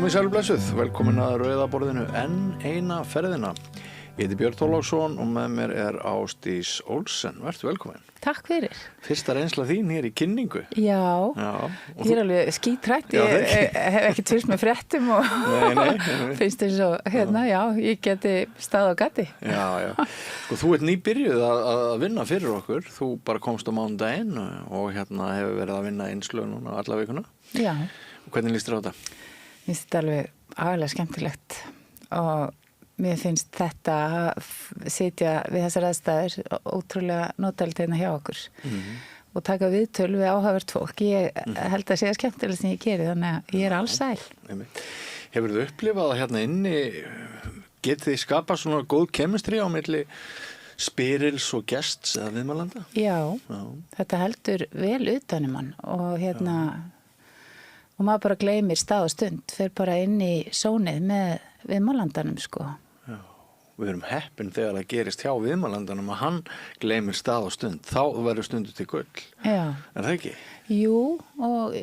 Komið sæl og blessuð, velkomin að Rauðaborðinu enn eina ferðina. Ég heiti Björn Þorláksson og með mér Ásdís Olsen. Vertu velkomin. Takk fyrir. Fyrsta reynsla þín hér í kynningu. Já, ég alveg skítrætt, ég hef ekki tvist með fréttum og nei. finnst þess að, ég geti stað á gati. Já. Sko, þú ert nýbyrjuð að vinna fyrir okkur. Þú bara komst á mánudaginn og hefur verið að vinna einslög núna alla vikuna. Já. Og hvernig líst þér á þetta? Mér finnst þetta alveg agalega skemmtilegt og mér finnst þetta að sitja við þessar aðstæður ótrúlega notalegt hérna hjá okkur og taka viðtöl við áhugavert fólk. Ég held að segja skemmtilegt sem ég geri, þannig að ég alls sæl. Hefur þú upplifað að hérna inni getið þið skapað svona góð kemistri á milli spyrils og gests eða viðmælanda? Já, þetta heldur vel utanum hann og maður bara gleymir stað og stund, fer bara inn í sónið með viðmælandanum sko. Við erum heppin þegar það gerist hjá viðmælandanum að hann gleymir stað og stund. Þá verður stundu til gull. Já. Er það ekki? Jú, og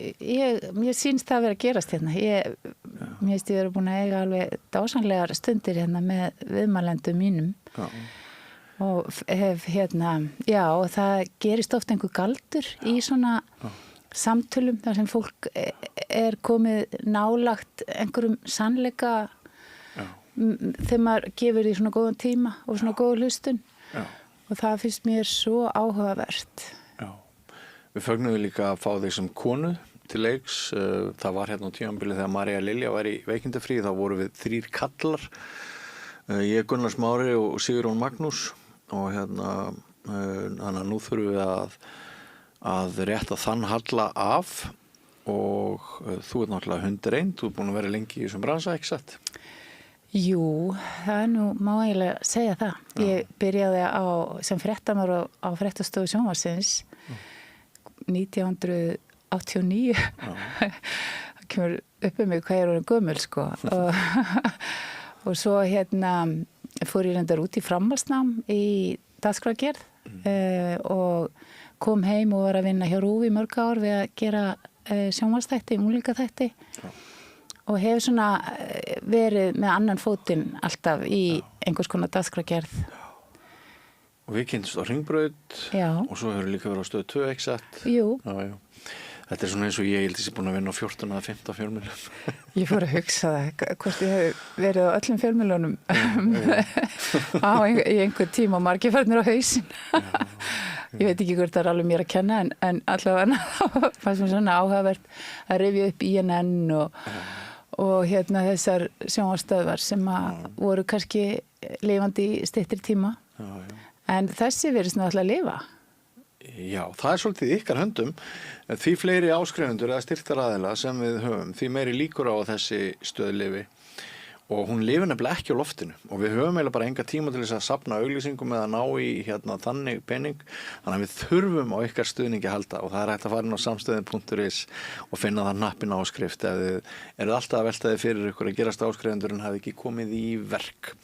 mér sýnst það að vera að gerast hérna. Mér finnst ég vera búin að eiga alveg dásanlegar stundir hérna með viðmælendum mínum. Já. Og hef og það gerist oft einhver galdur í svona samtölum þar sem fólk komið nálagt einhverjum sannleika þegar maður gefur því svona góðan tíma og svona góða hlustun og það finnst mér svo áhugavert. Já, við fögnum líka að fá þig sem konu til leiks. Það var hérna á tímabili þegar María Lilja var í veikindafrí, þá voru við 3 kallar, ég, Gunnar Smári og Sigurjón Magnús og þannig að nú þurfum við að rétta þann halla af og þú ert náttúrulega hundrein, þú ert búin að vera lengi í þessum bransa, ekki satt? Jú, það nú má eiginlega segja það. Ég byrjaði sem fréttamaður á fréttastofu sjónvarpsins 1989. Það kemur upp um mig hvað ég orðin gömul sko. Og svo fór ég reyndar út í framhaldsnám í dagskrárgerð og kom heim og var að vinna hjá RÚV í mörg ár við að gera sjónvarpsþætti, unglingaþætti. Og hef svona verið með annan fótinn alltaf í einhvers konar dagskrárgerð. Og við kynntumst á Hringbraut og svo hefur líka verið á Stöð 2, ekki satt? Jú. Já. Þetta svona eins og ég held búin að vinna á 14 eða 15 fjölmiðlum. Ég fór að hugsa það, hvort ég hef verið á öllum fjölmiðlunum í einhver tíma og margir farnir á hausinn. Ég veit ekki hvort það alveg mér að kenna en allavega fannst mér svona áhugavert að rifja upp INN og þessar sjónvarpsstöðvar sem voru kannski lifandi í styttri tíma. En þessi virðist nú alltaf að lifa. Já, það er svolítið ykkar höndum. Því fleiri áskrifendur eða styrktaraðila sem við höfum, því meiri líkur á að þessi stöð lifi. Og hún lifir nefnilega ekki á loftinu og við höfum eiginlega bara enga tíma til þess að safna auglýsingum eða ná í þannig pening, þannig að við þurfum á ykkar stuðningi að halda og það er hægt að fara inn á samstöðin.is og finna það nappin áskrift ef þið eruð alltaf að velta þið fyrir ykkur að gerast áskrifendur en hafi ekki komið í verk.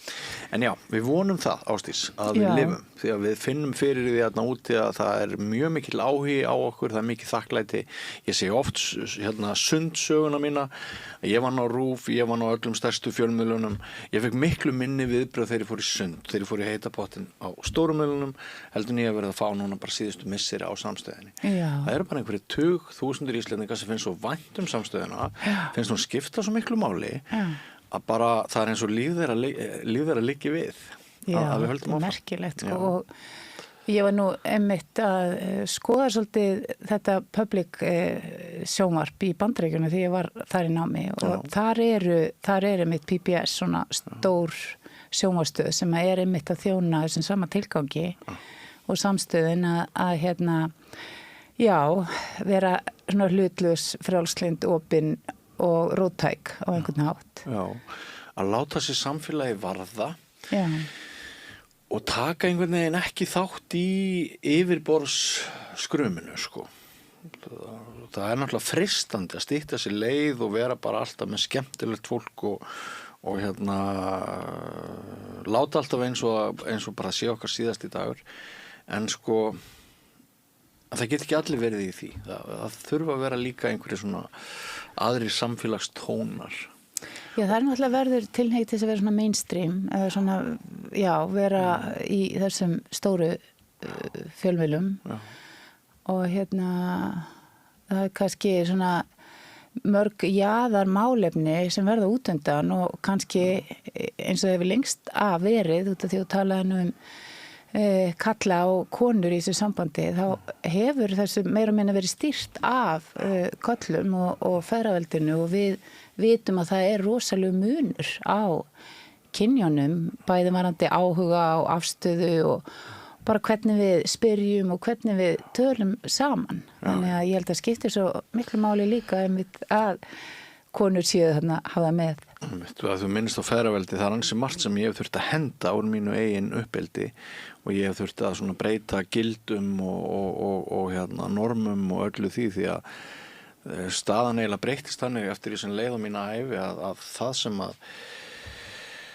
En já, við vonum það, Ásdís, að við lifum því að við finnum fyrir því þarna úti að það er mjög mikil áhugi á okkur, það er mikið þakklæti. Ég segi oft sundsöguna mína, ég vann á RÚV, ég vann á öllum stærstu fjölmiðlunum. Ég fekk miklu minni viðbrögð þegar ég fór í sund, þegar ég fór í heita pottinn á stórum miðlunum, heldur en ég hef verið að fá núna bara síðustu misseri á samstöðinni. Já. Það eru bara einhverjir 20.000 Íslendingar sem finnst svo vænt um samstöðina, finnst hún skipta svo miklu máli að bara það er eins og líf þeirra liggi við. Já, það er merkilegt sko. Og ég var nú einmitt að skoða svolítið þetta public sjónvarp í Bandaríkjunum þegar ég var þar í námi og þar eru mitt PBS svona stór sjónvarpsstöð sem er einmitt að þjóna þessum sama tilgangi og samstöðin að vera svona hlutlaus, frjálslynd, opin og róttæk á einhvern hátt. Já, að láta sér samfélagi varða. Já. Og taka einhvern veginn ekki þátt í yfirborðsskruminu, sko. Það er náttúrulega freistandi að stytta sér leið og vera bara alltaf með skemmtilegt fólk og láta alltaf eins og bara sé okkar síðasti dagur. En sko, það getur ekki allir verið í því. Það þurfa að vera líka einhverju svona aðrir samfélagstónar. Já, það náttúrulega verður tilhneitt til þess að vera svona mainstream eða svona, já, vera í þessum stóru fjölmiðlum og það kannski svona mörg jaðar málefni sem verða útundan og kannski eins og það hefur lengst af verið út af því að talaði kalla og konur í þessu sambandi þá hefur þessu meira og minna verið stýrt af köllum og feðraveldinu og við vitum að það rosalega munur á kynjónum bæði varandi áhuga og afstöðu og bara hvernig við spyrjum og hvernig við tölum saman. Þannig að ég held að skiptir svo miklu máli líka að konur séu þarna hafa með. Þú minnst á feðraveldi, það ansi margt sem ég hef þurft að henda úr mínu eigin uppeldi og ég hef þurft að svona breyta gildum og normum og öllu því að staðan eiginlega breyttist þannig eftir því sem leið á mína ævi að það sem að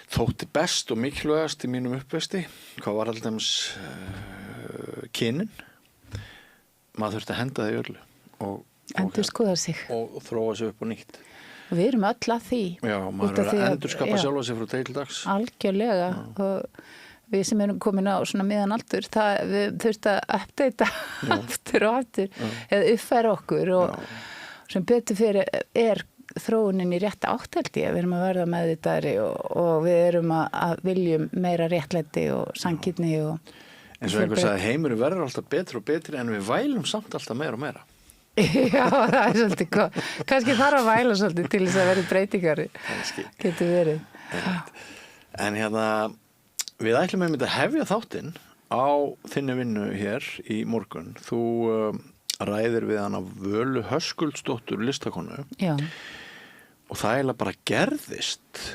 þótti best og mikilvægast í mínum uppvexti, hvað var alltaf kynin, maður þurfti að henda það í öllu endurskoða sig og þróa sig upp á nýtt. Og við erum öll að því. Já, maður er að endurskapa sjálfa sig frá degi til dags. Algjörlega og við sem erum komin á svona miðan aldur, við þurftum að updata aftur og aftur eða uppfæra okkur og sem betur fyrir þróunin í rétta átt held ég. Við erum að verða meðvitaðri og við erum að viljum meira réttlæti og sanngirni og eins og einhver sagði heimurinn verður alltaf betri og betri en við vælum samt alltaf meira og meira. Já, það er svolítið góð. Kannski þarf að væla svolítið til þess að vera breytingar. Getur verið. En við ætlum að hefja þáttinn á þinni vinnu hér í morgun. Þú ræðir við hana Völu Höskuldsdóttur listakonu. Já. Og það eiginlega bara gerðist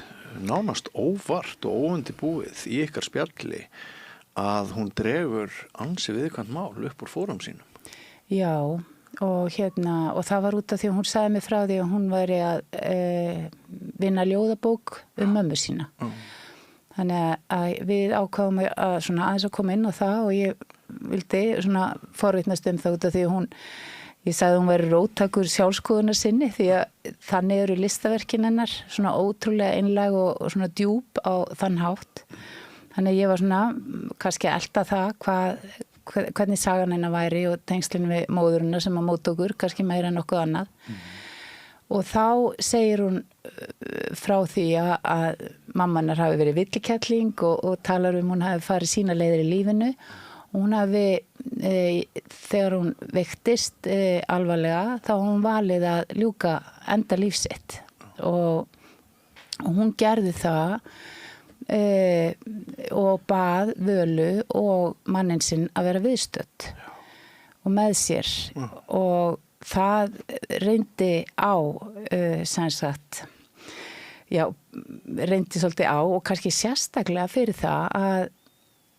nánast óvart og óundibúið í ykkar spjalli að hún dregur ansi viðkvæmt mál upp úr fórum sínum. Já. Og það var út af því að hún sagði mig frá því að hún væri að vinna ljóðabók mömmu sína. Þannig að við ákváðum að svona aðeins að koma inn á það og ég vildi svona forvitnast það út af því að ég sagði að hún væri róttakur sjálfskoðunar sinni því að þannig eru listaverkin hennar svona ótrúlega einlæg og svona djúp á þann hátt. Þannig að ég var svona kannski að elta það hvernig sagan hennar væri og tengslinn við móðurina sem að móta okkur, kannski meira en nokkuð annað. Og þá segir hún frá því að mammanar hafi verið villikelling og talar hún hafi farið sína leiðir í lífinu og hún hafi, þegar hún veiktist alvarlega, þá hún valið að ljúka enda lífsitt og hún gerði það og bað Völu og manninn sinn að vera viðstödd og með sér og það reyndi á sem sagt reyndi svolítið á og kannski sérstaklega fyrir það að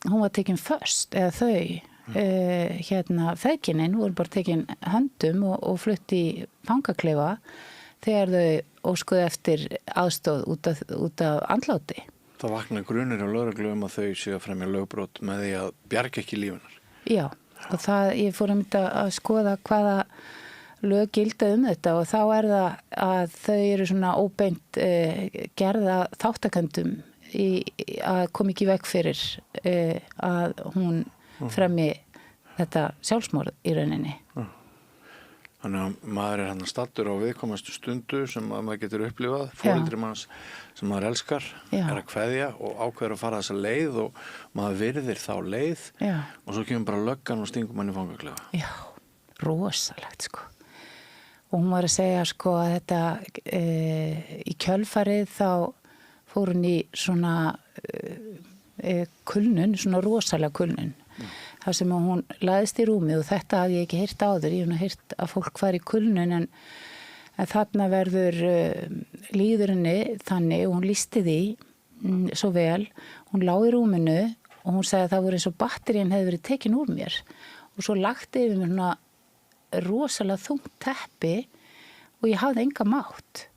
hún var tekin först eða þau feðginin voru bara tekin höndum og flutt í fangaklefa þegar þau óskuðu eftir aðstoð út af andláti. Það vaknar grunir á lögreglu að þau séu að fremja lögbrot með því að bjarga ekki lífinar. Já, og ég fór að skoða hvaða lög gilda þetta og þá það að þau eru svona óbeint gerða þáttakenndum að koma ekki vekk fyrir að hún fremji þetta sjálfsmorð í rauninni. Þannig að maður er hann stattur á viðkomastu stundu sem maður getur upplifað, foreldri manns sem maður elskar, er að kveðja og ákveður að fara þessa leið og maður virðir þá leið og svo kemur bara löggan og stingur mann í fangaklefa. Já, rosalegt sko. Og hún var að segja sko að þetta í kjölfarið þá fór hún í svona kulnun, svona rosalega kulnun. Það sem hún laðist í rúmi og þetta hafði ég ekki heyrt áður. Ég hef heyrt að fólk fari í kulnun en þarna verður líður henni þannig og hún lýsti því svo vel. Hún lá í rúminu og hún sagði að það voru eins og batteríin hefði verið tekin úr mér og svo lagti yfir mér svona rosalega þungt teppi og ég hafði enga mátt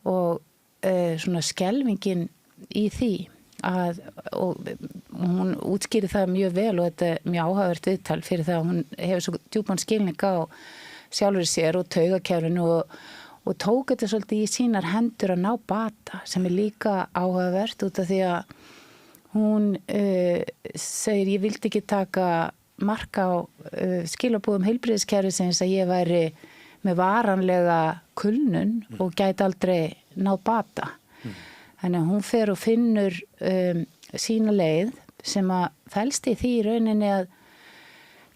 og svona skelfingin í því og hún útskýri það mjög vel og þetta er mjög áhugavert viðtal fyrir það að hún hefur svo djúpan skilning á sjálfur sér og taugakerfinu og tók þetta svolítið í sínar hendur að ná bata sem líka áhugavert út af því að hún segir ég vildi ekki taka marka á skilabúðum heilbrigðiskerfisins að ég væri með varanlega kulnun og gæti aldrei náð bata. Þannig að hún fer og finnur sína leið sem að felst í því í rauninni að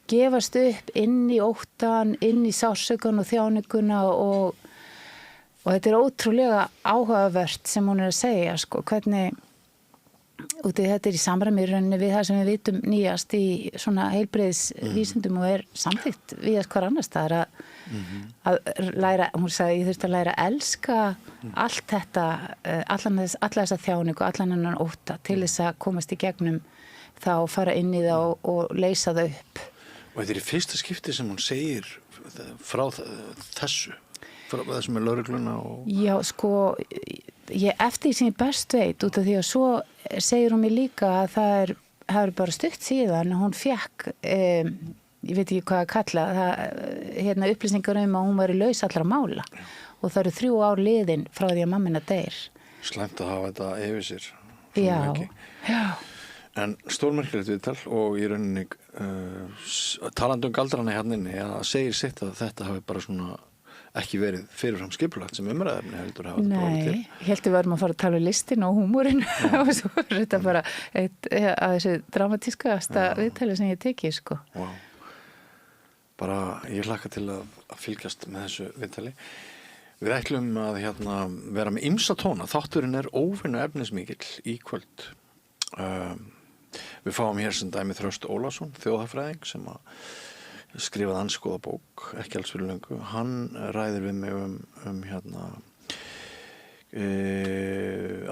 gefast upp inn í óttan, inn í sársaukan og þjáninguna og þetta er ótrúlega áhugavert sem hún er að segja, sko, hvernig út í þetta er í samræmi í rauninni við það sem við vitum nýjast í svona heilbrigðisvísindum og er samþykkt við að hvar annars það er að læra, hún sagði ég þurfti að læra að elska allt þetta, alla þessa þjáningu, allan hennan ótta til þess að komast í gegnum þá fara inn í það og leysa það upp. Og þetta er í fyrsta skipti sem hún segir frá þessu, frá þessum með lögregluna og... Já, sko, eftir því sem ég best veit út af því að svo segir hún mér líka að það er bara stutt síðan hún fékk, ég veit ekki hvað að kalla það, upplýsingar að hún væri laus allra mála og það eru 3 ár liðin frá því að mammina deyr. Slæmt að hafa þetta yfir sér. Já. En stórmerkilegt viðtal og í rauninni talandi galdrana hérna inni að segir sitt að þetta hafi bara svona ekki verið fyrirfram skipulagt sem umræðefni heldur hafa þetta til. Nei, ég held við varum að fara að tala listin og húmúrin og svo er þetta bara að þessu dramatískasta viðtali sem ég teki, sko. Wow. Bara ég hlakka til að fylgjast með þessu viðtali. Við ætlum að vera með ýmsa tóna. Þátturinn er óvinnu efnismikill í kvöld. Við fáum hér sem dæmi Þröst Ólafsson, þjóðhagfræðing sem að skrifaði andskoða bók, ekki alls fyrir löngu. Hann ræðir við mig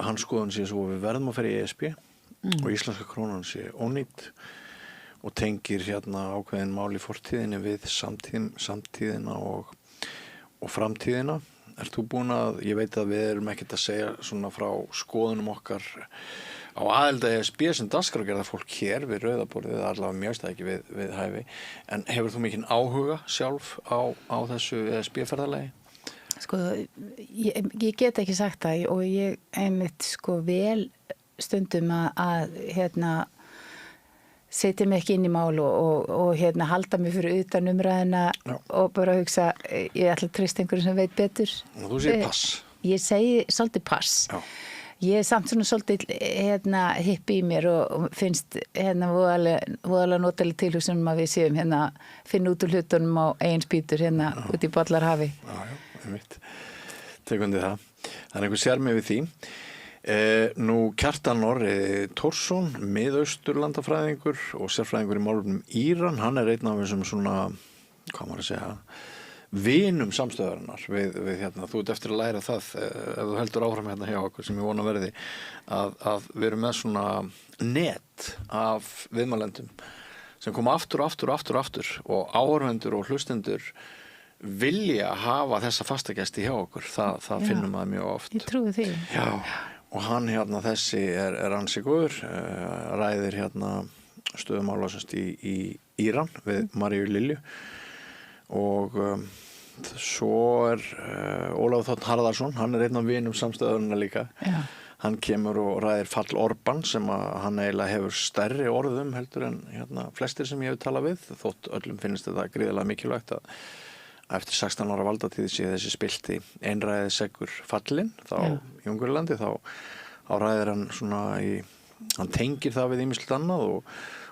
hans skoðun sé svo við verðum að fara í ESB og íslenska krónan sé ónýtt og tengir ákveðin mál í fortíðinni við samtíðina og framtíðina. Ert þú búin að, ég veit að við erum ekkert að segja svona frá skoðunum okkar á aðild að ESB sem dagskrárgerða fólk hér við rauðaborðið, allavega mjögst ekki við hæfi, en hefur þú mikinn áhuga sjálf á þessu ESB-ferðalagi? Sko, ég get ekki sagt það og ég einmitt sko vel stundum að setja mig ekki inn í mál og halda mig fyrir utan umræðina og bara hugsa, ég ætla að treysta einhverjum sem veit betur. Og þú segir pass? Ég segi svolítið pass. Já. Ég er samt svona svolítið hippi í mér og finnst voðalega notaleg tilhugsunum að við séum finna út úr hlutunum á eigin spýtur út í Ballarhafi. Já, ég veit. Tekundi það. Það er einhver sjarmi við því. Nú Kjartan Orri Tórsson, miðausturlandafræðingur og sérfræðingur í málefnum Íran, hann er einn af þessum svona, hvað maður að segja, vinum samstöðarinnar við þú ert eftir að læra það ef þú heldur áfram hjá okkur sem ég vona verði að við erum með svona net af viðmælendum sem koma aftur og áhorfendur og hlustendur vilja hafa þessa fastagesti hjá okkur, það finnum maður mjög oft. Ég trúi því. Já, og hann þessi er ansi góður, ræðir stöðumála í Íran við Maríu Lilju og svo er Ólafur Þ. Harðarsson, hann er einn af vinum samstöðurinn líka. Já. Hann kemur og ræðir fall Orbán sem að hann eiginlega hefur stærri orðum heldur en flestir sem ég hef talað við, þótt öllum finnst þetta gríðarlega mikilvægt að eftir 16 ára valdatíð sé þessi spilti einræðið seggur fallin þá í Ungverjalandi þá ræðir hann svona hann tengir það við ýmislegt annað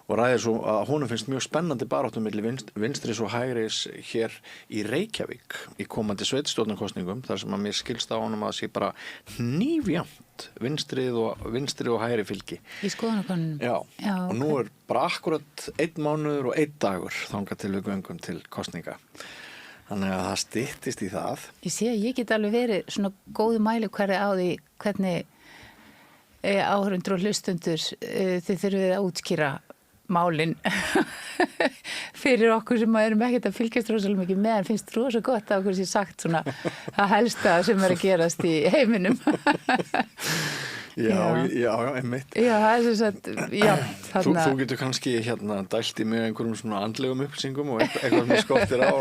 og ræðir svo að honum finnst mjög spennandi baráttum milli vinstris og hægris hér í Reykjavík í komandi sveitarstjórnarkosningum þar sem að mér skilst á honum að sé bara hnífjafnt vinstri og hægri fylgi. Í skoðanakönnunum? Já, og nú er bara akkurat 1 mánuður og 1 dagur þangað til við göngum til kosninga. Þannig að það styttist í það. Ég sé að ég get alveg verið svona góðu mælikvarði á því hvernig áhorfendur og hlustundur þið þurfið að útskýra málin fyrir okkur sem erum ekkert að fylgjast rosalega mikið með en finnst rosalega gott að okkur sé sagt svona að helsta sem er að gerast í heiminum. Já, einmitt. Já, það er sem sagt, já, þarna. Þú getur kannski dælt í mig einhverjum svona andlegum upplýsingum og eitthvað sem skortir á.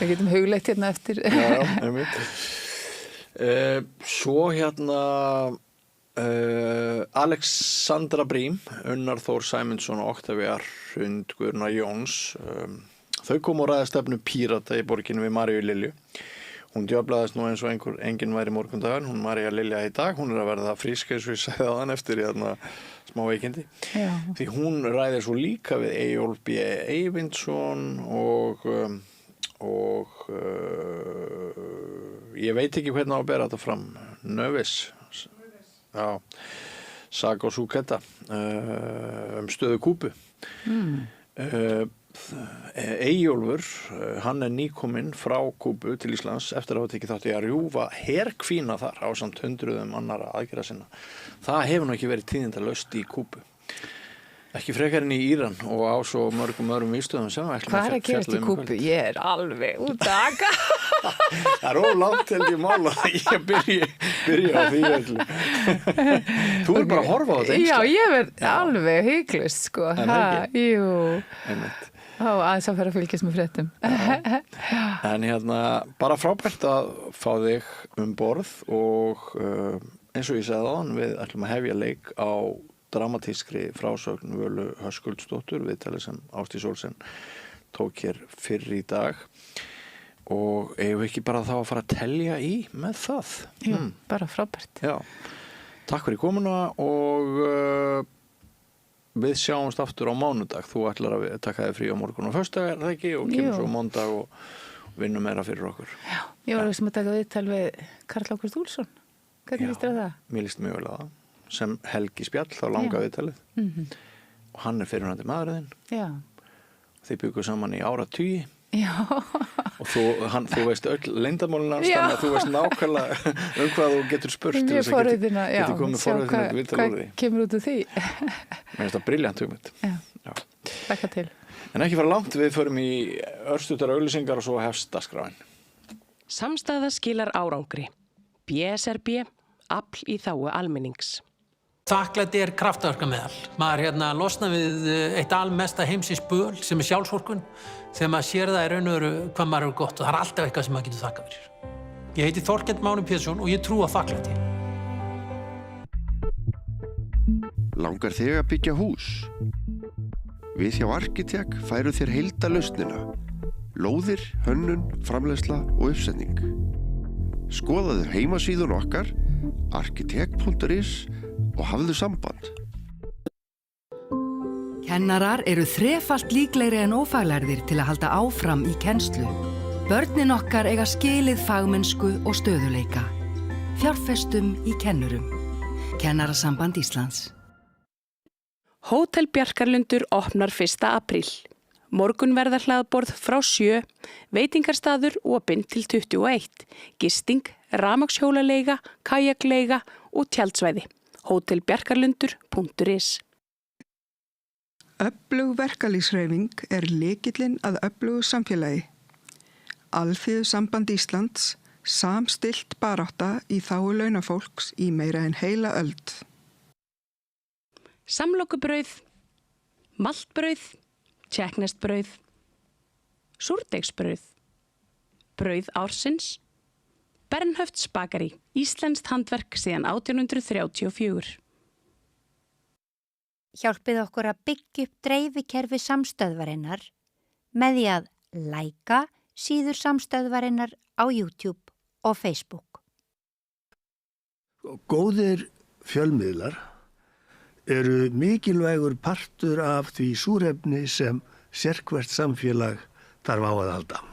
Við getum hugleitt eftir. Já, einmitt. Svo Alexandra Brím, Unnar Þór Sæmundsson og Oktavía Hrund Guðrúnar Jóns, þau komu og ræða stefnu Pírata í borginni við Maríu Lilju. Hún djöflaðist nú eins og enginn væri morgundagur, hún María Lilja í dag, hún að verða frísk eins og ég sagði áðan eftir smá veikindi. Já. Því hún ræðir svo líka við Eyjólf B. Eyvindsson og ég veit ekki hvernig á að bera þetta fram, Növis. Já, Saga og Súketta stöðu Kúbu. Eyjólfur, hann nýkominn frá Kúbu til Íslands eftir að hafa tekið þátt í að rjúfa herkvína þar ásamt hundruðum annarra aðgerða sinna. Það hefur nú ekki verið tíðindalaust í Kúbu. Ekki frekar en í Íran og á svo mörgum öðrum vígstöðum sem við ætlum að fjalla um. Hvað er að gerast í Kúbu? Ég alveg út að aka. Það ólangt held ég mála að ég byrja á því öllu. Þú bara að horfa á þetta einstaklega. Já, ég verð alveg hyglust, sko. En ekki? Jú. Einmitt. Aðeins að fara að fylgjast með fréttum. En bara frábært að fá þig borð og eins og ég sagði áðan, við ætlum að hefja leik á dramatískri frásögn Völu Höskuldsdóttur, viðtalið sem Ásdís Olsen tók hér fyrr í dag. Og eigum við ekki bara þá að fara að telja í með það? Jú, bara frábært. Já, takk fyrir komuna og við sjáumst aftur á mánudag. Þú ætlar að taka þig frí á morgun og föstudag, er það ekki? Og kemur svo mánudag og vinnum meira fyrir okkur. Já, ég var að taka viðtal við Karl Ágúst Úlfsson. Hvernig líst þér það? Mér líst mjög vel að það. Sem Helgi Spjall, þá langa viðtalið. Og hann fyrrverandi maðurinn. Já. Þið bjuggu saman í áratugi. Já. Og þú veist öll leyndamálin hans, þannig að þú veist nákvæmlega hvað þú getur spurt til þess að getur komið forriðin að viðtal úr því. Hvað kemur út úr því? Mér finnst það brilljant hugmynd. Já. Þakka til. En ekki fara langt, við förum í örstuttar auglýsingar og svo hefst dagskráin. Samstaða skilar árangri. BSRB, afl í þágu almennings. Þakklæti kraftaverkameðal. Maður losna við eitt almesta heimsins böl sem sjálfsvorkunn þegar maður sér það í raun og veru hvað maður gott og það alltaf eitthvað sem maður getur þakkað fyrir. Ég heiti Þorkell Máni Pétursson og ég trúi á þakklæti. Langar þig að byggja hús? Við hjá Arkitek færum þér heildarlausnina. Lóðir, hönnun, framleiðsla og uppsetning. Skoðaðu heimasíðun okkar arkitek.is og hafðu samband. Kennarar eru þrefalt líklegri en ófaglærðir til að halda áfram í kennslu. Börnin okkar eiga skilið fagmennsku og stöðuleika. Fjárfestum í kennurum. Kennarasamband Íslands. Hótel Bjarkarlundur opnar 1. apríl. Morgunverðarhlaðborð frá 7, veitingarstaður opinn til 21, gisting, rafmagnshjólaleiga, kajakleiga og tjaldsvæði. Hótelbjarkarlundur.is. Öflug verkalýðshreyfing lykillinn að öflugu samfélagi. Alþýðusamband Íslands, samstillt barátta í þágu launafólks í meira en heila öld. Samlokubrauð, maltbrauð, tjekknesbrauð, súrdeigsbrauð, brauð ársins, Bernhöfts bakari, íslenskt handverk síðan 1834. Hjálpið okkur að byggja upp dreifikerfi samstöðvarinnar með því að læka síður samstöðvarinnar á YouTube og Facebook. Góðir fjölmiðlar eru mikilvægur partur af því súrefni sem sérhvert samfélag þarf á að halda.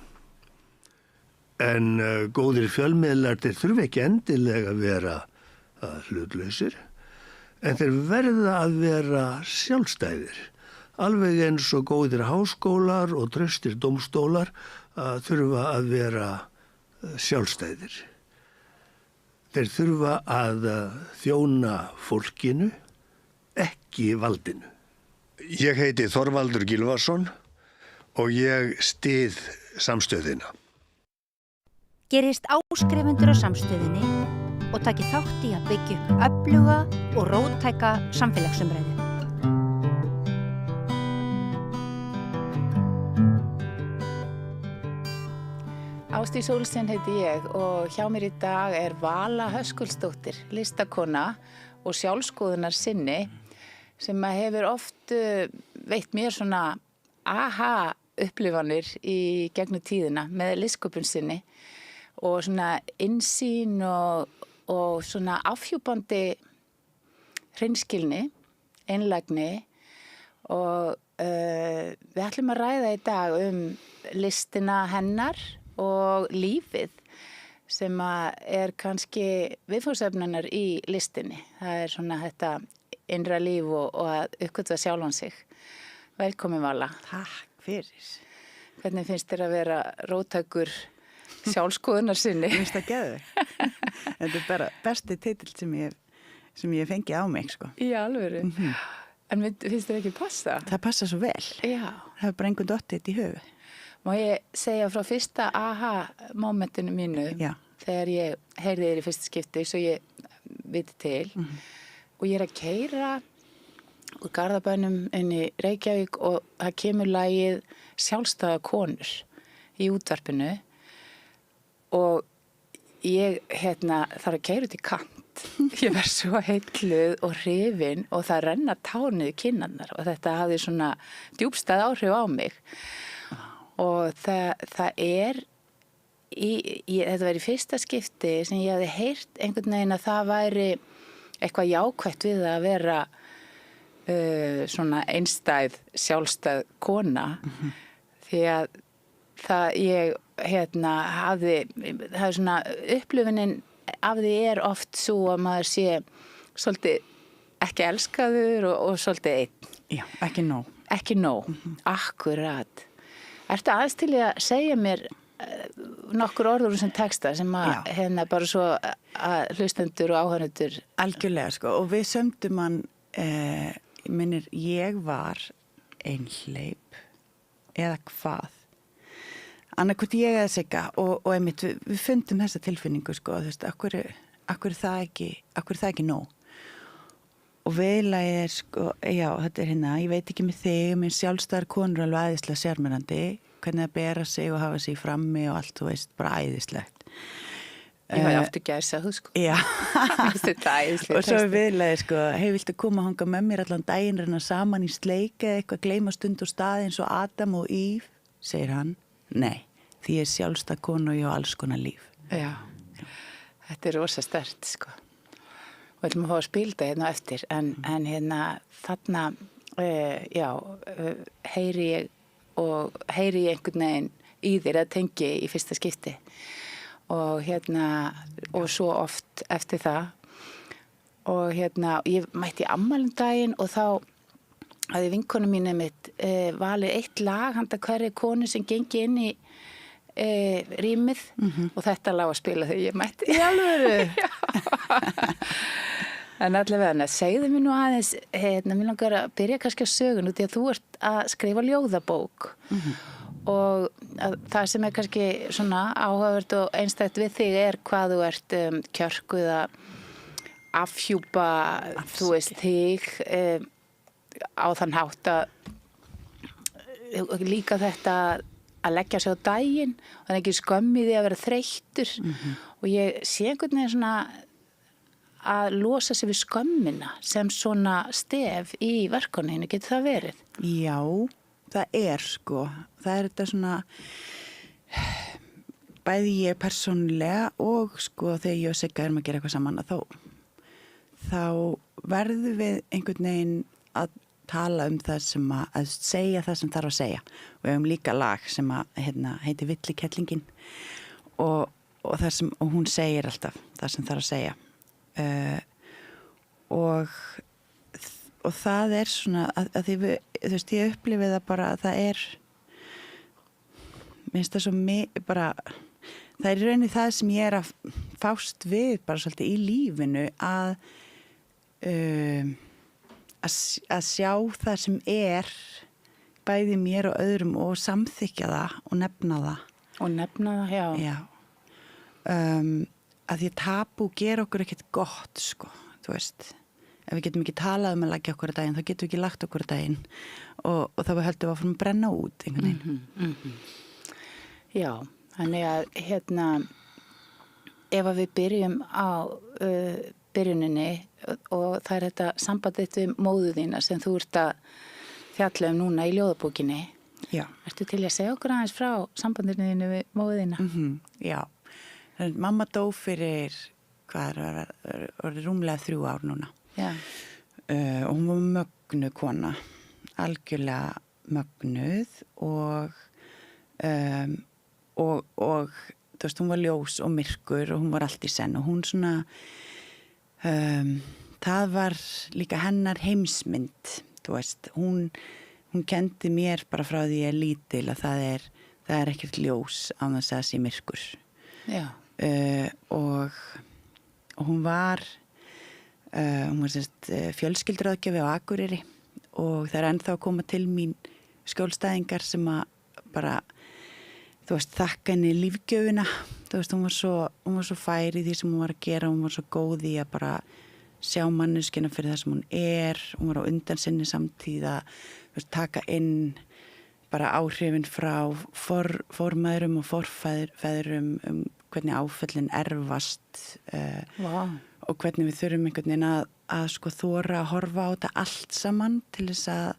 En góðir fjölmiðlar þeir þurfa ekki endilega að vera hlutlausir, en þeir verða að vera sjálfstæðir. Alveg eins og góðir háskólar og traustir dómstólar þurfa að vera sjálfstæðir. Þeir þurfa að þjóna fólkinu, ekki valdinu. Ég heiti Þorvaldur Gylfason og ég styð samstöðina. Gerist áskrifendur á samstöðinni og taki þátt í að byggja upp öfluga og róttæka samfélagsumræðu. Ásdís Olsen heiti ég og hjá mér í dag er Vala Höskuldsdóttir, listakona og sjálfskoðunar sinni sem hefur oft veitt mér svona aha upplifanir í gegnum tíðina með listsköpun sinni og svona innsýn og svona afhjúpandi hreinskilni, einlægni og við ætlum að ræða í dag listina hennar og lífið sem er kannski viðfangsefnunar í listinni. Það er svona þetta innra líf og að uppgötva sjálfan sig. Velkomin Vala. Takk fyrir. Hvernig finnst þér að vera róttækur sjálfskoðunar sinni? Mér finnst það geðveikt. Þetta er bara besti titill sem ég fengi á mig, sko. Í alvöru. En finnst þér ekki passa? Það passa svo vel. Já. Það er bara einhvern dottið í höfu. Má ég segja frá fyrsta aha-momentinu mínu þegar ég heyrði þér í fyrsta skipti svo ég viti til og ég er að keyra úr Garðabænum inn í Reykjavík og það kemur lagið Sjálfstæða konur í útvarpinu og ég þarf að keyra út í kant. Ég verð svo heilluð og hrifin og það renna tárnið kinnarnar og þetta hafði svona djúpstæð áhrif á mig. Og það er, þetta var í fyrsta skipti sem ég hafði heyrt einhvern veginn að það væri eitthvað jákvætt við að vera svona einstæð, sjálfstæð kona. Því að ég hafði, það er svona upplifunin af því er oft svo að maður sé svolítið ekki elskaður og svolítið einn. Já, ekki nóg. Ekki nóg, akkurat. Ertu aðeins til að segja mér nokkur orður sem texta sem að bara svo að hlustendur og áhörnendur? Algjörlega, sko. Og við sömdum hann, ég var einhleyp eða hvað. Annarkvort ég eða Sigga og einmitt við fundum þessa tilfinningu, sko, þú veist, akkur er það ekki nóg. Og viðlagið er, sko, já, þetta er ég veit ekki með þig, minn sjálfstæðar konur alveg æðislega sérmennandi, hvernig það bera sig og hafa sig frammi og allt, þú veist, bara æðislegt. Ég var aftur gæsa, þú sko. Já. Þetta æðislega. Og svo viðlagið, sko, viltu koma að hanga með mér allan daginn, reyna saman í sleik eða eitthvað, gleyma stund og stað eins og Adam og Ív, segir hann. Nei, því ég er sjálfstæð konu og ég á alls konar líf. Já, þetta er rosa sterkt, sko. Og við ætlum að fá að spila þetta hérna eftir, en þarna, heyri ég einhvern veginn í þér að tengi í fyrsta skipti. Og og svo oft eftir það. Og ég mætti í afmælindaginn og þá hafði vinkonu mín einmitt valið eitt lag handa hverri konu sem gengi inn í rýmið og þetta lag að spila þegar ég mætti. Í alvöru? Já. En allavega, segðu mér nú aðeins, mér langar að byrja kannski á sögun út í að þú ert að skrifa ljóðabók og það sem er kannski svona áhugavert og einstætt við þig er hvað þú ert kjörkuð að afhjúpa, þú veist, þig á þann hátt að líka þetta að leggja sig á daginn og það er ekki skömmið því að vera þreyttur og ég sé einhvern veginn svona að losa sig við skömmina sem svona stef í verkuninu, getur það verið? Já, það er, sko. Það er þetta svona bæði ég persónulega og sko þegar ég og Sigga erum að gera eitthvað saman þá verðum við einhvern veginn að tala það sem að segja það sem þarf að segja. Við hefum líka lag sem að heitir Villikellingin og hún segir alltaf það sem þarf að segja. Og það er svona að því við, þú veist, ég upplifið það bara að það er minnst það svo bara það er í rauninni það sem ég er að fást við bara svolítið í lífinu að sjá það sem er bæði mér og öðrum og samþykja það og nefna það. Og nefna það, já. Já. að því að tabú gera okkur ekkert gott, sko, þú veist. Ef við getum ekki talað að leggja okkur að daginn, þá getum við ekki lagt okkur að daginn og þá höldum við áfram að brenna út einhvern veginn. Já, þannig að ef að við byrjum á byrjuninni og það þetta sambandið við móður þína sem þú ert að fjalla núna í ljóðabókinni. Já. Ertu til að segja okkur aðeins frá sambandinu þínu við móður þína? Já, mamma dó fyrir, hvað er rúmlega 3 ár núna. Já. Og hún var mögnuð kona, algjörlega mögnuð og þú veist, hún var ljós og myrkur og hún var allt í senn og hún svona, það var líka hennar heimsmynd, þú veist, hún kendi mér bara frá því ég lítil að það er ekkert ljós á þess að það sé myrkur. Já. Og hún var fjölskylduráðgjafi á Akureyri og það er ennþá að koma til mín skjólstæðingar sem að bara, þú veist, þakka henni lífgjöfina, þú veist, hún var svo fær í því sem hún var að gera, hún var svo góð í að bara sjá manneskina fyrir það sem hún var á undan sinni samtíða, þú veist, taka inn bara áhrifin frá formæðurum og forfæðurum hvernig áföllin erfast og hvernig við þurfum einhvern veginn að sko þora að horfa á þetta allt saman til þess að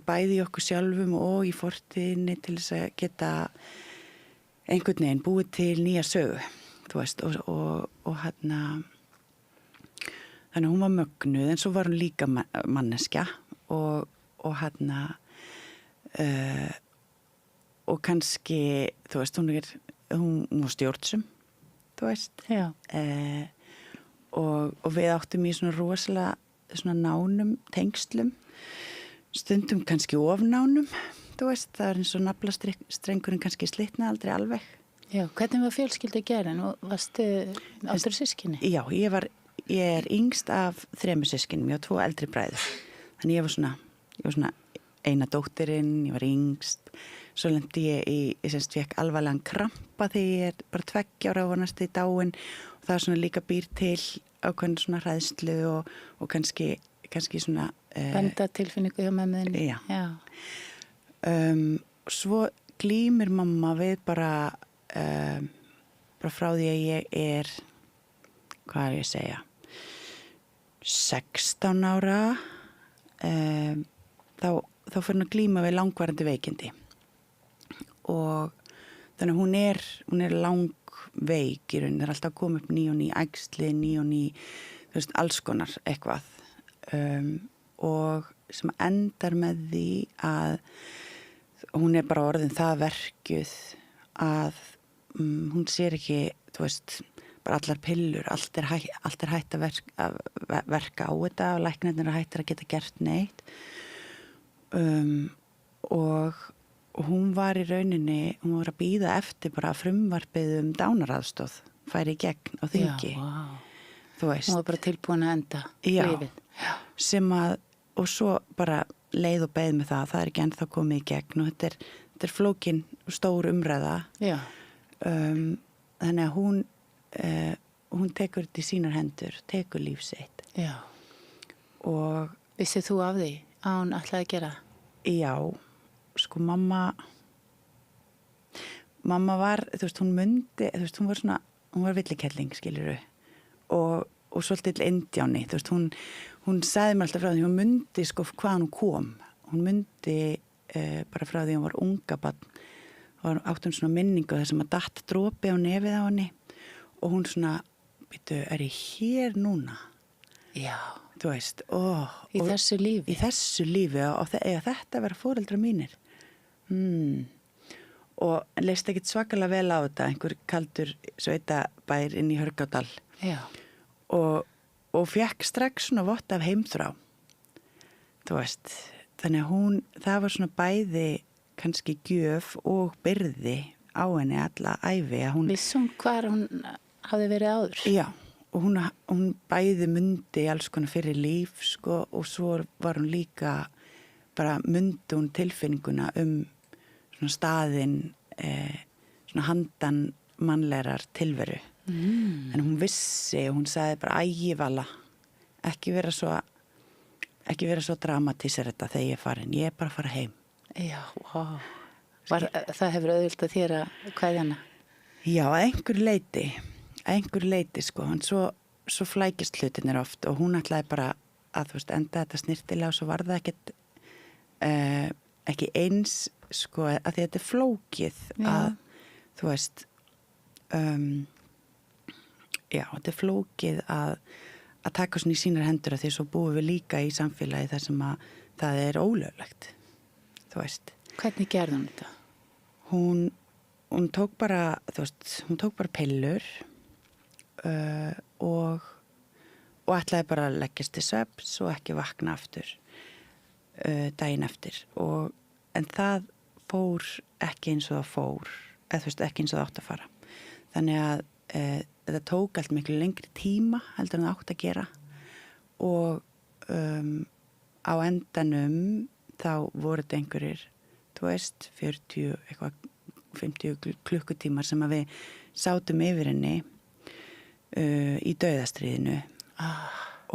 bæði okkur sjálfum og í fortíðinni til þess að geta einhvern veginn búið til nýja sögu, þú veist, og þannig að hún var mögnuð en svo var hún líka manneskja og og kannski, þú veist, hún var stjórnsum, þú veist. Já. Og við áttum í svona rosalega svona nánum tengslum, stundum kannski ofnánum, þú veist, það er eins og naflastrengurinn kannski slitna aldrei alveg. Já, hvernig var fjölskyldu gerðin og varstu áttur sískinni? Já, ég er yngst af 3 sískinum, ég á 2 eldri bræður, þannig ég var svona eina dóttirinn, ég var yngst, svo lendi ég semst fekk alvarlegan krampa þegar ég er bara 2 ára og var næstu í dáin og það svona líka býr til ákveðin svona hræðslu og kannski svona Benda tilfinningu hjá mömmuðinni. Já. Svo glímir mamma við bara frá því að ég er, hvað er ég að segja, 16 ára, þá fyrir hún að glíma við langvarandi veikindi og þannig að hún er langveik í rauninni, það er alltaf að koma upp ný og ný æxli, ný og ný, þú veist, alls konar eitthvað og sem endar með því að hún er bara orðin það verkjuð að hún sér ekki, þú veist, bara allar pillur, allt er hætt að verka á þetta og læknarnir er hættir að geta gert neitt og hún var í rauninni, hún var að bíða eftir bara frumvarpið dánaraðstoð færi í gegn á þingi. Já, vá. Þú veist. Hún var bara tilbúin að enda lífið. Já, sem að, og svo bara leið og beið með það er ekki ennþá komið í gegn og þetta er flókin stór umræða. Já. Þannig að hún tekur þetta í sínar hendur, tekur líf sitt. Já. Og vissið þú af því að hún ætlaði að gera það? Já, sko mamma var, þú veist, hún mundi, þú veist, hún var villikelling, skilurðu, og svolítið indjáni, þú veist, hún sagði mér alltaf frá því, hún mundi sko hvaðan hún kom, hún mundi bara frá því hún var unga barn, átt hún svona minningu þar sem að datt dropi á nefið á henni og hún svona, býtu, er ég hér núna? Já. Þú veist, í þessu lífi. Í þessu lífi og þetta vera foreldrar mínir. Og leist ekkit svakalega vel á þetta, einhver kaldur sveitabær inn í Hörgárdal. Já. Og fekk strax svona vott af heimþrá. Þú veist, þannig að það var svona bæði kannski gjöf og byrði á henni alla ævi. Vissum hvar hún hafði verið áður? Já. Og hún bæði mundi alls konar fyrir líf, sko, og svo var hún líka bara mundi hún tilfinninguna svona staðinn, svona handan mannlegar tilveru, En hún vissi, hún sagði bara ægivala, ekki vera svo dramatísir þetta þegar ég er farin, ég er bara að fara heim. Já, vá. Það hefur auðvitað þér að kveðja hana? Já, að einhver leiti sko, en svo flækist hlutinir oft og hún ætlaði bara að, þú veist, enda þetta snirtilega og svo var það ekki eins, sko, að því þetta er flókið að, þú veist, þetta er flókið að taka svona í sínar hendur að því svo búum við líka í samfélagi þar sem að það er ólöglegt, þú veist. Hvernig gerði hún þetta? Hún tók bara, þú veist, hún tók bara pillur og ætlaði bara að leggjast til svefns og ekki vakna aftur daginn eftir. En það fór ekki eins og það fór, eða þú veist, ekki eins og það átt að fara. Þannig að þetta tók allt miklu lengri tíma heldur en það átt að gera og á endanum þá voru þetta einhverjir, þú veist, 50 klukkutímar sem að við sátum yfir henni í dauðastríðinu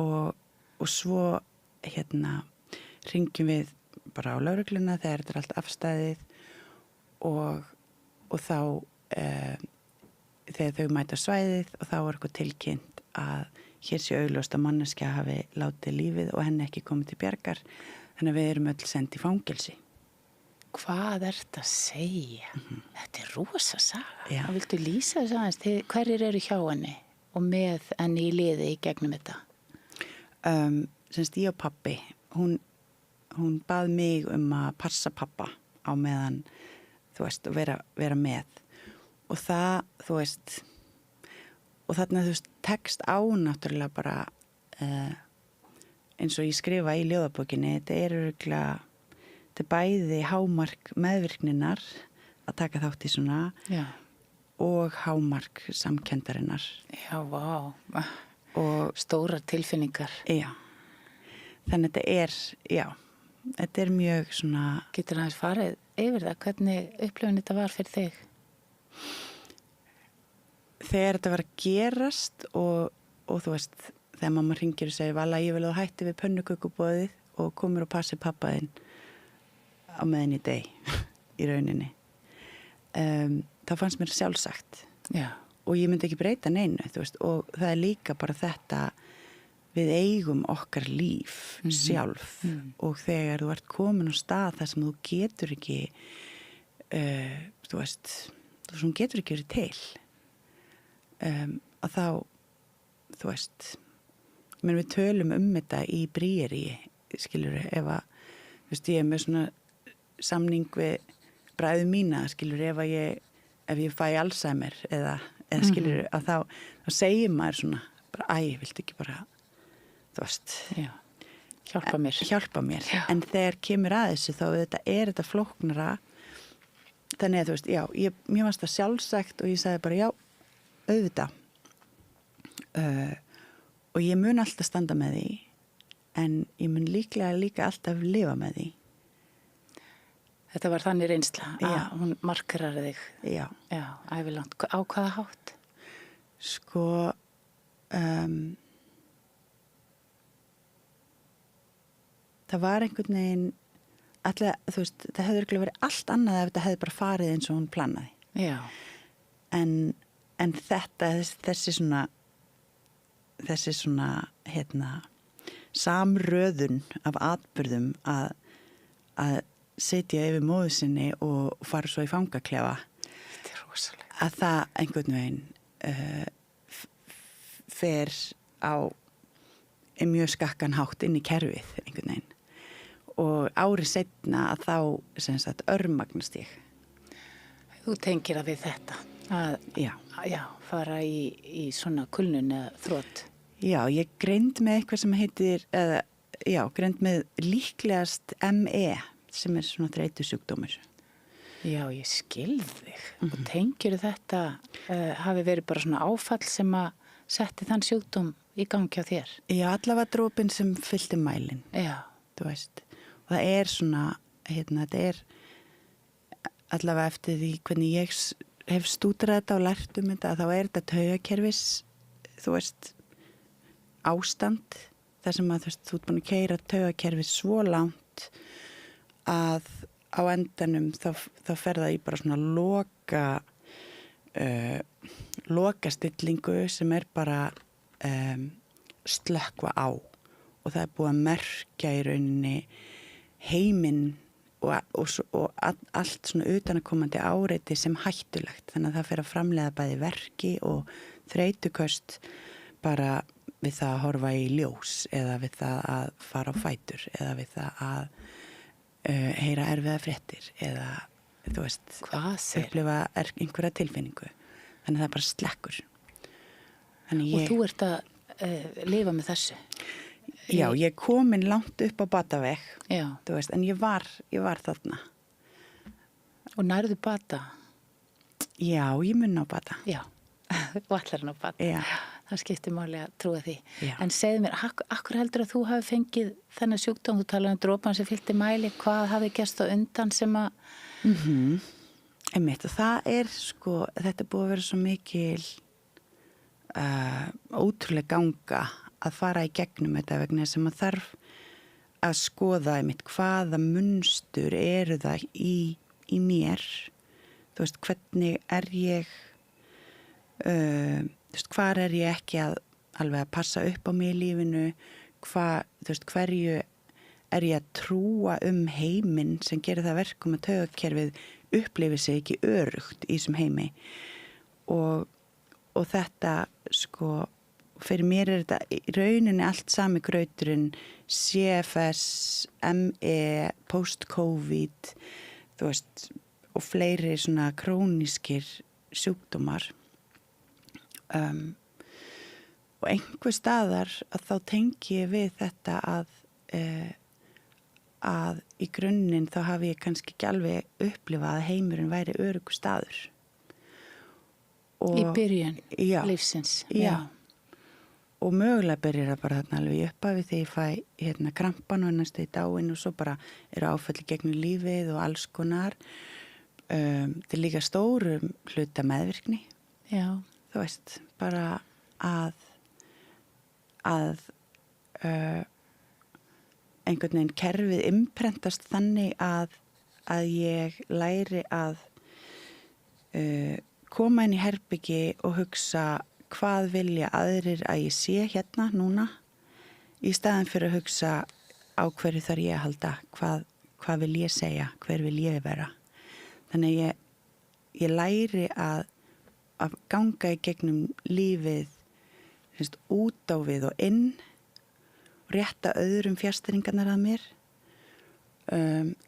og svo hringjum við bara á lögregluna þegar þetta er allt afstæðið og þá þegar þau mæta svæðið og þá var eitthvað tilkynnt að hér sé augljóst að manneskja hafi látið lífið og henni ekki komið til bjargar, þannig að við erum öll send í fangelsi. Hvað ert að segja? Þetta er rosa saga. Já. Viltu lýsa þess aðeins? Hverjir eru hjá henni og með henni í liði í gegnum þetta? Semst ég og pabbi, hún bað mig að passa pappa á meðan, þú veist, og vera með. Og það, þú veist, og þarna, þú veist, tekst á náttúrulega bara eins og ég skrifa í ljóðabókinni, þetta er örugglega, þetta er bæði hámark meðvirkninar að taka þátt í svona og hámark samkendarinnar. Já, vá. Og stórar tilfinningar. Já. Þannig þetta er mjög svona... Getur aðeins farið yfir það? Hvernig upplifun þetta var fyrir þig? Þegar þetta var að gerast og þú veist, þegar mamma hringir og segir Vala, ég vil að þú hætti við pönnukökuboðið og komur og passi pappa þinn á meðan í deg í rauninni. Það fannst mér sjálfsagt. Já. Og ég myndi ekki breyta neinu, þú veist, og það er líka bara þetta við eigum okkar líf sjálf og þegar þú ert komin á stað þar sem þú getur ekki þú veist, þú getur ekki verið til að þá þú veist við tölum þetta í Bríeri skilurðu, ef að þú veist, ég er með svona samning við bræðu mína, skilurðu, ef ég fæ Alzheimer eða skilurðu, að þá segir maður svona, bara, viltu ekki bara þú veist, hjálpa mér. Já. En þegar kemur að þessu þá þetta flóknara, þannig að þú veist, mér fannst það sjálfsagt og ég sagði bara auðvitað og ég mun alltaf standa með því en ég mun líka alltaf lifa með því. Þetta var þannig reynsla að hún markarar þig. Já, ævilangt. Á hvaða hátt? Sko það var einhvern veginn alltaf, þú veist, það hefði örugglega verið allt annað ef þetta hefði bara farið eins og hún planaði. Já. En þessi svona samröðun af atburðum að sitja yfir móður sinni og fara svo í fangaklefa. Þetta er rosalega. Að það einhvern veginn fer á mjög skakkan hátt inn í kerfið einhvern veginn. Og árið seinna að þá örmagnast ég. Þú tengir að við þetta að fara í svona kulnun eða þrot. Já, ég greind með eitthvað sem heitir greind með líklegast ME sem er svona þreytusjúkdómur. Já, ég skil þig. Og tengir þetta hafi verið bara svona áfall sem að setti þann sjúkdóm í gangi á þér? Já, allavega drópin sem fyllti mælin. Já. Þú veist. Og það er svona, þetta er allavega eftir því hvernig ég hef stúdrað þetta og lært þetta, þá þetta taugakerfis, þú veist, ástand, þar sem að þú ert búin að keyra taugakerfis svo langt að á endanum þá fer það í bara svona lokastillingu sem bara slökkva á og það búið að merkja í rauninni heiminn og allt svona utanakomandi áreiti sem hættulegt, þannig að það fer að framleiða bæði verki og þreytuköst bara við það að horfa í ljós eða við það að fara á fætur eða við það að heyra erfiða fréttir eða þú veist, upplifa einhverja tilfinningu, þannig að það bara slekkur. Og þú ert að lifa með þessu? Já, ég komin langt upp á bataveg, þú veist, en ég var þarna. Og nærðu bata? Já, ég mun á bata. Já, þú ætlar hann á bata. Já. Það skiptir máli að trúa því. Já. En segðu mér, akkur heldur að þú hafi fengið þennan sjúkdóm, þú talaði dropan sem fylgdi mæli, hvað hafi gerst á undan sem að... Einmitt, og það sko, þetta búið að vera svo mikil ótrúlega ganga að fara í gegnum þetta vegna sem að þarf að skoða einmitt hvaða munstur eru það í mér, þú veist, hvernig ég þú veist, hvar ég ekki alveg að passa upp á mig í lífinu, þú veist, hverju ég að trúa heiminn sem gerir það verkum að taugakerfið upplifir sig ekki örugt í þessum heimi og þetta sko fyrir mér þetta í rauninni allt sami grauturinn, CFS, ME, post-COVID, þú veist, og fleiri svona krónískir sjúkdómar. Og einhver staðar að þá tengi ég við þetta að í grunninn þá hafi ég kannski ekki alveg upplifað að heimurinn væri öruggur staður. Í byrjun lífsins. Já. Og mögulega byrjar það bara þarna alveg í upphafi þegar ég fæ krampan og næstu í dáin og svo bara áfalli gegnum lífið og alls konar. Það líka stórum hluta meðvirkni. Já. Þú veist, bara að einhvern veginn kerfið imprentast þannig að ég læri að koma inn í herbyggi og hugsa hvað vilja aðrir að ég sé hérna núna í staðan fyrir að hugsa á hverju þarf ég að halda, hvað vil ég segja, hver vil ég vera. Þannig ég læri að ganga í gegnum lífið út á við og inn og rétta öðrum fjastringarnar að mér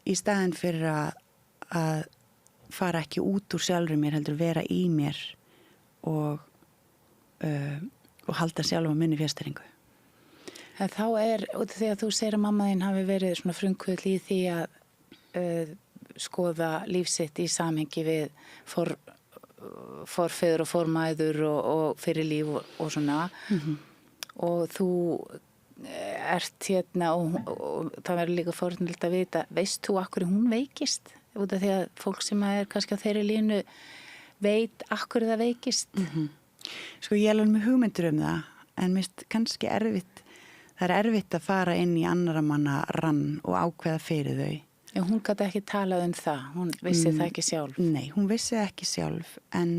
í staðin fyrir að fara ekki út úr sjálfur mér, heldur vera í mér og halda sjálf á minni fjastringu. En þá út af því að þú segir að mamma þín hafi verið svona frumkvöld í því að skoða lífsitt í samhengi við forfeður og formæður og fyrir líf og svona og þú ert hérna og það verður líka fornilegt að vita, veist þú akkur hún veikist? Út af því að fólk sem er kannski á þeirri línu veit akkur það veikist. Sko ég er alveg með hugmyndur það, en mér kannski það er erfitt að fara inn í annara manna rann og ákveða fyrir þau. Já, hún gæti ekki talað það, hún vissi það ekki sjálf. Nei, hún vissi það ekki sjálf, en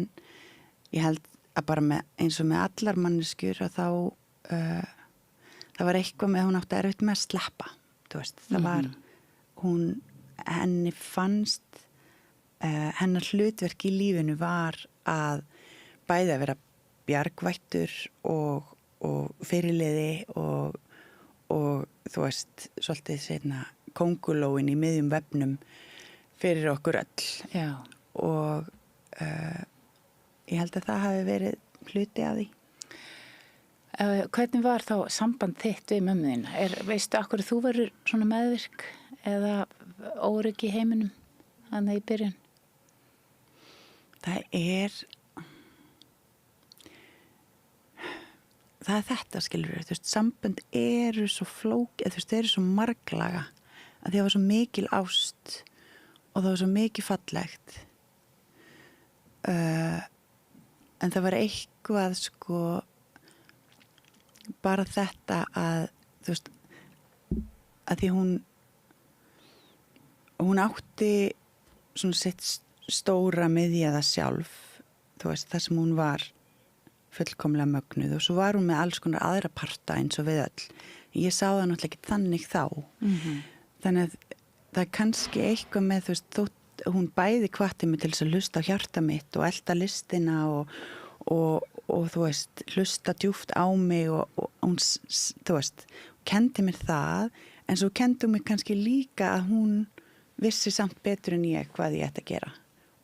ég held að bara eins og með allar manneskjur að þá það var eitthvað með hún átti erfitt með að sleppa, þú veist, það var henni fannst hennar hlutverk í lífinu var að bæði að vera bjargvættur og fyrirliði og þú veist, svolítið seinna kóngulóin í miðjum vefnum fyrir okkur öll. Já. Og ég held að það hafi verið hluti af því. Hvernig var þá samband þitt við mömmu þína? Veistu akkur þú verður svona meðvirk eða óryggi í heiminum þannig í byrjun? Það er þetta, skilur þú veist, sambönd eru svo flókið, þú veist, þeir eru svo marglaga að það var svo mikil ást og það var svo mikið fallegt en það var eitthvað sko bara þetta að þú veist að því hún átti svona sitt stóra miðjaða sjálf, þú veist, það sem hún var fullkomlega mögnuð og svo var hún með alls konar aðra parta eins og við öll. Ég sá það náttúrulega ekki þannig þá. Þannig að það er kannski eitthvað með, þú veist, þótt hún bæði hvatti mig til þess að hlusta á hjarta mitt og elta listina og þú veist, hlusta djúpt á mig og hún, þú veist, kendi mér það, en svo kendi hún mig kannski líka að hún vissi samt betur en ég hvað ég ætti að gera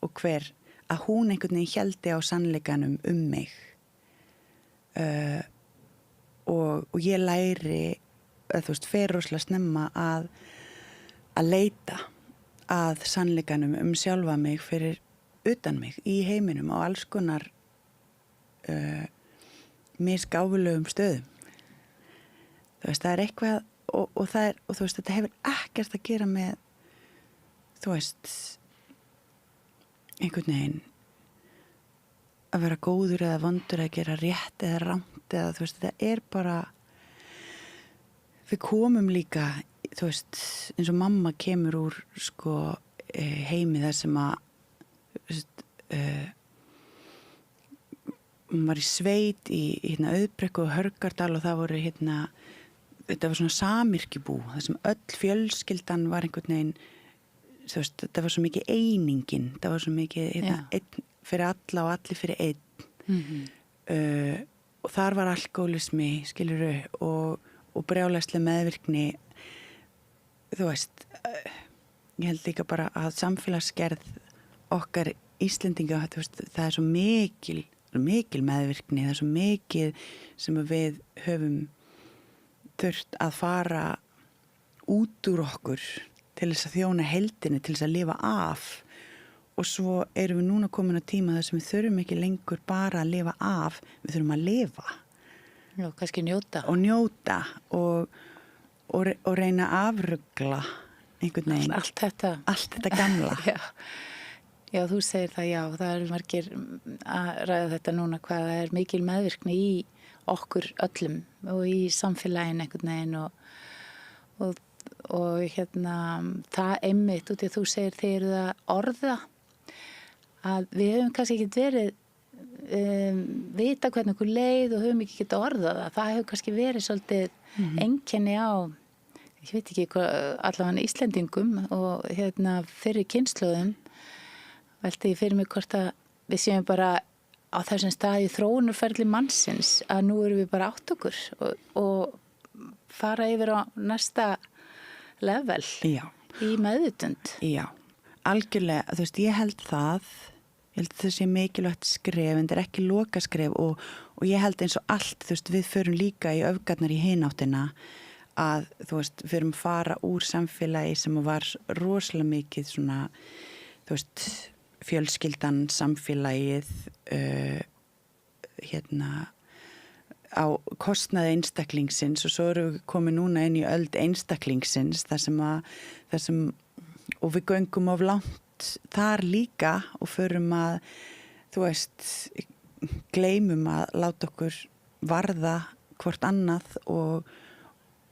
og hver, að hún einhvern veginn héldi á sannleikanum mig. Og ég læri, þú veist, fer rosalega snemma að leita að sannleikanum sjálfa mig fyrir utan mig í heiminum á alls konar misgáfulegum stöðum. Þú veist, það er eitthvað og það er, og þú veist, þetta hefur ekkert að gera með, þú veist, einhvern veginn að vera góður eða vondur að gera rétt eða rangt eða þú veist, þetta er bara við komum líka, þú veist, eins og mamma kemur úr sko heimi þar sem að hún var í sveit í Auðbrekku og Hörgárdal og það voru þetta var svona samirkjubú þar sem öll fjölskyldan var einhvern veginn, þú veist, þetta var svo mikið einingin, það var svo mikið einn fyrir alla og allir fyrir einn og þar var alkoholismi, skilurðu, og brjálæslega meðvirkni, þú veist, ég held líka bara að samfélagsgerð okkar Íslendinga, þú veist, það er svo mikil meðvirkni, það er svo mikið sem við höfum þurft að fara út úr okkur til þess að þjóna heildinni, til þess að lifa af og svo erum við núna komin á tíma þar sem við þurfum ekki lengur bara að lifa af, við þurfum að lifa. Já, kannski njóta. Og njóta og reyna að afrugla einhvern veginn. Allt þetta gamla. Já, þú segir það, já, það eru margir að ræða þetta núna hvað það er mikil meðvirkni í okkur öllum og í samfélagin einhvern veginn og það einmitt út í að þú segir þeir eru það orða að við höfum kannski ekki verið vita hvernig okkur leið og höfum ekki getað orðað það hefur kannski verið svolítið einkenni á, ég veit ekki hvað, allavega Íslendingum og fyrir kynslóðum velti ég fyrir mig hvort að við séum bara á þessum staði þróunarferli mannsins að nú erum við bara átt okkur og fara yfir á næsta level í meðvitund. Já, algjörlega, þú veist, ég held það sé mikilvægt skref en þetta er ekki lokaskref og ég held eins og allt, þú veist, við förum líka í öfgarnar í hináttina að, þú veist, við förum fara úr samfélagi sem var rosalega mikið svona, þú veist, fjölskyldan, samfélagið á kostnaði einstaklingsins og svo erum við komið núna inn í öld einstaklingsins þar sem og við göngum of langt þar líka og förum að, þú veist, gleymum að láta okkur varða hvort annað og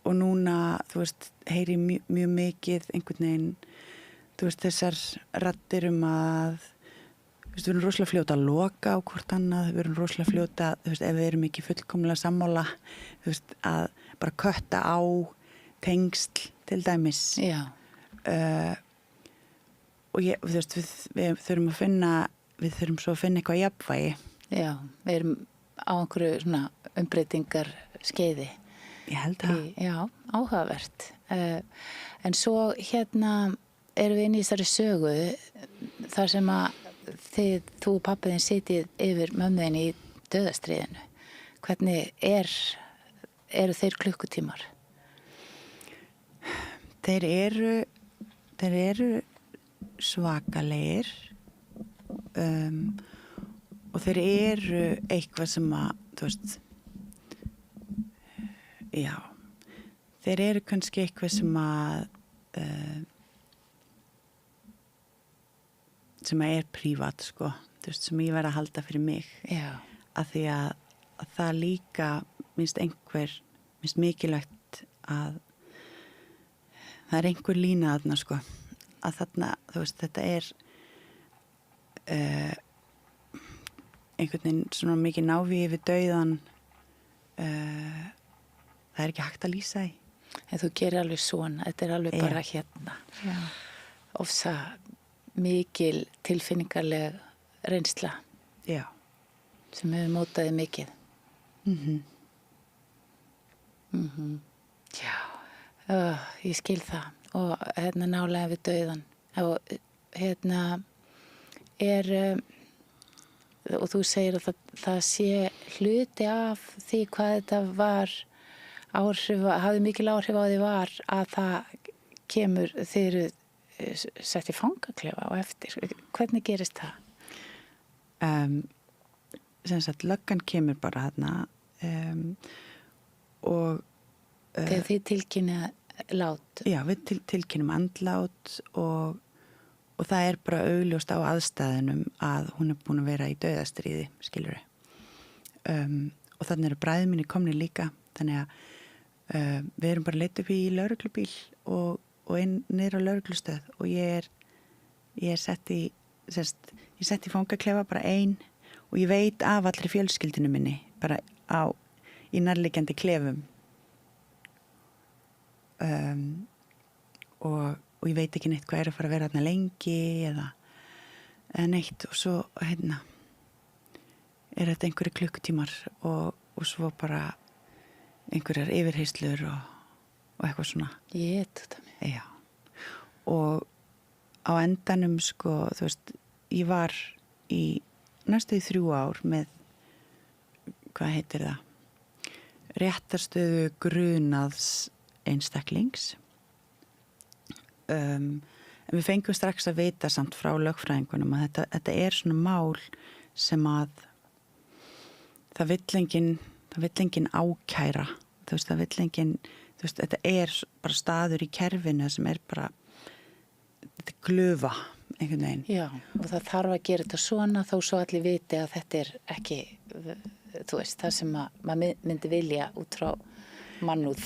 núna, þú veist, heyri mjög mikið einhvern veginn, þú veist, þessar raddir að við erum rosalega fljóta að loka á hvort annað, við erum rosalega fljóta, þú veist, ef við erum ekki fullkomlega sammála, þú veist, að bara kötta á tengsl til dæmis. Já. Og þú veist, við þurfum svo að finna eitthvað jafnvægi. Já, við erum á einhverju svona umbreytingar skeiði. Ég held það. Já, áhugavert. En svo erum við inn í þessari sögu þar sem að þú og pappiðin sitið yfir mömmuðin í dauðastríðinu. Hvernig eru þeir klukkutímar? Þeir eru svakalegir og þeir eru eitthvað sem að, þú veist, já, þeir eru kannski eitthvað sem að er prívat, sko. þú veist, sem ég verð að halda fyrir mig. Já. Að því að það líka minnst mikilvægt að það er einhver lína þarna sko, að þarna, þú veist, þetta er einhvern veginn svona mikið návíi við dauðan, það er ekki hægt að lýsa því. En þú gerir alveg svona, þetta er alveg bara hérna. Já. Ofsa mikil tilfinningarleg reynsla. Já. Sem hefur mótaði mikið. Já, ég skil það. Og hérna nálega við dauðan. Og hérna og þú segir að það sé hluti af því hvað þetta var hafði mikil áhrif á því var að það kemur þeir sett í fangaklefa á eftir. Hvernig gerist það? Sem sagt, löggan kemur bara þarna og þegar þið tilkynna lát? Já, við tilkynnum andlát og það er bara augljóst á aðstæðunum að hún er búin að vera í dauðastríði, skilurðu. Og þannig eru bræður mínir komnir líka, þannig að við erum bara leitt upp í lögreglubíl og inn niður á lögreglustöð og ég er sett í fangaklefa bara ein og ég veit af allri fjölskyldinu minni bara í nærliggjandi klefum og ég veit ekki neitt hvað er að fara að vera þarna lengi eða neitt og svo er þetta einhverju klukkutímar og svo bara einhverjar yfirheyslur og eitthvað svona. Ég þetta mig. Já. Og á endanum sko, þú veist, ég var í næstu 3 ár með, hvað heitir það? Réttarstöðu grunaðs einstaklings. En við fengum strax að vita samt frá lögfræðingunum að þetta er svona mál sem að það vill engin ákæra, þú veist, það vill engin, þú veist, þetta er bara staður í kerfinu sem er bara, þetta er glöfa, einhvern veginn. Já, og það þarf að gera þetta svona þó svo allir viti að þetta er ekki, þú veist, það sem maður myndi vilja út frá mannúð.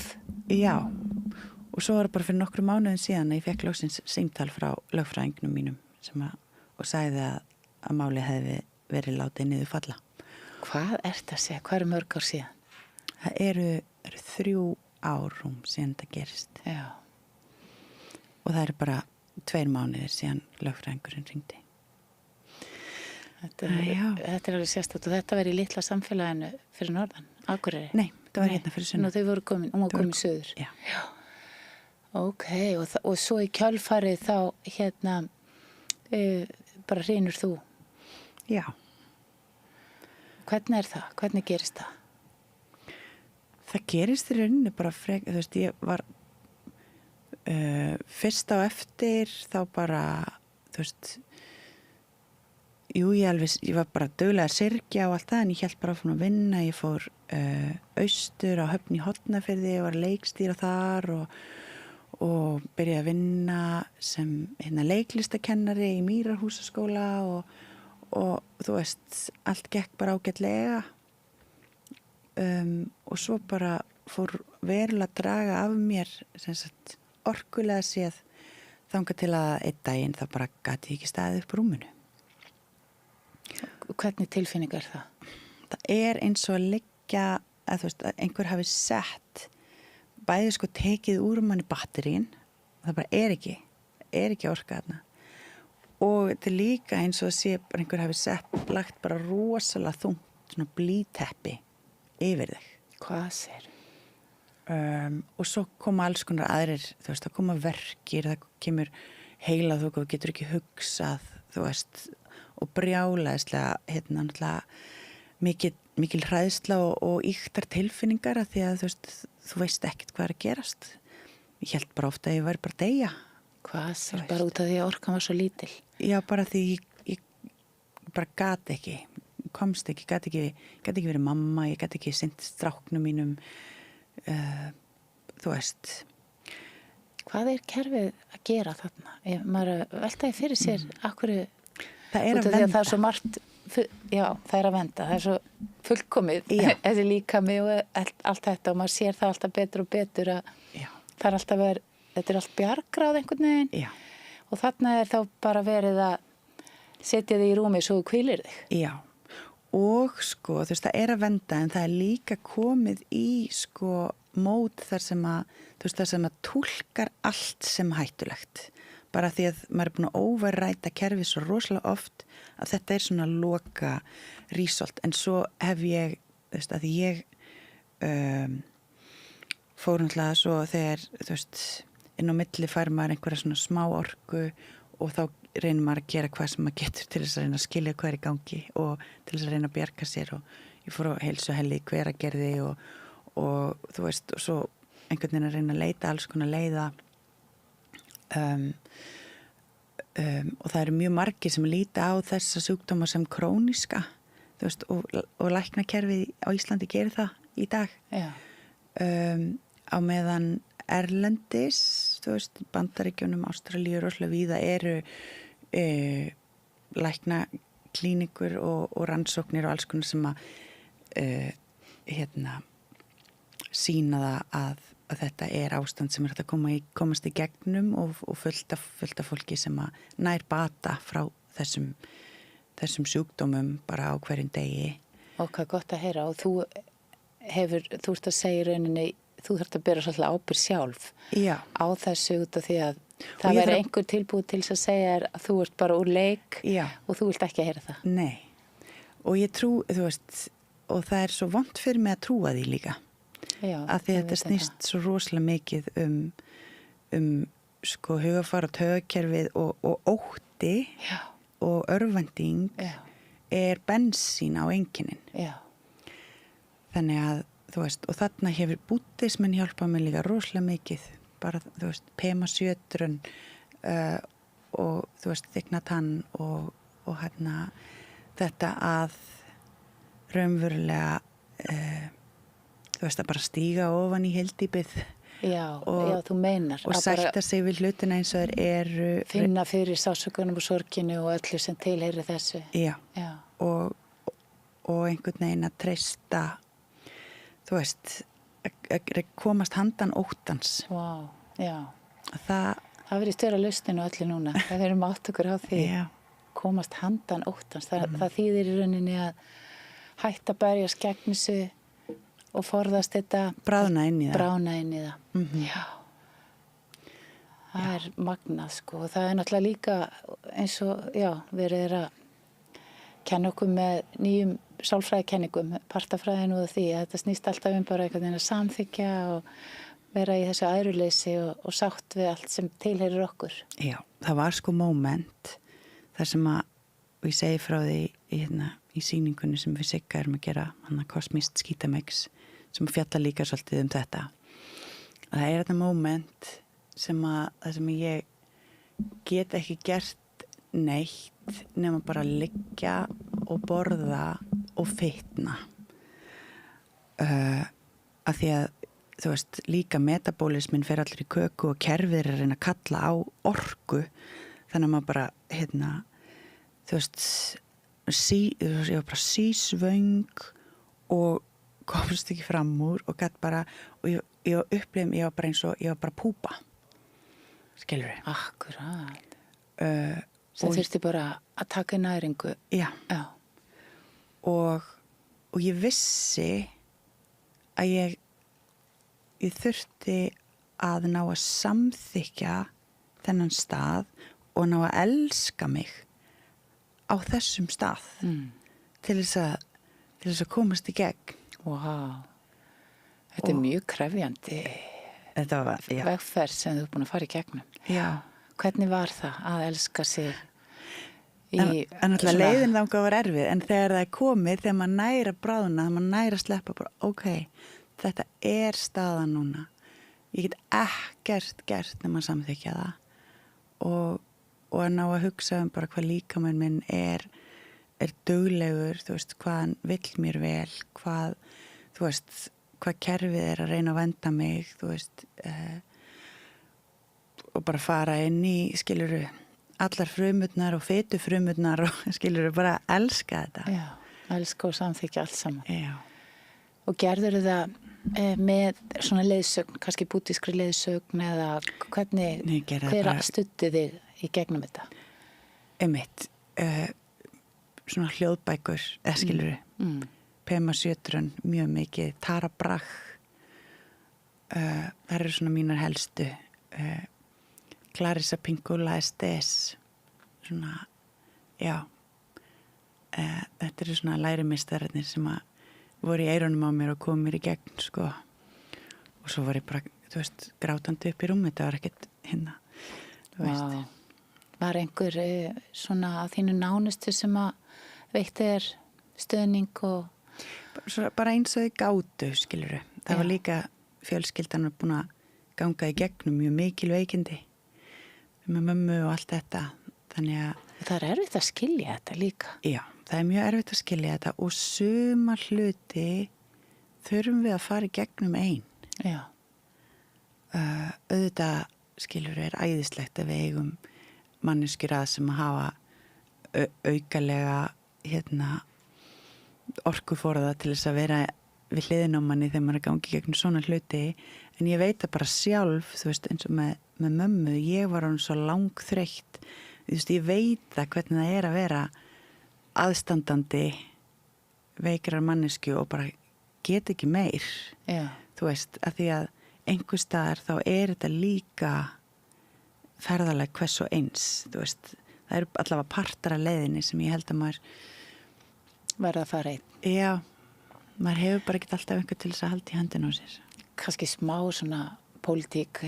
Já, og svo var það bara fyrir nokkru mánuðin síðan að ég fekk loksins símtal frá lögfræðingnum mínum og sagði að málið hefði verið látið niður falla. Hvað ert að segja? Hvað eru mörg ár síðan? Það eru 3 árum síðan þetta gerist. Já. Og það eru bara 2 mánuðir síðan lögfræðingurinn hringdi. Þetta er alveg sérstætt og þetta verið í litla samfélaginu fyrir norðan, Akureyri? Nei, það var hérna fyrir sunnan. Nú þau voru komin, hún var komin söður? Já. Ok, og svo í kjölfarið þá bara hrynur þú? Já. Hvernig er það? Hvernig gerist það? Það gerist í rauninni bara þú veist, ég var fyrst á eftir þá bara, þú veist, ég var bara duglega að syrgja og allt það en ég hélt bara að vinna, ég fór austur á Höfn í Hornafirði, ég var leikstýra þar og byrjaði að vinna sem leiklistakennari í Mýrarhúsaskóla og þú veist, allt gekk bara ágætlega og svo bara fór verulega að draga af mér sem sagt orkulega séð þangað til að einn daginn þá bara gat ég ekki staðið upp rúminu. Hvernig tilfinning er það? Það er eins og að liggja að þú veist, að einhver hafi sett bæði sko tekið úr manni batterín og það bara er ekki orka þarna. Og þetta er líka eins og að sé bara einhver hafi lagt bara rosalega þungt svona blýteppi yfir þig. Hvað sér? Og svo koma alls konar aðrir, þú veist, það koma verkir, það kemur heila þú getur ekki hugsað, þú veist, og brjálæðislega, náttúrulega mikil hræðsla og ýktar tilfinningar að því að þú veist ekkert hvað er að gerast. Ég held bara ofta að ég væri bara að deyja. Hvað sér? Bara út af því að orkan var svo lítil? Já, bara því ég bara gat ekki, komst ekki, gat ekki verið mamma, ég gat ekki sinnt stráknum mínum, þú veist. Hvað er kerfið að gera þarna? Maður veltaði fyrir sér, akkur það er út af því að það er svo margt já, það er að venda, það er svo fullkomið, þessi líkami og allt þetta og maður sér það alltaf betur og betur að það er alltaf þetta er allt bjargráð einhvern veginn og þarna er þá bara verið að setja þig í rúmi svo þú hvílir þig. Já, og sko, þú veist, það er að venda en það er líka komið í sko mót þar sem að, þú veist, þar sem að túlkar allt sem hættulegt. Bara því að maður er búin að overræta kerfið svo rosalega oft að þetta er svona loka rísolt. En svo hef ég, þú veist, að ég fór náttúrulega svo þegar, þú veist, inn á milli fær maður einhverja svona smá orku og þá reynir maður að gera hvað sem maður getur til þess að reyna að skilja hvað er í gangi og til þess að reyna að bjarga sér og ég fór á heilsuhelli í Hveragerði og þú veist, og svo einhvern veginn að reyna að leita alls konar leiða og það eru mjög margir sem líta á þessa sjúkdóma sem króníska, þú veist, og læknakerfið á Íslandi gerir það í dag. Á meðan erlendis, þú veist, Bandaríkjunum, Ástralíu, rosalega víða eru læknaklínikur og rannsóknir og alls konar sem að sýna það að þetta er ástand sem er hægt að komast í gegnum og fullt af fólki sem að nær bata frá þessum sjúkdómum bara á hverjum degi. Og hvað gott að heyra og þú ert að segja í rauninni, þú þarft að bera svolítið ábyrgð sjálf á þessu út af því að það verður einhver tilbúið til að segja að þú ert bara úr leik og þú vilt ekki heyra það. Nei, og ég trú, þú veist, og það er svo vont fyrir mig að trúa því líka. Að því að þetta snýst svo rosalega mikið um sko hugafar og taugakerfið og ótti og örvending er bensín á einkennin. Þannig að, þú veist, og þarna hefur búddismin hjálpað mér líka rosalega mikið, bara, þú veist, Pema Sjötrun og, þú veist, Thich Nhat Hanh og hérna þetta að raunverulega þú veist, að bara stíga ofan í hyldýpið þú meinar og sætta sig við hlutina eins og þeir eru finna fyrir sásökunum og sorginu og öllu sem tilheyrir þessu og einhvern veginn að treysta þú veist að komast handan óttans það verið störa lausninu öllu núna það verið mátt okkur á því komast handan óttans það þýðir í rauninni að hætta að berjast gegn þessu og forðast þetta bráðna inn í það. Já. Það er magnað sko og það er náttúrulega líka eins og verið er að kenna okkur með nýjum sálfræðikenningum, partafræðin og því að þetta snýst alltaf bara einhvern veginn að samþykja og vera í þessu æðruleysi og sátt við allt sem tilheyrir okkur. Já, það var sko moment þar sem að við segi frá því í sýningunni sem við Sigga erum að gera, Kosmist Skítamix sem fjalla líka svolítið þetta. Það er þetta moment sem ég get ekki gert neitt nema bara liggja og borða og fitna. Af því að, þú veist, líka metabólismin fer allir í köku og kerfið er að reyna að kalla á orku þannig að maður bara, þú veist, ég var bara sísvöng og komst ekki fram úr og gætt bara og ég upplifum, ég var bara eins og ég var bara púpa skilur við Akkurát sem þurfti bara að taka næringu og ég vissi að ég þurfti að ná að samþykja þennan stað og ná að elska mig á þessum stað til þess að komast í gegn. Þetta er mjög krefjandi vegferð sem þú er búin að fara í gegnum. Hvernig var það að elska sig en alltaf leiðin þangað var erfið en þegar það er komið, þegar maður næra bráðuna, þegar maður næra sleppa bara, ok, þetta er staðan núna ég get ekkert gert nema að samþykja það og að ná að hugsa bara hvað líkaminn minn er duglegur, þú veist, hvað hann vill mér vel, hvað þú veist, hvað kerfið er að reyna að venda mig, þú veist og bara fara inn í, skilurðu allar frumurnar og fetu frumurnar og skilur bara elska þetta. Já, elska og samþykja allt saman. Já. Og gerður það með svona leiðsögn, kannski bútískri leiðsögn eða hvernig, hver stutti þig í gegnum þetta? Einmitt, svona hljóðbækur, eða skilur Pema Sjötrun, mjög mikið, Tara Brach, það eru svona mínar helstu, Clarissa Pinkola Estes, svona, já, þetta eru svona lærimeistararnir sem að voru í eyrunum á mér og kom mér í gegn, sko, og svo var ég bara, þú veist, grátandi upp í rúmi, þetta var ekkert hinna, þú veist. Var einhver svona að þínu nánustu sem að veitti þér stuðning og... Bara eins og þau gátu, skiluru. Það var líka fjölskyldan búin að ganga í gegnum mjög mikil veikindi með mömmu og allt þetta. Þannig að... Það er erfitt að skilja þetta líka. Já, það er mjög erfitt að skilja þetta og suma hluti þurfum við að fara í gegnum einn. Já. Auðvitað, skiluru, er æðislegt að við eigum manneskjur að sem að hafa aukalega orkuforða til þess að vera við hliðin á manni þegar maður er gangi gegnum svona hluti, en ég veit að bara sjálf, þú veist, eins og með mömmu, ég var hann svo langþreytt, þú veist, ég veit að hvernig það er að vera aðstandandi veikrar mannesku og bara get ekki meir. Já. Þú veist, að því að einhver staðar þá er þetta líka ferðalega hvers og eins, þú veist, það eru allavega partar af leiðinni sem ég held að maður verða að fara einn. Já, maður hefur bara ekkert alltaf einhver til þess að halda í höndin á sér. Kannski smá svona pólitík,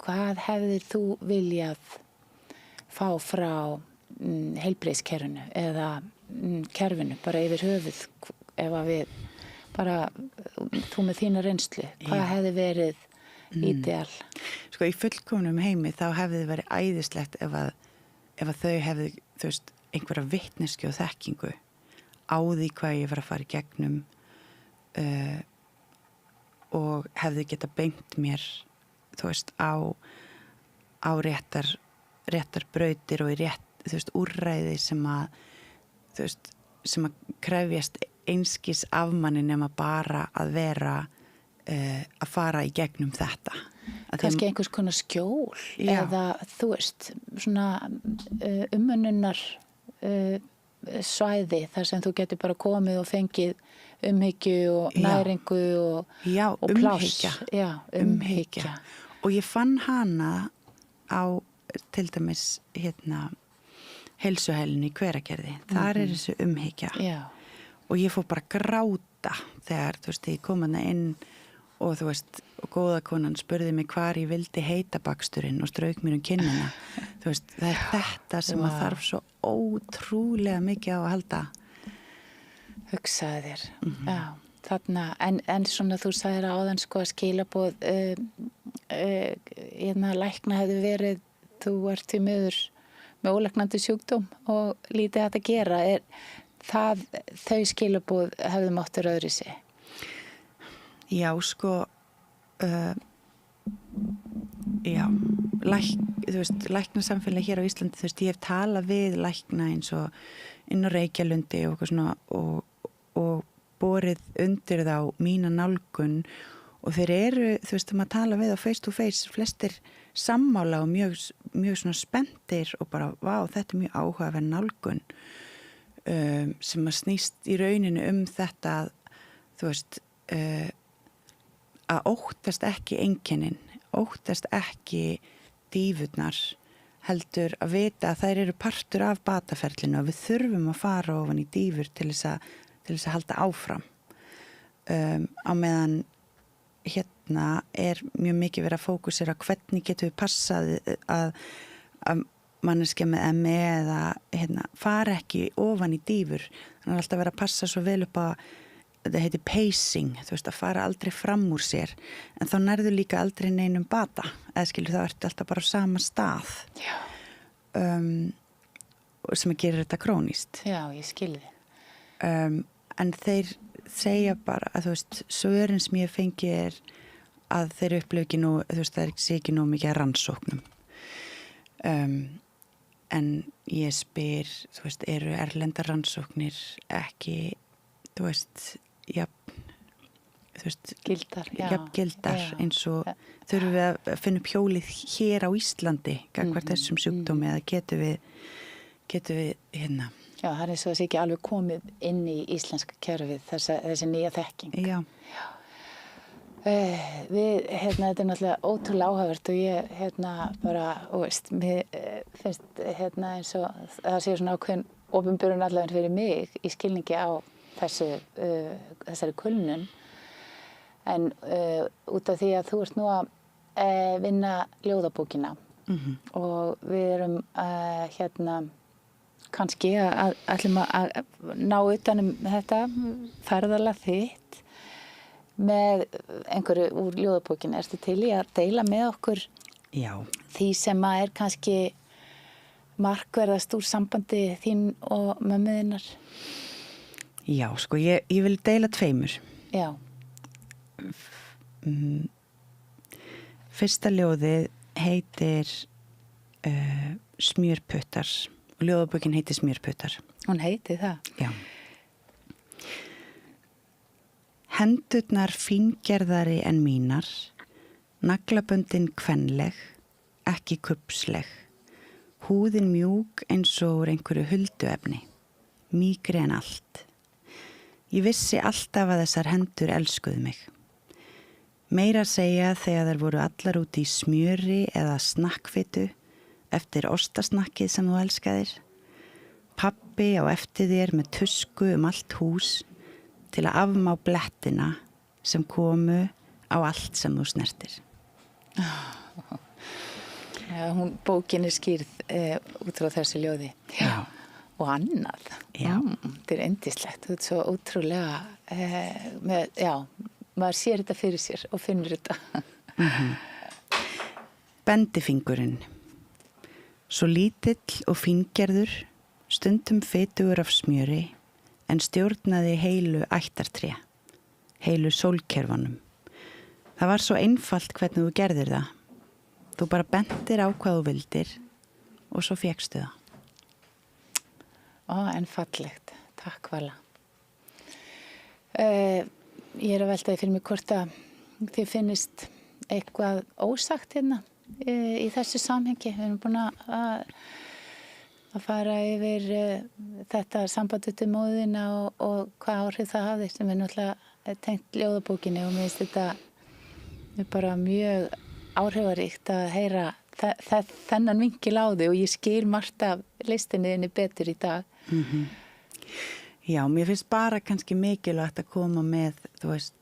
hvað hefðir þú viljað fá frá heilbrigðiskerfinu eða kerfinu, bara yfir höfuð, ef að við bara, þú með þína reynslu, hvað hefði verið ídeal? Sko, í fullkomnum heimi þá hefði verið æðislegt ef að þau hefði, þú veist, einhverja vitneski og þekkingu á því hvað ég var að fara í gegnum og hefði geta beint mér, þú veist, á réttar brautir og í rétt, þú veist, úrræði sem að, þú veist, sem að krefjast einskis afmanni nema bara að vera að fara í gegnum þetta. Kannski einhvers konar skjól eða, þú veist, svona umönnunar svæði þar sem þú getur bara komið og fengið umhyggju og næringu og pláss. Já, umhyggja. Og ég fann hana á, til dæmis, heilsuhælinu í Hveragerði. Þar er þessu umhyggja. Já. Og ég fór bara að gráta þegar, þú veist, ég kom hana inn og þú veist, og góða konan spurði mig hvar ég vildi heita baksturinn og strauk mér kinnina. Þú veist, það er þetta sem að þarf svo ótrúlega mikið á að halda. Hugsaði þér. Já, þarna, en svona þú sagðir áðan sko að skilaboð lækna hefði verið, þú ert í miður með ólæknandi sjúkdóm og lítið hægt að gera. Það, þau skilaboð hefði máttur öðru sig? Já, sko, já, þú veist, læknasamfélagi hér á Íslandi, þú veist, ég hef talað við lækna eins og inn á Reykjalundi og eitthvað svona og borið undir þá mína nálgun og þeir eru, þú veist, maður tala við á face to face, flestir sammála og mjög svona spenntir og bara, vá, þetta er mjög áhugaverð nálgun sem að snýst í rauninu þetta að, þú veist, að óttast ekki einkennin, óttast ekki dýfurnar, heldur að vita að þær eru partur af bataferlinu og við þurfum að fara ofan í dýfur til þess að halda áfram. Á meðan hérna er mjög mikið verið að fókusera á hvernig getum við passað að manneskja með ME eða fara ekki ofan í dýfur. Þannig að alltaf verið að passa svo vel upp að þetta heitir pacing, þú veist, að fara aldrei fram úr sér, en þá nærðu líka aldrei neinum bata, eða skilur þá ertu alltaf bara á sama stað. Já. Sem að gera þetta króníst. Já, ég skilði. En þeir segja bara að, þú veist, svörin sem ég fengi að þeir upplifu ekki nú, þú veist, það sé ekki nú mikið að rannsóknum. en ég spyr, þú veist, eru erlendar rannsóknir ekki, þú veist, gildar eins og þurfum við að finna upp hjólið hér á Íslandi gagnvart þessum sjúkdómi eða getum við hérna. Já, það er eins og þessi ekki alveg komið inn í íslenska kerfið þessi nýja þekking. Já. Þetta er náttúrulega ótrúlega áhugavert og ég bara, mér finnst eins og það sé svona ákveðin opinberun allavega fyrir mig í skilningi á þessari kulnun. En út af því að þú ert nú að vinna ljóðabókina og við erum kannski að ætlum að ná utanum þetta ferðalag þitt með einhverju úr ljóðabókinu. Ertu til í að deila með okkur því sem að er kannski markverðast úr sambandi þín og mömmuðinnar? Já, sko, ég vil deila 2. Já. Fyrsta ljóðið heitir Smjörputtar og ljóðabókin heitir Smjörputtar. Hún heitir það? Já. Hendurnar fíngerðari en mínar, naglaböndin kvenleg, ekki kubbsleg, húðin mjúk eins og úr einhverju hulduefni, mýkri en allt. Ég vissi alltaf að þessar hendur elskuðu mig. Meira að segja þegar þær voru allar út í smjöri eða snakkfitu eftir ostasnakkið sem þú elskaðir. Pabbi á eftir þér með tusku allt hús til að afmá blettina sem komu á allt sem þú snertir. Já, bókin er skýrð út frá þessu ljóði. Já. Og annað. Já. Þetta er yndislegt. Þetta er svo ótrúlega, maður sér þetta fyrir sér og finnur þetta. Bendifingurinn. Svo lítill og fíngerður, stundum fitugur af smjöri, en stjórnaði heilu ættartré, heilu sólkerfanum. Það var svo einfalt hvernig þú gerðir það. Þú bara bentir á hvað þú vildir og svo fékkstu það. En fallegt. Takk, Vala. Ég er að velta því fyrir mig hvort að þið finnist eitthvað ósagt hérna í þessu samhengi. Við erum búin að fara yfir þetta sambandið til móðina og hvað áhrif það hafði sem er náttúrulega tengt ljóðabókinni og mér finnst þetta bara mjög áhrifaríkt að heyra þennan vinkil á þig og ég skil margt af listinniðinni betur í dag. Já, mér finnst bara kannski mikilvægt að koma með, þú veist,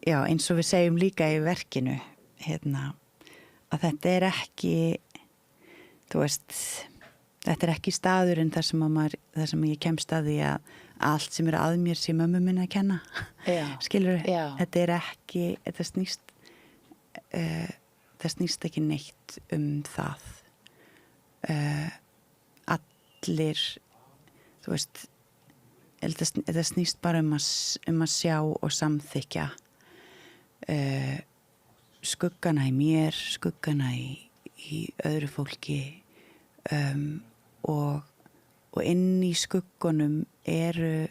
eins og við segjum líka í verkinu, að þetta er ekki, þú veist, þetta er ekki staðurinn þar sem ég kemst að því að allt sem er að mér sé mömmu minni að kenna. Skilur, þetta er ekki, það snýst ekki neitt það. Allir, þú veist, þetta snýst bara um að sjá og samþykja skuggana í mér, skuggana í öðru fólki og inn í skuggunum eru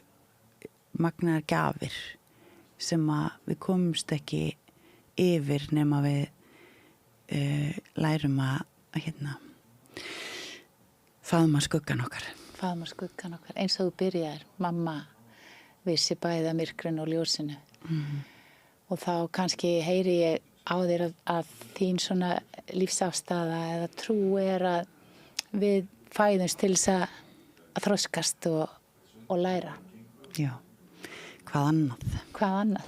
magnaðar gjafir sem að við komumst ekki yfir nema við lærum að faðma skuggan okkar. Faðma skuggan okkar, eins og þú byrjar, mamma vissi bæða myrkrinu og ljósinu. Og þá kannski heyri ég á þér að þín svona lífsafstaða eða trú er að við fæðumst til þess að þroskast og læra. Já, hvað annað? Hvað annað?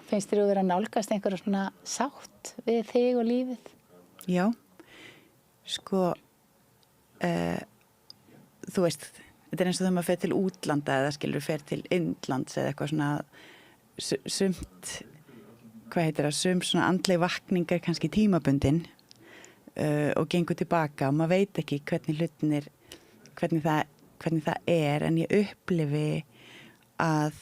Finnst þér að vera að nálgast einhverja svona sátt við þig og lífið? Já, sko, þú veist, þetta er eins og þegar maður fer til útlanda eða skilur fer til Indlands eða eitthvað svona sumt, hvað heitir það, sumt svona andleg vakningar kannski tímabundin og gengur tilbaka og maður veit ekki hvernig það er, en ég upplifi að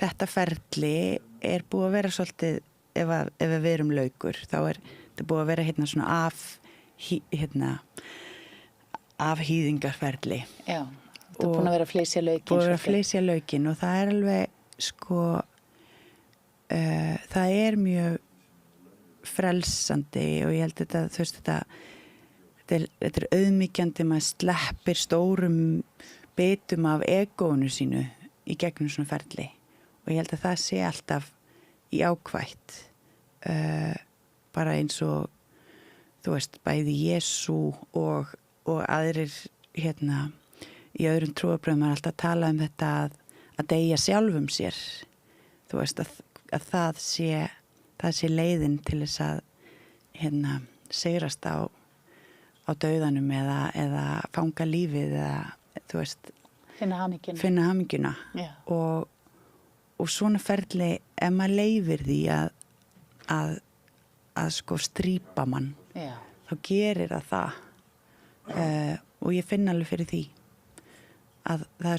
þetta ferli er búið að vera svolítið ef við erum laukur, þá þetta búið að vera hérna svona afhýðingarferli. Já, þetta er búin að vera að flysja laukinn. Búin að flysja laukinn og það alveg, sko, það mjög frelsandi og ég held þetta, þú veist, þetta auðmýkjandi, maður sleppir stórum bitum af egónu sínu í gegnum svona ferli og ég held að það sé alltaf jákvætt bara eins og þú veist, bæði Jesú og aðrir hérna í öðrum trúarbröðum er alltaf að tala um þetta að deyja sjálfum sér þú veist að það sé leiðin til þess að hérna sigrast á dauðanum eða fanga lífið eða þú veist finna hamingjuna og svona ferli ef maður leyfir því að sko strípa mann þá gerir það og ég finn alveg fyrir því að það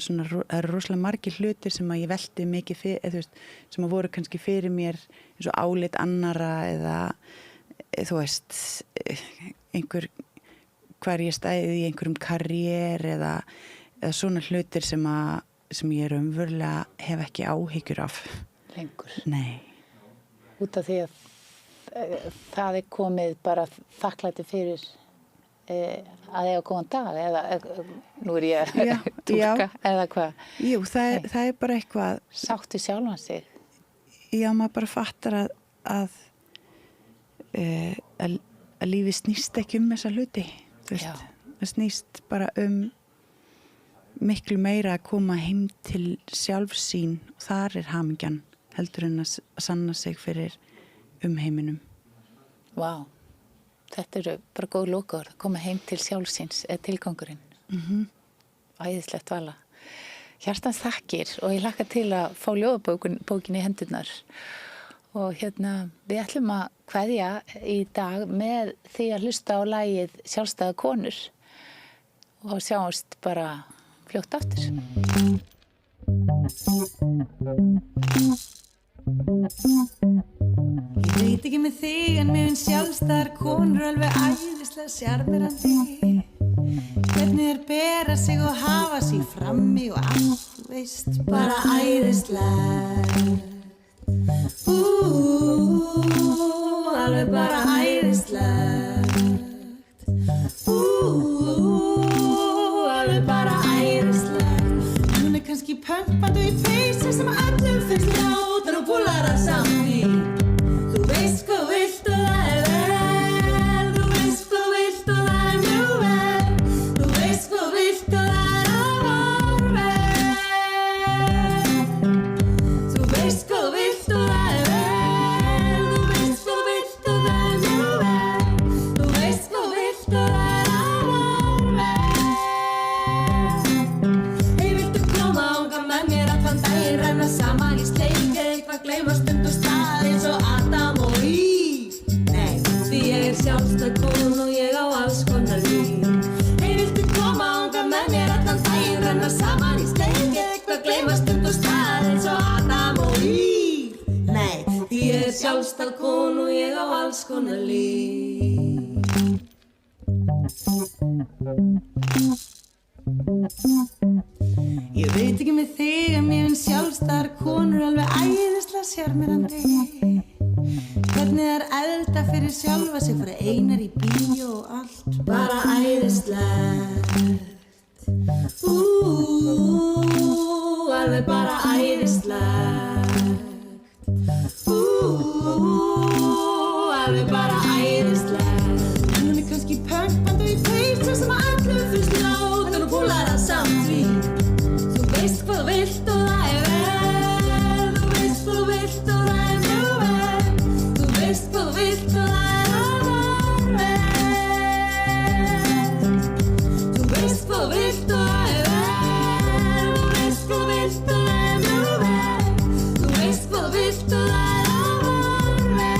eru rosalega margir hlutir sem að ég velti mikið fyrir, þú veist, sem að voru kannski fyrir mér eins og álit annara eða þú veist hvar ég stæði í einhverjum karriér eða svona hlutir sem ég raunverulega hef ekki áhyggjur af lengur. Nei. Út af því að það komið bara þakklæti fyrir að eiga góðan dag eða nú ég að túlka eða hvað? Jú, það bara eitthvað sáttu sjálfan sig. Já, maður bara fattar að lífið snýst ekki þessa hluti, þú veist. Það snýst bara miklu meira að koma heim til sjálfsín og þar hamingjan heldur en að sanna sig fyrir heiminum. Vá. Þetta eru bara góð lokaorð, að koma heim til sjálfsins eða tilgangurinn. Æðislegt vala. Hjartans þakkir og ég hlakka til að fá ljóðabókin í hendurnar. Og við ætlum að kveðja í dag með því að hlusta á lagið Sjálfstæðar konur og sjáumst bara fljótt aftur. Ég veit ekki með þig en mér finnst sjálfstæðar konur alveg æðislega sjarmerandi. Hvernig bera sig og hafa sig frammi og allt, þú veist, bara æðislegt. Alveg bara æðislegt. Alveg bara æðislegt. Hún kannski pömpandi í feysi sem öllum finnst ljótar og púlar að samti. Þú veist hvað vilt og það vel. Þú veist hvað vilt og það mjög vel. Þú veist hvað vilt og það afar vel. Þú veist hvað vilt og það vel. Þú veist hvað vilt og það mjög vel. Þú veist hvað vilt og það afar vel. Hey, viltu koma ánga með mér allan daginn, renna saman í sleik eða eitthvað gleyma stund og stað eins og Adam og Eve? Nei, því ég sjálfstæð kona og ég á alls konar líf. Hey, viltu koma ánga með mér allan daginn, renna saman í sleik eða eitthvað gleyma stund og stað eins og Adam og Eve? Nei, því ég sjálfstæð kona og ég á alls konar líf. Ég veit ekki með þig en mér finnst sjálfstæðar konur alveg æðislega sjarmerandi. Hvernig elda fyrir sjálfa sig, fara einar í bíó og allt, bara æðislegt. Alveg bara æðislegt. Alveg bara æðislegt. Hún kannski pömpandi í feysi sem öllum finnst ljótar og púlar að samti. Þú veist hvað vilt og það vel. Þú veist hvað vilt og það mjög vel. Þú veist hvað vilt og það afar vel. Þú veist hvað vilt og það vel. Þú veist hvað vilt og það mjög vel. Þú veist hvað vilt og það afar vel.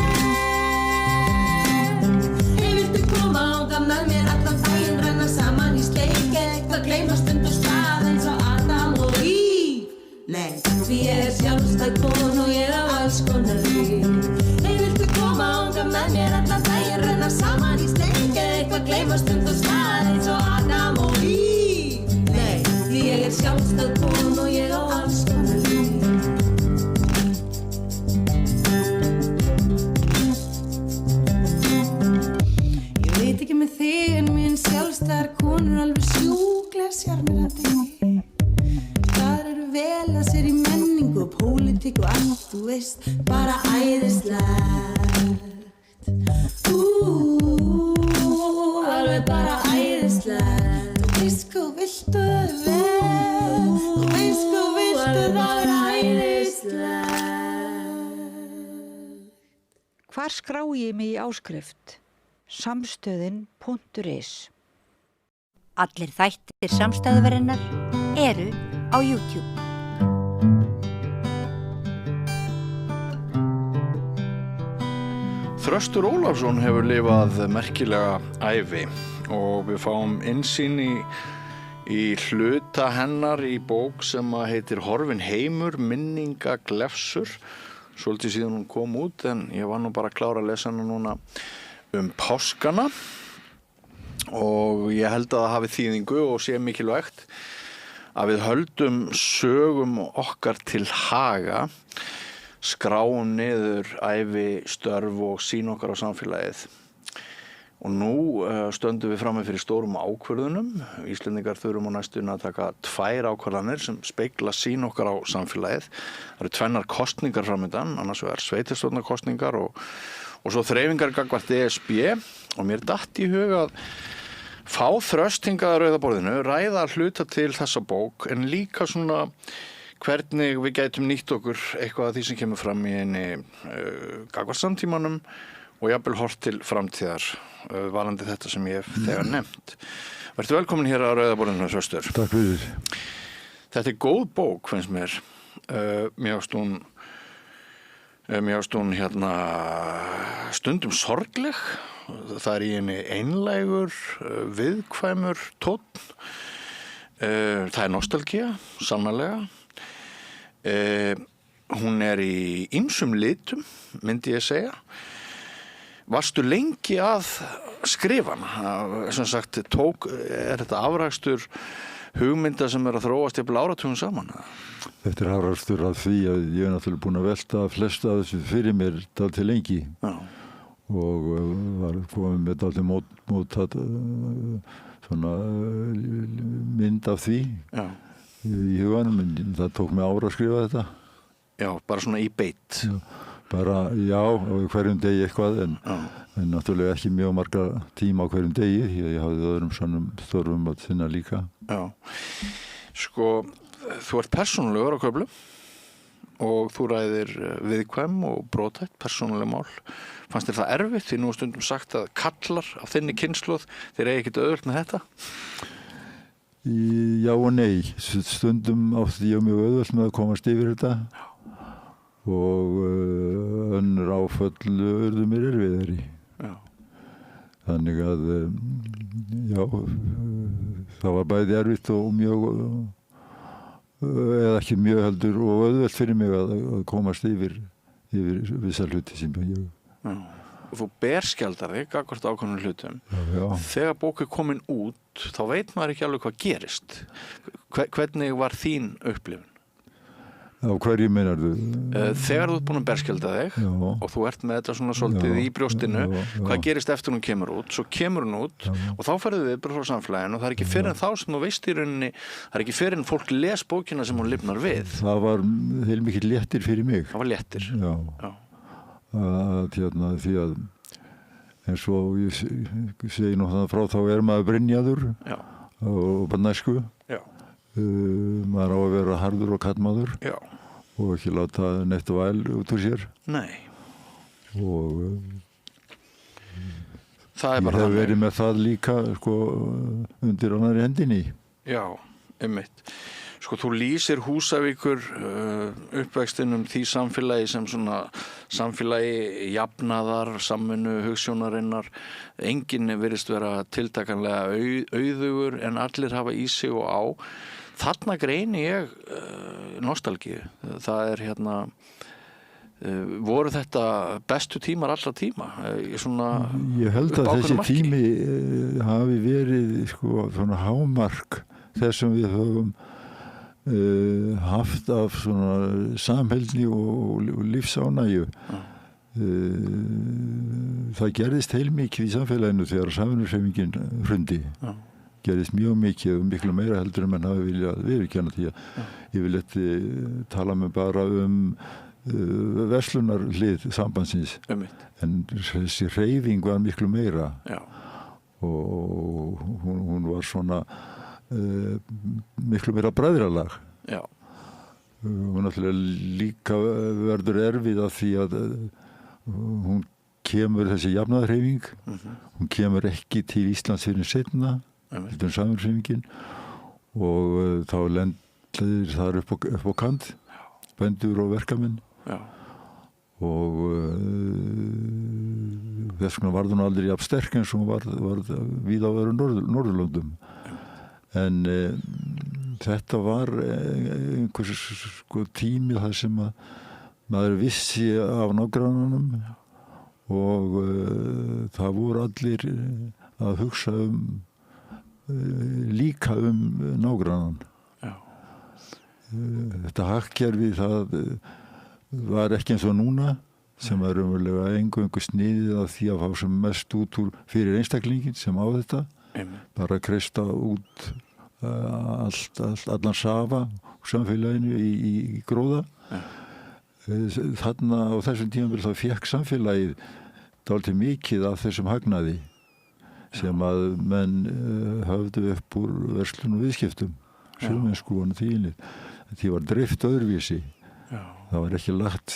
Hey, viltu koma ánga með mér allan daginn, renna saman í sleik eða eitthvað gleyma stund og stað eins og Adam og Eve? Nei, því ég sjálfstæð kona og ég á alls konar líf. Hey, viltu Dansa með mér allan daginn, renna saman í sleik eða eitthvað gleymast og stað eins og Adam og Eve. Nei, því ég sjálfstæð kona og ég á alls konar líf. Ég veit ekki með þig en mín sjálfstæðar konur alveg sjúklega sjarmerandi. Það eru vel að sér í menningu og pólitík og allt, þú veist, bara æðislegt. Alveg bara æðislegt. Þú veist hvað viltu það vel, þú veist hvað viltu það er æðislegt. Hvar skrái ég mig í áskrift? Samstöðin.is. Allir þættir samstæðuverinnar eru á YouTube. Þröstur Ólafsson hefur lifað merkilega ævi og við fáum innsýn í hluta hennar í bók sem heitir Horfinn heimur, minningaglefsur. Svolítið síðan hún kom út en ég var nú bara klára að lesa hana núna páskana og ég held að það hafi þýðingu og sé mikilvægt að við höldum sögum okkar til haga, skráum niður ævi, störf og sýn okkar á samfélagið. Og nú stöndum við frammi fyrir stórum ákvörðunum. Íslendingar þurfum á næstunni að taka 2 ákvarðanir sem spegla sýn okkar á samfélagið. Það eru 2 kosningar framundan, annars vegar sveitarstjórnarkosningar og svo þreifingar gagnvart ESB og mér datt í hug að fá Þröst hingað að Rauða borðinu, ræða hluta til þessa bók en líka svona hvernig við gætum nýtt okkur eitthvað af því sem kemur fram í eini gagnvart samtímanum og jafnvel horft til framtíðar varandi þetta sem ég hef þegar nefnt. Vertu velkomin hér að Rauða borðinu, Þröstur. Takk fyrir. Þetta góð bók, finnst mér. Mér ást hún hérna stundum sorgleg. Það í henni einlægur, viðkvæmur tónn. Það nostalgía, sannarlega. Hún í ýmsum litum, myndi ég segja. Varstu lengi að skrifa hana? Sem sagt, þetta afrakstur hugmynda sem að þróast jafnvel áratugum saman? Þetta afrakstur af því að ég náttúrulega búin að velta flesta af þessu fyrir mér dálítið lengi. Já. Og var komið með dálítið mótat svona mynd af því. Já. Í huganum, en það tók mig ára að skrifa þetta. Já, bara svona í beitt. Já. Bara, já, á hverjum degi eitthvað, en náttúrulega ekki mjög marga tíma á hverjum degi, ég hafði öðrum sannum störfum að sinna líka. Já, sko, þú ert persónulegur á köflum og þú ræðir viðkvæm og brothætt persónuleg mál. Fannst þér það erfitt? Því nú stundum sagt að kallar á þinni kynslóð, þeir eigi ekkert auðvelt með þetta? Já og nei, stundum átti ég mjög auðvelt með að komast yfir þetta. Já. Og önnur áföll urðu mér erfiðari. Já. Þannig að já, það var bæði erfitt og mjög eða ekki mjög heldur og auðvelt fyrir mig að komast yfir vissa hluti sem ég. Já. Og þú berskjaldar þig gagnvart ákveðnum hlutum. Já. Þegar bók komin út, þá veit maður ekki alveg hvað gerist. Hvernig var þín upplifun? Á hverju meinarðu? Þegar þú ert búin að berskjalda þig og þú ert með þetta svona svolítið í brjóstinu, hvað gerist eftir hún kemur út? Svo kemur hún út og þá ferðu við bara frá samfélaginu og það ekki fyrir en þá sem þú veist í rauninni, það ekki fyrir en fólk les bókina sem hún lifnar við. Það var heilmikið léttir fyrir mig. Það var léttir. Já. Því að eins og ég segi nú þannig frá þá maður brynjaður og bara næsku. Já. Maður á að vera harður og kallmaður. Já. Og ekki láta neitt væl út úr sér. Nei. Og það ég hef verið með það líka sko, undir annarri hendinni. Já, einmitt. Sko, þú lýsir Húsavíkur uppvextinum því samfélagi sem svona samfélagi jafnaðar, samvinnu, hugsjónarinnar. Enginn virðist vera tiltakanlega auðugur en allir hafa í sig og á. Þarna greini ég nostalgíu. Það hérna voru þetta bestu tímar allra tíma? Ég held að þessi tími hafi verið sko, svona hámark þess sem við höfum haft af svona samheldni og lífsánægju. Það gerðist heilmikið í samfélaginu þegar samvinnuhreyfingin hrundi. Gerðist mjög mikið og miklu meira heldur en mann hafi viljað viðurkenna því að ég vil eitthvað tala með bara verslunarhlið sambandsins en þessi hreyfing var miklu meira og hún var svona miklu meira bræðralag og náttúrulega líka verður erfið af því að hún kemur þessi jafnaðarhreyfing hún kemur ekki til Íslands fyrir seinna heldur samvinnuhreyfingin og þá lendir þar upp á kant bændur og verkamenn og þess vegna var hún aldrei jafn sterk eins og hún var víða á öðrum Norðurlöndum en þetta var einhvers sko tími þar sem að maður vissi af nágrannanum og það voru allir að hugsa líka nágrannan. Þetta hagkerfi það var ekki eins og núna sem er umverulega engu sniðið að því að fá sem mest út úr fyrir einstaklingin sem á þetta bara kreista út allan safa samfélaginu í gróða þarna á þessum tímabil þá fékk samfélagið dálítið mikið af þessum hagnaði sem að menn höfðu upp úr verslun og viðskiptum sjómennsku því var drift öðruvísi það var ekki lagt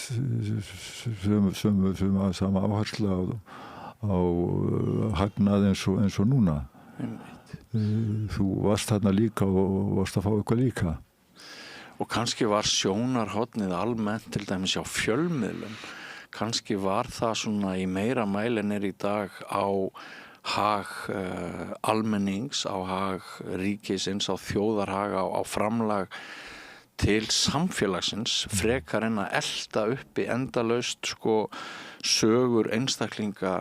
sama áhersla á hagnað eins og núna þú varst þarna líka og varst að fá eitthvað líka og kannski var sjónarhornið almennt til dæmis á fjölmiðlum kannski var það svona í meira mæli en í dag á hag almennings á hag ríkisins á þjóðarhag á framlag til samfélagsins frekar en að elta uppi endalaust sko sögur einstaklinga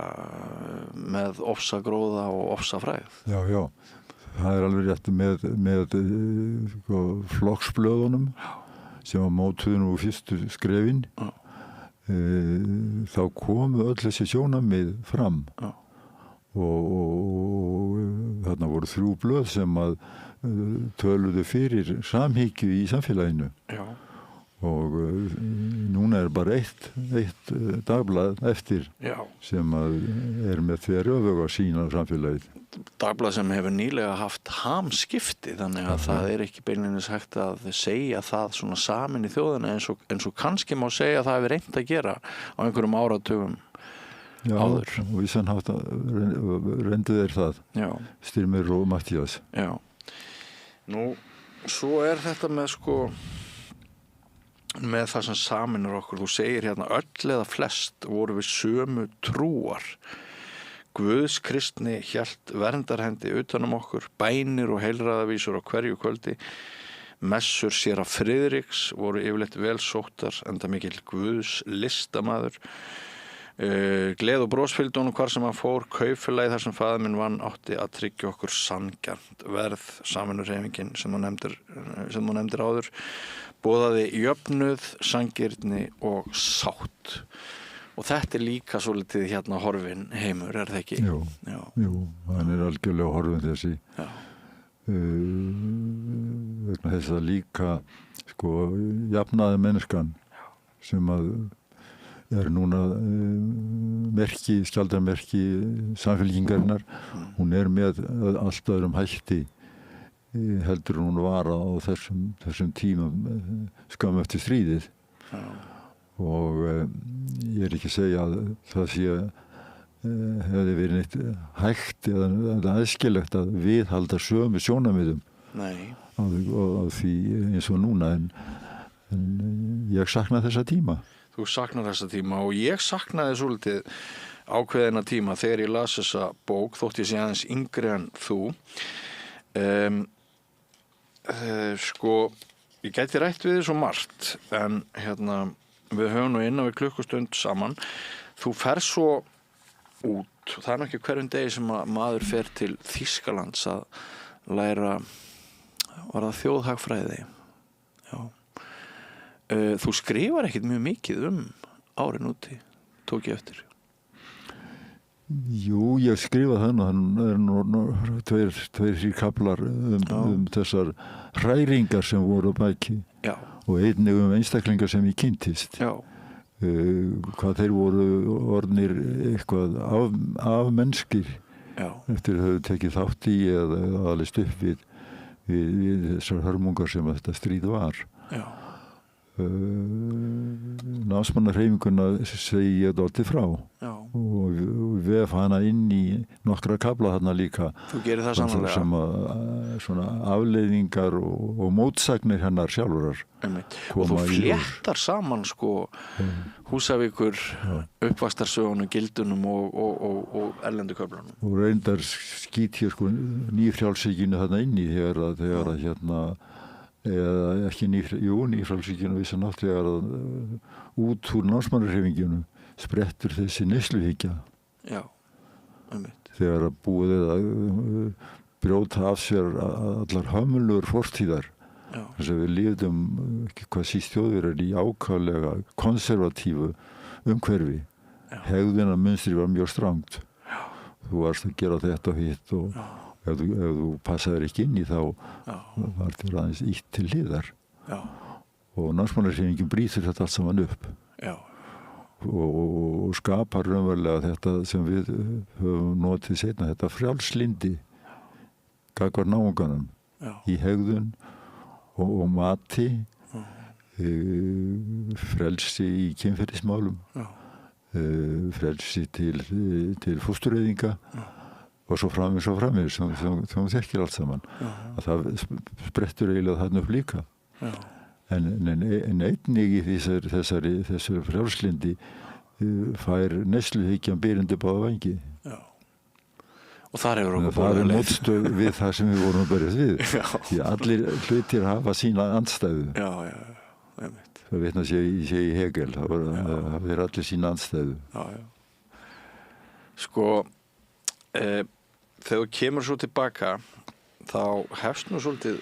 með ofsagróða og ofsafræð. Já, það er alveg rétt með sko, flokksblöðunum sem var mótuð nú fyrstu skrefin þá komu öll þessi sjónarmið fram og þarna voru 3 blöð sem að töluðu fyrir samhyggju í samfélaginu og núna er bara eitt dagblað eftir sem að er með þveröfuga sýn á samfélagið. Dagblað sem hefur nýlega haft hamskipti þannig að það er ekki beinlínis hægt að segja það svona samin í þjóðina eins og kannski má segja að það hefur reynt að gera á einhverjum áratugum áður. Og í sann hátt reyndu þeir það. Styrmir og Mattías. Já. Nú, svo er þetta með það sem saminar okkur. Þú segir hérna öll eða flest voru við sömu trúar. Guðs kristni hélt verndarhendi utanum okkur, bænir og heilræðavísur á hverju kvöldi. Messur séra Friðriks voru yfirleitt vel sóttar, enda mikill Guðs listamaður. Gleð og bros fylgdi honum hvar sem hann fór, kaupfélagið þar sem faðir minn vann átti að tryggja okkur sanngjarnt verð. Samvinnuhreyfingin sem þú nefndir áður boðaði jöfnuð, sanngirni og sátt. Og þetta er líka svolítið hérna horfin heimur, er það ekki? Jú, hann er algjörlega horfin þessi. Vegna þess að líka jafnaði menneskan sem að er núna skjaldarmerki samfélkingarinnar. Hún er með allt öðrum hætti heldur hún var á þessum tímum skömmu eftir stríðið. Og ég er ekki að segja að það sé hefði verið neitt hægt eða æskilegt að viðhalda sömu sjónarmiðum á því eins og núna en ég sakna þessa tíma. Þú saknar þessa tíma og ég saknaði svolítið ákveðina tíma þegar ég las þessa bók þótt ég sé aðeins yngri en þú. Ég gæti rætt við þið svo margt en við höfum nú innan við klukkustund saman. Þú fer svo út, það er ekki hverjum degi sem að maður fer til Þýskalands að læra, var það þjóðhagfræði? Já. Þú skrifar ekkert mjög mikið árin úti, tók ég eftir. Jú, ég skrifa það tveir kaplar þessar hræringar sem voru á baki. Já. Og einnig einstaklingar sem ég kynntist. Já. Hvað þeir voru orðnir eitthvað af mennskir. Já. Eftir að þau tekið þátt í eða alveg stupp við þessar hörmungar sem þetta stríð var. Já. Námsmannahreyfinguna segi ég dálítið frá. Já. Og vef hana inn í nokkra kafla þarna líka. Þú gerir það sannlega. Sem svona afleiðingar og mótsagnir hennar sjálfurar. Og þú fléttar saman sko Húsavíkur, uppvaxtarsögunum, gildunum og erlendu köflunum. Og reyndar skýt ég sko nýfrjálshygginu þarna inn í þegar að hérna eða ekki nýfrjálshygginu vissi náttúrulega út úr námsmannahreyfinginu sprettur þessi neysluhyggja. Já, þegar að búið að brjóta af sér allar hömlur fortíðar. Þess að við lifðum ekki hvað síst Þjóðverjar í ákaflega konservatífu umhverfi. Hegðunarmunstrið var mjög strangt. Þú varst að gera þetta og hitt og ef þú passaðir ekki inn í þá var þér aðeins ítt til hliðar. Og námsmannahreyfingin brýtur þetta allt saman upp. Og skapar raunverulega þetta sem við höfum notið seinna, þetta frjálslyndi gagnvart náunganum í hegðun og mati, frelsi í kynferðismálum, frelsi til fóstureyðinga og svo framvegis sem þú þekkir allt saman. Að það sprettur eiginlega þarna upp líka. En einnig í þessu frjálslyndi fær neysluhyggjan byrjandi báða vængi. Og þar hefur okkur það er mótstöð við það sem við vorum að berjast við. Því allir hlutir hafa sína andstæðu. Það vitna sé í Hegel, það er allir sína andstæðu. Sko, þegar þú kemur svo tilbaka, þá hefst nú svolítið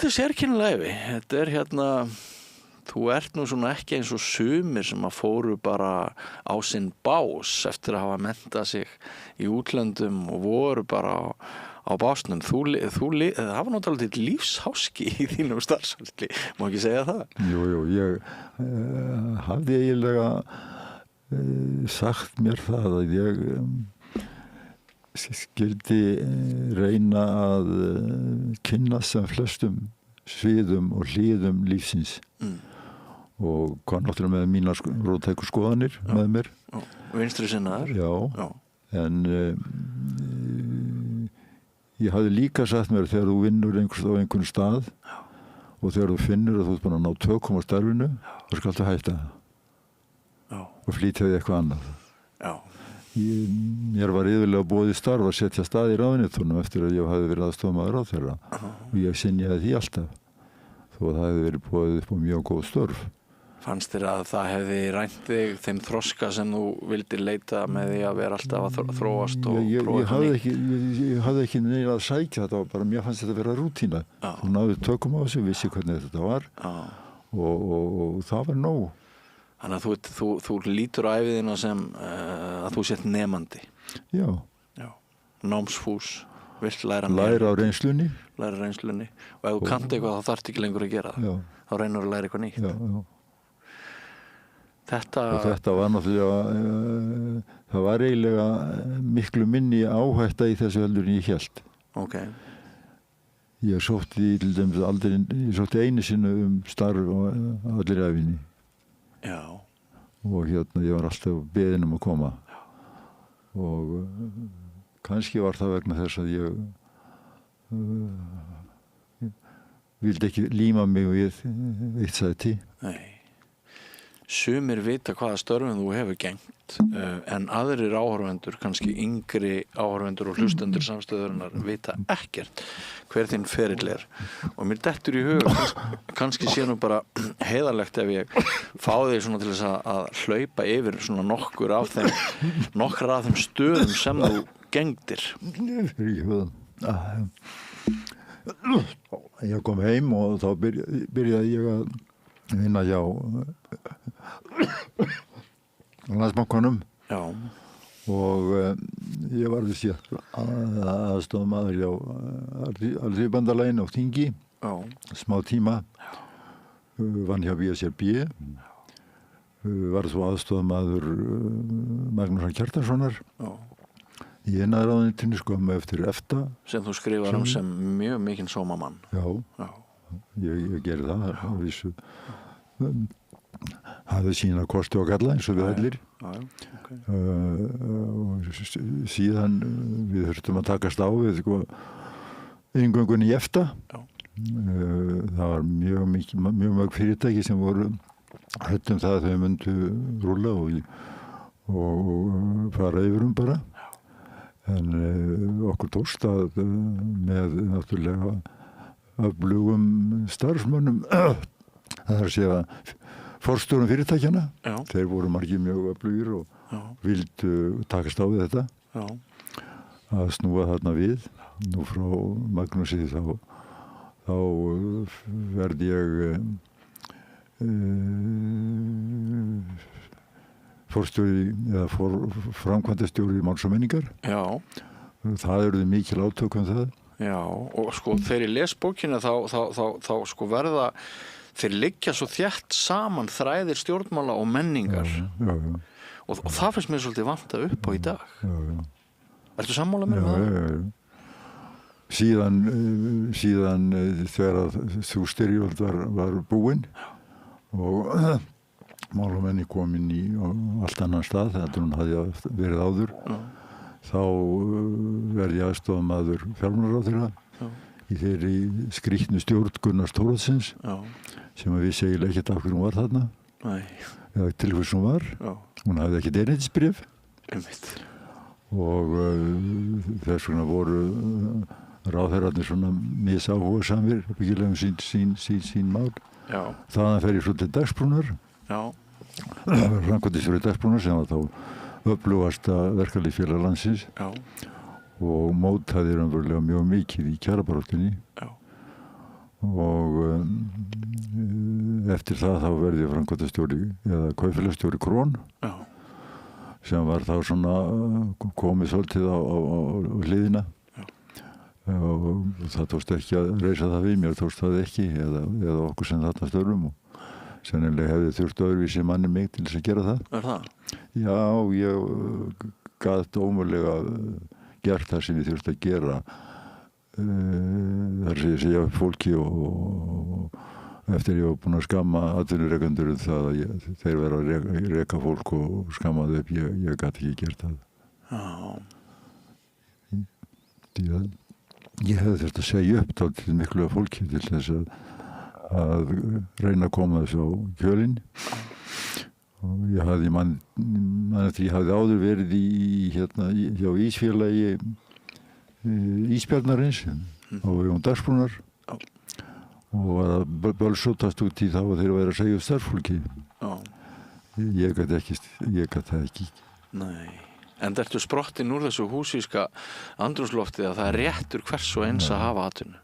sérkennilega. Þetta er hérna, þú ert nú svona ekki eins og sumir sem að fóru bara á sinn bás eftir að hafa mentað sig í útlöndum og voru bara á básnum. Það var náttúrulega lífsháski í þínum starfsfólki, má ekki segja það? Jú, ég hafði eiginlega sagt mér það að ég skyldi reyna að kynnast sem flestum sviðum og hliðum lífsins. Og hvað náttúrulega með mínar róttæku skoðanir með mér. Vinstri sinnaðar. Já. En ég hafði líka sagt mér þegar þú vinnur á einhvern stað og þegar þú finnur að þú ert búin að ná tökum á starfinu, þá skaltu hætta og flytja þig eitthvað annað. Mér var yfirlega boðið starf að setja stað í ráðuneytunum eftir að ég hafði verið aðstofamaður ráðherra og ég synjaði því alltaf þó að það hefði verið boðið upp á mjög góð störf. Fannst þér að það hefði rænt þig þeim þroska sem þú vildir leita með því að vera alltaf að þróast og prófa ég hafði ekki neina að sækja, þetta var bara, mér fannst þetta að vera rútína. Þú náðu tökum á þessu, vissi hvernig þetta var og það var nóg. Þannig að þú lítur á æviðina sem að þú sért nemandi. Já. Námsfús, vilt læra á reynslunni. Og ef þú kannt eitthvað þá þarft ekki lengur að gera það. Þá reynur að læra eitthvað nýtt. Já. Og þetta var náttúrulega, það var eiginlega miklu minni áhætta í þessu heldur en ég hélt. Ég sótti til dæmis aldrei, ég sótti einu sinni starf á allir æfinni. Og hérna ég var alltaf beðinn að koma. Og kannski var það vegna þess að ég vildi ekki líma mig við eitt sæti. Nei. sumir vita hvaða störfum þú hefur gegnt en aðrir áhorfendur, kannski yngri áhorfendur og hlustendur samstöðurinnar vita ekkert hver þinn ferill og mér dettur í hug kannski sé nú bara heiðarlegt ef ég fá þig svona til þess að hlaupa yfir svona nokkra af þeim stöðum sem þú gengdir. Ég kom heim og þá byrjaði ég að vinna hjá Landsbankanum og ég var þessi aðstofamaður hjá Alþýðubandalaginu á þingi smá tíma vann hjá BSRB var svo aðstofamaður Magnúsar Kjartanssonar í iðnaðarráðuneytinu skömmu eftir EFTA sem þú skrifar sem mjög mikinn sómamann. Ég gerði það á vissu hafði sína kosti og galla eins og við allir og síðan við þurftum að takast á við inngöngunni í EFTA það var mjög mörg fyrirtæki sem voru hrædd það að þau myndu rúlla og fara yfir bara en okkur tókst að með náttúrulega öflugum starfsmönnum það er að segja forstjórum fyrirtækjana þeir voru margir mjög öflugir og vildu takast á við þetta að snúa þarna við nú frá Magnúsi þá verði ég forstjóri eða framkvæmdastjóri Máls og menningar það eruði mikil átök það og sko þegar ég les bókina þá sko verða þeir liggja svo þétt saman þræðir stjórnmála og menningar og það finnst mér svolítið vanta upp á í dag Ertu sammála mér með það? Síðan þegar þú styrjöld var búin og Mál og menning komin í allt annan stað þegar hún hafði verið áður þá verði ég aðstofamaður fjármálaráðherra í þeirri skrýtnu stjórn Gunnars Thorodsens sem við segjum ekkert af hvernig hún var þarna eða til hvers hún var hún hafði ekkert erindisbréf og þess vegna voru ráðherrarnir svona misáhugasamir byggilega sín mál þaðan fer ég svo til Dagsbrúnar það var framkvæmdastjóri Dagsbrúnar sem var þá öflugasta verkalýðsfélag landsins og mótaði raunverulega mjög mikið í kjarabaráttunni og eftir það þá verði ég framkvæmdastjóri eða kaupfélagsstjóri Krón sem var þá svona komið svolítið á hliðina og það tókst ekki að reisa það við mér tókst það ekki eða okkur sem þarna störfum og sennilega hefði þurft öðruvísi manni mig til þess að gera það. Er það? Já, ég gat ómögulega gert það sem ég þurfti að gera þar sem ég segja upp fólki og eftir ég var búin að skamma atvinnurekendur það að þeir vera að reka fólk og skamma þau upp, ég gat ekki gert það. Ég hefði þurft að segja upp til miklu af fólki til þess að reyna að koma þessu á kjölinn og ég hafði mann eftir ég hafði áður verið hjá Ísfélagi Ísbjarnarins á vegum Dagsbrúnar og var að bölsótast út í þá að þeir væru að segja upp starfsfólki ég gat það ekki. Nei. En ertu sprottin úr þessu húsvíska andrúmslofti að það er réttur hvers og eins að hafa atvinnu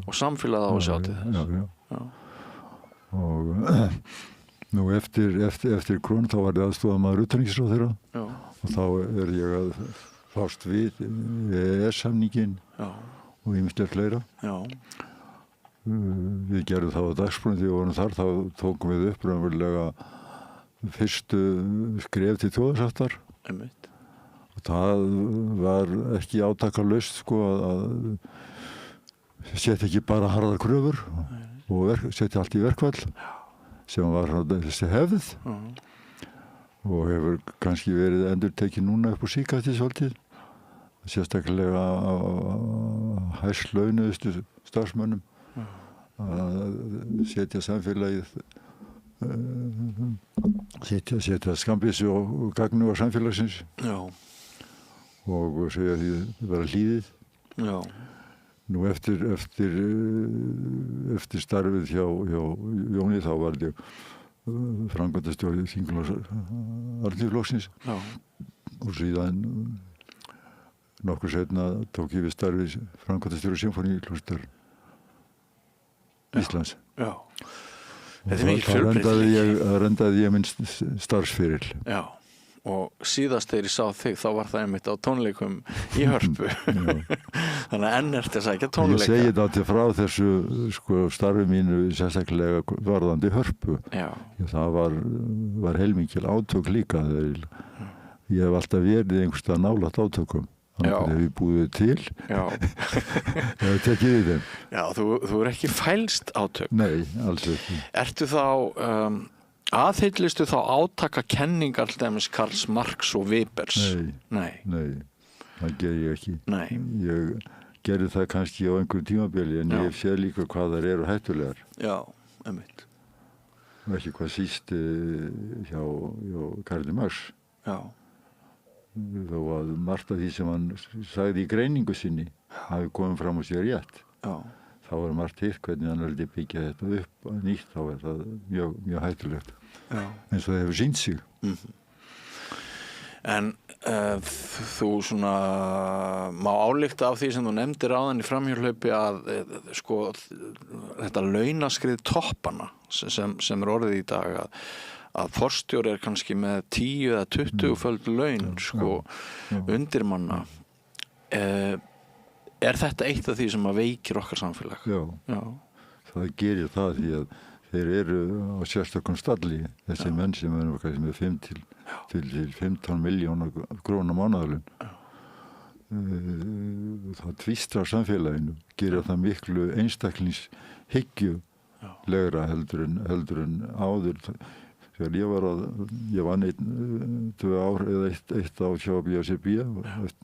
og samfélagið á að sjá til þess. Og nú eftir Krón þá var ég aðstofamaður utanríkisráðherra og þá er ég að fást við EES-samninginn og ýmislegt fleira. Við gerðum það á Dagsbrún þegar við vorum þar, þá tókum við upp raunverulega fyrstu skref til þjóðarsáttar. Og það var ekki átakalaust að setja ekki bara harðar kröfur og setja allt í verkfall sem var þessi hefð og hefur kannski verið endurtekið núna upp á síðkastið svolítið sérstaklega hæst launuðustu starfsmönnum að setja samfélagið setja skambissu og gagnu á samfélagsins. Já. Og segja því vera hlýðið. Já. Nú eftir starfið hjá Jóni þá var ég framkvæmdastjóri Þingflokks Alþýðuflokksins. Já. Og síðan nokkuð seinna tók ég við starfið framkvæmdastjóri Sinfóníuhljómsveitar Íslands. Já. Og það rendaði ég minn starfsferil. Já. Og síðast þegar ég sá þig þá var það einmitt á tónleikum í Hörpu. Þannig að enn ertu að sækja tónleika. Ég segi þetta frá þessu starfi mínu sérstaklega varðandi Hörpu. Já. Það var heilmikil átök líka. Ég hef alltaf verið einhverstað nálægt átökum. Þannig að ég búið til. Já. Ég hef tekið í þeim. Já, þú er ekki fælst átök. Nei, alls ekki. Ertu þá... aðhyllstu þá átaka kenningar til dæmis Karls Marx og Webers? Nei, það ger ég ekki. Nei. Ég gerði það kannski á einhverjum tímabili en ég sé líka hvað þær eru hættulegar. Já, einmitt. Og ekki hvað síst hjá Karli Marx. Já. Þó að margt af því sem hann sagði í greiningu sinni hafi komið fram og sér rétt. Já. Þá var margt hitt hvernig hann vildi byggja þetta upp nýtt, þá er það mjög hættulegt. Já. Eins og það hefur sýnt sig. En þú svona má álykta af því sem þú nefndir áðan í framhjörhlaupi að þetta launaskrið toppana sem er orðið í dag að forstjóri er kannski með 10 eða 20-föld laun undirmanna. Er þetta eitt af því sem að veikir okkar samfélag? Já. Það gerir það því að þeir eru á sérstökum stalli, þessi menn sem eru með 5 til 15 miljónar króna mánaðarlaun. Það tvístrar samfélaginu, gerir það miklu einstaklingshyggjulegra heldur en áður. Þegar ég vann 2 ár eða eitt ár hjá BSB,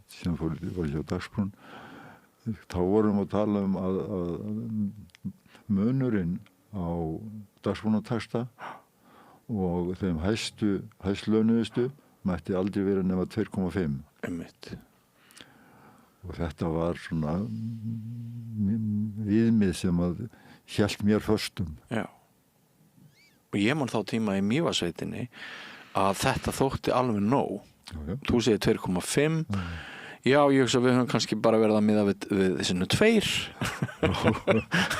sem var hjá Dagsbrún, þá vorum við að tala að munurinn á dagsbrúnartaxta og þeim hæstlaunuðustu mætti aldrei vera nema 2,5. Einmitt. Og þetta var svona viðmið sem að hélt mér föstum. Já. Og ég man þá tíma í Mývatnssveitinni að þetta þótti alveg nóg. Já. Þú segir 2,5. Já, ég hugsa að við höfum kannski bara verið að miða við þessi 2.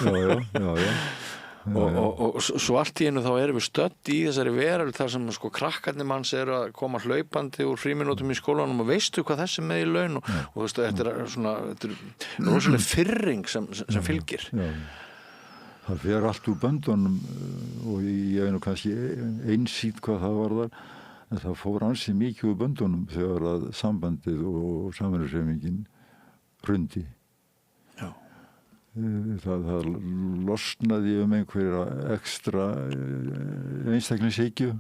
Já. Og svo allt í einu þá erum við stödd í þessari veröld þar sem krakkarnir manns eru að koma hlaupandi úr frímínútum í skólanum og veistu hvað þessi með í laun og þú veist, þetta er rosalega firring sem fylgir. Já. Það fer allt úr böndunum og ég er nú kannski einsýnt hvað það var þar. En það fór ansi mikið úr böndunum þegar að sambandið og samvinnuhreyfingin hrundi. Já. Það losnaði einhverja ekstra einstaklingshyggju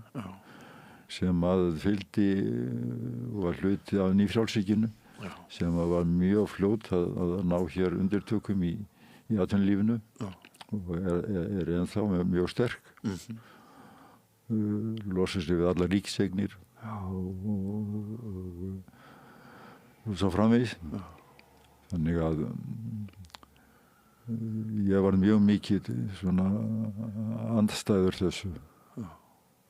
sem að fylgdi og var hluti af nýfrjálshyggjunni sem var mjög fljót að ná hér undirtökum í atvinnulífinu og er ennþá mjög sterk. Losa sig við alla ríkiseignir og svo framvegis. Þannig að ég var mjög mikið svona andstæður þessu.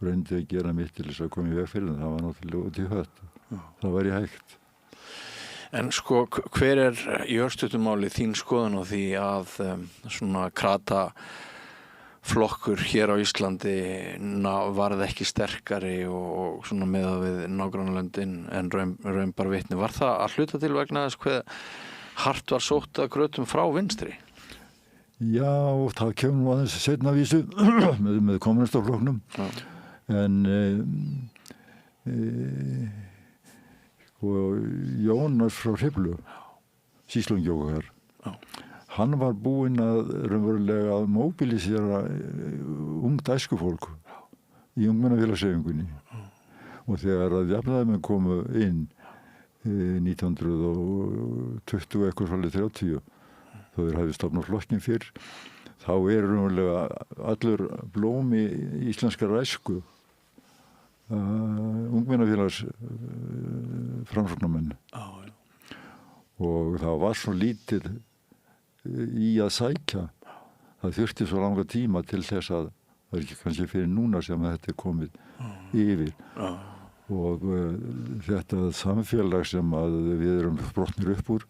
Reyndi að gera mitt til þess að koma í veg fyrir það var náttúrulega út í hött. Það var í hægt. En hver er í örstuttumáli þín skoðun á því að svona krata flokkur hér á Íslandi varð ekki sterkari og svona meðað við nágrannalöndin en raun bara vitni. Var það að hluta til vegna þess hve hart var sótt að grötum frá vinstri? Já, það kemur nú aðeins seinna vísu með kommunistaflokknum. En Jónas frá Hriflu, sýslungjókar, hann var búinn að raunverulega að móbilisera ungt æskufólk í ungmennafélagshreyfingunni. Og þegar að jafnaðarmenn komu inn 1920 eitthvað svolítið 30, þó þeir hafði stofnað flokkin fyrr, þá raunverulega allur blómi íslenskar æsku ungmennafélags framsóknarmenn. Og það var svo lítið í að sækja. Það þurfti svo langa tíma til þess að það er ekki kannski fyrir núna sem þetta er komið yfir. Og þetta samfélag sem að við erum brotnir upp úr,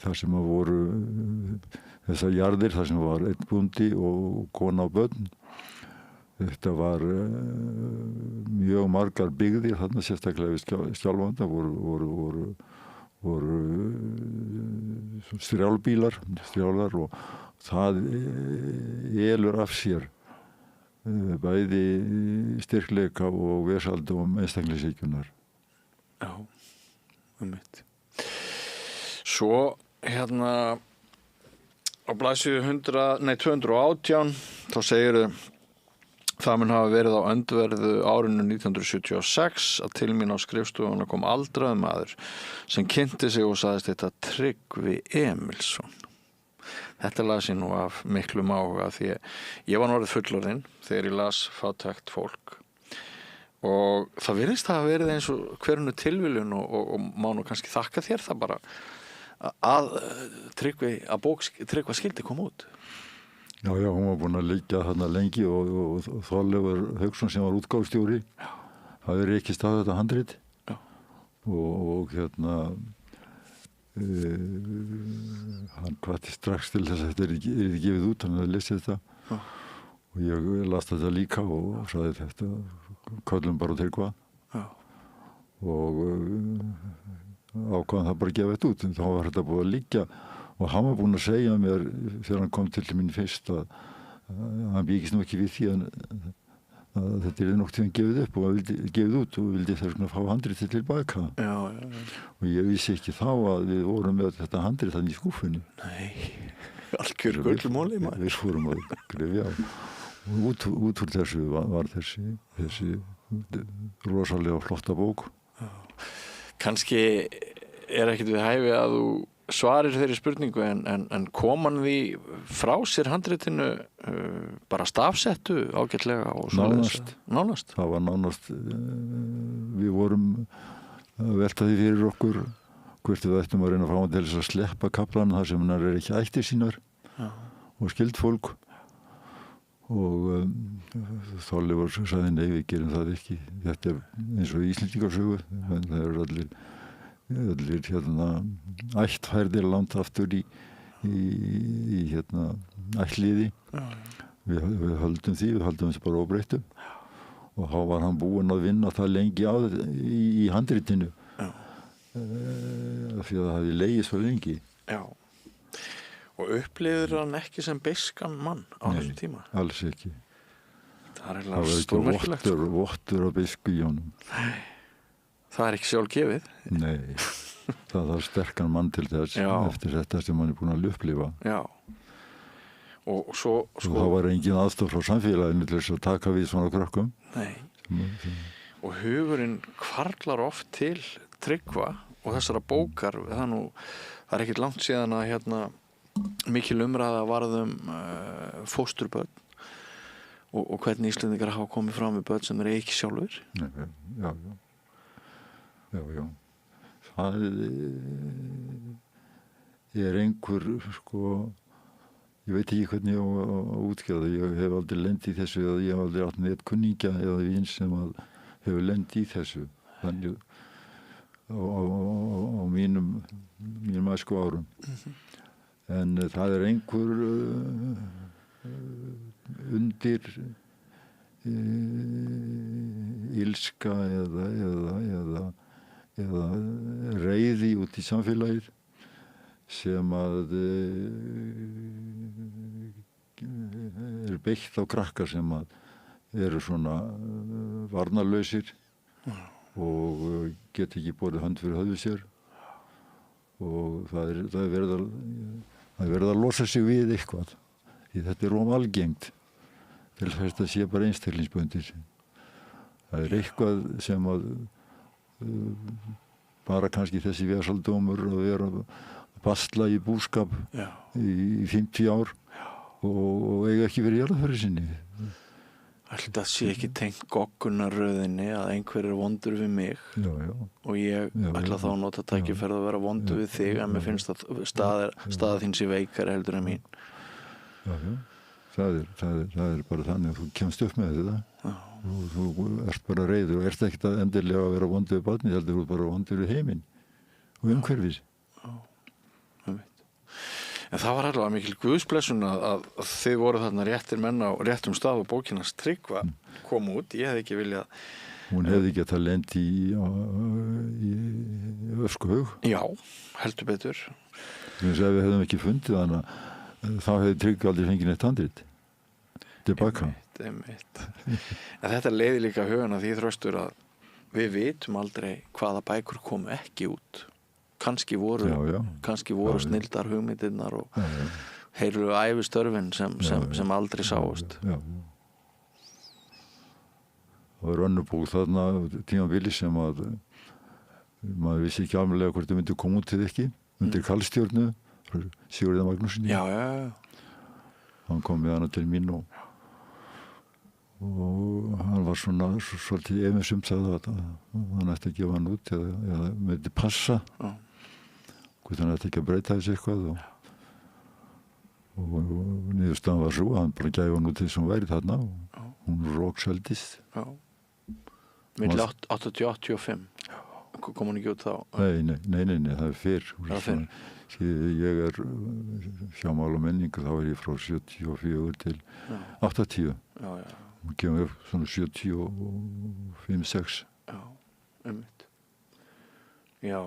þar sem að voru þessar jarðir, þar sem var einn bóndi og kona og börn. Þetta var mjög margar byggðir, þarna sérstaklega við Skjálfanda voru strjálbílar og það elur af sér bæði styrkleika og vesaldóm einstaklingshyggjunar. Já, mitt. Svo hérna á blaðsíðu 218 þá segirðu: Það mun hafa verið á öndverðu árinu 1976 að til mín á skrifstofuna kom aldraður maður sem kynnti sig og sagðist þetta Tryggvi Emilsson. Þetta las ég nú af miklum áhuga því ég var orðið fullorðinn þegar ég las Fátækt fólk. Og það virðist hafa verið eins og hverjunu tilviljun og má nú kannski þakka þér það bara að bók Tryggva skildi koma út. Já, hún var búin að liggja þarna lengi og Þorleifur Hauksson sem var útgáfustjóri hafði rekist á þetta handrit og hann hvatti strax til þess að þetta er gefið út, hann hafði lesið þetta og ég las þetta líka og sagði þetta köllum bara Tryggva og ákvaðan það bara að gefa þetta út, en þá var þetta búin að liggja. Og hann var búinn að segja mér þegar hann kom til mín fyrst að hann byggist nú ekki við því að þetta er nokkuð tíðan gefið upp og gefið út og vildi þess vegna fá handritið tilbaka. Já. Og ég vissi ekki þá að við vorum með þetta handrit þannig í skúfunni. Nei, algjör gullmóli maður. Við fórum að grefja og út úr þessu var þessi rosalega flotta bók. Kannski er ekkert við hæfi að þú svarir þeirri spurningu en kom hann því frá sér handritinu bara stafsettu ágætlega og svoleiðis? Nánast. Það var nánast. Við vorum að velta því fyrir okkur hvort við ættum að reyna að fá hann til þess að sleppa kaflan þar sem hann er ekki ættir sínar og skyldfólk og Þorleifur sagði nei, við gerum það ekki. Þetta er eins og Íslendingasögu, en það eru allir ættfærðir langt aftur í ættliði. Við höldum þessu bara óbreyttu og þá var hann búinn að vinna það lengi í handritinu af því að það hafði legið svo lengi. Já. Og upplifir hann ekki sem beiskan mann á þessum tíma? Nei, alls ekki. Það var stórmerkilegt. Vottur á beisku í honum. Nei. Það er ekki sjálf gefið. Nei, það var sterkan mann til þess eftir þetta sem hann er búinn að upplifa. Já. Og svo það var engin aðstoð frá samfélaginu til þess að taka við svona krökkum. Nei. Og hugurinn hvarflar oft til Tryggva og þessara bókar. Það er ekkert langt síðan að mikil umræða varðum fósturbörn og hvernig Íslendingar hafa komið fram með börn sem eru ekki sjálfur. Já. Það er einhver ég veit ekki hvernig ég á að útskýra það. Ég hef aldrei lent í þessu eða ég hef aldrei átt með kunningja eða vin sem hefur lent í þessu þannig á mínum æsku árum. En það er einhver undir ilska eða reiði út í samfélagið sem að er beitt á krakka sem að eru svona varnarlausir og get ekki borið hönd fyrir höfðu sér og það er verið að losa sig við eitthvað því þetta er algengt til þess að sé bara einstaklingsbundið. Það er eitthvað sem að bara kannski þessi vesaldómur að vera að basla í búskap í 50 ár og eiga ekki verið jarðarföru sinni. Ætli það sé ekki tengt goggunarröðinni að einhver vondur við mig já. Og ég ætla þá að nota tækifærið að vera vondur við þig en mér finnst að staða þín sé veikari heldur en mín. Já. Það er bara þannig að þú kemst upp með þetta. Þú ert bara reiður og ert ekkert að endilega að vera vondur við barnið, heldur þú bara vondur við heiminn og umhverfis. En það var alveg mikil guðsblessun að þið voru þarna réttir menn á réttum stað og bókinans Tryggva kom út. Ég hefði ekki viljað... Hún hefði getað lent í öskuhaug. Já, heldur betur. Ef við hefðum ekki fundið hana, þá hefði Tryggva aldrei fengið neitt handrit tilbaka. Einmitt. En þetta leiði líka hugana því Þröstur að við vitum aldrei hvaða bækur komu ekki út. Kannski voru snildar hugmyndirnar og heyrðu ævistörfin sem aldrei sáust. Já. Það var önnur bók þarna tímabili sem að maður vissi ekki alveg hvort það myndi koma út til ekki undir Karlstjörnu Sigurðar Magnússyni. Já. Hann kom með hana til mín og hann var svona svolítið efins það að hann ætti að gefa hann út eða myndi passa hvort hann ætti ekki að breyta þessu eitthvað og niðurstaðan var svo að hann bara gæfi hann út þess að hún væri þarna og hún rókseldist. Milli 80-85 kom hún ekki út þá? Nei, það er fyrr. Það er fyrr. Ég er hjá Mál og menningu, þá er ég frá 74 til 80. Já. Hún kemur upp svona 75-6. Já, einmitt. Já,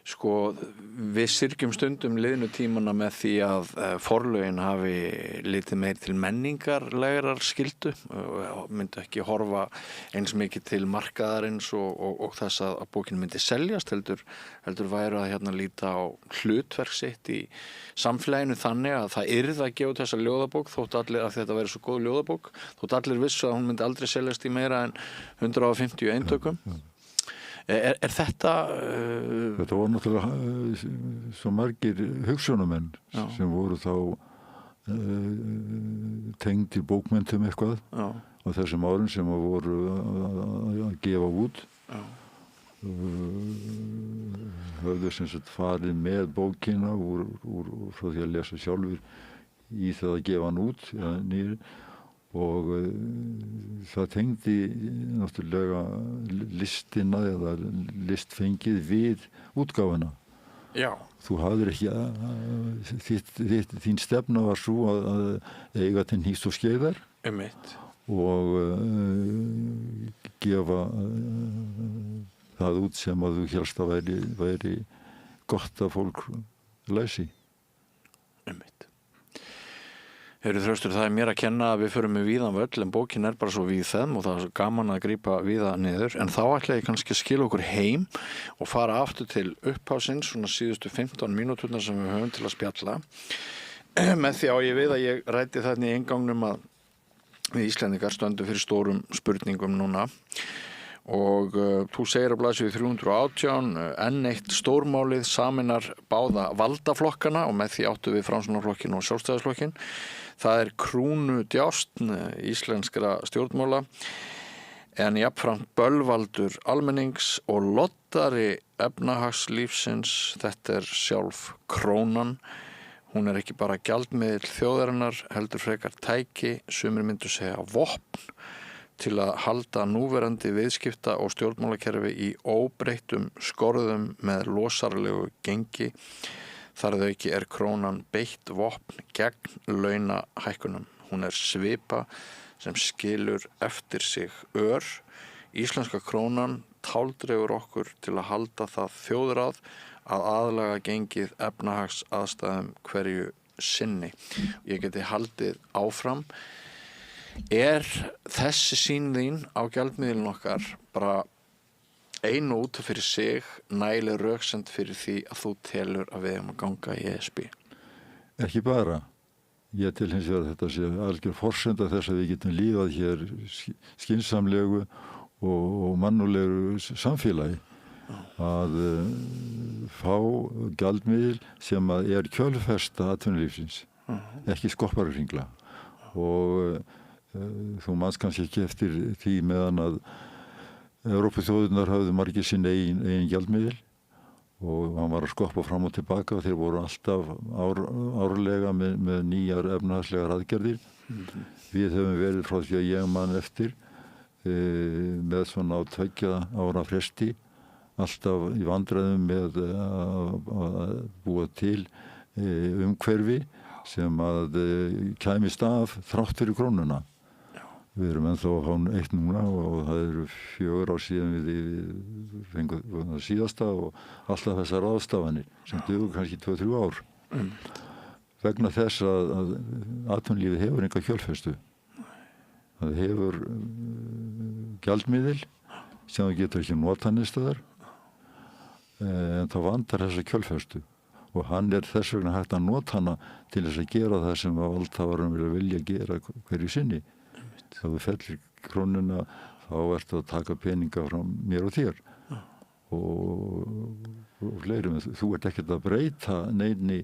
sko við syrgjum stundum liðnu tímana með því að forlögin hafi litið meir til menningarlegrar skyldu og myndi ekki horfa eins mikið til markaðarins og þess að bókin myndi seljast heldur væru að hérna líta á hlutverk sitt í samfélaginu þannig að það yrði að gefa þessa ljóðabók þótt allir að þetta væri svo góð ljóðabók þótt allir vissu að hún myndi aldrei seljast í meira en 150 eintökum. Er þetta... Þetta voru náttúrulega svo margir hugsjónamenn sem voru þá tengdir bókmenntum eitthvað á þessum árum sem voru að gefa út. Höfðu sem sagt farið með bókina frá því að lesa sjálfur í það að gefa hann út nýri. Og það tengdi náttúrulega listina eða listfengið við útgáfuna. Já. Þú hafðir ekki þín stefna var svo að eiga til hnýst og skeiðar. Einmitt. Og gefa það út sem að þú hélst að væri gott að fólk læsi. Einmitt. Heyrðu Þröstur, það er mér að kenna að við förum með víðan völl en bókin er bara svo víðfeðm og það er gaman að grípa víða niður en þá ætla ég kannski að skila okkur heim og fara aftur til upphásins svona síðustu 15 mínúturnar sem við höfum til að spjalla með því á ég við að ég ræti þarna í inngangnum að við Íslendingar stöndum fyrir stórum spurningum núna og þú segir að blaðsíðu 318 enn eitt stórmálið sameinar báða valdaflokkana og með því áttu við Framsóknarflokkinn og Sjálfstæðisflokkinn. Það er krúnudjásn íslenskra stjórnmála en jafnframt bölvaldur almennings og loddari efnahagslífsins. Þetta er sjálf krónan. Hún er ekki bara gjaldmiðill þjóðarinnar, heldur frekar tæki, sumir myndu segja vopn, til að halda núverandi viðskipta og stjórnmálakerfi í óbreyttum skorðum með losarlegu gengi. Þar að auki er krónan beitt vopn gegn launahækkunum. Hún er svipa sem skilur eftir sig ör. Íslenska krónan táldregur okkur til að halda það þjóðráð að aðlaga gengið efnahags aðstæðum hverju sinni. Ég geti haldið áfram. Er þessi sýn þín á gjaldmiðlinn okkar bara einu út fyrir sig nægileg röksemd fyrir því að þú telur að við erum að ganga í ESB? Ekki bara. Ég til hins vegar þetta sé algjör forsenda þess að við getum lífað hér skynsamlegu og mannulegu samfélagi að fá gjaldmiðil sem er kjölfesta atvinnulífsins, ekki skopparhringla og þú manst kannski ekki eftir því meðan að Evrópuþjóðirnar hafðu margir sinn eigin gjaldmiðil og hann var að skoppa fram og tilbaka og þeir voru alltaf árlega með nýjar efnahagslegar aðgerðir. Við höfum verið frá því að ég man eftir með svona á 2 ára fresti alltaf í vandræðum með að búa til umhverfi sem að kæmist af þrátt fyrir krónuna. Við erum ennþá á eitt núna og það eru 4 ár síðan við fengum það síðasta og alltaf þessar ráðstafanir sem dugur kannski 2-3 ár. Vegna þess að atvinnulífið hefur enga kjölfestu. Það hefur gjaldmiðil sem það getur ekki notað neins staðar en það vantar þessa kjölfestu og hann þess vegna hægt að nota hana til þess að gera það sem valdhafarnir vilja gera hverju sinni. Þegar þú fellir krónuna þá ertu að taka peninga frá mér og þér og fleirum. Þú ert ekkert að breyta neinu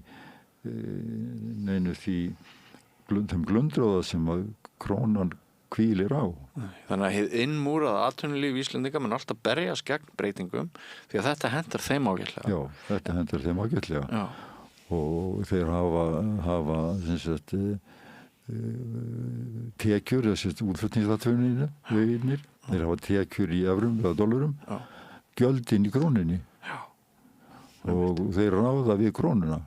þeim glundróða sem að krónan hvílir á. Þannig að hið innmúraða atvinnulíf Íslendinga mun alltaf berjast gegn breytingum því að þetta hentar þeim ágætlega. Já, þetta hentar þeim ágætlega. Já. Og þeir hafa sem sagt tekjur, þessi útflutningsatvinnir, þeir hafa tekjur í evrum eða dollarum, gjöldin í króninni og þeir ráða við krónuna.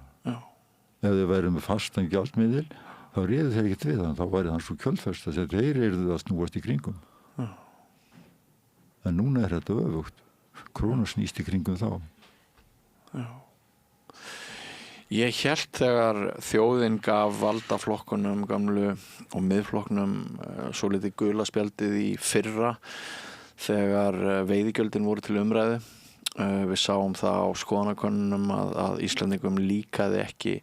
Ef þeir væri með fastan gjaldmiðil þá réði þeir ekkert við hann, þá væri hann svo kjöldfesta sem þeir yrðu að snúast í kringum. En núna þetta öfugt. Krónan snýst í kringum þá. Já. Ég hélt þegar þjóðin gaf valdaflokkunum gamlu og miðflokknum svo litið gula spjaldið í fyrra þegar veiðigjöldin voru til umræðu. Við sáum það á skoðanakönnunum að Íslandingum líkaði ekki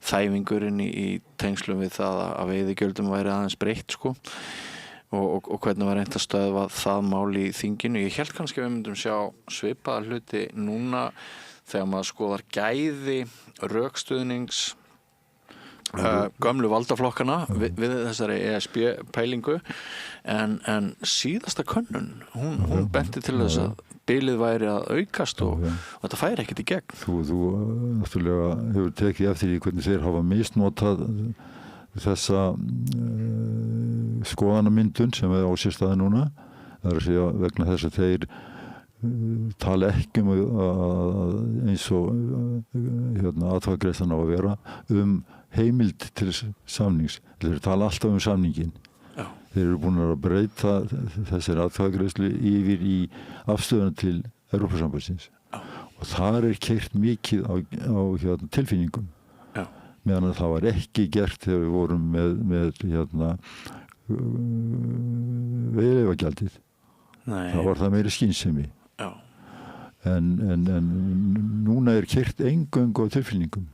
þæfingurinn í tengslum við það að veiðigjöldum væri aðeins breytt sko og hvernig var reynt að stöðva það mál í þinginu. Ég hélt kannski að við myndum sjá svipaða hluti núna þegar maður skoðar gæði rökstuðnings gömlu valdaflokkana við þessari ESB-pælingu en síðasta könnun hún benti til þess að bilið væri að aukast og þetta færi ekkert í gegn. Þú náttúrulega hefur tekið eftir í hvernig þeir hafa misnotað þessa skoðanamyndun sem á sér staði núna. Það er að segja vegna þess að þeir tala ekki eins og atkvæðagreiðslan á að vera heimild til samnings. Þeir tala alltaf samningin. Já. Þeir eru búin að breyta þessari atkvæðagreiðslu yfir í afstöðuna til Evrópusambandsins. Og þar keyrt mikið á tilfinningum. Já. Meðan að það var ekki gert þegar við vorum með veiðileyfagjaldið. Það var það meiri skynsemi. Já. En núna keyrt eingöngu á tilfinningum.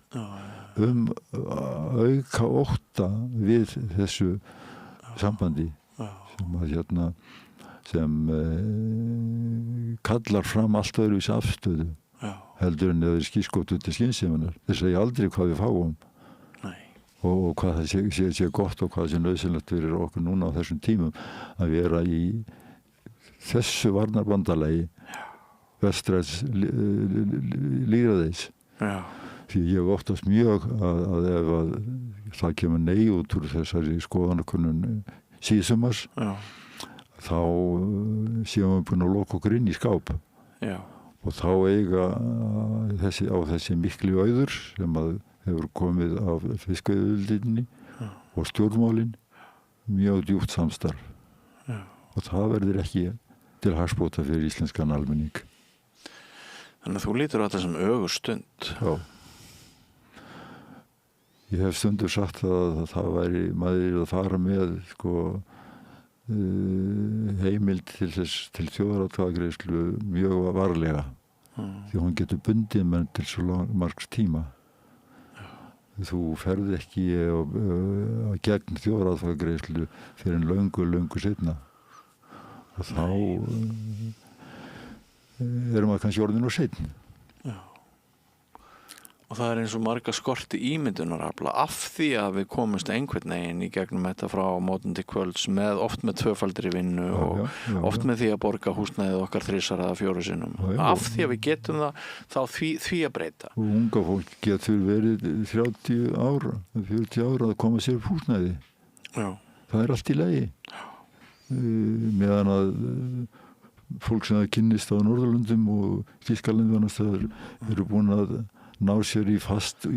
Auka ótta við þessu sambandi sem kallar fram allt öðruvísi afstöðu heldur en eða skírskotið til skynseminnar. Þeir segja aldrei hvað við fáum og hvað það sé gott og hvað það sé nauðsynlegt fyrir okkur núna á þessum tímum að vera í þessu varnarbandalagi vestræns lýðræðis. Því ég óttast mjög að ef það kemur nei út úr þessari skoðanakönnun síðsumars þá séum við búin að loka okkur inn í skáp. Já. Og þá eiga þessi mikli auður sem hefur komið af fiskveiðiauðlindinni og stjórnmálin mjög djúpt samstarf. Já. Og það verður ekki til hagsbóta fyrir íslenskan almenning. Þannig að þú lítur á þetta sem ögurstund. Já. Ég hef stundur sagt að það væri maður að fara með heimild til þjóðaratkvæðagreiðslu mjög varlega. Því hún getur bundið menn til svo margs tíma. Þú ferð ekki að gegn þjóðaratkvæðagreiðslu fyrir en löngu seinna. Og þá maður kannski orðinn og seinna. Og það er eins og marga skorti ímyndunarafla af því að við komumst einhvern veginn í gegnum þetta frá mótun til kvölds oft með tvöfaldri vinnu og oft með því að borga húsnæðið okkar 3 eða 4 sinnum. Af því að við getum það þá því að breyta. Og unga fólk getur verið 30 ára, 40 ára að koma sér upp húsnæði. Já. Það er allt í lagi. Meðan að fólk sem það kynnist á Norðurlöndum og Þýskalandi eru búin að ná sér í fasta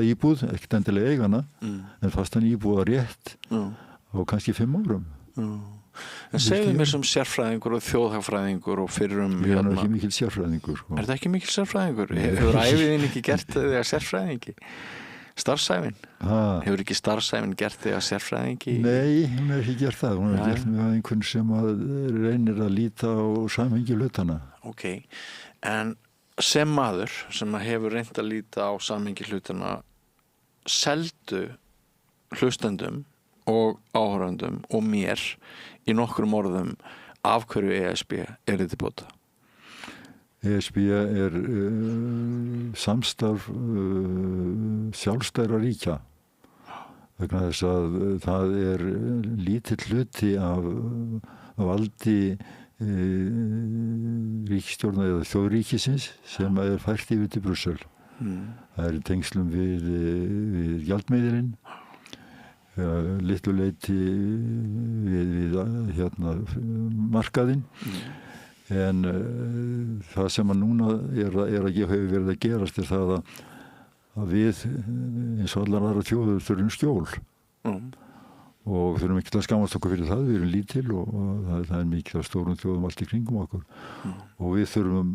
íbúð, ekkert endilega eigana, en fastan íbúð rétt á kannski 5 árum. En segðu mér sem sérfræðingur og þjóðhagfræðingur og fyrrum... Ég er ekki mikil sérfræðingur. Er það ekki mikil sérfræðingur? Hefur æviðin ekki gert þig að sérfræðingi? Starfsæfin? Hefur ekki starfsæfin gert þig að sérfræðingi? Nei, hún er ekki gert það. Hún er gert með einhvern sem reynir að líta á samhengi hlutana. Ok, en sem maður sem hefur reynt að líta á samhengi hlutana, seldu hlustendum og áhorfendum og mér í nokkrum orðum af hverju ESB er til bóta? ESB er samstarf sjálfstæðra ríkja vegna þess að það er lítill hluti af valdi ríkisstjórnar eða þjóðríkisins sem er fært yfir til Brussel. Það er tengslum við gjaldmiðilinn, litlu leyti við markaðinn, en það sem að núna hefur verið að gerast er það að við eins og allar aðra þjóður þurfum skjól. Og þurfum ekki að skammast okkur fyrir það, við erum lítil og það er mikið af stórum þjóðum allt í kringum okkur og við þurfum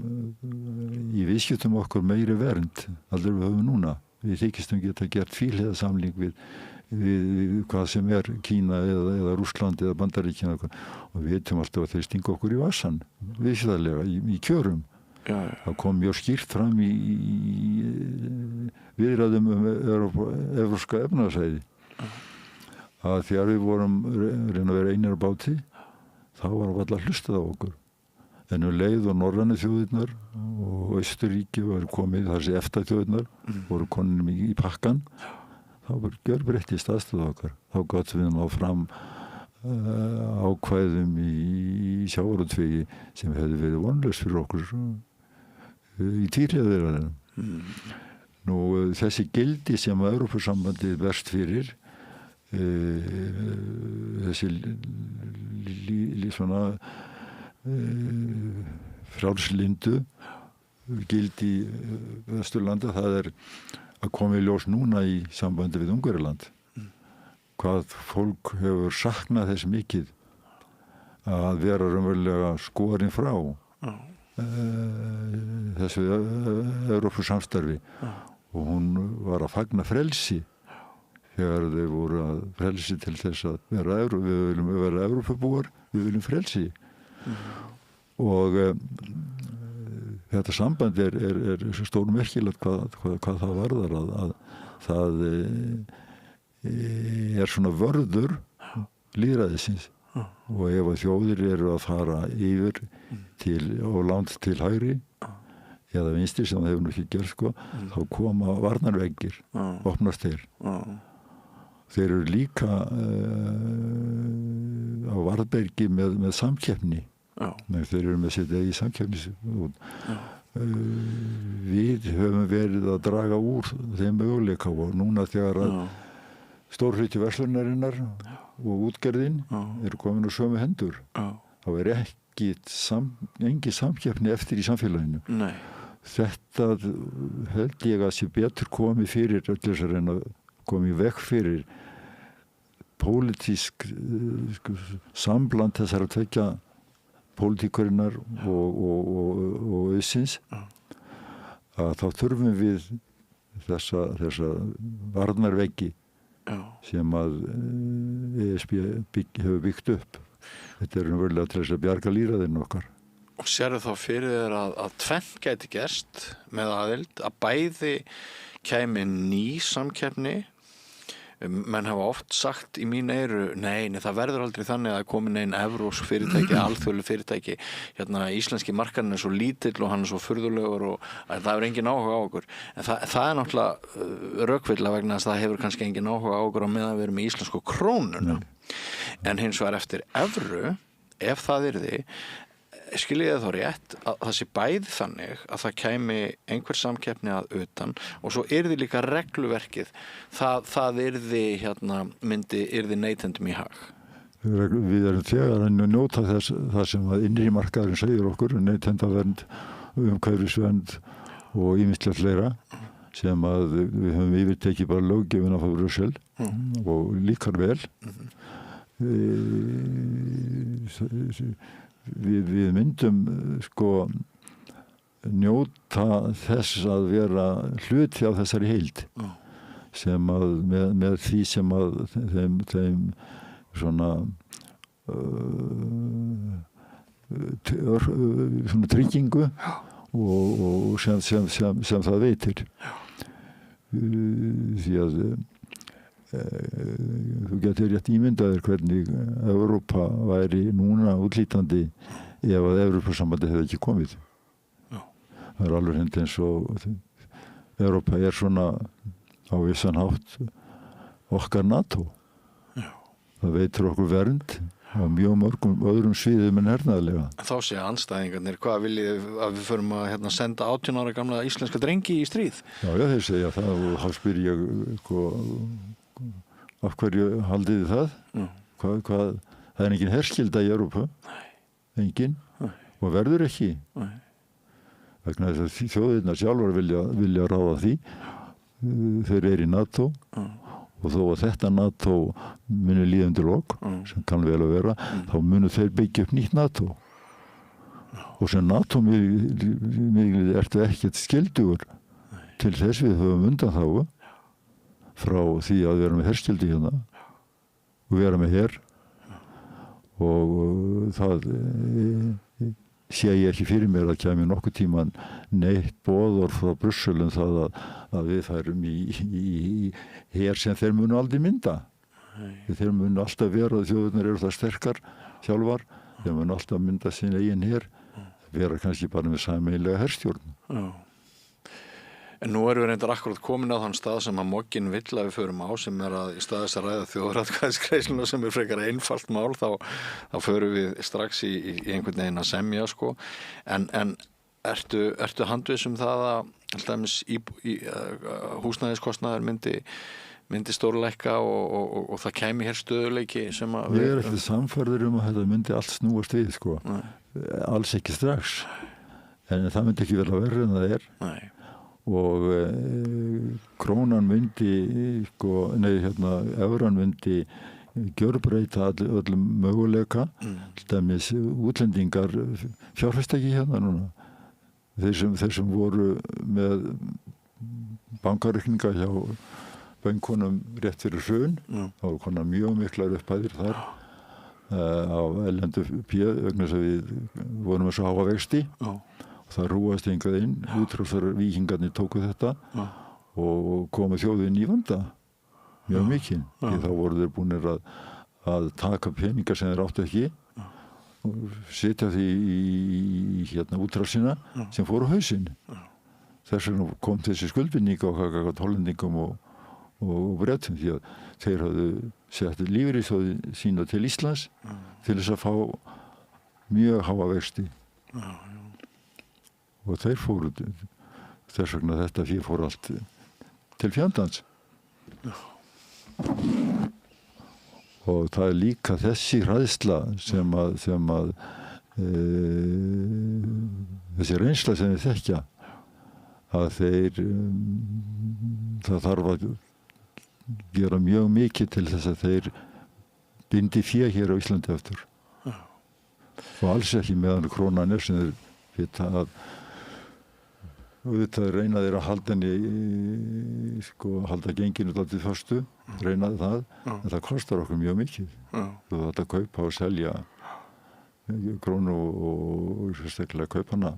í viðskiptum okkur meiri vernd aldrei við höfum núna. Við þykistum geta gert fílheiðarsamling við hvað sem er Kína eða Rússland eða Bandaríkina og við veitum alltaf að þeir stinga okkur í vassan viðsvæðlega í kjörum. Það kom mjög skýrt fram í viðræðum evrópska efnahagssvæði að þegar við vorum reyna að vera einir á báti þá var allar hlustað á okkur en leið og norrænu þjóðirnar og Austurríki var komið þessi EFTA þjóðirnar voru konum í pakkan þá var gjörbreyttist aðstöðu okkar þá gátum við ná fram ákvæðum í sjávarútvegi sem hefði verið vonlaust fyrir okkur í týrjaðverðanum. Nú þessi gildi sem að Evrópusambandið verst fyrir þessi svona frjálslindu gildi í Vesturlanda það er að koma í ljós núna í sambandi við Ungverjaland hvað fólk hefur saknað þess mikið að vera raunverulega skorin frá þessu Evrópusamstarfi og hún var að fagna frelsi þegar þau voru að frelsi til þess að vera við viljum vera Evrópubúar, við viljum frelsi og þetta samband er stórmerkilegt hvað það varðar að það er svona vörður lýðræðisins og ef að þjóðir eru að fara yfir og langt til hægri eða vinstri sem það hefur nú ekki gert þá koma varnarveggir opnast þeir eru líka á varðbergi með samkeppni þeir eru með sitt eigi samkeppnis við höfum verið að draga úr þeim möguleika og núna þegar að stór hluti verslunarinnar og útgerðin eru komin á sömu hendur þá er engin samkeppni eftir í samfélaginu. Nei. Þetta held ég að sé betur komið fyrir öll þess að reyna komið vekk fyrir pólitísk sambland þessar að tvekja pólitíkurinnar og auðsins að þá þurfum við þessa varnarveggi sem að ESB hefur byggt upp. Þetta er umverulega til þess að bjarga lýðræðinu okkar. Og sérðu þá fyrir þér að tvennt gæti gerst með aðild að bæði kæmi ný samkeppni menn hafa oft sagt í mín eyru, nei, það verður aldrei þannig að komin einn evrópsk fyrirtæki, alþjóðleg fyrirtæki, íslenski markaðurinn er svo lítill og hann er svo furðulegur og það hefur engin áhuga á okkur. En það er náttúrulega rökvilla vegna þess að það hefur kannski engin áhuga á okkur á meðan við erum í íslensku krónuna. En hins vegar eftir evru, ef það yrði, skiljið þið þá rétt að það sé bæði þannig að það kæmi einhver samkeppni að utan og svo yrði líka regluverkið það yrði yrði neytendum í hag. Við erum þegar að njóta þess það sem að innri markaðurinn segir okkur, neytendavernd, umhverfisvernd og ýmislegt fleira sem að við höfum yfirtekið bara löggjöfina frá Brussel og líkar vel. Við myndum njóta þess að vera hluti af þessari heild sem að með því sem að þeim svona tryggingu og sem það veitir því að þú getur rétt ímyndaðir hvernig Evrópa væri núna útlítandi ef að Evrópusambandið hefði ekki komið. Það er alveg hreint eins og Evrópa er svona á vissan hátt okkar NATO. Það veitir okkur vernd á mjög mörgum öðrum sviðum en hernaðarlega. Þá sé andstæðingarnir, hvað viljið að við förum að senda 18 ára gamla íslenska drengi í stríð? Já, þeir segja það og þá spyr ég af hverju haldið þið það? Hvað, það er engin herskylda í Evrópu, engin, og verður ekki. Vegna þess að þjóðirnar sjálfar vilja ráða því, þeir eru í NATO og þó að þetta NATO muni líða undir lok, sem kann vel að vera, þá munu þeir byggja upp nýtt NATO. Og sem NATO-miðlið ertu ekkert skyldugur til þess við höfum undanþágu frá því að vera með herskyldu hérna og vera með her og það sé ég ekki fyrir mér að kæmi nokkuð tíman neitt boðorð frá Brussel það að við færum í her sem þeir munu aldrei mynda. Þeir munu alltaf vera og þjóðirnar eru það sterkar sjálfar, þeir munu alltaf mynda sín eigin her, vera kannski bara með sameiginlega herstjórn. En nú erum við reyndar akkurat komin á þann stað sem að mogginn vill að við förum á sem að í stað þess að ræða þjóðaratkvæðisgreiðsluna sem frekar einfalt mál þá förum við strax í einhvern veginn að semja En ertu handviss það að alltaf húsnæðiskostnaður myndi stórlækka og það kæmi hér stöðuleiki sem að Ég er ekki samfærður að þetta myndi allt snúast við alls ekki strax en það myndi ekki vera verið en það er. Nei. Og krónan myndi evran myndi gjörbreyta öllum möguleika dæmis útlendingar fjárfesta ekki hérna núna þeir sem voru með bankareikninga hjá bönkunum rétt fyrir hrun þá voru konar mjög miklar upphæðir þar á erlendu vegna þess að við vorum með svo háa vexti það rúast hingað inn, útráðsar víkingarnir tóku þetta og komu þjóðin í vanda mjög mikið. Því þá voru þeir búnir að taka peningar sem þeir áttu ekki og setja því í útráðsina sem fóru á hausinn. Þess vegna kom þessi skuldbindning á hollendingum og Bretum því að þeir hafðu sett lífeyrissjóði sína til Íslands til þess að fá mjög háa vexti. Og þeir fóru þess vegna þetta fór allt til fjandans. Og það er líka þessi hræðsla sem að þessi reynsla sem við þekkja að þeir það þarf að gera mjög mikið til þess að þeir bindi fé hér á Íslandi eftir. Og alls ekki meðan krónan er sem þeir vita að auðvitað reyna þeir að halda henni halda genginu alltaf föstu, reyna það en það kostar okkur mjög mikið þú þarft að kaupa og selja krónu og sérstaklega kaupa hana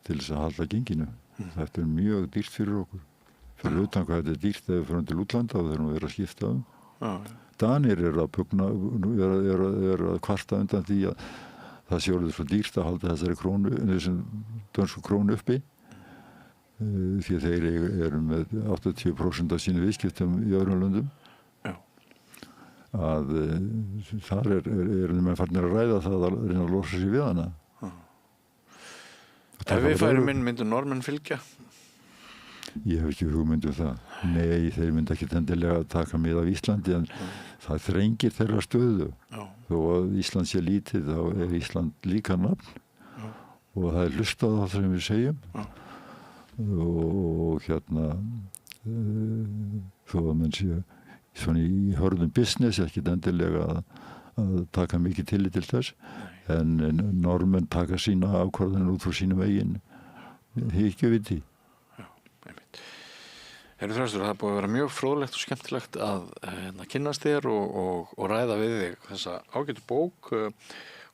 til þess að halda genginu þetta er mjög dýrt fyrir okkur fyrir utan hvað þetta dýrt þegar við fyrir til útlanda og þeir nú að skipta Danir að pugna að kvarta undan því að það sé orðið svo dýrt að halda þessum dönsku krónu uppi því að þeir eru með 80% af sínu viðskiptum í öðrum löndum að þar eru menn farnir að ræða það að reyna að losa sig við hana. Ef við færum myndu Norðmenn fylgja? Ég hef ekki hugmynd það. Nei, þeir myndi ekki endilega taka mið af Íslandi en það þrengir þeirra stöðu. Þó að Ísland sé lítið þá er Ísland líka nafn og það er hlustað á það sem við segjum og þó að menn sé svona í hörðum business ekki endilega að taka mikið tillit til þess en Norðmenn taka sína ákvarðanir út frá sínum eigin hyggjuviti. Heyrðu Þröstur, það er búið að vera mjög fróðlegt og skemmtilegt að kynnast þér og ræða við þig þessa ágætu bók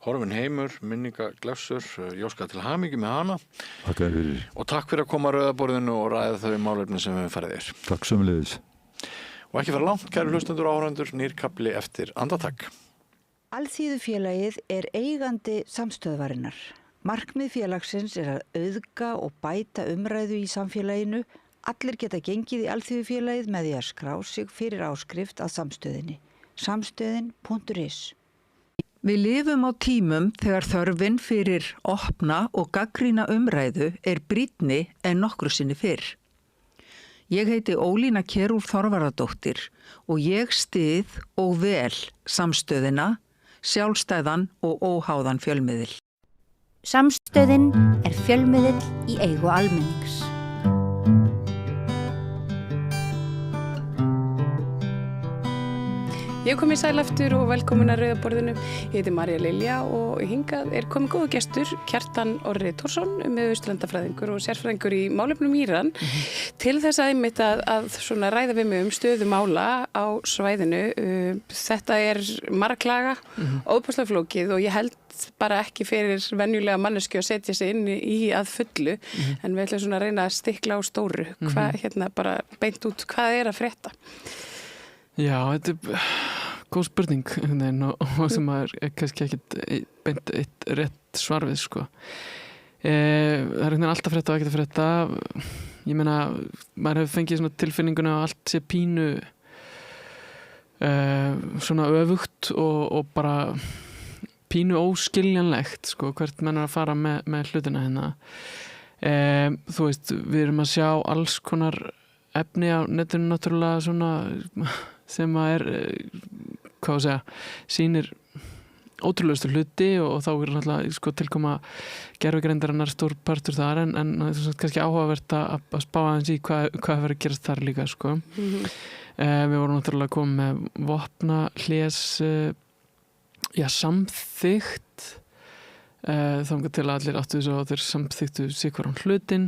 Horfinn heimur, minningaglefsur, ég óska til hamingju með hana. Takk fyrir. Og takk fyrir að koma að Rauðaborðinu og ræða þau málefni sem við farið þér. Takk sömuleiðis. Og ekki fara langt, kæru hlustendur og áhorfendur, nýr kafli eftir andartak. Alþýðufélagið er eigandi samstöðvarinnar. Markmið félagsins er að auðga og bæta umræðu í samfélaginu. Allir geta gengið í Alþýðufélagið með því að skrá sig fyrir áskrift að samstöðinni. Samstöðin.is. Við lifum á tímum þegar þörfin fyrir opna og gagnrýna umræðu er brýnni en nokkru sinni fyrr. Ég heiti Ólína Kjerúl Þorvarðardóttir og ég styð og vel samstöðina, sjálfstæðan og óháðan fjölmiðil. Samstöðin er fjölmiðill í eigu almennings. Ég kom í sæl aftur og velkomin að Rauðaborðinu. Ég heiti María Lilja og hingað er komið góðu gestur, Kjartan Orri Tórsson, miðausturlandafræðingur og sérfræðingur í málefnum Íran, til þess að einmitt að svona ræða við mig stöðu mála á svæðinu. Þetta er marklaga, óbúslega flókið og ég held bara ekki fyrir venjulega mannesku að setja sig inn í að fullu, en við ætlum svona að reyna að stikla á stóru. Hvað, bara beint út, hvað er að frétta? Já, þetta er góð spurning og sem er kannski ekkit beint eitt rétt svar við, sko. Það er alltaf frétta og ekkert að frétta. Ég meina, maður hefur fengið svona tilfinninguna að allt sé pínu svona öfugt og bara pínu óskiljanlegt, sko, hvert menn er að fara með hlutina hérna. Þú veist, við erum að sjá alls konar efni á netinu náttúrulega svona sem að hvað að segja, sýnir ótrúlegustu hluti og þá er náttúrulega sko, tilkoma gervigreindarinnar stór partur þar en það er kannski áhugavert að spá aðeins í hvað verður að gerast þar líka, sko. Við vorum náttúrulega að koma með vopnahlés samþykkt þangað til að allir áttu þessu og þeir samþyktu sikvaran hlutin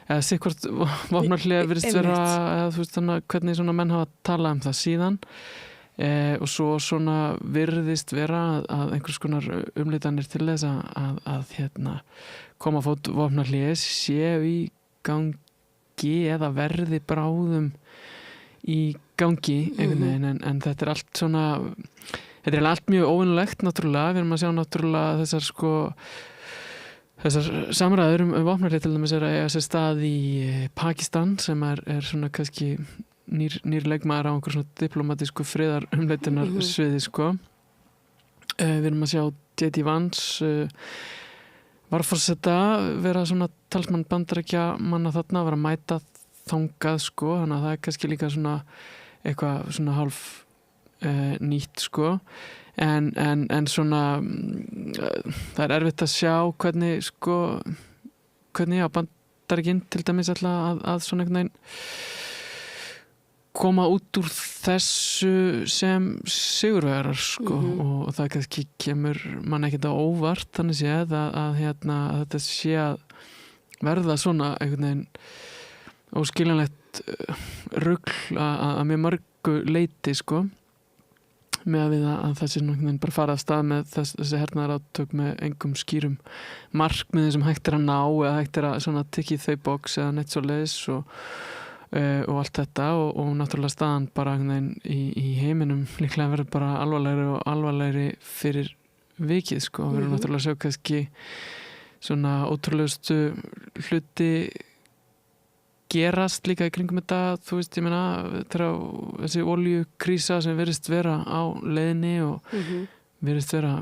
eða sikvart vopnahlés virðist vera eða þú veist þannig hvernig svona menn hafa talað það síðan og svo svona virðist vera að einhvers konar umleitanir til þess að koma að fót vopnahlés séu í gangi eða verði bráðum í gangi einhvern veginn en þetta er allt svona. Þetta er allt mjög óvinnulegt náttúrulega, við erum að sjá náttúrulega þessar samræður vopnahlé til dæmis er að eiga sér stað í Pakistan sem er svona kannski nýr leikmaður á einhver svona diplomatísku friðar umleitunar sviði, sko. Við erum að sjá J.D. Vance varforseta vera svona talsmann Bandaríkja manna þarna, vera að mæta þangað, sko, þannig að það er kannski líka svona eitthvað svona hálf nýtt, sko, en svona það er erfitt að sjá hvernig Bandaríkin til dæmis alltaf að svona einhvern veginn koma út úr þessu sem sigurvegarar, sko, og það kannski kemur mann ekkert á óvart þannig séð að þetta sé að verða svona einhvern veginn óskiljanlegt rugl að mjög mörgu leyti, sko, með að við að þessi bara fara af stað með þessi hernaðarátök með engum skýrum markmiðum sem hægt er að ná eða hægt er að svona tikka í þau box eða neitt svoleiðis og og allt þetta og náttúrulega staðan bara í heiminum líklega verður bara alvarlegri fyrir vikið sko. Við erum náttúrulega að sjá kannski svona ótrúlegustu hluti gerast líka í kringum þetta, þú veist, ég meina þessi oljukrísa sem virðist vera á leiðinni og virðist vera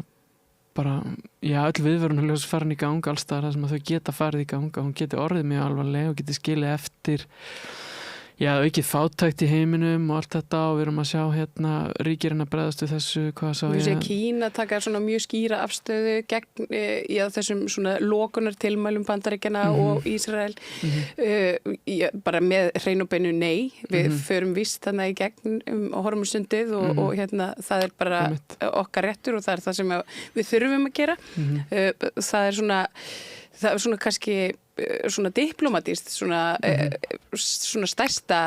bara, öll viðvörunarljós farin í gang alls staðar þar sem að þau geta farið í gang og hún geti orðið mjög alvarleg og geti skilið eftir aukið fátækt í heiminum og allt þetta og við erum að sjá ríkirinn að bregðast við þessu, hvað sá ég? Við séum Kína taka svona mjög skýra afstöðu gegn þessum svona lokunartilmælum Bandaríkjanna og Ísrael bara með hrein og beinu nei. Við förum víst þannig í gegn Hormuzsundið og það er bara okkar réttur og það er það sem við þurfum að gera. Það er svona kannski svona diplomatist svona stærsta,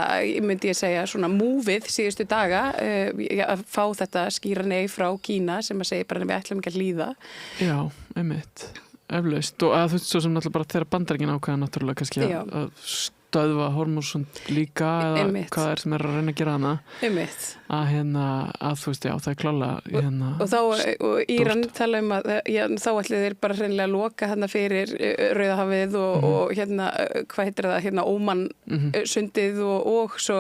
myndi ég segja, svona múfið síðustu daga að fá þetta skýra nei frá Kína sem að segja bara við ætlum ekki að hlýða. Já, einmitt, eflaust og að þú veist svo sem náttúrulega bara þeirra Bandaríkin ákveða náttúrulega kannski að stöðva Hormuzsund líka eða hvað er sem er að reyna að gera hana að þú veist, það er klálega og Íran tala að þá ætli þeir bara hreinlega að loka hana fyrir Rauðahafið og hvað heitir það, Óman sundið og svo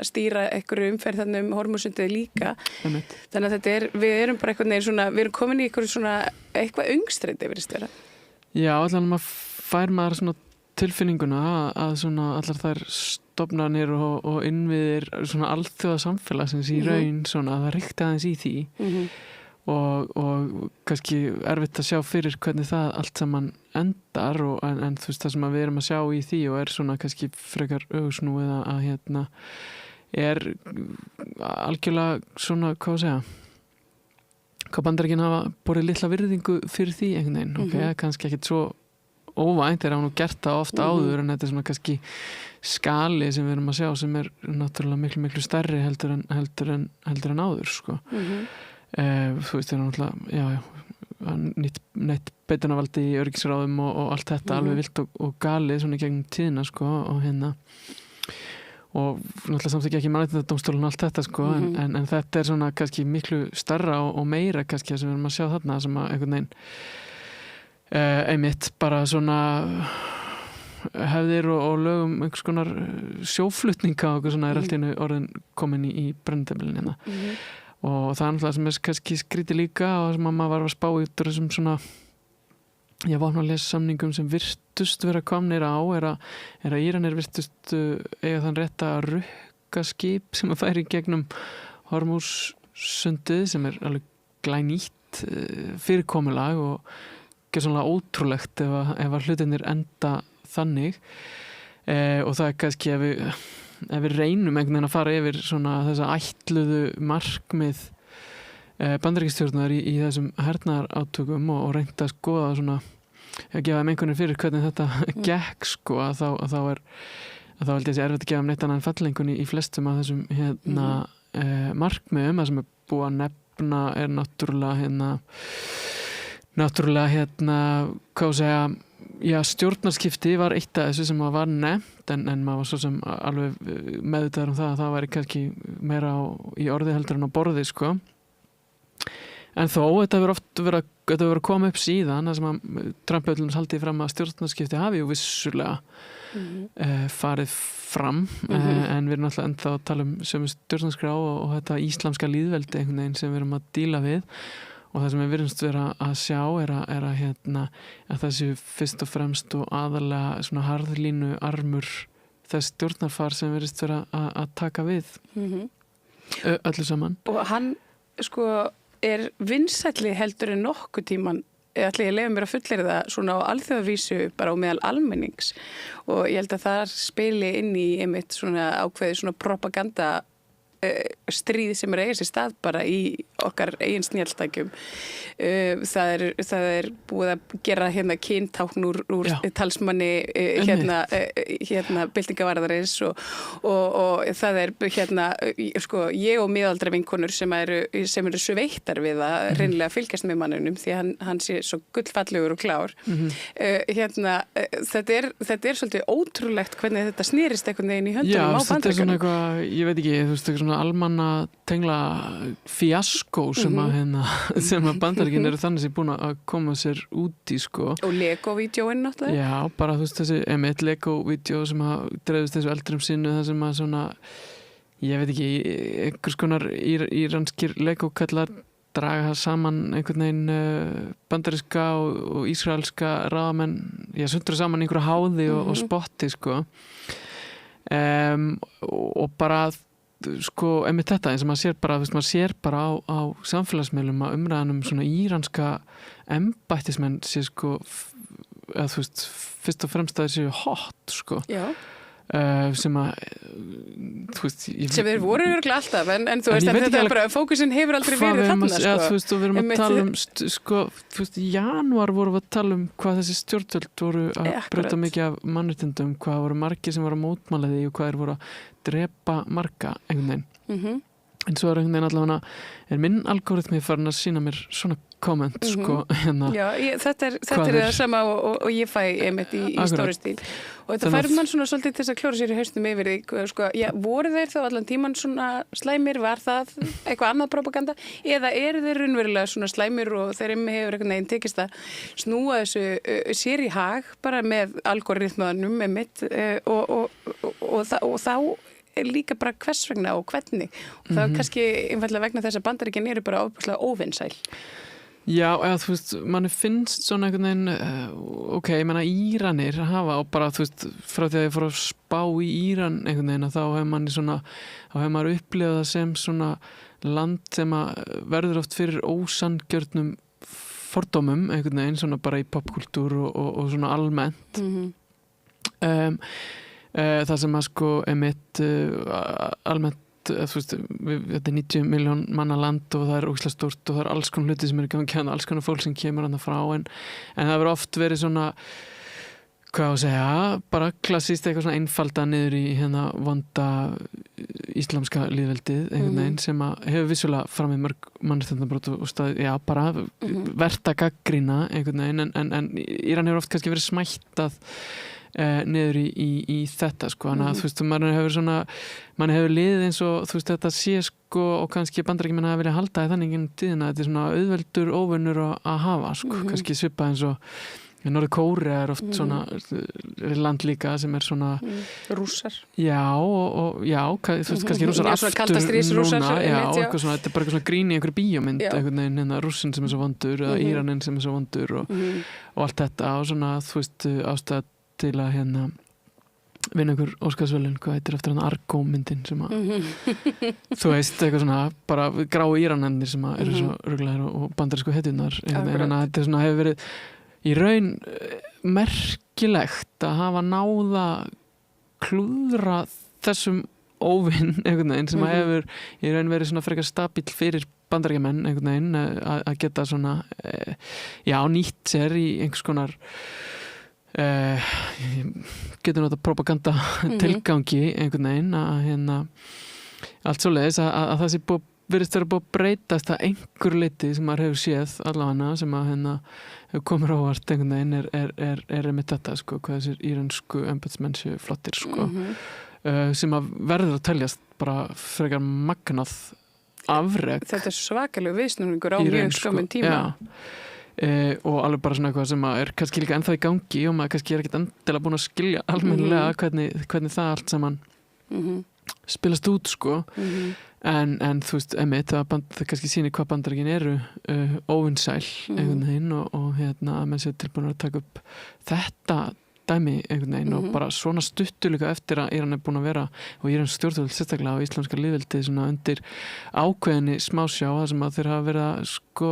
stýra einhverju umferð þannig Hormuzsundið líka þannig að við erum bara eitthvað við erum komin í eitthvað öngstreiti virðist vera. Já, allan maður fær maður svona tilfinninguna að svona allar þær stofnanir og innviðir svona alþjóða samfélagsins í raun svona að það ríkti aðeins í því og kannski erfitt að sjá fyrir hvernig það allt saman endar en þú veist það sem við erum að sjá í því og er svona kannski frekar ögsnúið að er algjörlega svona, hvað að segja hvað Bandaríkin hafa borið litla virðingu fyrir því einhvern veginn, kannski ekkit svo óvænt er að hún gert það ofta áður en þetta er svona kannski skali sem við erum að sjá sem er náttúrulega miklu stærri heldur en áður sko. Þú veist það er náttúrulega neitt beitunarvaldi í öryggisráðum og allt þetta alveg vilt og galið svona gegnum tíðina sko og og náttúrulega samþykja ekki mannréttindadómstólinn og allt þetta sko en þetta er svona kannski miklu stærra og meira kannski sem við erum að sjá þarna sem að einhvern veginn einmitt bara svona hefðir og lögum einhvers konar sjóflutninga og svona er allt einu orðin komin í brenndebilin og það er náttúrulega sem er kannski skrítið líka og sem að maður var að spá út úr þessum svona vopnalega samningum sem virtust vera komnir á er að Íranir virtust eiga þann rétt að rukka skip sem að færi gegnum Hormuzsundið sem er alveg glænýtt fyrirkomulag og ekki svona ótrúlegt ef að hlutinir enda þannig og það er kannski ef við reynum einhvern veginn að fara yfir svona þessa ætluðu markmið bandaríkjastjórnar í þessum hernaðarátökum og reynda að skoða svona að gefa þeim einhvern veginn fyrir hvernig þetta gekk sko að þá held ég að sé erfitt að gefa þeim neitt annað en fallengunni í flestum af þessum markmiðum það sem er búið að nefna er náttúrulega hvað segja stjórnarskipti var eitt af þessu sem var nefnt en maður var svo sem alveg meðvitaður það að það væri kannski meira í orði heldur en á borði sko en þó þetta hefur oft verið að koma upp síðan það sem að Trump öllum haldið fram að stjórnarskipti hafi jú vissulega farið fram en við erum alltaf ennþá að tala sömu stjórnarskrá og þetta íslamska lýðveldi einhvern veginn sem við erum að díla við og það sem við virðumst vera að sjá er að þessi fyrst og fremst og aðalega svona harðlínu armur þess stjórnarfar sem virðist vera að taka við öllu saman. Og hann sko er vinsælli heldur en nokkuð tíman ætla ég að leyfa mér að fullera það svona á alþjóðavísu bara á meðal almennings og ég held að það spili inn í einmitt svona ákveði svona propaganda stríð sem eiga sér stað bara í okkar eigin snjalltækjum. Það er búið að gera hérna kyntákn úr talsmanni byltingavarðarins og það er hérna sko, ég og miðaldra vinkonur sem eru sveittar við að reynilega fylgjast með mannunum því að hann sé svo gullfallegur og klár. Þetta er svolítið ótrúlegt hvernig þetta snýrist einhvern veginn í höndunum á Bandaríkjunum. Já, þetta er svona eitthvað, ég veit ekki, þú veist, eitthvað svona almanna tengla fiaskó sem að Bandaríkin eru þannig sem búin að koma sér út í, sko. Og Lego-vídeóin náttúrulega. Já, bara þú veist þessi Lego-vídeó sem að dreifist þessu eldrum sinnu, það sem að svona, ég veit ekki, einhvers konar íranskir Lego-kallar draga saman einhvern veginn bandaríska og ísraelska ráðamenn, sundra saman einhverja háði og spotti, sko. Og bara sko, einmitt þetta, eins og maður sér bara á samfélagsmiðlum að umræðan svona íranska embættismenn sé sko, eða þú veist, fyrst og fremst að þeir séu hot, sko. Já. Sem að þú veist, sem þeir voru örugglega alltaf en þú veist, þetta er bara, fókusin hefur aldrei verið þarna, sko. Já, þú veist, og við erum að tala sko, þú veist, í janúar vorum við að tala hvað þessi stjórnvöld voru að brjóta mikið af mannréttindum, hvað voru margir sem voru að mótmæla því og hvað þeir voru að drepa marga einhvern veginn. En svo einhvern veginn allavega minn algoritmi farin að sína mér svona komment, sko, hérna. Já, þetta er það sama og ég fæ einmitt í stóri stíl. Og þetta fær mann svona svolítið til þess að klóra sér í haustum yfir því, sko, voru þeir þá allan tíman svona slæmir, var það eitthvað annað propaganda, eða eru þeir raunverulega svona slæmir og þeir hefur einhvern veginn tekist að snúa þessu sér í hag, bara með algoritmanum einmitt, og þá er líka bara hvers vegna og hvernig. Og það er kannski einfallega vegna þess að Bandaríkin eru bara ofbúrslega óvinsæl. Já, eða þú veist, manni finnst svona einhvern veginn, ok, ég meina Íranir hafa og bara, þú veist, frá því að ég fór að spá í Íran einhvern veginn að þá hefur maður upplifað það sem svona land sem að verður oft fyrir ósanngjörnum fordómum einhvern veginn, svona bara í popkultúr og svona almennt. Það sem að sko almennt, þú veist, þetta er 90 miljón manna land og það er ógeðslega stórt og það er alls konar hluti sem eru gangi hérna, alls konar fólk sem kemur þarna frá en það verður oft verið svona, hvað að segja, bara klassíst eitthvað svona einfalda niður í hérna vonda íslamska lýðveldið einhvern veginn sem að hefur vissulega framið mörg mannréttindabrot og staðið, já, bara verta gagnrýna einhvern veginn en Íran hefur oft kannski verið smættað niður í þetta, sko, þannig að þú veist, mann hefur liðið eins og þú veist, þetta sé, sko, og kannski Bandaríkjamenn hafa viljað halda í þannig inn tíðina, þetta er svona auðveldur óvinnur að hafa, sko, kannski svipað eins og Norður-Kórea er oft svona land líka sem er svona Rússar. Já, já, þú veist, kannski Rússar aftur núna, já, eitthvað svona, þetta er bara eitthvað svona grín í einhverju bíómynd, einhvern veginn, hérna Rússin sem er svo vondur eða Íraninn sem er svo vondur og allt þetta og svona, þú veist, ástæða til að hérna vinna ykkur Óskarsverðlaun, hvað heitir eftir hann Argo-myndin sem að þú veist, eitthvað svona, bara grái Íranennir sem að eru svo ruglaðir og bandarísku hetjurnar, þannig að þetta svona hefur verið í raun merkilegt að hafa náða klúðra þessum óvinn einhvern veginn sem að hefur í raun verið svona frekar stabíl fyrir Bandaríkjamenn einhvern veginn að geta svona já, nýtt sér í einhvers konar getur náttúrulega propaganda tilgangi einhvern veginn að hérna allt svoleiðis að það sé virðist vera búið að breytast að einhver leiti sem maður hefur séð allavega sem að hérna hefur komið ávart einhvern veginn er með þetta, sko, hvað þessir íransku embættismenn séu flottir, sko sem að verður að teljast bara frekar magnað afrek. Þetta er svakalega viðsnúningur á mjög skömmun tíma. Og alveg bara svona eitthvað sem er kannski líka ennþá í gangi og maður kannski ekkert endilega búin að skilja almennilega hvernig það allt saman spilast út, sko en þú veist, einmitt það kannski sýnir hvað Bandaríkin eru óvinsæl einhvern veginn og hérna að menn séu tilbúin að taka upp þetta dæmi einhvern veginn og bara svona stuttu líka eftir að Íran er búin að vera og Íran stjórnvöld sérstaklega á íslamska lýðveldið svona undir ákveðinni smásjá þar sem að þeir hafa verið að sko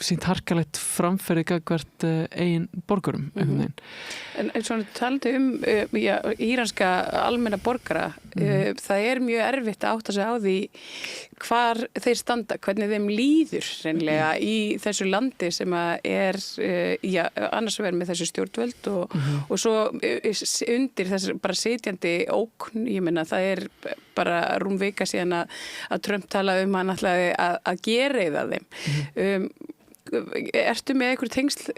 sýnt harkalegt framferði gagvart eigin borgurum einhvern veginn. En svona talandi íranska almenna borgara, það mjög erfitt að átta sig á því hvar þeir standa, hvernig þeim líður reynilega í þessu landi sem annars verður með þessu stjórnvöld og svo undir þessu bara sitjandi ógn, ég meina það bara rúm vika síðan að Trump talaði hann ætlaði að gera þeim. Ertu með einhver tengsl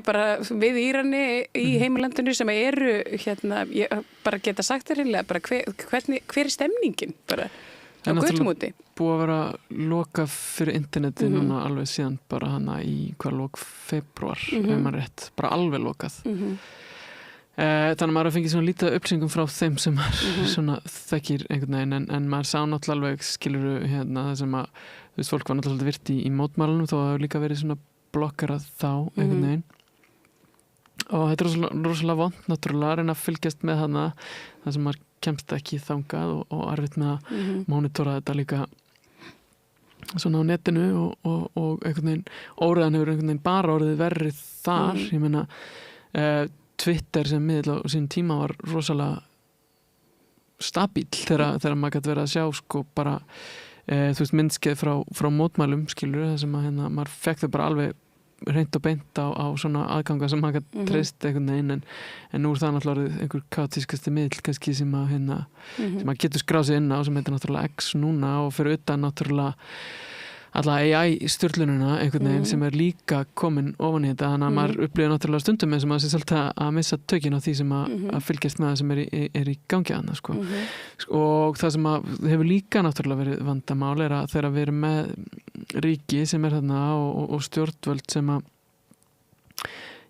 bara við Írani í heimalandinu sem eru ég bara geta sagt þér reynilega bara hver stemningin bara á götumóti? Búið að vera lokað fyrir interneti núna alveg síðan bara hana í lok febrúar, ef maður rétt, bara alveg lokað. Þannig að maður fengið svona lítið upplýsingum frá þeim sem maður svona þekkir einhvern veginn en maður sá náttúrulega alveg skiluru það sem að þú veist, fólk var náttúrulega virt í mótmælunum þó að það hefur líka verið svona blokkarað þá einhvern veginn og þetta rosalega vont náttúrulega að reyna að fylgjast með hana það sem maður kemst ekki þangað og erfitt með að monitora þetta líka svona á netinu og einhvern veginn óreiðan hefur einhvern veginn bara orðið verrið þar ég meina Twitter sem miðl á sínum tíma var rosalega stabíl þegar maður gæti verið að sjá sko bara þú veist myndskeið frá mótmælum skilur það sem að maður fekk þau bara alveg hreint og beint á svona aðganga sem maður gæti treyst einhvern veginn en nú það náttúrulega einhver kaotískasti miðl kannski sem að sem maður getur skráð sig inn á sem heitir náttúrulega X núna og fyrir utan náttúrulega alla AI-stjórnlununa einhvern veginn sem líka komin ofan í þetta þannig að maður upplifir náttúrulega stundum eins og maður sé svolítið að missa tökin á því sem að fylgjast með það sem í gangi annars sko. Og það sem að hefur líka náttúrulega verið vandamál að þegar við erum með ríki sem þarna og stjórnvöld sem að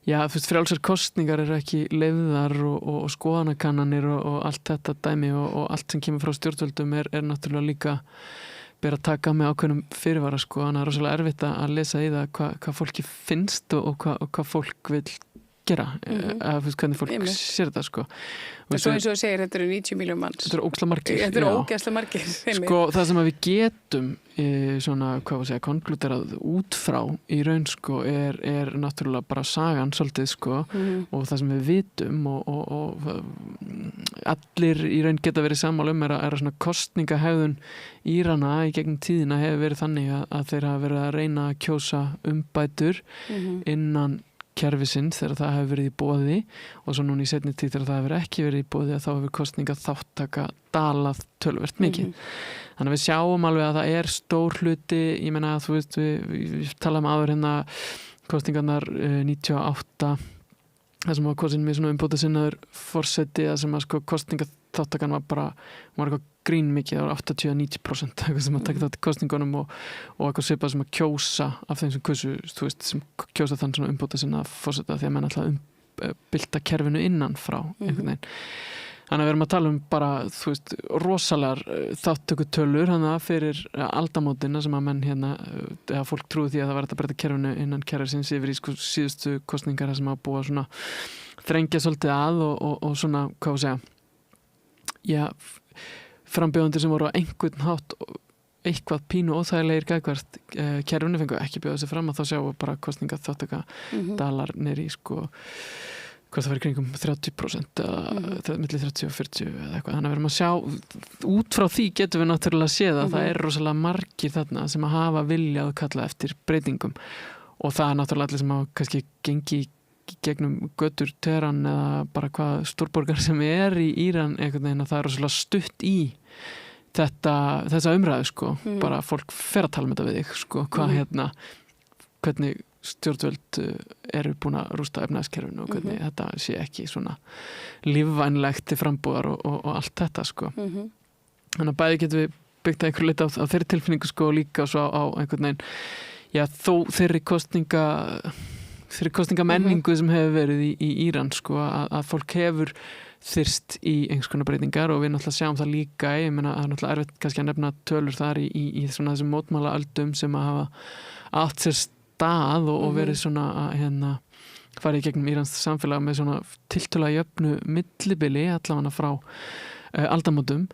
þú veist, frjálsar kosningar ekki leyfðar og skoðanakannanir og allt þetta dæmi og allt sem kemur frá stjórnvöldum náttúrulega líka ber að taka með ákveðnum fyrirvara sko, þannig að það rosalega erfitt að lesa í það hvað fólki finnst og hvað fólk vil gera hvernig fólk sér það sko. Svo eins og þú segir, þetta eru 90 milljón manns. Þetta eru ógeðslega margir. Þetta eru ógeðslega margir. Sko, það sem að við getum svona, hvað var að segja, konkluderað út frá í raun sko er náttúrulega bara sagan svolítið sko og það sem við vitum og allir í raun geta verið sammála er svona kosningahegðun Írana í gegnum tíðina hefur verið þannig að þeir hafa verið að reyna að kjósa umbætur innan kerfisins þegar það hefur verið í boði og svo núna í seinni tíð þegar það hefur ekki verið í boði þá hefur kosninga þáttaka dalað töluvert mikið. Þannig að við sjáum alveg að það stór hluti, ég meina að þú veist við talaðum áður kosningarnar 98 það sem var kosin með svona umbóta sinnaður forseti að sem að sko kosningaþáttakan var bara eitthvað grín mikið, það var 80-90% eitthvað sem að taka þátt í kosningunum og eitthvað svipað sem að kjósa af þeim sem kusu, þú veist, sem kjósa þann svona umbóta sinnaða forseta því að menn alltaf bylta kerfinu innan frá einhvern veginn. Þannig að við erum að tala bara, þú veist, rosalegar þáttökutölur fyrir aldamótina sem að menn eða fólk trúi því að það var að breyta kerfinu innan kerfisins yfir í sko síðustu kosningar sem að búa svona þrengja svolítið að og svona, hvað að segja, frambjóðandir sem voru á einhvern hátt eitthvað pínu óþægilegir gagvart kerfinu fengu ekki bjóða sig fram að þá sjáum við bara kosninga þáttaka dalar neyri sko hvort það verið kringum 30% eða milli 30 og 40 eða eitthvað. Þannig að við erum að sjá út frá því getum við náttúrulega séð að það rosalega margir þarna sem að hafa viljað kalla eftir breytingum og það náttúrulega allir sem hafa kannski gengi gegnum götur Teheran eða bara hvað stórborgar sem í Íran einhvern veginn að það rosalega stutt í þessa umræðu sko, bara fólk fer að tala með þetta við þig sko, hvernig stjórnvöld eru búin að rústa efnaðskerfinu og hvernig þetta sé ekki svona lífvænlegt til frambúðar og allt þetta sko. Þannig að bæði getum við byggt að einhver leita á þeirri tilfinningu sko og líka svo á einhvern veginn, þó þeirri kosningamenningu sem hefur verið í Íran sko, að fólk hefur þyrst í einhvers konar breytingar og við náttúrulega sjáum það líka ég meina að náttúrulega erfitt kannski að nefna tölur þar í svona þessum mótmála öldum sem að hafa átt sér stað og verið svona að farið í gegnum Írans samfélag með svona tiltölulega jöfnu millibili allavega frá aldamótum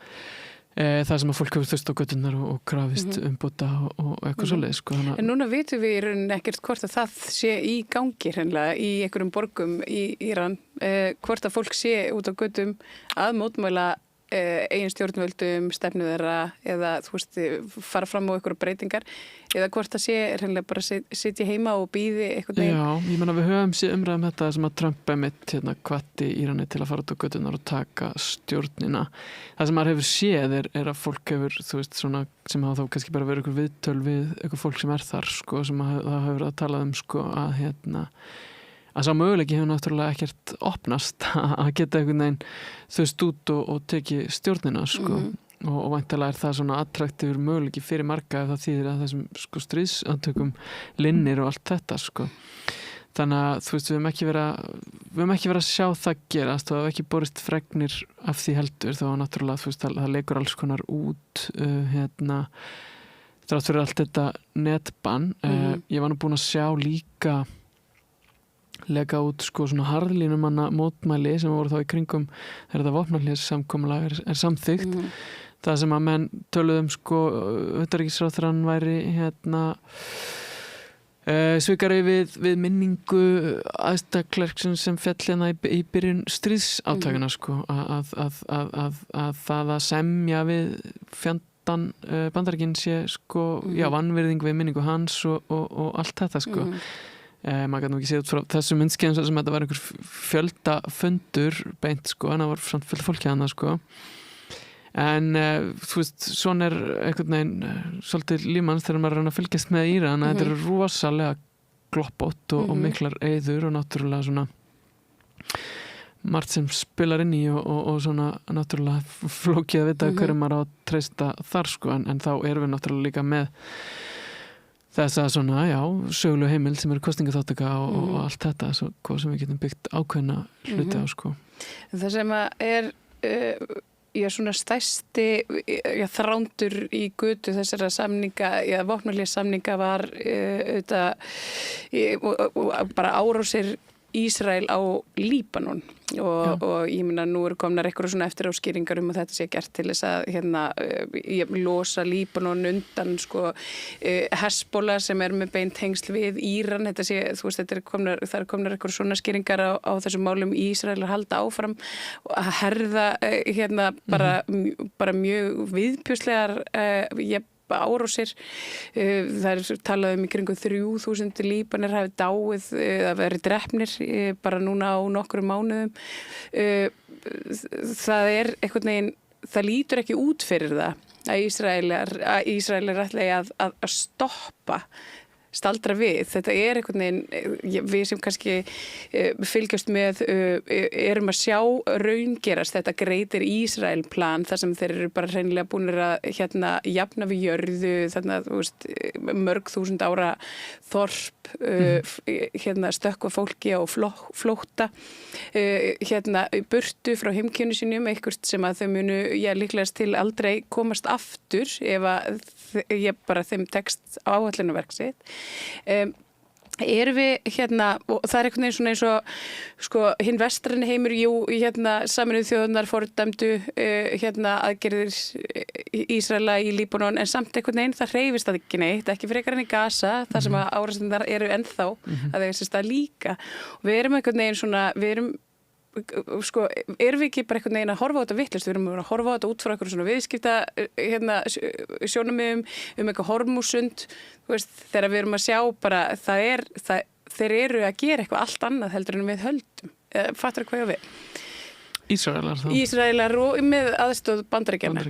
það sem að fólk hefur þurft á göttunar og krafist umbóta og eitthvað svoleið sko. En núna vitum við í rauninni ekkert hvort að það sé í gangi hreinlega í einhverjum borgum í Íran, hvort að fólk sé út á göttum að mótmæla eigin stjórnvöldum, stefnu þeirra eða þú veist, fara fram á einhverju breytingar eða hvort það sé hreinlega bara sitja heima og bíði eitthvað neginn. Já, ég meina við höfum sér umræðum þetta sem að Trump mitt hvatti Írani til að fara út á götunar og taka stjórnina. Það sem maður hefur séð er að fólk hefur, þú veist, svona sem hafa þá kannski bara verið einhver viðtöl við eitthvað fólk sem þar, sko, sem það hefur að tala sko, að sá möguleiki hefur náttúrulega ekkert opnast að geta einhvern veginn þaust út og teki stjórnina sko. Og væntanlega það svona attraktífur möguleiki fyrir marga ef það þýðir að þessum sko, stríðsantökum linnir og allt þetta sko. Þannig að þú veist við höfum ekki verið að sjá það gerast og það hefur ekki borist fregnir af því heldur þá náttúrulega þú veist það leikur alls konar út þrátt fyrir allt þetta netbann. Ég var nú búin að sjá líka lega út sko svona harðlínumanna mótmæli sem voru þá í kringum þegar þetta vopnahléssamkomulag er samþykkt. Það sem að menn töluðum sko utanríkisráðherrann væri svikari við minningu aðstaklerksins sem féll hérna í byrjun stríðsáttakana sko að það að semja við fjandan Bandaríkin sé sko vanvirðing við minningu hans og allt þetta sko. Maður kann nú ekki séð út frá þessum myndskeiðum sem þetta var einhver fjöldafundur beint sko, en það var samt fullt fólki hana sko. En þú veist, svona er einhvern veginn svolítið lífmanns þegar maður er að fylgjast með Íran að þetta er rosalega gloppótt og miklar eyður og náttúrulega svona margt sem spilar inn í og svona náttúrulega flókið að vita hverju maður á að treysta þar sko, en þá erum við náttúrulega líka með þess að svona, sögulegu heimild sem eru kosningaþáttaka og allt þetta svo sem við getum byggt ákveðna hluti á sko. Það sem er svona stærsti þrándur í götu þessara samninga, vopnahléssamninga var bara árásir Ísrael á Líbanon og ég meina nú eru komnar eitthvað svona eftir áskýringar að þetta sé gert til þess að losa Líbanon undan sko Hezbollah sem er með beint tengsl við Íran, þetta sé, þú veist, það er komnar eitthvað svona skýringar á þessum málum Ísrael að halda áfram og að herða bara mjög viðbjóðslegar árásir. Það er talað í kringum 3000 Líbanir hafi dáið að verið drepnir bara núna á nokkrum mánuðum. Það er einhvern veginn, það lítur ekki út fyrir það að Ísraelir ætla að stoppa staldra við. Þetta er einhvern veginn, við sem kannski fylgjast með erum að sjá raungerast þetta Greater Ísrael plan þar sem þeir eru bara hreinlega búinir að jafna við jörðu, þarna þú veist mörg þúsund ára þorp stökkva fólki á flótta burtu frá heimkynu sínum, eitthvað sem að þau munu líklegast til aldrei komast aftur ef að bara þeim tekst áætlunarverk sitt. Erum við og það er einhvern veginn svona eins og sko hinn vestræni heimur Sameinuðu þjóðirnar fordæmdu aðgerðir Ísraela í Líbanon en samt einhvern veginn það hreyfist það ekki neitt, ekki frekar en í Gaza þar sem að árásirnar eru ennþá að eiga sér stað líka og við erum einhvern veginn svona, sko, erum við ekki bara einhvern veginn að horfa á þetta vitlaust, við erum að horfa á þetta út frá einhverjum svona viðskipta sjónarmiðum eitthvað Hormúsund, þú veist, þegar við erum að sjá bara, þeir eru að gera eitthvað allt annað heldur en við höldum. Fattar hvað ég við? Ísraelar þá? Ísraelar og með aðstoð Bandaríkjanna.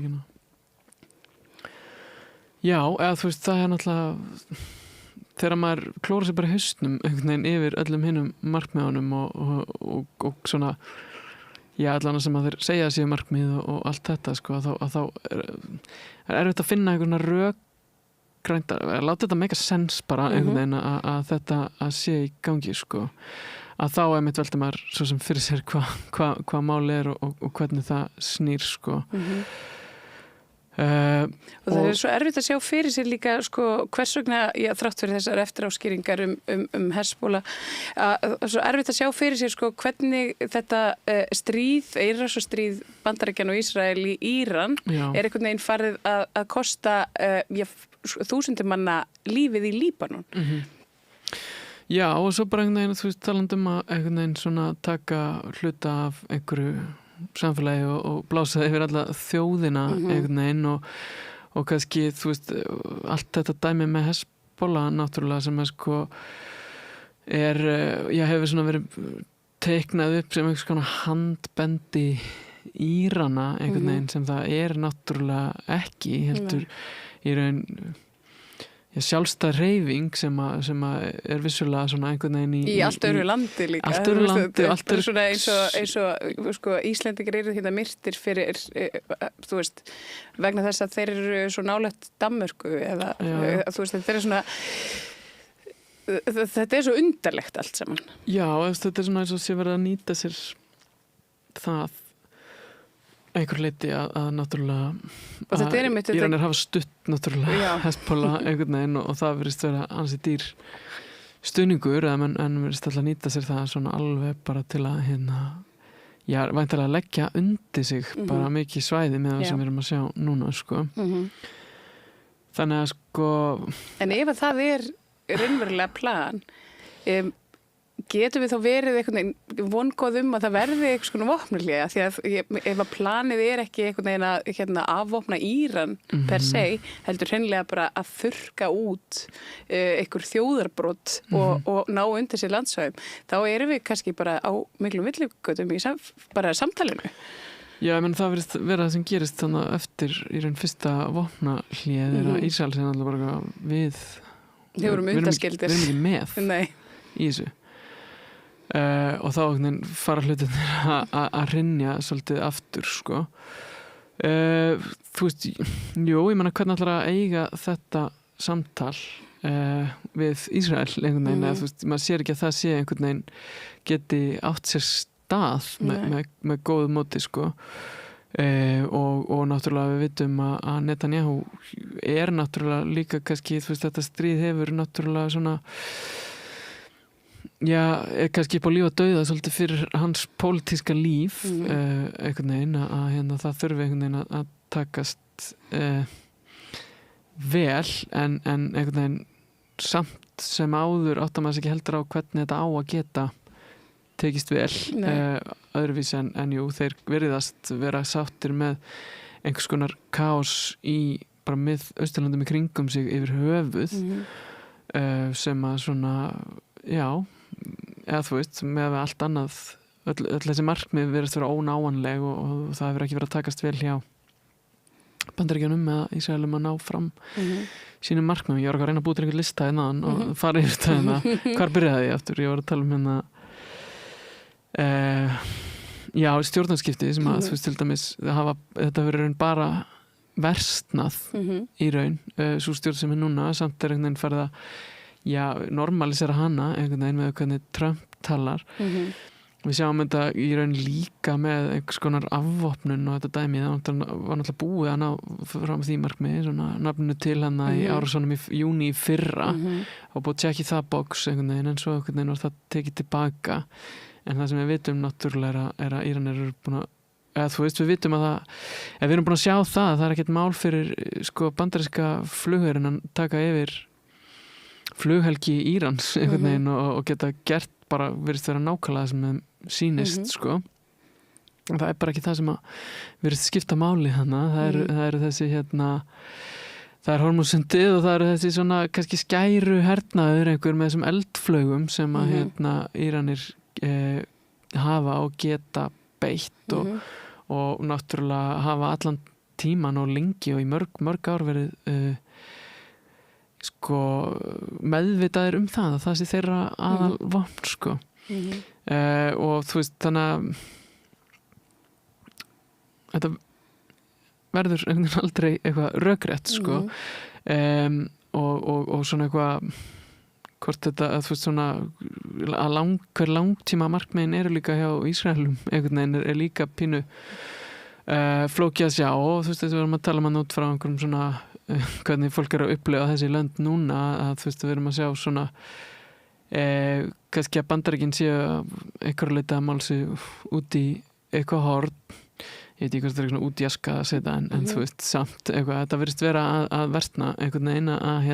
Já, eða þú veist, það er náttúrulega þegar maður klóra sér bara haustnum einhvern veginn yfir öllum hinnum markmiðunum og svona allan sem að þeir segja sér markmið og allt þetta sko að þá er erfitt að finna einhverna rökgrænda, láta þetta make a sense bara einhvern veginn að þetta að sé í gangi sko að þá mitt veldi maður svo sem fyrir sér hvað máli er og hvernig það snýr sko Og það er svo erfitt að sjá fyrir sér líka sko, hvers vegna, þrátt fyrir þessar eftiráskýringar Hezbollah, svo erfitt að sjá fyrir sér sko, hvernig þetta stríð, stríð Bandaríkjanna og Ísrael í Íran er einhvern veginn farið að kosta þúsundir manna lífið í Líbanon. Já, og svo bara einhvern veginn, þú veist, talandum að einhvern veginn svona taka hluta af einhverju samfélagi og blásaði yfir alla þjóðina einhvern veginn og kannski, þú veist, allt þetta dæmi með Hezbollah náttúrulega sem sko hefur svona verið teiknað upp sem einhvers konar handbendi Írana einhvern veginn sem það er náttúrulega ekki, heldur í raun sjálfstæð hreyfing sem er vissulega svona einhvern veginn í allt öðru landi líka. Allt öðru landi og allt öðru svona eins og sko, Íslendingar eru hérna myrtir fyrir þú veist, vegna þess að þeir eru svo nálægt Danmörku eða þú veist, þetta er svona þetta er svo undarlegt allt saman. Já, þetta er svona eins og sé verið að nýta sér það einhver leiti að náttúrulega að Íranir hafa stutt náttúrulega Hezbollah einhvern veginn og það verðist vera ansi dýr stuðningur en verðist alltaf nýta sér það svona alveg bara til að væntanlega að leggja undir sig bara mikið svæði með það sem við erum að sjá núna sko. Þannig að sko En ef að það er raunverulega plan getum við þá verið einhvern veginn vongóð að það verði einhvers konar vopnahlé því að ef að planið er ekki einhvern veginn að afvopna Íran per se, heldur hreinlega bara að þurrka út einhver þjóðarbrot og ná undir sér landsvæðum, þá erum við kannski bara á miklum villigötum í bara samtalinu. Já, menn það verið það sem gerist þannig eftir í raun fyrsta vopnahlé þegar Ísrael sem alltaf bara við erum undanskildir. Við erum ekki með í þessu. Og þá fara hlutinir að hrynja svolítið aftur sko. Þú veist, ég meina hvernig ætlar að eiga þetta samtal við Ísrael einhvern veginn, eða þú veist, maður sér ekki að það sé einhvern veginn geti átt sér stað með góðu móti sko. Og náttúrulega við vitum að Netanyahu er náttúrulega líka kannski, þú veist, þetta stríð hefur náttúrulega svona er kannski upp á líf og dauða svolítið fyrir hans pólitíska líf einhvern veginn að það þurfi einhvern veginn að takast vel en einhvern veginn samt sem áður áttar maður ekki heldur á hvernig þetta á að geta tekist vel öðruvísi en jú, þeir veriðast vera sáttir með einhvers konar kaos í bara með Austurlandum í kringum sig yfir höfuð sem að svona eða þú veist, með allt annað öll þessi markmið verðast vera ónáanleg og það hefur ekki verið að takast vel hjá Bandaríkjunum eða Ísraelum að ná fram sínum markmiðum. Ég var að reyna að búið til einhver lista og fara yfir þetta hvar byrjaði ég aftur? Ég var að tala um stjórnarskipti sem að þú veist til dæmis þetta verið bara versnað í raun svo stjórn sem er núna, samt er einhvern veginn farið að normalisera hana einhvern veginn með hvernig Trump talar. Við sjáum þetta í raun líka með einhvers konar afvopnun og þetta dæmi, það var náttúrulega búið að ná fram því markmið, svona nafninu til hana í árásunum í júní í fyrra og búið að tjekki það box einhvern veginn en svo einhvern veginn var það tekið tilbaka en það sem við vitum náttúrulega er að Íranir eru búin að þú veist, við vitum að við erum búin að sjá það er ekkert mál fyrir sko bandaríska flugherinn að taka yfir flughelgi Írans einhvern veginn og geta gert bara virðist vera nákvæmlega sem þeim sýnist sko. Það er bara ekki það sem að virðist skipta máli hana. Það eru þessi það er hormónsundið og það eru þessi svona kannski skæru hernaður einhver með þessum eldflögum sem að Íranir hafa og geta beitt og náttúrulega hafa allan tíman og lengi og í mörg ár verið sko meðvitaðir það að það sé þeirra aðal vopn sko og þú veist þannig að þetta verður aldrei eitthvað rökrétt sko og svona eitthvað hvort þetta að þú veist svona að hver langtíma markmiðin eru líka hjá Ísraelum einhvern veginn er líka pínu flókið að sjá og þú veist, við erum að tala mann út frá einhverjum svona hvernig fólk að upplifa þessi lönd núna að þú veist, við erum að sjá svona kannski að Bandaríkin séu einhverju leita að mála sig út í eitthvað horn, ég veit ekki hvað það er svona útjaska að setja en þú veist, samt eitthvað, þetta virðist vera að versna einhvern veginn að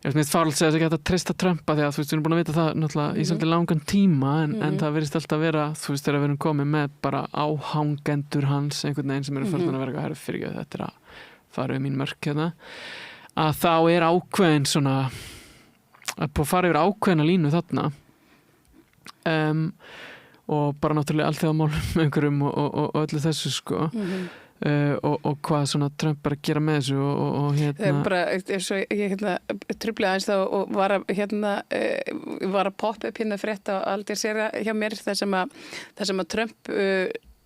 ég veist fárlega að segja ekki að treysta Trumpa því að þú veist, við erum búin að vita það náttúrulega í svolítið langan tíma en það virðist alltaf vera, þú veist, þegar við erum komið með bara áhangendur hans einhvern veginn sem eru fyrir að vera eitthvað fyrir þetta að fara mín mörk hérna, að þá er ákveðin svona að fara yfir ákveðina línu þarna og bara náttúrulega alþjóðamálum einhverjum og öllu þessu sko og hvað svona Trump er að gera með þessu og hérna bara eins og ég truflaði aðeins þá og var að poppa upp hérna frétt á Al Jazeera hjá mér þar sem að Trump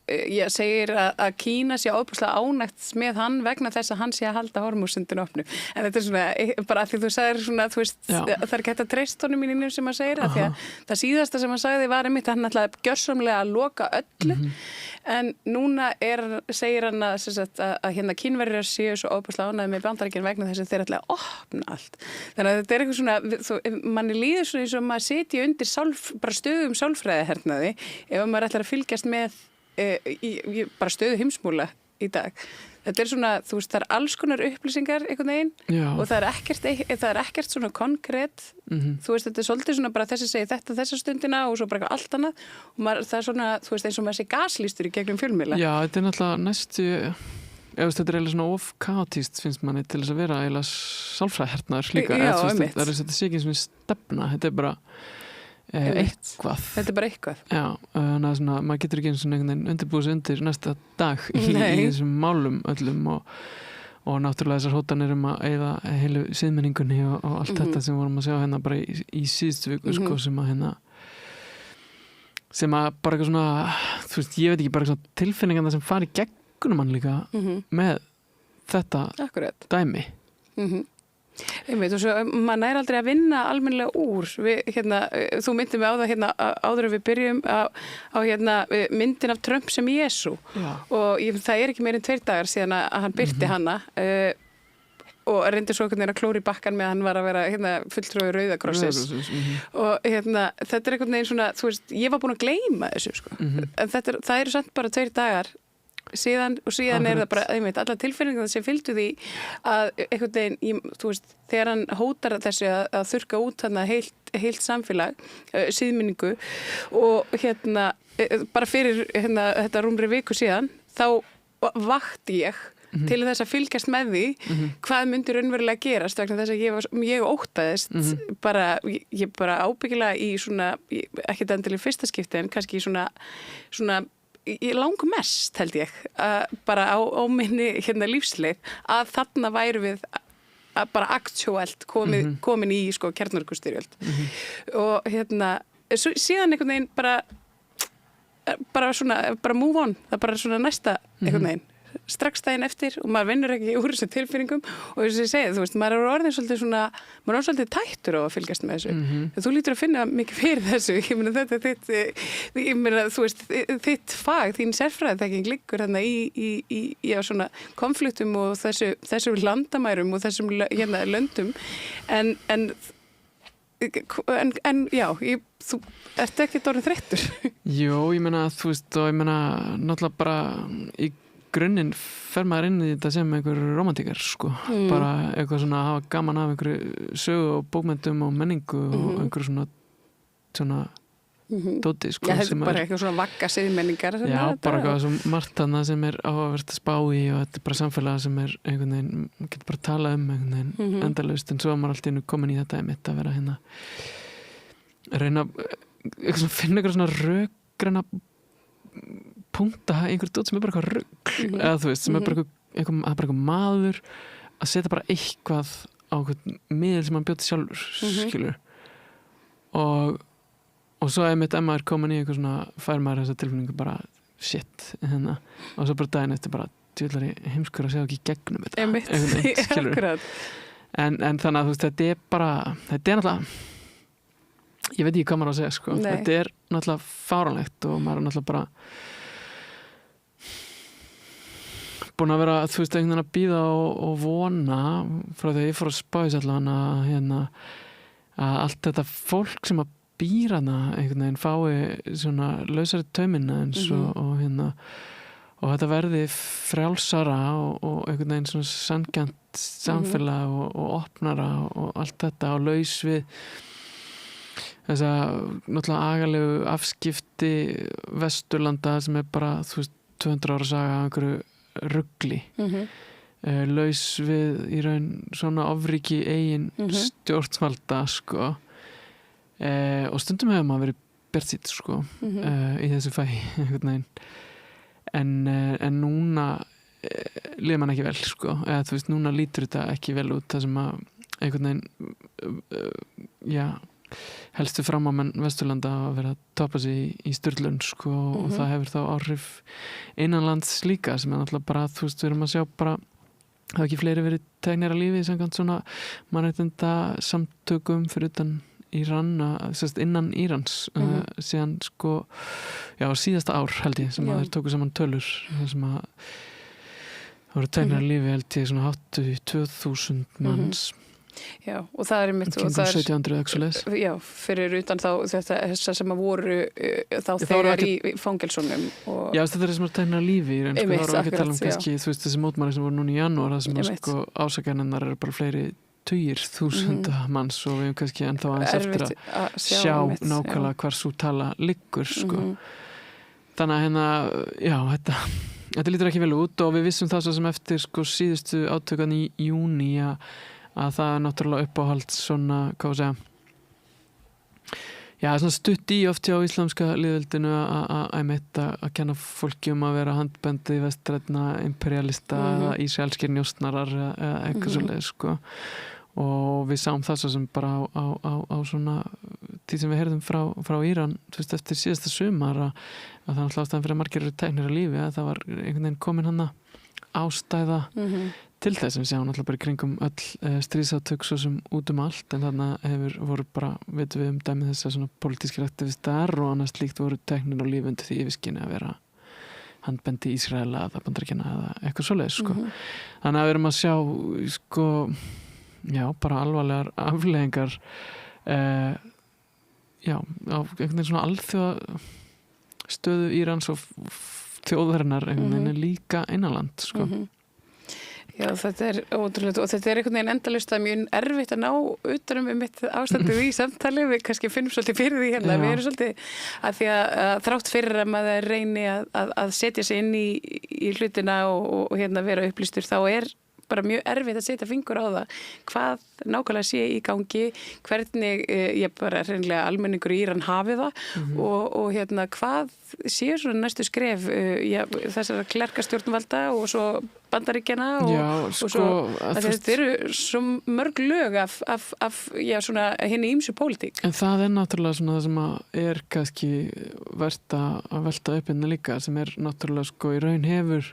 ég segir að Kína sé óbúslega ánægt með hann vegna þess að hann sé að halda Hormúzsundinu opnu. En þetta er svona, bara að því þú sagðir svona, þú veist, það er ekki hægt að treysta honum í nýjum sem hann segir, af því að það síðasta sem hann sagði var einmitt að hann ætlaði gjörsamlega að loka öllu, en núna segir hann að hérna Kínverjar séu svo óbúslega ánægð með Bandaríkin vegna þess að þeir ætlaði að opna allt. Þannig að þetta er eitthvað svona, manni líður svona eins og maður sitji undir bara stöðum sálfræðihernaði ef maður ætlar að fylgjast með bara stöðu heimsmúla í dag. Þetta er svona, þú veist, það er alls konar upplýsingar einhvern veginn og það er ekkert svona konkrétt, þú veist, þetta er svolítið svona bara þessi segi þetta þessa stundina og svo bara eitthvað allt annað og það er svona, þú veist, eins og maður sé gaslýstur í gegnum fjölmiðla. Já, þetta er náttúrulega næstu, þetta er eiginlega svona of-kaotíst finnst manni til þess að vera eiginlega sálfræðihernaður líka. Já, einmitt. Það er þetta sé ekki sem við stefna, þetta er bara eitthvað. Þetta er bara eitthvað. Já, þannig að svona, maður getur ekki eins og einhvern veginn undirbúið sig undir næsta dag í þessum málum öllum og náttúrulega þessar hótanir að eyða heilu siðmenningunni og allt þetta sem vorum að sjá hérna bara í síðustu viku sko, sem að bara eitthvað svona, þú veist, ég veit ekki, bara svona tilfinningarna sem fari gegnum hann líka með þetta dæmi. Einmitt, og svo maður næri aldrei að vinna almennilega úr þú myndi mig á það áður en við byrjum á myndin af Trump sem Jesú og það er ekki meir en 2 dagar síðan að hann birti hana og reyndi svo að klóra í bakkan með að hann var að vera fulltrúi Rauða krossins og þetta er einhvern veginn svona, þú veist, ég var búin að gleyma þessu sko. En það eru samt bara 2 dagar síðan er það bara, einmitt, alla tilfinningar sem fylgdu því að einhvern veginn, þú veist, þegar hann hótar þessu að þurka út hann heilt samfélag, síðminningu og bara fyrir þetta rúmri viku síðan, þá vakti ég til þess að fylgjast með því hvað myndi raunverulega gerast vegna þess að ég óttaðist ég bara ábyggilega í svona, ekki endilega í fyrsta skipti en kannski í svona í langum mest held ég bara á minni lífsleið að þarna væru við að bara aktúelt komin í sko kjarnorkustyrjöld og síðan einhvern veginn bara svona, bara move on, það bara svona næsta einhvern veginn strax daginn eftir og maður vinnur ekki úr þessum tilfinningum og þess að ég segi, þú veist, maður er orðin svolítið svona, maður er svolítið tættur á að fylgjast með þessu. Þú lítur að finna mikið fyrir þessu, ég meina þetta þitt, ég meina, þú veist, þitt fag, þín sérfræðiþekking liggur hérna í svona konfliktum og þessu landamærum og þessum löndum en já, þú ert ekki orðin þreyttur. Jó, ég meina, þú veist, og ég meina, náttúrulega bara í grunninn fer maður inn í þetta sem einhver romantíkar sko, bara eitthvað svona að hafa gaman af einhverju sögu og bókmenntum og menningu og einhverju svona dóti sko. Já, þetta er bara eitthvað svona vagga siðmenningar. Já, bara eitthvað svo margt þarna sem er áhugavert að spá í og þetta er bara samfélag sem er einhvern veginn, maður getur bara að tala einhvern veginn endalaust en svo er maður alltaf komin í þetta einmitt að vera reyna finna eitthvað svona rökgræna punkta einhver dót sem er bara eitthvað rugl eða þú veist, sem er bara eitthvað maður að setja bara eitthvað á eitthvað miðl sem hann bjóti sjálfur skilur og svo einmitt ef maður komin í eitthvað svona fær maður þessa tilfinningu bara shit og svo bara daginn eftir bara djúllari heimskur að segja ekki gegnum þetta einmitt, akkurat en þannig að þú veist, þetta er náttúrulega ég veit ekki hvað maður á að segja sko. Þetta er náttúrulega fáránlegt og maður er náttúrulega bara búin að vera, þú veist, einhvern veginn að bíða og vona frá því að ég fór að spáðis allavega að allt þetta fólk sem að býr hana einhvern veginn fái svona lausari taumina eins og þetta verði frjálsara og einhvern veginn svona sanngjarnt samfélag og opnara og allt þetta og laus við þessa náttúrulega agalegu afskipti Vesturlanda sem bara, þú veist, 200 ára saga af einhverju rugli laus við í raun svona ofríki eigin stjórnvalda sko og stundum hefur maður verið bjartsýnn sko í þessu fæi einhvern veginn en núna líður mann ekki vel sko eða þú veist, núna lítur þetta ekki vel út það sem að einhvern veginn helstu framámenn Vesturlanda að vera að topa sig í sturlun sko og það hefur þá áhrif innanlands líka sem náttúrulega bara, þú veist, við erum að sjá bara hafa ekki fleiri verið teknir að lífi samkvæmt svona mannréttinda samtökum fyrir utan Íran, innan Írans síðan sko síðasta ár held ég sem að þeir tóku saman tölur sem að það voru teknir að lífi held ég svona 82.000 manns Já, og það mitt og það 1700 exuleis. Já, fyrir utan þá þessar sem að voru þá þegar í fangelsunum Já, þetta sem að tekna lífi í raun sko, þá erum ekki að tala kannski, þú veist, þessi mótmæli sem voru núna í janúar, það sem að sko ásakaninnar eru bara fleiri tugir þúsunda manns og við hefum kannski ennþá aðeins eftir að sjá nákvæmlega hvar svo tala liggur sko. Þannig að þetta lítur ekki vel út og við vissum það svo sem eftir sko síðustu átökan í júní að það náttúrulega uppáhald svona, hvað að segja svona stutt í oft hjá íslamska lýðveldinu að kenna fólki að vera handbendi vestrænna imperialista eða ísraelskir njósnarar eða eitthvað svoleiðis sko og við sáum það svo sem bara á svona því sem við heyrðum frá Íran þú veist eftir síðasta sumar að það náttúrulega ástæðan fyrir að margir eru teknir að lífi að það var einhvern veginn komin hana ástæða til þess sem við sjáum náttúrulega bara í kringum öll stríðsátök svo sem út allt en þarna voru bara, veitum við dæmið þess að svona pólitískir aktivistar og annars líkt voru teknir á lífi undir því yfirskyni að vera handbendi Ísraela eða Bandaríkjanna eða eitthvað svoleiðis sko. Þannig að við erum að sjá sko, bara alvarlegar afleiðingar á einhvern veginn svona alþjóða stöðu Írans og þjóðarinnar einhvern veginn líka innanland sko. Já, þetta ótrúlega og þetta einhvern veginn endalaust að mjög erfitt að ná utanum mitt ástandið í samtali við kannski finnum svolítið fyrir því hérna við erum svolítið að því að þrátt fyrir að maður reyni að setja sig inn í hlutina og vera upplýstur þá bara mjög erfitt að setja fingur á það hvað nákvæmlega sé í gangi hvernig ég bara reynilega almenningur í Íran hafi það og hvað sé svona næstu skref þessara klerkastjórnvalda og svo Bandaríkjanna og svo þetta eru svo mörg lög af svona hinni ýmsu pólitík. En það náttúrulega svona það sem kannski verðt að velta upp hérna líka sem náttúrulega sko í raun hefur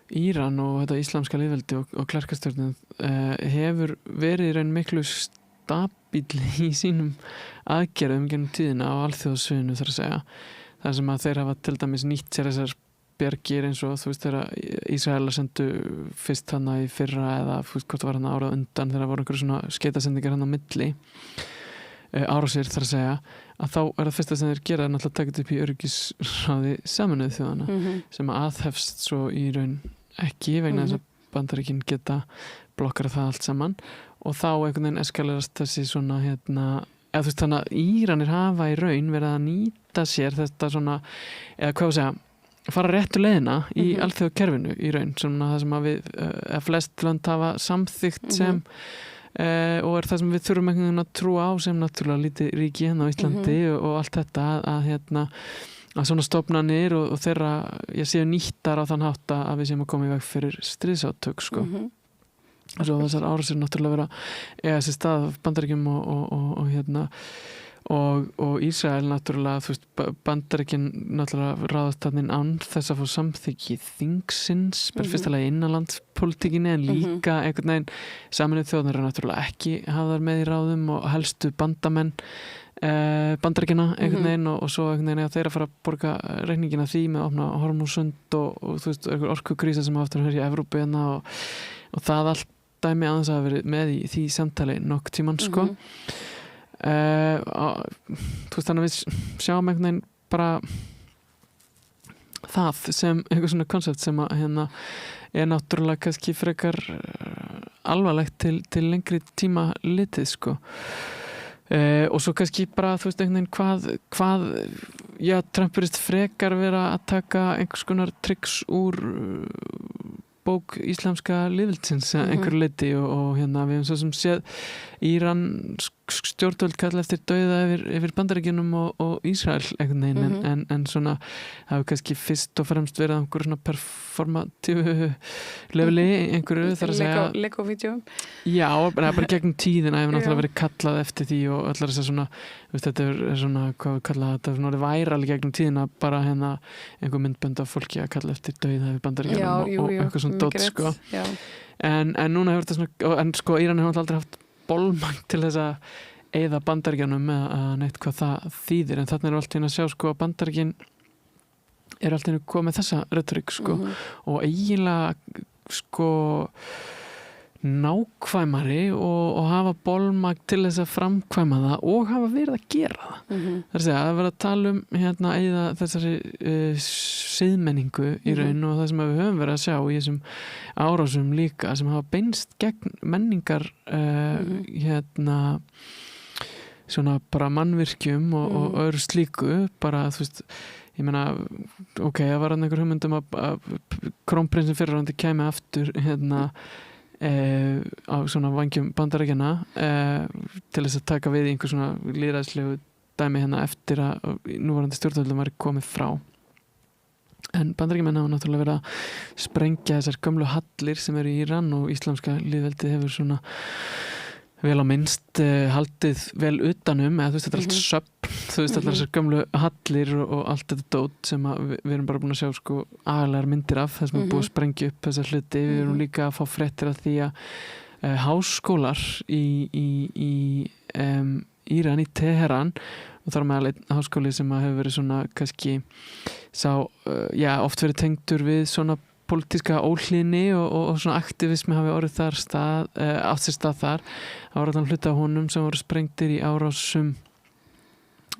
Íran og þetta íslamska lýðveldi og klerkastjórnin hefur verið í raun miklu stabíl í sínum aðgerðum gennum tíðina á alþjóðasviðinu þar að segja. Það sem að þeir hafa til dæmis nýtt sér þessar bjargir eins og þú veist þegar Ísraelar sendu fyrst hana í fyrra eða þú veist hvort það var hana árað undan þegar voru einhverju svona skeytasendingar hana á milli árásir þar að segja að þá það fyrsta sem þeir gera náttúrulega að taka þetta upp í öryggisráði Sameinuðu þjóðanna sem aðhefst svo í raun ekki vegna þess að Bandaríkin geta blokkara það allt saman og þá einhvern veginn eskalerast þessi svona eða þú veist þannig að Íranir hafa í raun verið að nýta sér þetta svona eða hvað að segja fara réttu leiðina í alþjóðakerfinu í raun svona það sem að við flest lönd hafa samþykkt sem og það sem við þurfum einhvern veginn að trúa á sem náttúrulega lítið ríki hérna á Íslandi og allt þetta að svona stofnanir og þeirra ég séu nýttar á þann hátt að við séum að koma í veg fyrir stríðsátök sko. Og svo þessar árásir náttúrulega vera þessi stað af Bandaríkjum og Ísrael náttúrulega þú veist Bandaríkin náttúrulega ráðast þarna án þess að fá samþykki þingsins bara fyrstulega innanlandspolítikinni en líka einhvern veginn Sameinuðu þjóðirnar náttúrulega ekki hafa þar með í ráðum og helstu bandamenn Bandaríkjanna einhvern veginn og svo einhvern veginn að þeir að fara að borga reikningina því með að opna Hormúsund og þú veist, einhver orkukrísa sem aftur að höra í Evrópu og það allt dæmi aðeins að verið með í því samtali nokk tíman sko. Þú veist, þannig að við sjáum einhvern veginn bara það sem einhver svona koncept sem að er náttúrulega kannski frekar alvarlegt til lengri tíma litið sko. Og svo kannski bara, þú veist, einhvern veginn hvað Trump virðist frekar vera að taka einhvers konar tricks úr bók íslamska lýðveldsins einhverju leyti og við hefum svo sem séð Íran stjórnvöld kalla eftir dauða yfir Bandaríkjunum og Ísrael einhvern veginn en svona það hefur kannski fyrst og fremst verið einhverju svona performatífu leveli einhverju þar að segja Lego-vídeóum Já, bara gegnum tíðina hefur náttúrulega verið kallað eftir því og allar þess að svona þetta er svona, hvað við kalla þetta er svona væral gegnum tíðina bara einhver myndbönd af fólki að kalla eftir dauða yfir Bandaríkjunum og eitthvað svona dót sko en núna hefur þetta svona en sko Íran hefur aldrei haft bolmang til þess að eyða Bandaríkjunum með að neitt hvað það þýðir en þarna er allt í að sjá sko að Bandaríkin er allt í að koma með þessa retorík sko og eiginlega sko nákvæmari og hafa bolmang til þess að framkvæma það og hafa verið að gera það það er að vera að tala eyða þessari siðmenningu í raun og það sem við höfum verið að sjá í þessum árásum líka sem hafa beinst gegn menningar svona bara mannvirkjum og öðru slíku bara þú veist ég meina, það var einhver hugmyndum að krónprinsin fyrrverandi kæmi aftur á svona vangjum Bandaríkjanna til þess að taka við einhver svona lýðræðislegu dæmi eftir að núverandi stjórnvöldum var komið frá en Bandaríkjamenn hafa náttúrulega verið að sprengja þessar gömlu hallir sem eru í Íran og íslamska lýðveldið hefur svona vel á minnst haldið vel utanum eða þú veist þetta er allt söfn þú veist allar þessar gömlu hallir og allt þetta dót sem við erum bara búin að sjá sko agalega myndir af þess að búið að sprengja upp þessar hluti við erum líka að fá fréttir af því að háskólar í Íran, í Teheran og þar meðal einn háskóli sem hefur verið svona kannski oft verið tengdur við svona pólitíska óhlýðni og svona aktivismi hafi orðið þar átt sér stað þar það var allan hluta af honum sem voru sprengtir í árásum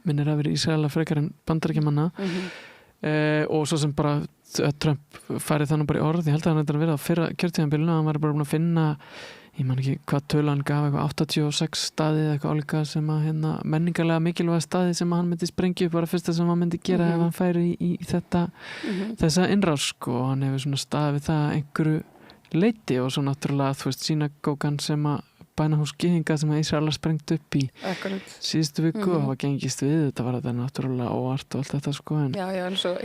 minnir að vera Ísraela frekar en Bandaríkjamanna og svo sem bara Trump færið þannig bara í orð ég held að hann eitthvað verið á fyrra kjörtíðanbíluna hann var bara búin að finna ég man ekki hvað tölu hann gaf eitthvað 86 staði eða eitthvað álíka sem að menningarlega mikilvæga staði sem hann myndi sprengja upp bara fyrsta sem hann myndi gera ef hann færi í þetta þessa innrás sko hann hefur svona staðið við það einhverju leyti og svo náttúrulega þú veist synagógan sem að bænahús gyðinga sem að Ísraelar sprengt upp í síðustu viku og það gengist við þetta var þetta náttúrulega óvart og allt þetta sko en en svo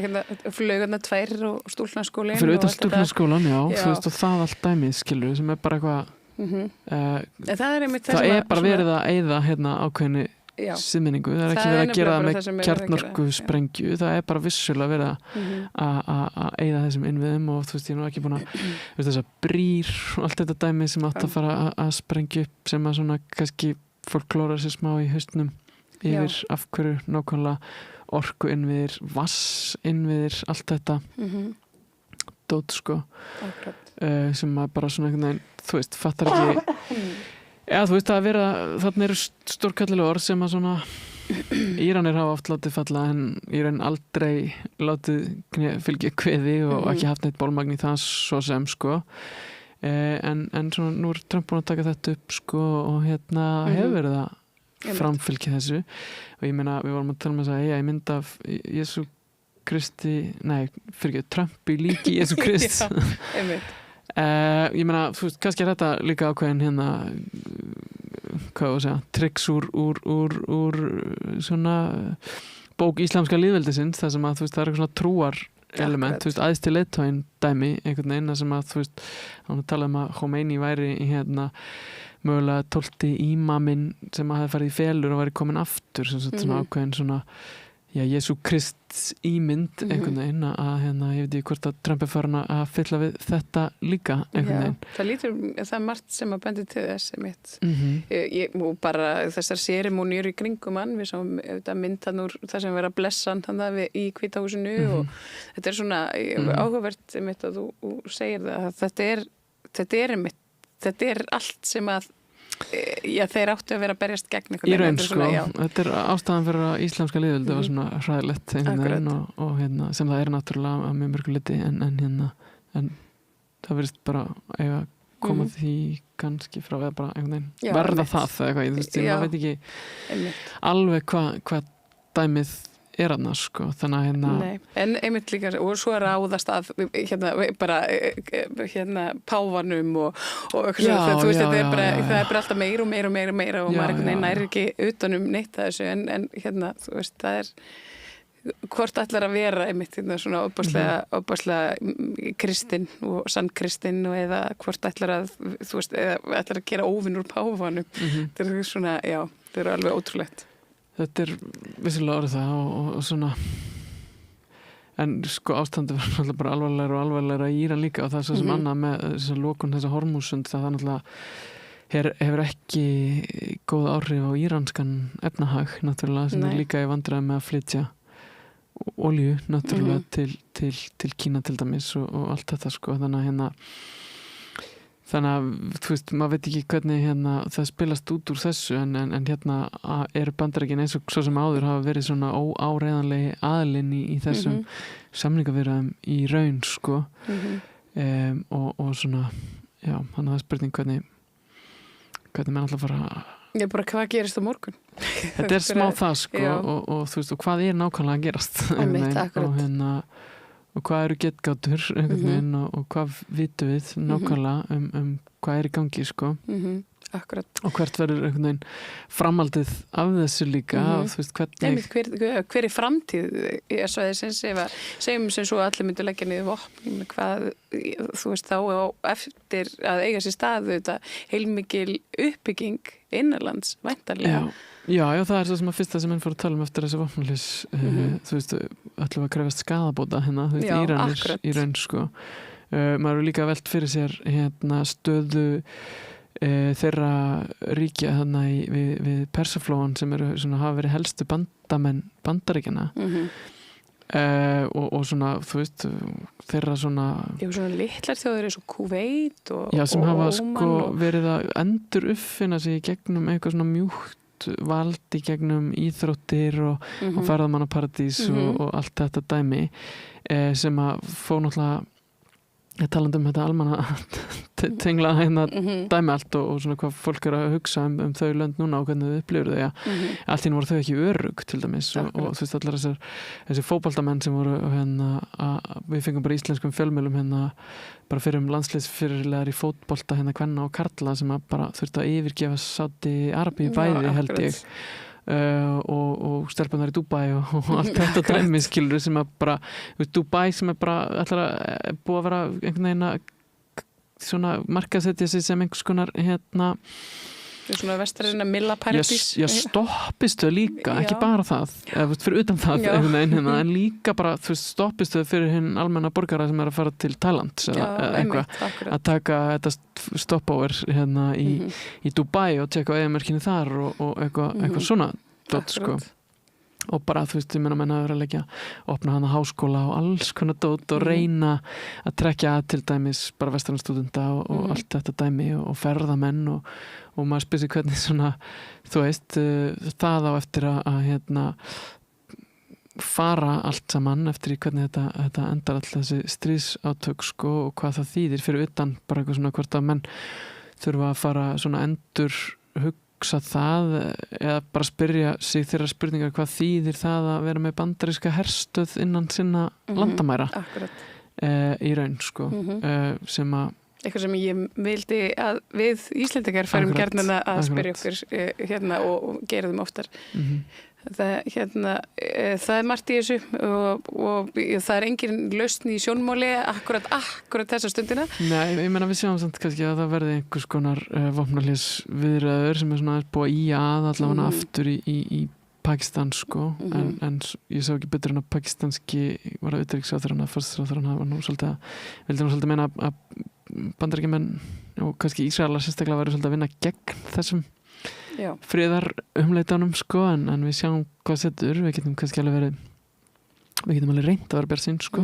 flugurna 2 og stúlnaskólin fyrir auðvitað stúlnaskólan þú veist og það allt dæmið skilur sem er bara eitthvað það er bara verið að eyða ákveðinni siðmenningu, það er ekki verið að gera það með kjarnorku sprengju, það er bara vissulega verið að eyða þessum innviðum og þú veist ég nú ekki búin að þess að brýr og allt þetta dæmi sem átt að fara að sprengja upp sem að svona kannski fólk klórar sér smá í haustnum yfir af hverju nákvæmlega orku innviðir, vass innviðir, allt þetta dót sko sem að bara svona einhvern veginn þú veist, fattar ekki þú veist að vera, þarna eru stórkallilega orð sem að svona Íranir hafa oft látið falla en Íran aldrei látið fylgja kveði og ekki haft neitt bólmagn í það svo sem sko en svona nú er Trump búin að taka þetta upp sko og hefur verið að framfylgja þessu og ég meina við vorum að tala með þess að ég mynd af Jesú Kristi, Trump í líki Jesú Krist ég meina, þú veist, kannski er þetta líka ákveðin hvað segja, tricks úr svona bók íslamska lýðveldisins þar sem að þú veist, það er eitthvað svona trúar element, þú veist, æðsti leiðtoginn dæmi einhvern veginn, þar sem að þú veist hann talaði að Khomeini væri mögulega 12. ímaminn sem að hefði farið í felur og væri komin aftur svona ákveðin svona Jesú Krists ímynd einhvern veginn að ég veit ekki hvort að Trump farin að fylla við þetta líka einhvern veginn. Það margt sem að bendi til þess mitt. Og bara þessar sérimóníur í kringum hann, við sáum mynd hann úr það sem verið að blessa hann þannig í Hvíta húsinu og þetta svona áhugavert mitt að þú segir það að þetta allt sem að þeir áttu að vera að berjast gegn í raun þetta ástæðan fyrir að íslamska liðveldi var svona hræðilegt og sem það náttúrulega að mjög mörgum liti en það verðist bara eiga koma því kannski frá eða bara einhvern veginn verða það eða eitthvað, maður veit ekki alveg hvað dæmið annars þannig en einmitt líka og svo ráðast að bara páfanum og þú veist það er bara alltaf meira og maður næri ekki utanum neitt að þessu en þú veist það er hvort ætlar að vera einmitt svona óbáslega kristinn og sannkristinn og eða hvort ætlar að þú veist eða ætlar að gera óvinn úr páfanum þetta er svona það er alveg ótrúlegt. Þetta vissilega orðið það og svona en ástandi var náttúrulega bara alvarlegra í Íran líka og það er svo sem annað með þessa lokun þessa hormúsund það náttúrulega hefur ekki góð áhrif á íranskan efnahag náttúrulega sem er líka í vandræði með að flytja olíu náttúrulega til Kína til dæmis og allt þetta þannig að þú veist, maður veit ekki hvernig það spilast út úr þessu en eru Bandaríkin eins og svo sem áður hafa verið svona óáreiðanlegi aðilinn í þessum samningaviðræðum í raun og svona þannig að það er spurning hvernig menn alltaf fara bara hvað gerist á morgun þetta er smá það og þú veist og hvað er nákvæmlega að gerast og hvað eru getgátur einhvern veginn og hvað vitum við nákvæmlega hvað er í gangi Akkurat. Og hvert verður einhvern veginn framhaldið af þessu líka og þú veist hvernig hver er framtíð í svæðisins segjum sem svo allir myndu leggja niður vopn hvað þú veist þá eftir að eiga sér stað þetta heilmikil uppbygging innanlands væntanlega Já, það er svo sem að fyrsta sem enn fór að tala eftir þessi vopnalýs þú veist, ætlum að krefast skaðabóta þú veist, Íranir í raun maður er líka velt fyrir sér stöðu þeirra ríkja við Persaflóan sem hafa verið helstu bandamenn Bandaríkjanna og svona, þú veist þeirra svona litlar þjóðir eins og Kúveit sem hafa verið að endur uppfinna sig í gegnum eitthvað svona mjúkt vald í gegnum íþróttir og ferðamannaparadís og allt þetta dæmi sem að fó náttúrulega talandi þetta almanna tengla dæmi allt og svona hvað fólk er að hugsa þau lönd núna og hvernig þau upplifur þau allt voru þau ekki örugg til dæmis og þú veist allar þessi fótboltamenn sem voru við fengum bara íslenskum fjölmiðlum bara fyrir landsliðsfyrirlegar í fótbolta kvenna og karla sem bara þurfti að yfirgefa Sádi Arabíu bæði held ég og stelpunar í Dubai og allt þetta dæmi skilur sem að bara Dubai sem er bara allar búið að vera einhvern veginn að svona markaðsetja sig sem einhvers konar svona vestarina millaparadís stoppistu líka, ekki bara það fyrir utan það en líka bara stoppistu fyrir hinn almenna borgara sem er að fara til Thailand eða eitthvað að taka þetta stopover í Dubai og tjekka á eðamörkinni þar og eitthvað svona dót og bara þú veist, ég meina menn að vera að leggja opna hana háskóla og alls konar dót og reyna að trekja til dæmis bara vestrarnstúdenta og allt þetta dæmi og ferðamenn og maður spyrir sig hvernig svona þú veist, það á eftir að fara allt saman eftir hvernig þetta endar alltaf þessi stríðsátök og hvað það þýðir fyrir utan bara eitthvað svona hvort að menn þurfa að fara svona endur hugsa það eða bara spyrja sig þeirra spurningar hvað þýðir það að vera með bandaríska herstöð innan sinna landamæra í raun sem að eitthvað sem ég vildi að við Íslendingar færum gjarnan að spyrja okkur og gera þeim oftar það er margt í þessu og það er engin lausn í sjónmáli akkurat þessa stundina. Nei, ég meina við sjáum samt kannski að það verði einhvers konar vopnalés viðræður sem er svona búið í allavega aftur í Pakistan sko, en ég sá ekki betur en að pakistanski var að utanríkisráðherrann að forsætisráðherrann hafa nú svolítið meina að Bandaríkjamenn og kannski Ísraelar sérstaklega væru svolítið að vinna gegn þessum friðarumleitunum sko, en við sjáum hvað setur, við getum kannski alveg reynt að vera bjartsýn sko.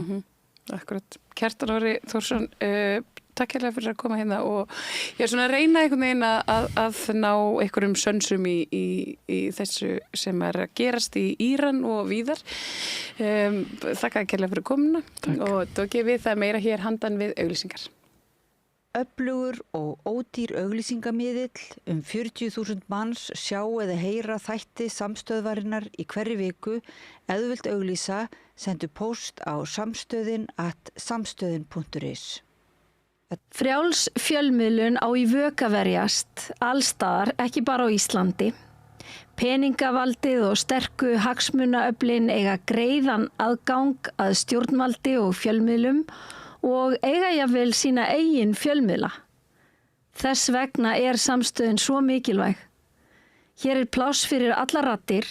Akkurat. Kjartan Orri Þórsson, takk hérlega fyrir að koma hérna og ég er svona að reyna einhvern veginn að ná einhverjum sönsum í þessu sem er að gerast í Íran og víðar. Þakka hérlega fyrir komuna og þá gefum við það meira hér handan við auglýsingar. Öflugur og ódýr auglýsingamiðill 40.000 manns sjá eða heyra þætti samstöðvarinnar í hverri viku. Ef þú vilt auglýsa, sendu póst á samstöðin@samstöðin.is. Frjáls fjölmiðlun á í vök að verjast allstaðar, ekki bara á Íslandi. Peningavaldið og sterku hagsmunaöflin eiga greiðan aðgang að stjórnvaldi og fjölmiðlum og eiga jafnvel sína eigin fjölmiðla. Þess vegna er samstöðin svo mikilvæg. Hér er pláss fyrir allar raddir,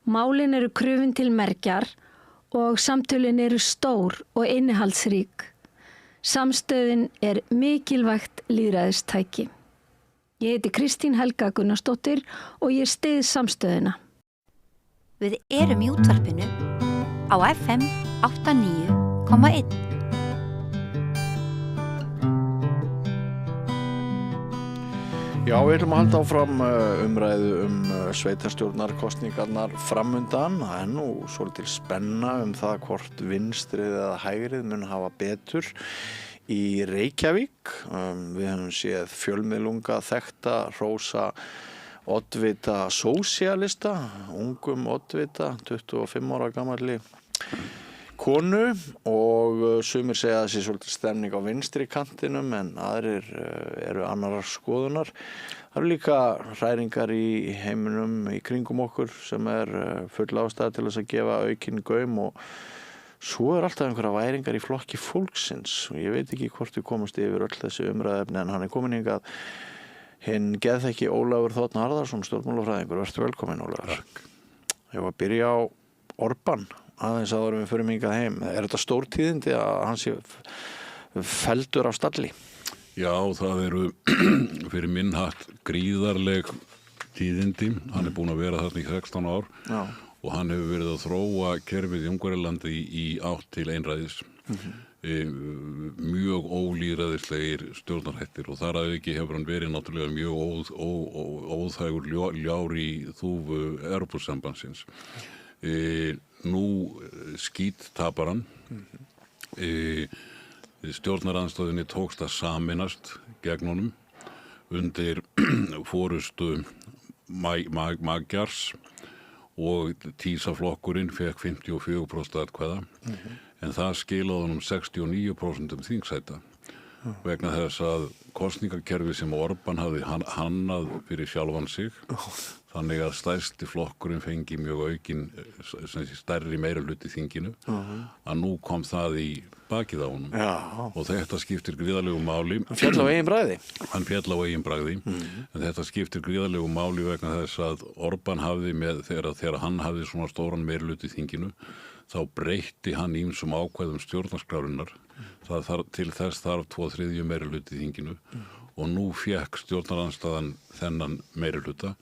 málin eru krufin til mergjar og samtölin eru stór og innihaldsrík. Samstöðin er mikilvægt lýðræðistæki. Ég heiti Kristín Helga Gunnarsdóttir og ég styð samstöðina. Við erum í útvarpinu á FM 89,1. Já, við ætlum að halda áfram umræðu sveitarstjórnarkosningarnar framundan. Það er nú svolítil spenna það hvort vinstrið eða hægrið mun hafa betur í Reykjavík. Við höfum séð fjölmiðlunga þekkta hrósa oddvita sósíalista, ungum oddvita, 25 ára gamalli konu og sumir segja að það sé svolítið stemning á vinstri kantinum en aðrir eru annarar skoðunar. Það eru líka hræringar í heiminum í kringum okkur sem full ástæða til þess að gefa aukinn gaum og svo alltaf einhverja væringar í flokki fólksins og ég veit ekki hvort við komumst yfir öll þessi umræðefni en hann komin hingað hinn geðþekki Ólafur Þ. Harðarson, stjórnmálafræðingur. Vertu velkominn, Ólafur. Ég var að byrja á Orbán aðeins áður við förum hingað heim. Er þetta stórtíðindi að hann sé felldur af stalli? Já, það eru fyrir minn hatt gríðarleg tíðindi. Hann búinn að vera þarna í 16 ár og hann hefur verið að þróa kerfið í Ungverjalandi í átt til einræðis. Mjög ólýðræðislegir stjórnarhættir og þar að ekki hefur hann verið náttúrulega mjög óþægur ljár í þúfu Evrópusambandsins. Nú skíttapar hann. Stjórnarandstöðinni tókst að sameinast gegn honum undir forystu Magyars og Tísaflokkurinn fekk 54% atkvæða en það skilaði honum 69% þingsæta vegna þess að kosningakerfi sem Orbán hafði hannað fyrir sjálfan sig þannig að stærsti flokkurinn fengi mjög aukinn stærri meirihluti í þinginu að nú kom það í bakið á honum og þetta skiptir gríðarlegu máli. Hann féll á eigin bragði. Hann féll á eigin bragði en þetta skiptir gríðarlegu máli vegna þess að Orbán hafði þegar hann hafði svona stóran meirihluti í þinginu þá breytti hann ýmsum ákvæðum stjórnarskrárinnar. Til þess þarf 2/3 meirihluti í þinginu og nú fékk stjórnarandstaðan þennan meirihluta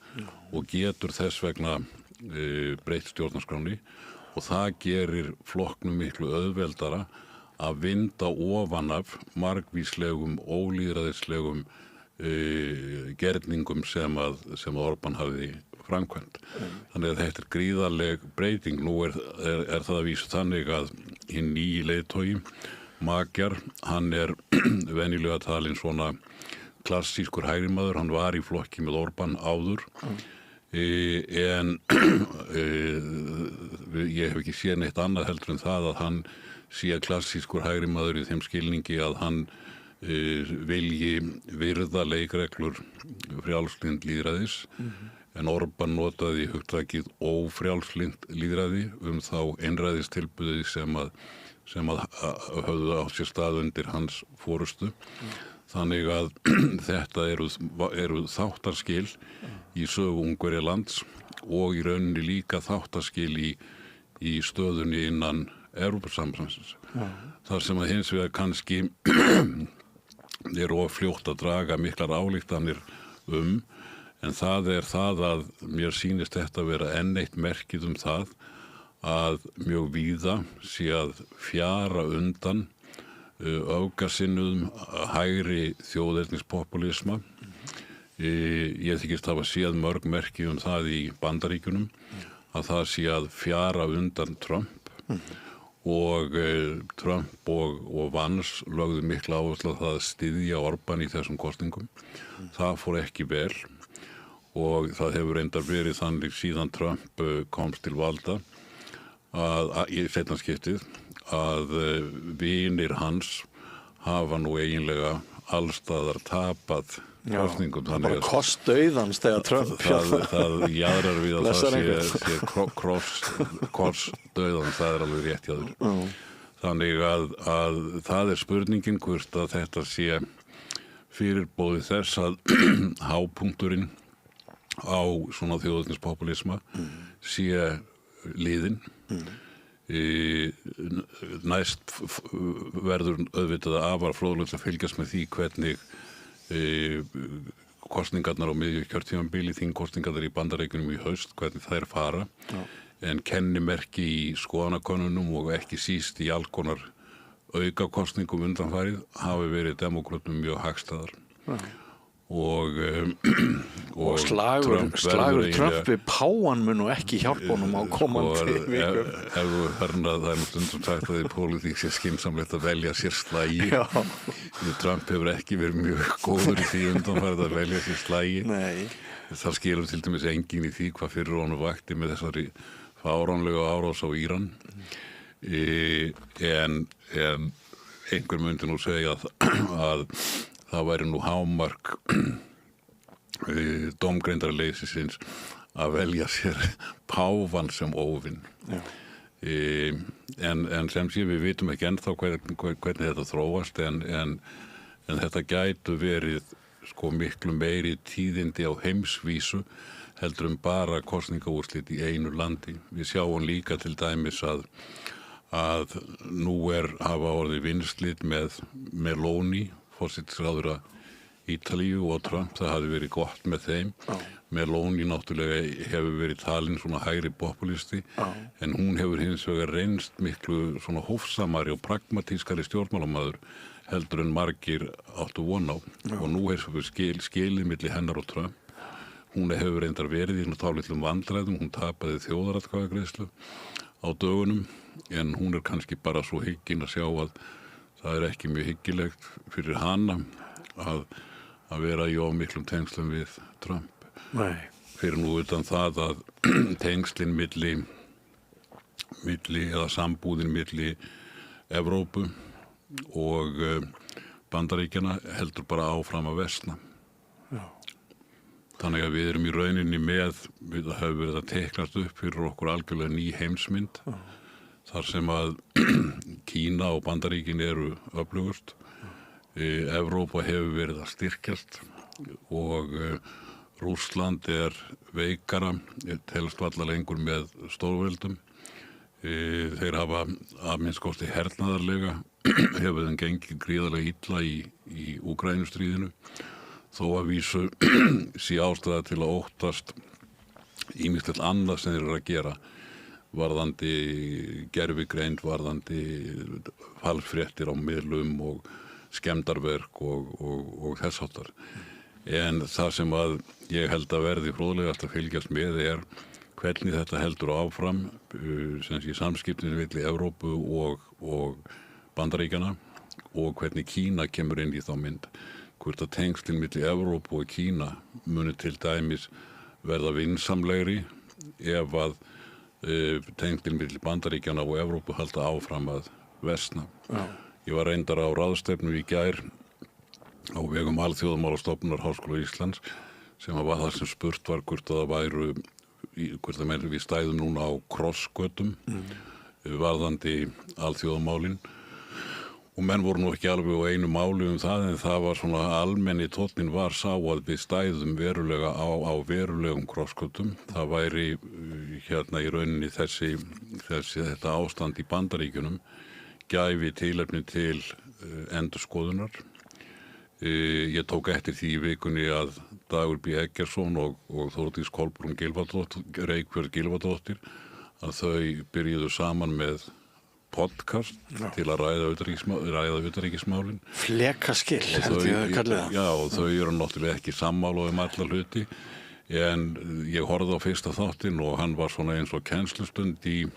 og getur þess vegna breytt stjórnarskráni og það gerir flokknum miklu auðveldara að vinda ofan af margvíslegum, ólýðræðislegum gerningum sem að Orbán hafði framkvæmt. Þannig að þetta gríðarleg breyting. Nú er það að vísu þannig að hinn nýji leiðtogi, Magyar, hann venjulega talinn svona klassískur hægrimaður, hann var í flokki með Orbán áður en ég hef ekki séð neitt annað heldur en það að hann sé klassískur hægrimaður í þeim skilningi að hann vilji virða leikreglur frjálslynd lýðræðis en Orbán notaði hugtakið ófrjálslynd lýðræði þá einræðistilboði sem að höfðu á sér stað undir hans forystu. Þannig að þetta eru þáttarskil í sögu Ungverjalands og í rauninni líka þáttaskil í stöðunni innan Evrópusambandsins. Þar sem að hins vegar kannski of fljótt að draga miklar ályktanir en það það að mér sýnist þetta vera enn eitt merkið það að mjög víða sé að fjara undan öfgasinnuðum hægri þjóðernispopulisma. Ég þykist hafa séð mörg merki það í Bandaríkjunum að það sé að fjara undan Trump og Trump og Vance lögðu mikla áherslu á það að styðja Orbán í þessum kosningum. Það fór ekki vel og það hefur reyndar verið þannig síðan Trump komst til valda í seinna skiptið að vinir hans hafa nú eiginlega allstaðar tapað kosningum. Bara kostdauðans þegar Trump það jaðrar við að það sé korsdauðans, það alveg rétt hjá þér. Þannig að það spurningin hvort að þetta sé fyrirbóði þess að hápunkturinn á svona þjóðernispopulisma sé liðinn. Næst verður auðvitað afar fróðlegt að fylgjast með því hvernig kosningarnar á miðju kjörtímabili, þingkosningarnar í Bandaríkjunum í haust, hvernig þær fara. En kennimerki í skoðanakönnunum og ekki síst í alls aukakosningum undanfarið hafi verið demókrötum mjög hagstæðar. Og slagur Trump við páan mun og ekki hjálpa honum á komandi vikum. Ef þú hörnað, það nú stundum sagt að í pólitík sé skynsamlegt að velja sér slagi. Trump hefur ekki verið mjög góður í því undanfarið að velja sér slagi. Nei. Það skilur til dæmis enginn í því hvað fyrir honum vakti með þessari fáránlegu árás á Íran. En einhver myndi nú segja að það væri nú hámark dómgreindarleysisins að velja sér páfan sem óvin. En sem sé við vitum ekki ennþá hvernig þetta þróast en þetta gætu verið miklu meiri tíðindi á heimsvísu heldur bara kosningaúrslit í einu landi. Við sjáum líka til dæmis að nú hafa orðið vinnslit með Meloni, forsætisráðherra Ítalíu og Trump, það hafi verið gott með þeim. Meloni náttúrulega hefur verið talin svona hægri populisti en hún hefur hins vegar reynst miklu svona hófsamari og pragmatískari stjórnmálamaður heldur en margir áttu von á. Og nú skilið milli hennar og Trump. Hún hefur reyndar verið í tálitlum vandræðum, hún tapaði þjóðaratkvæðagreiðslu á dögunum en hún kannski bara svo hyggin að sjá að það ekki mjög hyggilegt fyrir hana að vera í of miklum tengslum við Trump. Nei. Fyrir nú utan það að tengslin milli eða sambúðin milli Evrópu og Bandaríkjana heldur bara áfram að versna. Já. Þannig að við erum í rauninni við höfum verið að teiknast upp fyrir okkur algjörlega ný heimsmynd. Já. Þar sem að Kína og Bandaríkin eru öflugust. Evrópa hefur verið að styrkjast og Rússland veikara, telst varla lengur með stórveldum. Þeir hafa að minnst kosti hernaðarlega, hefur þeim gengið gríðarlega illa í Úkraínustríðinu. Þó að vísu sé ástæða til að óttast ýmislegt annað sem þeir eru að gera. Varðandi gervigreind, varðandi falsfréttir á miðlum og skemmdarverk og þess háttar. En það sem að ég held að verði fróðlegast að fylgjast með hvernig þetta heldur áfram sem sé samskiptin milli Evrópu og Bandaríkjana og hvernig Kína kemur inn í þá mynd. Hvort að tengslin milli Evrópu og Kína muni til dæmis verða vinsamlegri ef að tengslin milli Bandaríkjana og Evrópu halda áfram að versna. Já. Ég var reyndar á ráðstefnu í gær á vegum Alþjóðamálastofnunar Háskóla Íslands sem var það sem spurt var hvort að við stæðum núna á krossgötum varðandi alþjóðamálin og menn voru nú ekki alveg á einu máli það, en það var svona almenni tónnin var sá að við stæðum verulega á verulegum krossgötum. Það væri hérna í rauninni þetta ástand í Bandaríkjunum gæfi tilefni til endurskoðunar. Ég tók eftir því í vikunni að Dagur B. Eggertsson og Þórdís Kolbrún Reykfjörð Gylfadóttir að þau byrjuðu saman með podcast til að ræða utanríkismálin. Flekaskill, held ég að kalla það. Já, og þau eru náttúrulega ekki sammála alla hluti, en ég horfði á fyrsta þáttinn og hann var svona eins og kennslustund í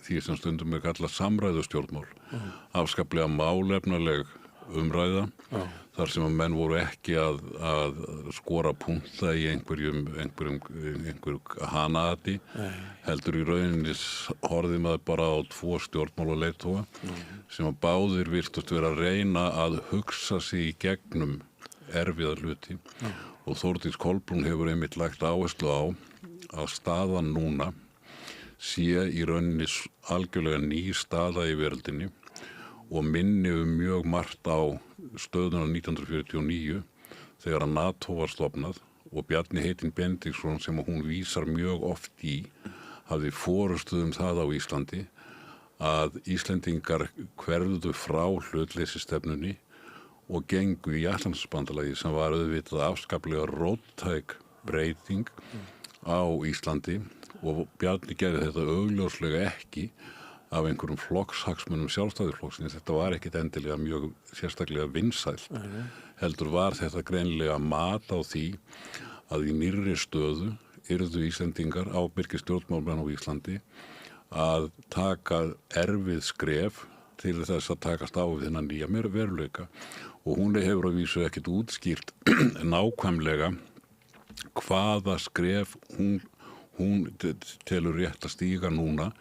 því sem stundum kallað samræðustjórnmál. Afskaplega málefnaleg umræða, þar sem að menn voru ekki að skora punta í einhverjum hanaati, heldur í rauninni horfði maður bara á 2 stjórnmálaleiðtoga sem að báðir virtust vera að reyna að hugsa sig í gegnum erfiða hluti og Þórdís Kolbrún hefur einmitt lagt áherslu á að staðan núna sé í rauninni algjörlega ný staða í veröldinni og minni mjög margt á stöðuna 1949 þegar að NATO var stofnað og Bjarni Heitinn Benediktsson sem hún vísar mjög oft í hafði forystu það á Íslandi að Íslendingar hverfðu frá hlutleysisstefnunni og gengu í Atlantshafsbandalagið sem var auðvitað afskaplega róttæk breyting á Íslandi og Bjarni gerði þetta augljóslega ekki af einhverjum flokkshagsmunum sjálfstæðisflokksins. Þetta var ekkit endilega mjög sérstaklega vinsælt. Heldur var þetta greinilega mat á því að í nýrri stöðu yrðu Íslendingar ábyrgir stjórnmálamenn á Íslandi að taka erfið skref til þess að takast á við þennan nýja veruleika og hún hefur að vísu ekkit útskýrt nákvæmlega hvaða skref hún telur rétt að stíga núna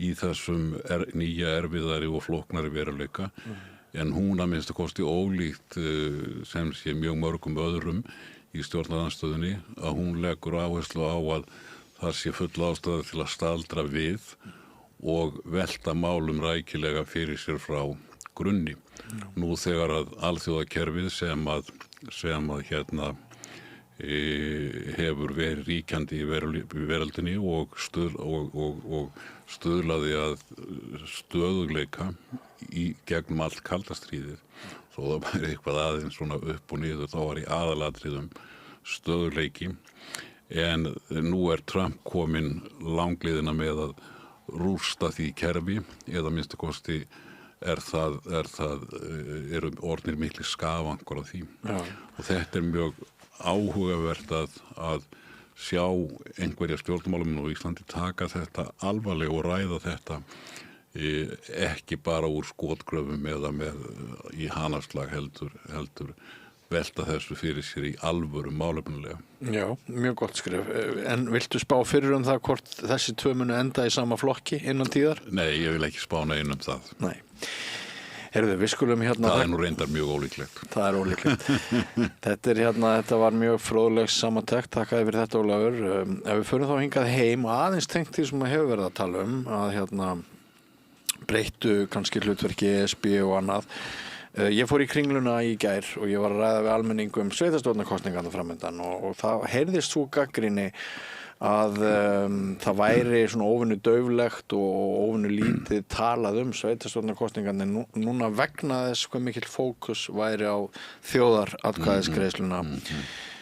í þessum nýja erfiðari og flóknari veruleika en hún að minnstu kosti ólíkt sem sé mjög mörgum öðrum í stjórnarandstöðunni að hún leggur áherslu á að það sé full ástæða til að staldra við og velta málum rækilega fyrir sér frá grunni. Nú þegar að alþjóðakerfið sem að hérna hefur verið ríkjandi í veröldinni og stuðlaði að stöðugleika í gegnum allt kalda stríðið. Svo það væri eitthvað aðeins svona upp og niður, þá var í aðalatriðum stöðugleiki. En nú Trump kominn langliðina með að rústa því kerfi, eða minnstu kosti eru orðnir mikli skavankur á því. Já. Og þetta mjög áhugavert að sjá einhverja stjórnmálamenn á Íslandi taka þetta alvarlega og ræða þetta ekki bara úr skotgröfum eða með í hanaslag heldur velta þessu fyrir sér í alvöru málefnilega. Já, mjög gott skrif. En viltu spá fyrir það hvort þessi 2 munu enda í sama flokki innan tíðar? Nei, ég vil ekki spá neinum það. Nei. Heyrðu, við skulum hérna... Það nú reyndar mjög ólíklegt. Það ólíklegt. Þetta var mjög fróðlegs samantekt. Takk fyrir þetta, Ólafur. Ef við förum þá hingað heim og aðeins tengt því sem að hefur verið að tala að breyttu kannski hlutverki ESB og annað. Ég fór í Kringluna í gær og ég var að ræða við almenningu sveitarstjórnarkosningarnar framöndan og það heyrðist svo gagnrýni að það væri svona óvinnu dauflegt og óvinnu lítið talað sveitarstjórnarkosningarnar núna vegna þess hvað mikill fókus væri á þjóðaratkvæðisgreiðsluna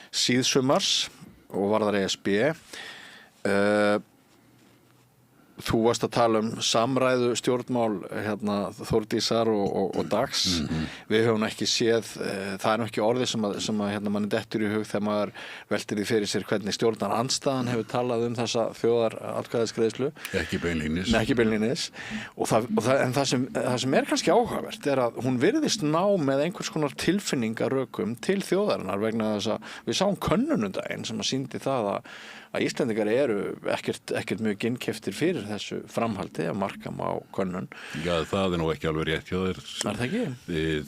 síðsumars og varðar ESB. Þú varst að tala samræðu stjórnmál Þórdísar og Dags. Við höfum ekki séð, það nú ekki orðið sem að manni dettur í hug þegar maður veltir því fyrir sér hvernig stjórnarandstaðan hefur talað þessa þjóðaratkvæðisgreiðslu. Ekki beinlínis. Nei, ekki beinlínis. En það sem kannski áhugavert að hún virðist ná með einhvers konar tilfinningarökum til þjóðarinnar vegna þess að við sáum könnunundaginn sem að sýndi það að Íslendingar eru ekkert mjög innkeyptir fyrir þessu framhaldi að marka á könnun. Já, það nú ekki alveg rétt hjá þér. Er það ekki?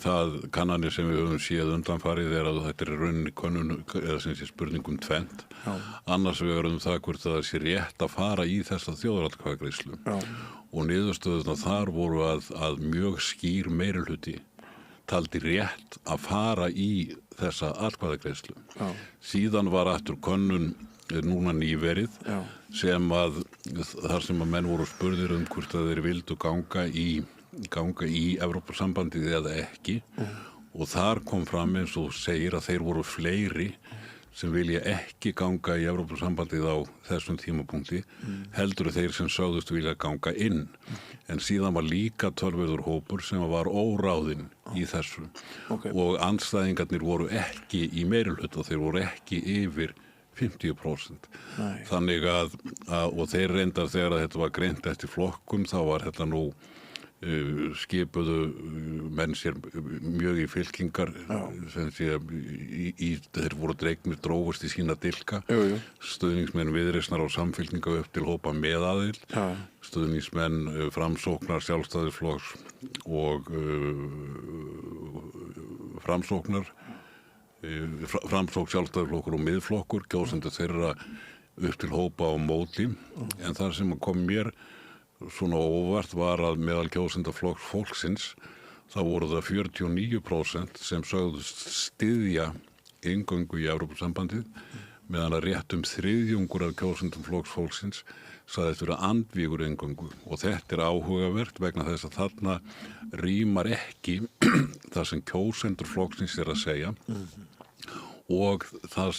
Það kannanir sem við höfum séð undanfarið að þetta rauninni könnun eða sem sé spurningum tvennt. Annars vegar það hvort það sé rétt að fara í þessa þjóðaratkvæðagreiðslu. og niðurstöðuna þar voru að mjög skýr meirihluti taldi rétt að fara í þessa atkvæðagreiðslu. Síðan var aftur könnun núna nýverið sem þar sem að menn voru spurðir hvort að þeir vildu ganga í Evrópusambandið eða ekki og þar kom fram eins og segir að þeir voru fleiri sem vilja ekki ganga í Evrópusambandið á þessum tímapunkti heldur þeir sem sögðust vilja ganga inn en síðan var líka töluverður hópur sem var óráðinn í þessu og andstæðingarnir voru ekki í meirihluta og þeir voru ekki yfir 50%. Þannig að og þeir reyndar þegar að þetta var greint eftir flokkum þá var þetta nú skipuðu menn sér mjög í fylkingar sem sé þeir voru dregnir drófust í sína dilka stuðningsmenn Viðreisnar og Samfylkinga upp til hópa meðaðild stuðningsmenn Framsóknar, Sjálfstæðisflokks og Framsóknar Framsókn, Sjálfstæðisflokkur og Miðflokkur kjósendur þeirra upp til hópa á móti en það sem kom mér svona óvart var að meðal kjósendaflokks fólksins þá voru það 49% sem sögðust styðja inngöngu í Evrópusambandið meðan að rétt þriðjungur af kjósendaflokks fólksins sagðist vera andvígur inngöngu og þetta áhugavert vegna þess að þarna rímar ekki það sem kjósendur flokksins að segja og það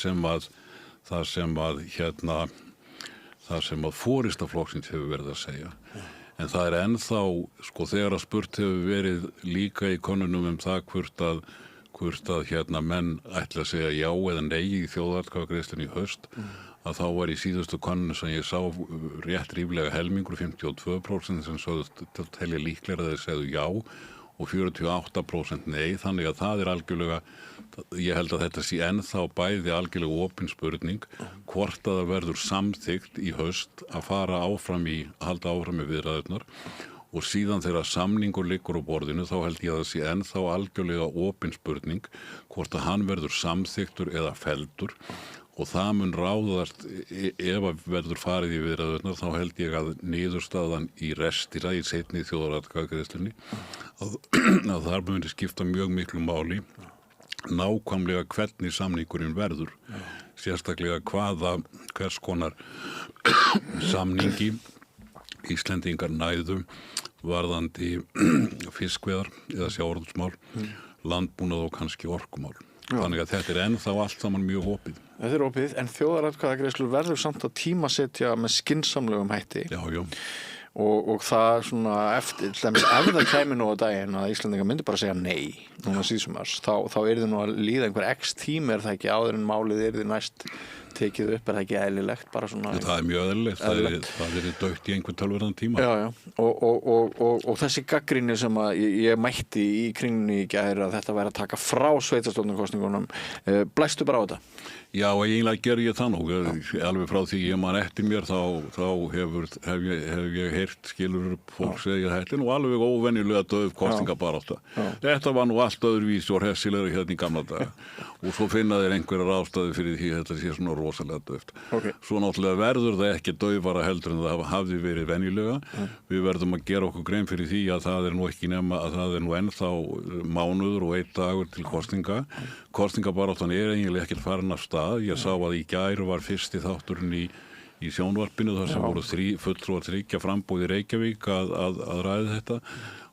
sem að forystaflokksins hefur verið að segja. En það er ennþá, þegar að spurt hefur verið líka í könnunum það hvort að menn ætla að segja já eða nei í þjóðaratkvæðagreiðslunni í haust, að þá var í síðustu könnun sem ég sá rétt ríflega helmingur, 52% sem sögðu telja líklega að þeir segðu já og 48% nei, þannig að það algjörlega, ég held að þetta sé ennþá bæði algjörlega opin spurning hvort að það verður samþykkt í haust að halda áfram í viðræðurnar og síðan þegar samningur liggur á borðinu þá held ég að það sé ennþá algjörlega opin spurning hvort að hann verður samþykktur eða felldur og það mun ráðast ef að verður farið í viðræðurnar þá held ég að niðurstaðan í restina í seinni þjóðaratkvæðagreiðslunni að þar muni skipta mjög miklu máli nákvæmlega hvernig samningurinn verður sérstaklega hvers konar samningi Íslendingar næðu varðandi fiskveiðar eða sjávarútvegsmál landbúnað og kannski orkumál þannig að þetta ennþá allt saman mjög opið. Þetta opið, en þjóðaratkvæðagreiðslur verður samt að tímasetja með skynsamlegum hætti. Já. Og það svona eftir, ef það kæmi nú á daginn að Íslendingar myndi bara segja nei núna síðsumars, þá yrði nú að líða einhver x tími það ekki áður en málið yrði næst tekið upp, það ekki eðlilegt bara svona. Það mjög eðlilegt, það dautt í einhvern tölverðan tíma. Já. Og þessi gagnrýni sem að ég mætti í kringlunni í gær að þetta væri að taka frá sveitarstjórnarkosningunum, blæstu bara á þetta? Já, eiginlega ger ég það nú, alveg frá því ég man eftir mér þá hef ég heyrt skilur fólk segja þetta nú alveg óvenjulega döf kosningabarátta. Þetta var nú allt öðruvísi og hressilega hérna í gamla daga og svo finna þeir einhverjar ástæði fyrir því þetta sé svona rosalega döft. Svo náttúrulega verður það ekki döfara heldur en það hafði verið venjulega. Við verðum að gera okkur grein fyrir því að það nú ekki nema að það nú ennþá mánuður og 1 dagur til kosninga. Kosningabaráttan eiginlega ekki farin af stað. Ég sá að í gær var fyrsti þátturinn í sjónvarpinu þar sem voru fulltrúar 3 framboð í Reykjavík að ræða þetta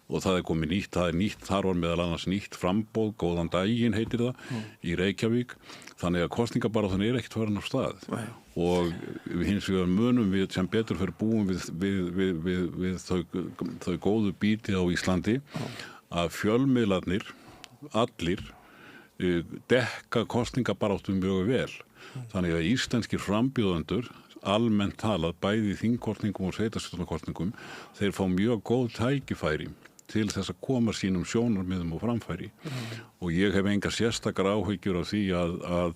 og það komið nýtt, þar var meðal annars nýtt framboð, góðan daginn heitir það, í Reykjavík. Þannig að kosningabaráttan ekkert farin af stað og hins vegar munum við sem betur fyrir búum við þau góðu býti á Íslandi að fjölmiðlarnir, allir, dekka kosningabaráttu mjög vel. Þannig að íslenskir frambjóðendur almennt talað bæði í þingkosningum og sveitarstjórnarkosningum þeir fá mjög góð tækifæri til þess að koma sínum sjónarmiðum og framfæri og ég hef enga sérstakar áhyggjur af því að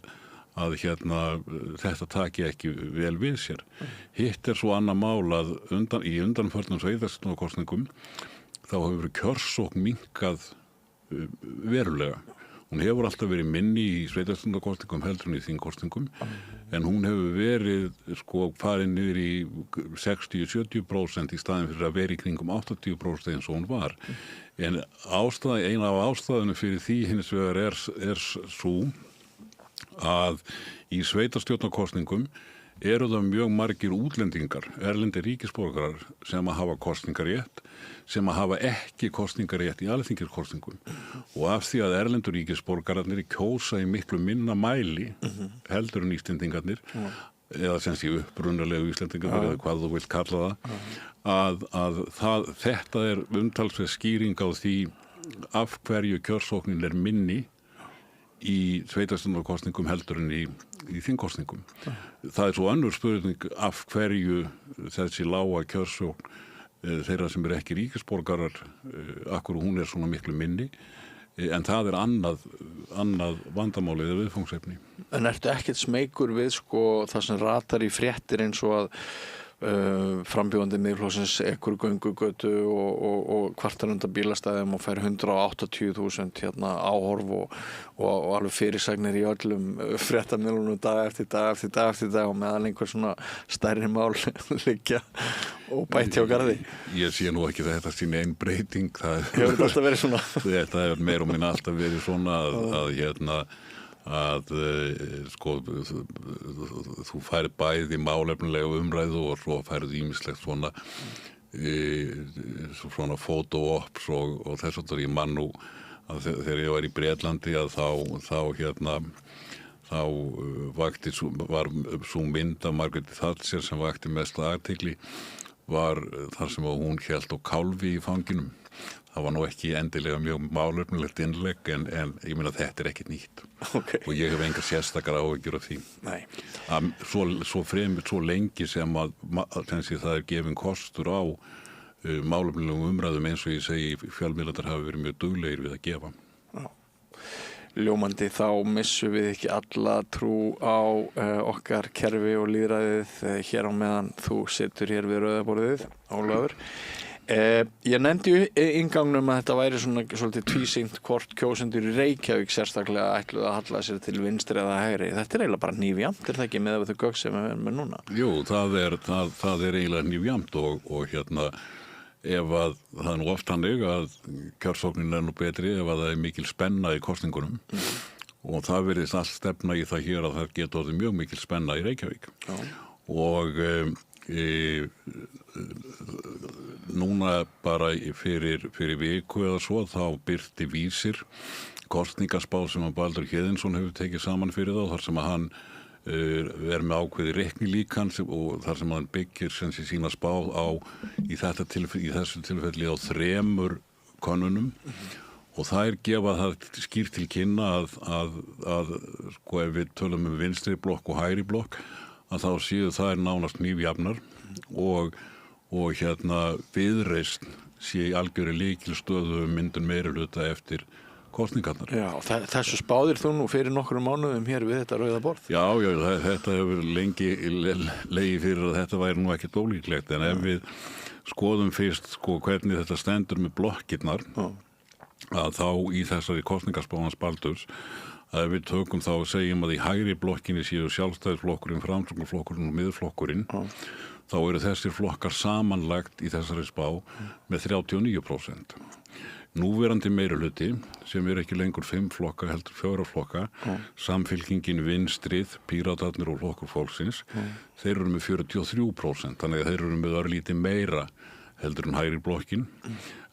þetta taki ekki vel við sér. Hitt svo annað mál að í undanförnum sveitarstjórnarkosningum þá hefur kjörsókn minnkað verulega Hún hefur alltaf verið minni í sveitarstjórnarkosningum heldur en í þingkosningum, en hún hefur verið farin niður í 60-70% í staðin fyrir að vera í kringum 80% eins og hún var. En eina af ástæðunum fyrir því hins vegar er svo að í sveitarstjórnarkosningum eru það mjög margir útlendingar, erlendir ríkisborgarar sem að hafa kosningarétt, sem að hafa ekki kosningarétt í alþingiskosningum. Og af því að erlendur ríkisborgararnir kjósa í miklu minna mæli heldur en Íslendingarnir, eða sem sé upprunalegu Íslendingar, eða hvað þú vilt kalla það, að þetta er umtalsverð skýring á því af hverju kjörsóknin er minni í sveitarstjórnarkosningum heldur en í þingkosningum. Það er svo önnur spurning af hverju þessi lága kjörsókn þeirra sem eru ekki ríkisborgarar, akkur hún er svona miklu minni, en það er annað vandamálið eða viðfangsefni. En ertu ekkert smeykur við það sem ratar í fréttir eins og að frambjóðandi Miðflokksins ekkur göngugötu og kvartarunda bílastæðum og fær 180.000 áhorf og alveg fyrirsagnir í öllum fréttamiðlunum dag eftir dag og meðan einhver svona stærri mál liggja og bætt hjá garði. Ég sé nú ekki þetta sín einn breyting. Hefur þetta alltaf verið svona? Þetta hefur meir og minna alltaf verið svona að þú færð bæði málefnilegu umræðu og svo færð ýmislegt svona photo-ops og þess að ég man nú að þegar ég var í Bretlandi að þá var sú mynd af Margaret Thatcher sem vakti mest athygli var þar sem hún hélt á kálfi í fanginum. Það var nú ekki endilega mjög málefnilegt innlegg en ég meina þetta er ekkert nýtt. Okay. Og ég hef engar sérstakar áhyggjur af því. Nei. Svo lengi sem að það er gefin kostur á málefnilegum umræðum eins og ég segi fjölmiðlar hafa verið mjög duglegir við að gefa. Já. Ljómandi, þá missum við ekki alla trú á okkar kerfi og lýðræðið hér á meðan þú situr hér við rauðaborðið, Ólafur. Ég nefndi í inngangnum að þetta væri svona svolítið tvísýnt hvort kjósendur í Reykjavík sérstaklega ætluðu að halla sér til vinstri eða hægri. Þetta er eiginlega bara hnífjamt, er það ekki með þau gögn sem við erum með núna? Jú, það er eiginlega hnífjamt og ef að það er nú oft hannig að kjörsóknin er nú betri ef að það er mikil spenna í kosningunum og það verðist allt stefna í það hér að það geta orðið mjög mikil spenna í Reykjavík. Já. Og núna bara fyrir viku eða svo þá birti Vísir kosningaspá sem að Baldur Héðinsson hefur tekið saman fyrir þá þar sem að hann er með ákveði reiknilíkan og þar sem hann byggir sem sé sína spá í þessu tilfelli á 3 könnunum og þær gefa það skýrt til kynna að ef við tölum vinstri blokk og hægri blokk að þá séu þær nánast hnífjafnar og Viðreisn sé í algjöru lykilstöðu myndun meirihluta eftir kosningarnar. Já, þessu spáðir þú nú fyrir nokkrum mánuðum hér við þetta rauða borð? Já, þetta hefur lengi legið fyrir að þetta væri nú ekkert ólíklegt en ef við skoðum fyrst hvernig þetta stendur með blokkirnar að þá í þessari kosningaspáans Baldurs að við tökum þá og segjum að í hægri blokkinni séu Sjálfstæðisflokkurinn, Framsóknarflokkurinn og Miðflokkurinn þá eru þessir flokkar samanlagt í þessari spá með 39%. Núverandi meirihluti sem er ekki lengur 5 flokka heldur 4 flokka, Samfylkingin, Vinstrið, Píratarnir og Flokkur fólksins, þeir eru með 43%, þannig að þeir eru með örlítið meira heldur en hægri blokkin.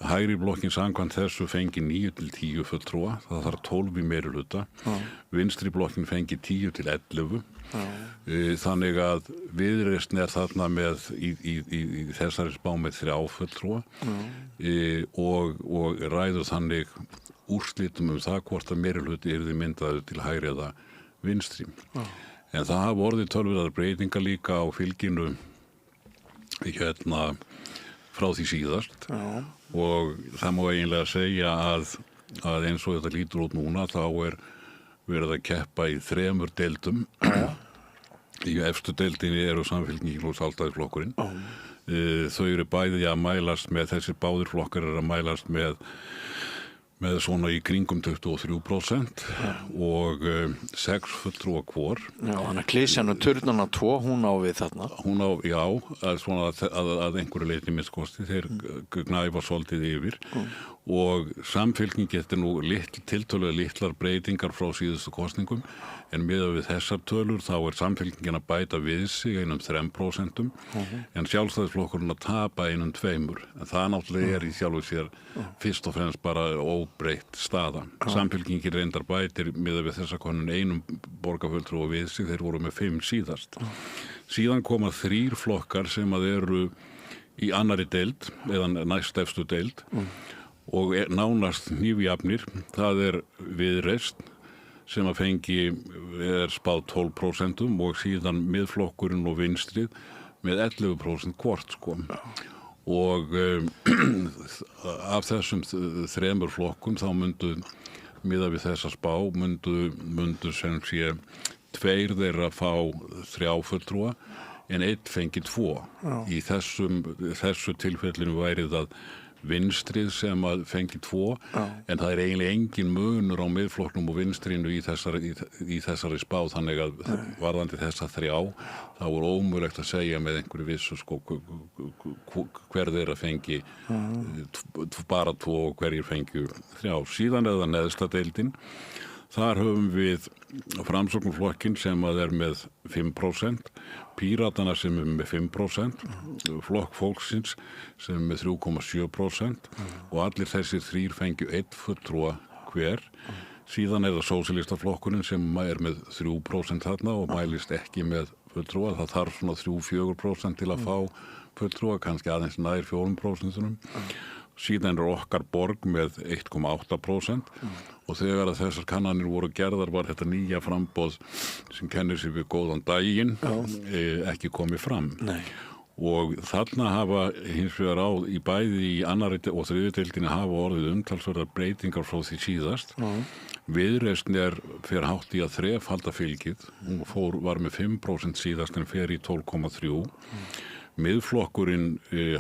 Hægri blokkin samkvæmt þessu fengi 9-10 fulltrúa, það þarf 12 í meirihluta. Vinstri blokkin fengi 10-11. Þannig að Viðreisn er þarna með í þessari spá með 3 fulltrúa og ræður þannig úrslitum það hvort að meirihluti yrði myndaður til hægri eða vinstri. En það hafa orðið töluverðar breytingar líka á fylginu frá því síðast og það má eiginlega segja að eins og þetta lítur út núna þá er verið að keppa í 3 deildum. Í efstu deildinni eru Samfylkingin og Sjálfstæðisflokkurinn. Þau eru bæði að mælast með, þessir báðir flokkar eru að mælast með með svona í kringum 23% og 6 fulltrúa hvor. Já, þannig að klísjan og turnana 2, hún á við þarna. Hún á, já, svona að einhverju leyti minnskosti, þeir gnæfa svolítið yfir og samfylking getur nú tiltölulega litlar breytingar frá síðustu kosningum en miðað við þessar tölur þá samfylkingin að bæta við sig 3% en Sjálfstæðisflokkurinn að tapa 2%. En það náttúrulega í sjálfu sér fyrst og fremst bara óbreytt staða. Samfylkingin reyndar bætir miðað við þessa konun 1 borgarfulltrúa við sig, þeir voru með 5 síðast. Síðan koma 3 flokkar sem að eru í annarri deild eða næstefstu deild og nánast hnífjafnir. Það Viðreisn sem að fengi spáð 12% og síðan Miðflokkurinn og Vinstrið með 11% hvort sko. Og af þessum 3 flokkum þá myndu miðað við þessa spá myndu sem sé 2 þeirra fá 3 fulltrúa en 1 fengi 2. Í þessu tilfellinu væri það Vinstrið sem að fengi 2 en það eiginlega engin munur á Miðflokknum og Vinstrinu í þessari spá þannig að varðandi þessa 3 þá ómögulegt að segja með einhverju vissu sko hver þeirra fengi bara 2 og hverjir fengi 3. Síðan það neðsta deildin. Þar höfum við Framsóknarflokkinn sem að með 5%, Píratana sem með 5%, Flokk fólksins sem með 3,7% og allir þessir 3 fengju 1 fulltrúa hver. Síðan það Sósíalistaflokkurinn sem með 3% þarna og mælist ekki með fulltrúa. Það þarf svona 3-4% til að fá fulltrúa, kannski aðeins nær 4%. Síðan Okkar borg með 1,8% og þegar þessar kannanir voru gerðar var þetta nýja framboð sem kennir sig við góðan daginn ekki komið fram. Nei. Og þarna hafa hins vegar í bæði í annarri og þriðju deildinni hafa orðið umtalsverðar breytingar frá því síðast. Viðreisn fer hátt í að þrefalda fylgið. Hún var með 5% síðast en fer í 12,3%. Miðflokkurinn,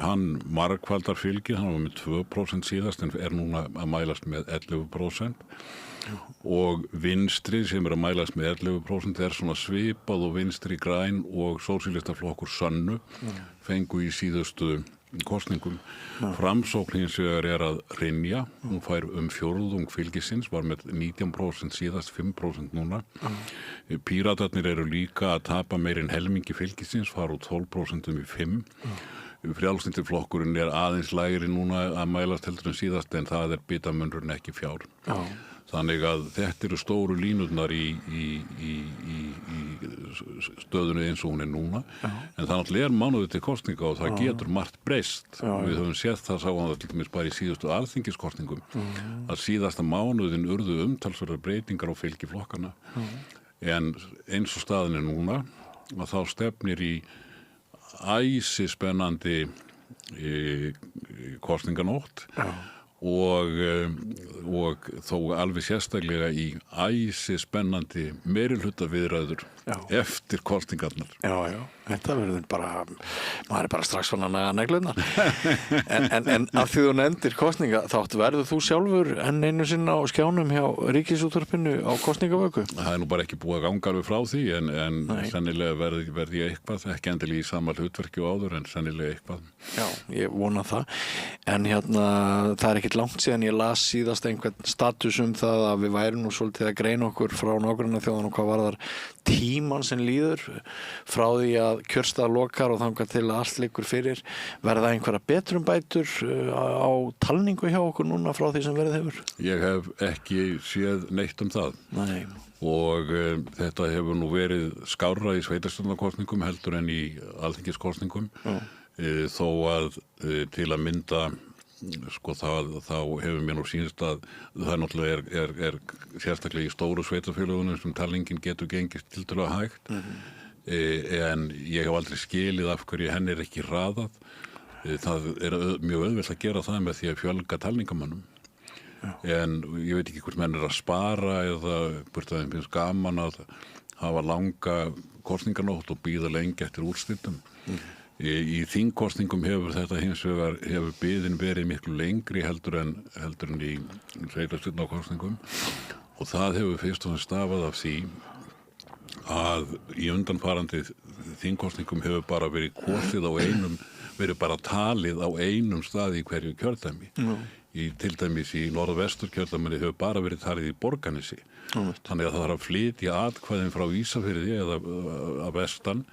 hann margfaldar fylgið, hann var með 2% síðast en núna að mælast með 11%. Og Vinstri sem að mælast með 11% svona svipað og Vinstri græn og Sósíalistaflokkur Sönnu fengu í síðustu kosningum. Framsókn hins vegar að hrynja, hún fær 1/4 fylgisins, var með 19% síðast, 5% núna. Píratarnir eru líka að tapa meir en helmingi fylgisins, fara úr 12% í 5%. Frjálslyndir-flokkurinn aðeins lægri núna að mælast heldur en síðast en það bitamunurinn ekki fjár. Þannig að þetta eru stóru línurnar í stöðunni eins og hún núna. En það náttúrulega mánuður til kosninga og það getur margt breyst. Við höfum séð það sáum það til dæmis bara í síðustu alþingiskosningum að síðasta mánuðin urðu umtalsverðar breytingar á fylgi flokkana. En eins og staðin núna að þá stefnir í æsispennandi kosninganótt og þó alveg sérstaklega í æsispennandi meirihlutaviðræður eftir kosningarnar. Já, þetta verður bara, maður bara strax svona neglunar. en að því þú nefndir kosninga, þátt verður þú sjálfur enn einu sinna á skjánum hjá Ríkisútvarpinu á kosningavöku? Það nú bara ekki búið að ganga alveg frá því en sennilega verði ég eitthvað, ekki endilega í sama hlutverki og áður en sennilega eitthvað. Já, ég vona það. En það ekkert langt síðan ég las síðast einhvern status það að við værum nú svolítið að greina okkur frá nágrannaþjóðunum hvað varðar tíman sem líður frá því að kjörstað lokar og þangað til að allt liggur fyrir. Verða einhverja betrumbætur á talningu hjá okkur núna frá því sem verið hefur? Ég hef ekki séð neitt það. Nei. Og þetta hefur nú verið skárra í sveitarstjórnarkosningum heldur en í alþingiskosningum. Þó að til að mynda sko þá hefur mér nú sýnst að það náttúrulega er sérstaklega í stóru sveitarfélögunum sem talningin getur gengist tiltölulega hægt en ég hef aldrei skilið af hverju henni ekki raðað. Það mjög auðvelt að gera það með því að fjölga talningamönnum en ég veit ekki hvort menn að spara eða hvort þeim finnst gaman að hafa langa kosninganótt og bíða lengi eftir úrslitum. Í þingkostningum hefur þetta hins vegar, hefur biðin verið miklu lengri heldur en í sveitarstjórnarkosningum og það hefur fyrst og fremst stafað af því að í undanfarandi þingkostningum hefur bara verið kosið á verið bara talið á einum staði í hverju kjördæmi. Til dæmis í norðvestur kjördæminni hefur bara verið talið í Borgarnesi. Þannig að það þarf að flytja atkvæðin frá Ísafirði eða að vestan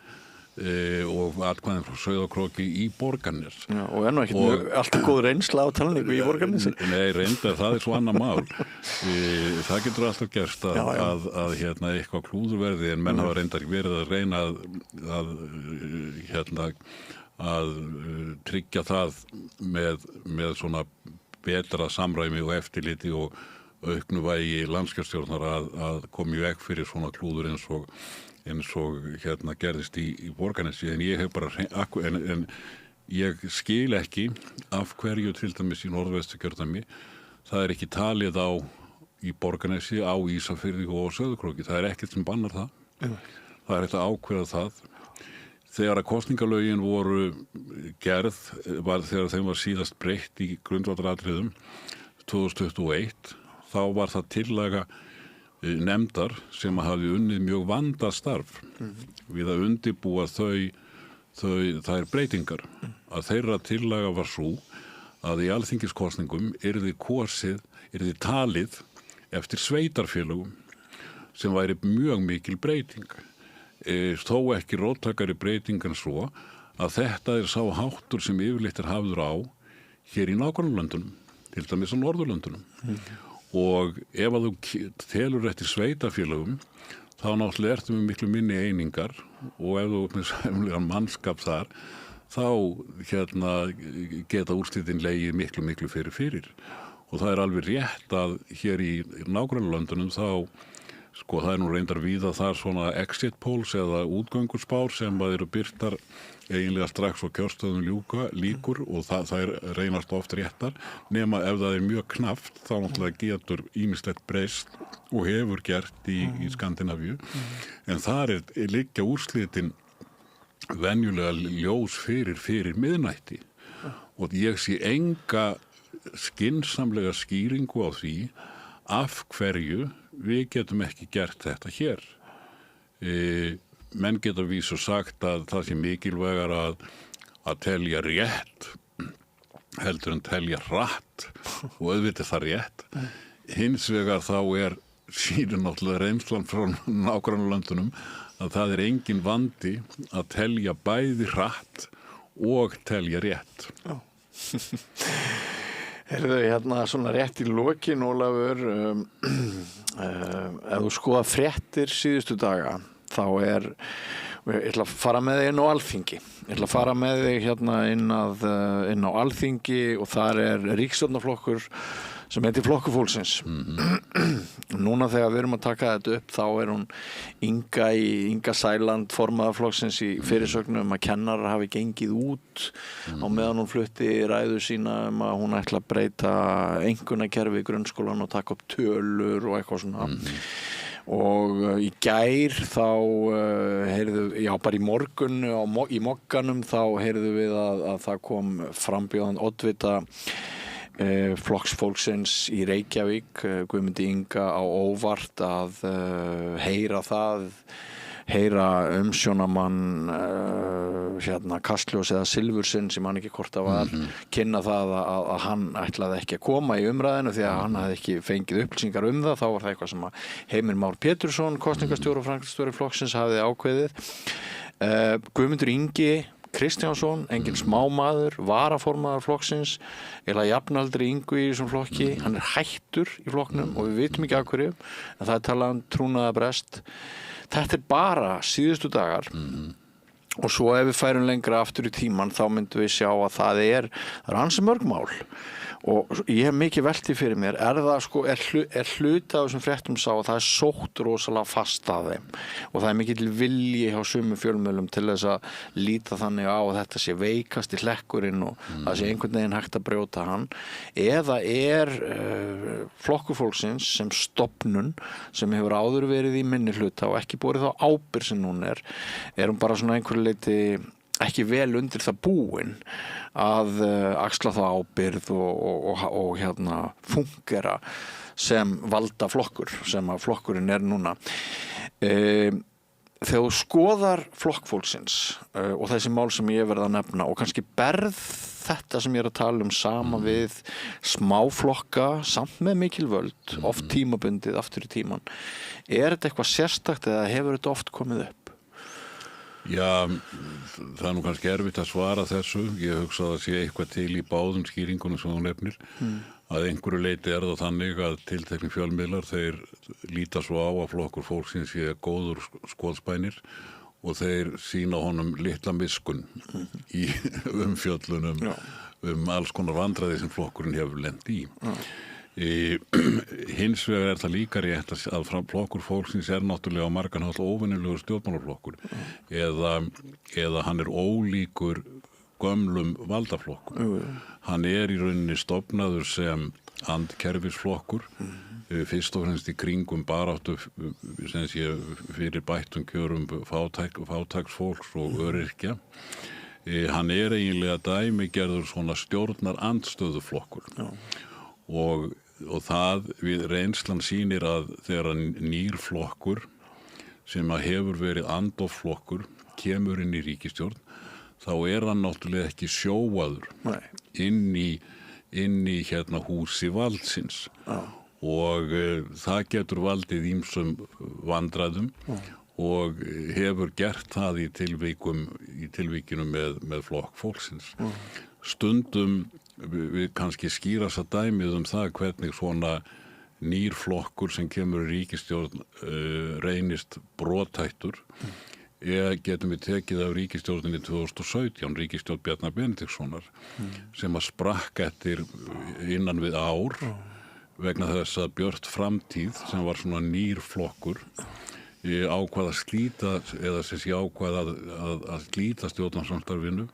og atkvæðin frá Sauðárkróki í Borgarnes. Já, og nú ekkert alltaf góð reynsla á talningu í Borgarnesi. Nei, reyndar, það svo annað mál. Það getur alltaf gerst að eitthvað klúður verði en menn hafa reyndar verið að reyna að tryggja það með svona betra samræmi og eftirliti og auknu vægi landskjörstjórnar að komi veg fyrir svona klúður eins og gerðist í Borgarnesi en ég hef bara en ég skil ekki af hverju til dæmis í norðvesturkjördæmi það ekki talið á í Borgarnesi, á Ísafirði og Sauðárkróki, það ekkert sem bannar það það hægt að ákveða það þegar að kosningalögin voru gerð þegar þeim var síðast breytt í grundvallaratriðum 2021 þá var það tillaga nefndar sem hafði unnið mjög vandað starf við að undirbúa þær breytingar að þeirra tillaga var svo að í alþingiskosningum yrði talið eftir sveitarfélögum sem væri mjög mikil breyting þó ekki róttækari breyting en svo að þetta sá háttur sem yfirleitt hafður á hér í nágrannalöndunum til dæmis á Norðurlöndunum og ef að þú telur eftir sveitafélögum þá náttúrulega ertu með miklu minni einingar og ef þú með sæmlegan mannskap þar þá geta úrslitin legið miklu fyrir og það alveg rétt að hér í nágrannalöndunum þá það nú reyndar víða þar svona exit polls eða útgönguspár sem eru birtar eiginlega strax og kjörstöðum líkur og það reynast oft réttar nema ef það mjög knappt þá náttúrulega getur ýmislegt breyst og hefur gert í Skandinavíu en þar liggja úrslitin venjulega ljós fyrir miðnætti og ég sé enga skynsamlega skýringu á því af hverju við getum ekki gert þetta hér. Menn geta vísu sagt að það sé mikilvægar að telja rétt heldur en telja hratt og auðvitað það rétt. Hins vegar þá sýnir náttúrulega reynslan frá nágrannalöndunum að það engin vandi að telja bæði hratt og telja rétt. Heyrðu, svona rétt í lokin, Ólafur, ef þú skoða fréttir síðustu daga, þá ég ætla að fara með þig inn á Alþingi. Ég ætla að fara með þig inn á Alþingi og þar ríkisstjórnarflokkur sem heitir Flokkur fólksins. Núna þegar við erum að taka þetta upp, þá hún Inga Sæland, formaður flokksins í fyrirsögnum að kennarar hafi gengið út á meðan hún flutti ræðu sína að hún ætla að breyta einkunnakerfi í grunnskólan og taka upp tölur og eitthvað svona. Og í gær þá bara í morgun í Mogganum þá heyrðu við að það kom frambjóðan oddvita flokksfólksins í Reykjavík, Guðmundi Inga á óvart að heyra umsjónamann Kastljós eða Silfursins, ég man ekki hvort það var, kynna það að hann ætlaði ekki að koma í umræðinu því að hann hafði ekki fengið upplýsingar það, þá var það eitthvað sem að Heimir Már Pétursson, kosningastjóri og framkvæmdastjóri flokksins hafði ákveðið. Guðmundur Ingi Kristjánsson, engin smámaður, varaformaður flokksins, eða jafnaldri Ingu í þessum flokki, hann hættur í flokknum og við vitum ekki af hverju, en það talað trúnaðarbrest. Þetta bara síðustu dagar og svo ef við færum lengra aftur í tíman þá myndum við sjá að það ansi mörg mál og ég hef mikið velti fyrir mér er hluti af þessum fréttum sá að það sótt rosalega fast að þeim og það mikill vilji hjá sumum fjölmiðlum til þess að líta þannig á að þetta sé veikast í hlekkurinn og það sé einhvern veginn hægt að brjóta hann eða Flokkur fólksins sem stofnun sem hefur áður verið í minni hluta og ekki borið þá ábyrgð sem hún hún bara svona einhverju leyti ekki vel undir það búin að axla það ábyrgð og hérna fungera sem valda flokkur sem að flokkurinn núna. Þegar þú skoðar flokkfólksins og þessi mál sem ég verð að nefna og kannski berð þetta sem ég að tala sama við smáflokka samt með mikil völd, oft tímabundið aftur í tíman. Þetta eitthvað sérstakt eða hefur þetta oft komið upp? Já, það nú kannski erfitt að svara þessu. Ég hugsa að það sé eitthvað til í báðum skýringunum sem þú nefnir. Að einhverju leyti það þannig að tiltekni fjölmiðlar þeir líta svo á að flokkur fólksins sé góður skoðspænir og þeir sýna honum litla miskun í umfjöllunum alls konar vandræði sem flokkurinn hefur lent í. Hins vegar það líka rétt að flokkur fólksins náttúrulega á margan hátt óvenjulegur stjórnmálaflokkur eða hann ólíkur gömlum valdaflokkur. Hann í rauninni stofnaður sem andkerfisflokkur, fyrst og fremst í kringum baráttu sem sé fyrir bættum kjörum fátæksfólks og öryrkja. Hann eiginlega dæmigerður svona stjórnar andstöðuflokkur og það við reynslan sýnir að þegar nýr flokkur sem að hefur verið andoflokkur kemur inn í ríkisstjórn þá hann náttúrulega ekki sjóaður inn í hérna húsi valdsins og það getur valdið ýmsum vandræðum og hefur gert það í tilvíkinu með flokk fólksins. Stundum við kannski skýrast að dæmið það hvernig svona nýr flokkur sem kemur í ríkisstjórn reynist brothættur. Getum við tekið af ríkisstjórninni 2017, ríkisstjórn Bjarna Benediktssonar, sem að sprakk eftir innan við ár vegna þess að Björt framtíð sem var svona nýr flokkur ákvað að slíta eða sem sé ákvað að slíta stjórnarsamstarfinu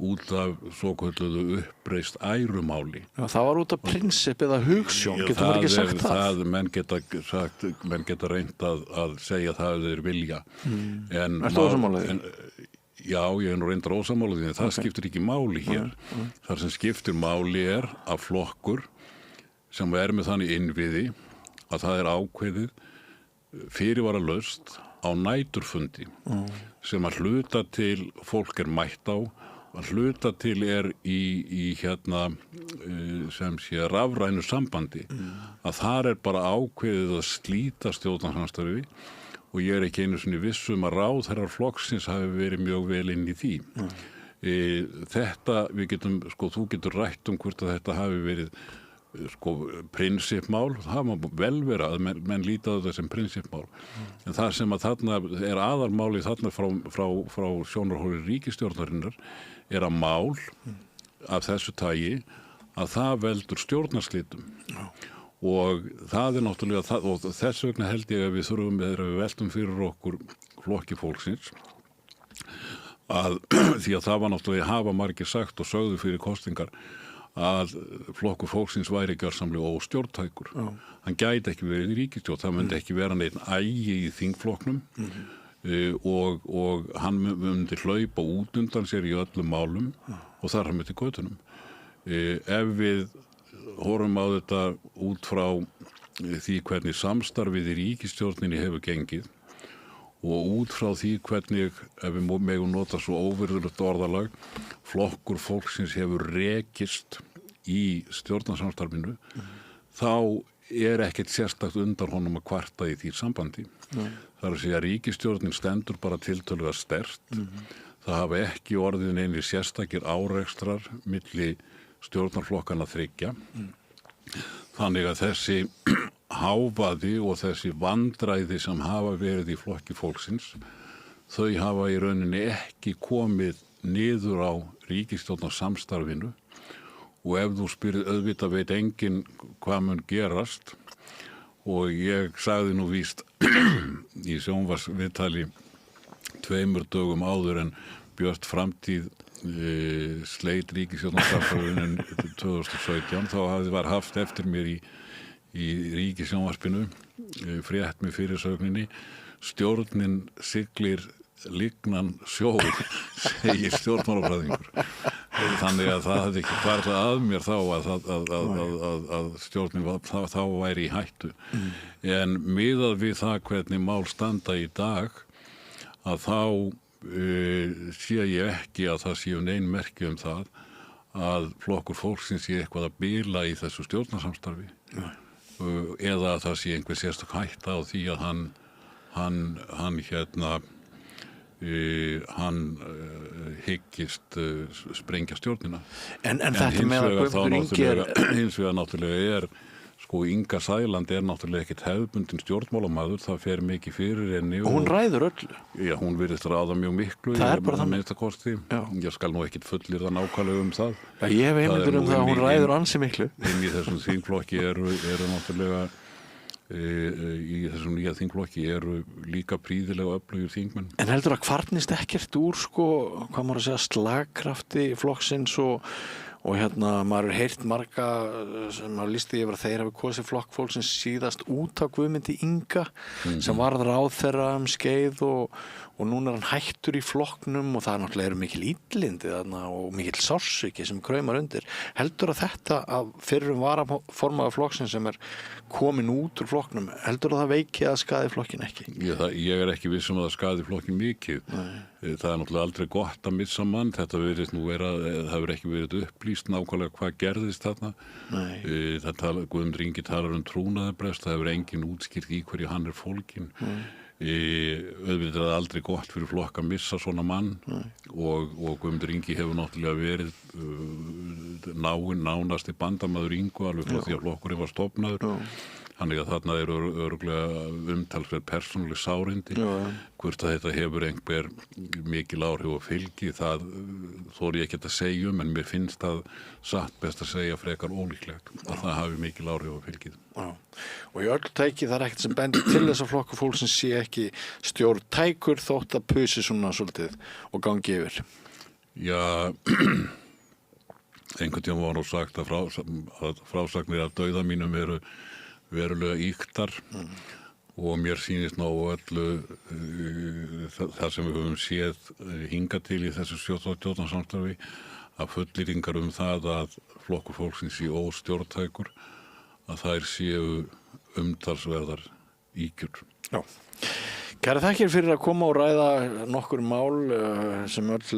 út af svokölluðu uppreist ærumáli. Já, það var út af prinsipp eða hugsjón, getur maður ekki sagt það? Menn geta reynt að segja það þeir vilja. Ertu ósammála því? Já, ég nú reyndar ósammála því, en það skiptir ekki máli hér. Það sem skiptir máli að flokkur sem með þannig innviði að það ákveðið fyrirvaralaust á næturfundi sem að hluta til fólk mætt á að hluta til í hérna sem sé rafrænu sambandi að þar bara ákveðið að slíta stjórnarsamstarfi og ég ekki einu sinni viss að ráðherrar flokksins hafi verið mjög vel inn í því. Þetta við getum, þú getur rætt hvort að þetta hafi verið prinsippmál, það má vel vera að menn líta þetta sem prinsippmál en það sem að þarna aðalmáli þarna frá sjónarhóli ríkisstjórnarinnar að mál af þessu tagi að það veldur stjórnarslitum og það náttúrulega og þess vegna held ég að við þurfum þegar við veltum fyrir okkur flokki fólksins því að það var náttúrulega hafa margir sagt og sögðu fyrir kosningar að flokkur fólksins væri gjörsamlega óstjórntækur. Hann gæti ekki verið í ríkisstjórn, það myndi ekki vera neinn ægi í þingflokknum og hann myndi hlaupa út undan sér í öllum málum og þar hann myndi götunum. Ef við horfum á þetta út frá því hvernig samstarfið í ríkisstjórninni hefur gengið og út frá því hvernig, ef við megum nota svo óvirðulegt orðalag, flokkur fólksins hefur rekist í stjórnarsamstarfinu, þá ekkert sérstakt undan honum að kvarta í því sambandi. Það að segja að ríkisstjórnin stendur bara tiltölulega sterkt. Það hafa ekki orðið neinir sérstakir árekstrar milli stjórnarflokkana þriggja. Þannig að þessi hávaði og þessi vandræði sem hafa verið í flokki fólksins, þau hafa í rauninni ekki komið niður á ríkisstjórnarsamstarfinu og ef þú spyrir auðvitað veit enginn hvað mun gerast og ég sagði nú víst í sjónvarpsviðtali 2 dögum áður en Björt framtíð sleit ríkisstjórnarsamstarfinu 2017 þá var haft eftir mér í ríkissjónvarpinu frétt með fyrirsögninni stjórnin siglir lignan sjó, segir stjórnmálafræðingur. Þannig að það hefði ekki farið að mér þá að stjórnin þá væri í hættu. En miðað við það hvernig mál standa í dag, að þá sé ég ekki að það séu nein merki það að flokkur fólksins sé eitthvað að bila í þessu stjórnarsamstarfi. Eða að það sé einhver sérstök hætta á því að hann hyggist sprengja stjórnina. En þetta með að Guðmundur Ingi hins vegar náttúrulega sko Inga Sæland náttúrulega ekkit hefðbundin stjórnmálamaður, það fer mikið fyrir henni. Og hún ræður öllu. Já, hún virðist ráða mjög miklu. Það bara þannig. Ég skal nú ekkit fullir það nákvæmlega það. Já, ég hef heimildir það að hún ræður ansi miklu. Inn í þessum þingflokki eru náttúrulega í þessum nýja þingflokki eru líka prýðilega öflugir þingmenn. En heldur að kvarnist ekkert úr sko, hvað maður að segja, slagkrafti flokksins og maður heyrt marga sem hafa lýsti yfir að þeir hafi kosið flokk fólksins síðast út á Guðmundi Inga sem varð ráðherra skeið og núna hann hættur í flokknum og það náttúrulega mikil illindi þarna og mikil sársauki sem kraumar undir. Heldur að þetta að fyrrum varaformaður flokksins sem komin út úr flokknum, heldur að það veiki að skaði flokkin ekki? Ég ekki viss að það skaði flokkin mikið. Það náttúrulega aldrei gott að missa mann. Þetta virðist nú það hefur ekki verið upplýst nákvæmlega hvað gerðist þarna. Guðmundur Ingi talar trúnaðarbrest, það hefur enginn útskýrt í hverju hann fólginn. Auðvitað aldrei gott fyrir flokk að missa svona mann og Guðmundur Ingi hefur náttúrulega verið nánasti bandamaður Ingu alveg frá því að flokkurinn var stofnaður. Þannig að þarna eru örugglega umtalsverð persónuleg sárindi. Hvort að þetta hefur einhver mikil áhrif og fylgi, það þori ég ekki að segja en mér finnst það satt best að segja frekar ólíklegt að það hafi mikil áhrif og fylgið. Og í öllu tæki það ekkert sem bendir til þess að flokkur fólksins sé ekki stjórntækur þótt að pusi svona svolítið og gangi yfir. Já, einhvern tíma var nú sagt að frásagnir af dauða mínum eru verulega ýktar og mér sýnist ná öllu það sem við höfum séð hingað til í þessu stjórnarsamstarfi að fullyrðingar það að flokkur fólksins sé óstjórntækur að þær séu umtalsverðar ýkjur. Já. Kæra þakkir fyrir að koma og ræða nokkur mál sem öll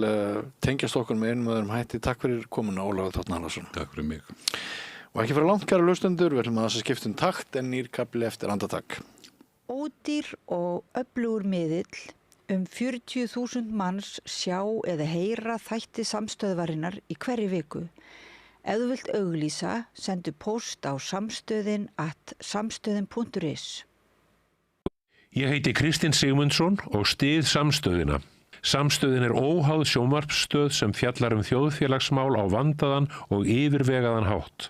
tengjast okkur með einum öðrum hætti. Takk fyrir komuna, Ólafur Þ. Harðarson. Takk fyrir mig. Og ekki fyrir langt, kæra hlustendur, við ætlum að skipta takt en nýr kafli eftir andartak. Ódýr og öflugur miðill 40.000 manns sjá eða heyra þætti samstöðvarinnar í hverri viku. Ef þú vilt auglýsa, sendu post á samstöðin@samstöðin.is. Ég heiti Kristinn Sigmundsson og styð Samstöðina. Samstöðin óháð sjónvarpsstöð sem fjallar þjóðfélagsmál á vandaðan og yfirvegaðan hátt.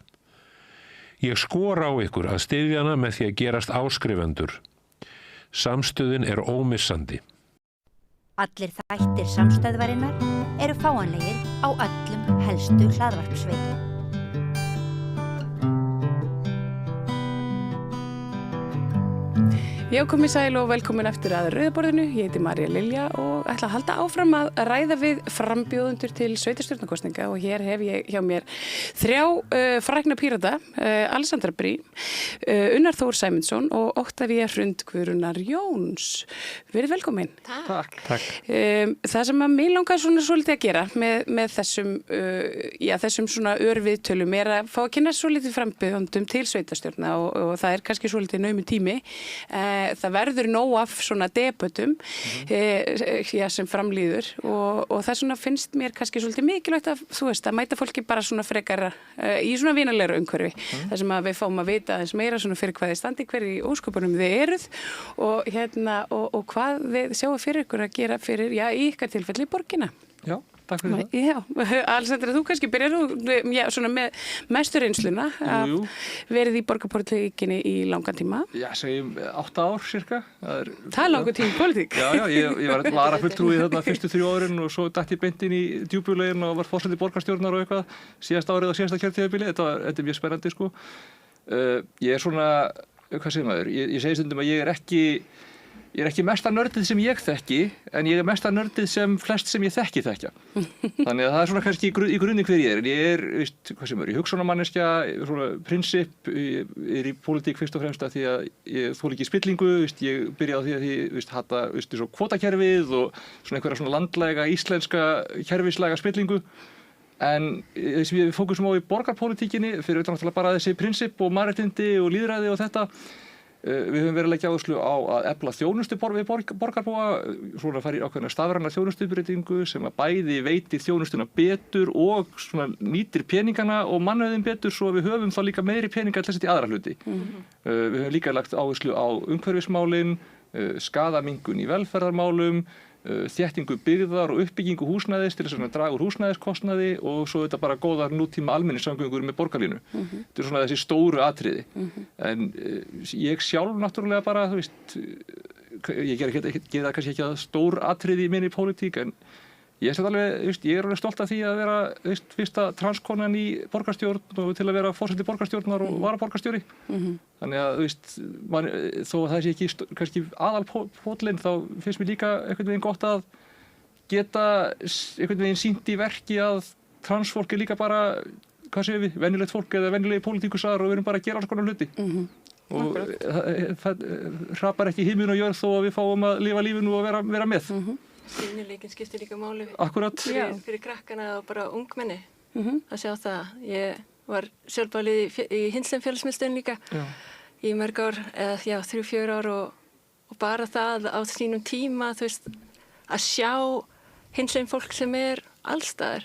Ég skora á ykkur að styðja hana með því að gerast áskrifendur. Samstöðin ómissandi. Allir þættir samstöðvarinnar eru fáanlegir á öllum helstu hlaðvarpsveitum. Já, komið sæl og velkomin eftir að Rauðaborðinu. Ég heiti María Lilja og ætla að halda áfram að ræða við frambjóðendur til sveitarstjórnarkosninga og hér hef ég hjá mér þrjá frækna pírata, Alessandra Brím, Unnar Þór Sæmundsson og Oktavía Hrund Guðrúnar Jóns. Verið velkomin. Takk. Það sem að mig langar svona svolítið að gera með þessum svona örviðtölum að fá að kynna svolítið frambjóðendum til sveitarstjórna og það kannski svolítið naumur tími. Það verður nóg af svona debatum sem framlýður og það svona finnst mér kannski svolítið mikilvægt að mæta fólki bara svona frekar í svona vinalegri umhverfi þar sem að við fáum að vita aðeins meira svona fyrir hvað þið standi, hverju í ósköpunum þið eruð og hvað þið sjáu fyrir ykkur að gera fyrir, í ykkar tilfelli borgina. Já, takk fyrir það. Já, Alessandra, þú kannski byrjar svona með mestu reynsluna að verið í borgarpólitíkinni í langan tíma. Já, segjum 8 ár cirka. Það langur tíma pólitík. Já, ég var varafulltrúi þarna fyrstu 3 árin og svo datt ég beint inn í djúpulegin og var forseti borgarstjórnar og eitthvað síðasta árið og síðasta kjörtímabili. Þetta mjög spennandi sko. Ég svona, hvað segir maður, ég segi stundum að ég ekki ég er ekki mesta nördið sem ég þekki, en ég er mesta nördið sem flest sem ég þekki þekkja. Þannig að það svona kannski í grunni hver ég er. En ég er, hvað sem í hugsunarmanneskja, svona prinsip, ég er í pólitík fyrst og fremst að því að ég þoli ekki spillingu, ég byrja á því að ég hata svo kvótakerfið og svona einhverja svona landlæga, íslenska, kerfislæga spillingu. En það sem við fókusum á í borgarpólitíkinni, fyrir utan náttúrulega bara þessi prinsip og mannréttindi og lýðræði og þetta, við höfum verið að leggja áherslu á að efla þjónustu við borgarbúa, svona að fara í ákveðna stafræna þjónustubreytingu sem að bæði veiti þjónustuna betur og svona nýtir peningana og mannauðin betur svo að við höfum þá líka meiri peninga til þess að í aðra hluti. Við höfum líka lagt áherslu á umhverfismálin, skaðaminnkun í velferðarmálum, þéttingu byggðar og uppbyggingu húsnæðis til þess að draga úr húsnæðiskostnaði og svo þetta bara góðar nútíma almenningssamgöngur með borgarlínu. Þetta svona þessi stóru atriði. En ég sjálf náttúrulega bara, ég gera kannski ekki að stór atriði í minni pólitík, en ég er alveg stolt af því að vera fyrsta transkonan í borgarstjórn og til að vera forseti borgarstjórnar og varaborgarstjóri. Þannig að þó að það sé ekki kannski aðalpóllinn, þá finnst mér líka einhvern veginn gott að geta einhvern veginn sýnt í verki að transfólk er líka bara, hvað séum við, venjulegt fólk eða venjulegi pólitíkusar og við erum bara að gera alls konar hluti. Og það hrapar ekki himinn og jörð þó að við fáum að lifa lífinu og vera með. Sýnileikin skiptir líka máli fyrir krakkana og bara ungmenni að sjá það. Ég var sjálfbálið í Hinsegin félagsmiðstöðin líka í mörg ár, eða 3-4 ár og bara það á sínum tíma, að sjá hinsegin fólk sem er allstaðar,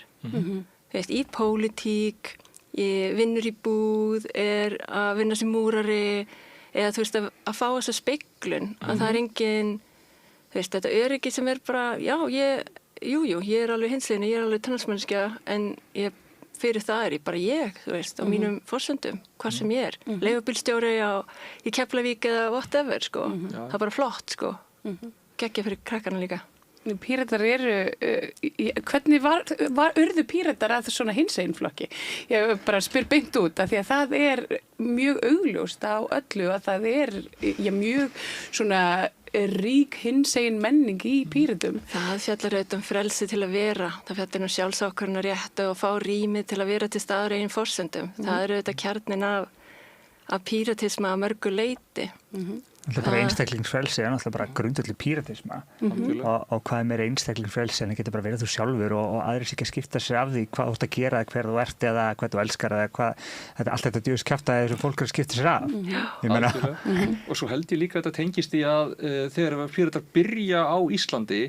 í pólitík, vinnur í búð, er að vinna sem múrari, eða að fá þessa speglun, að það er engin þetta öryggi sem er bara, ég er alveg hinsegin, ég er alveg transmanneskja, en fyrir það er ég bara á mínum forsendum, hvað sem ég er. Leigubílstjóri í Keflavík eða whatever, það er bara flott, geggja fyrir krakkana líka. Píratar eru, hvernig urðu Píratar að svona hinsegin flokki? Ég bara spyr beint út af því að það er mjög augljóst á öllu að það er mjög svona rík hinsegin menning í Píratum. Það fjallar auðvitað frelsi til að vera, það fjallar sjálfsákvörðunar rétt og fá rými til að vera til staðar eigin forsendum. Það er auðvitað kjarnin af píratisma að mörgu leyti. Það er bara einstaklingsfrelsi, það er náttúrulega bara grundvöldli píratisma og hvað er meira einstaklingsfrelsi en það getur bara verið þú sjálfur og aðrir ekki að skipta sér af því hvað þú ert að gera eða hver þú ert eða hvað þú elskar eða hvað, allt þetta djús kjaftaði sem fólk er að skipta sér af. Og svo held ég líka að þetta tengist í að þegar píratar byrja á Íslandi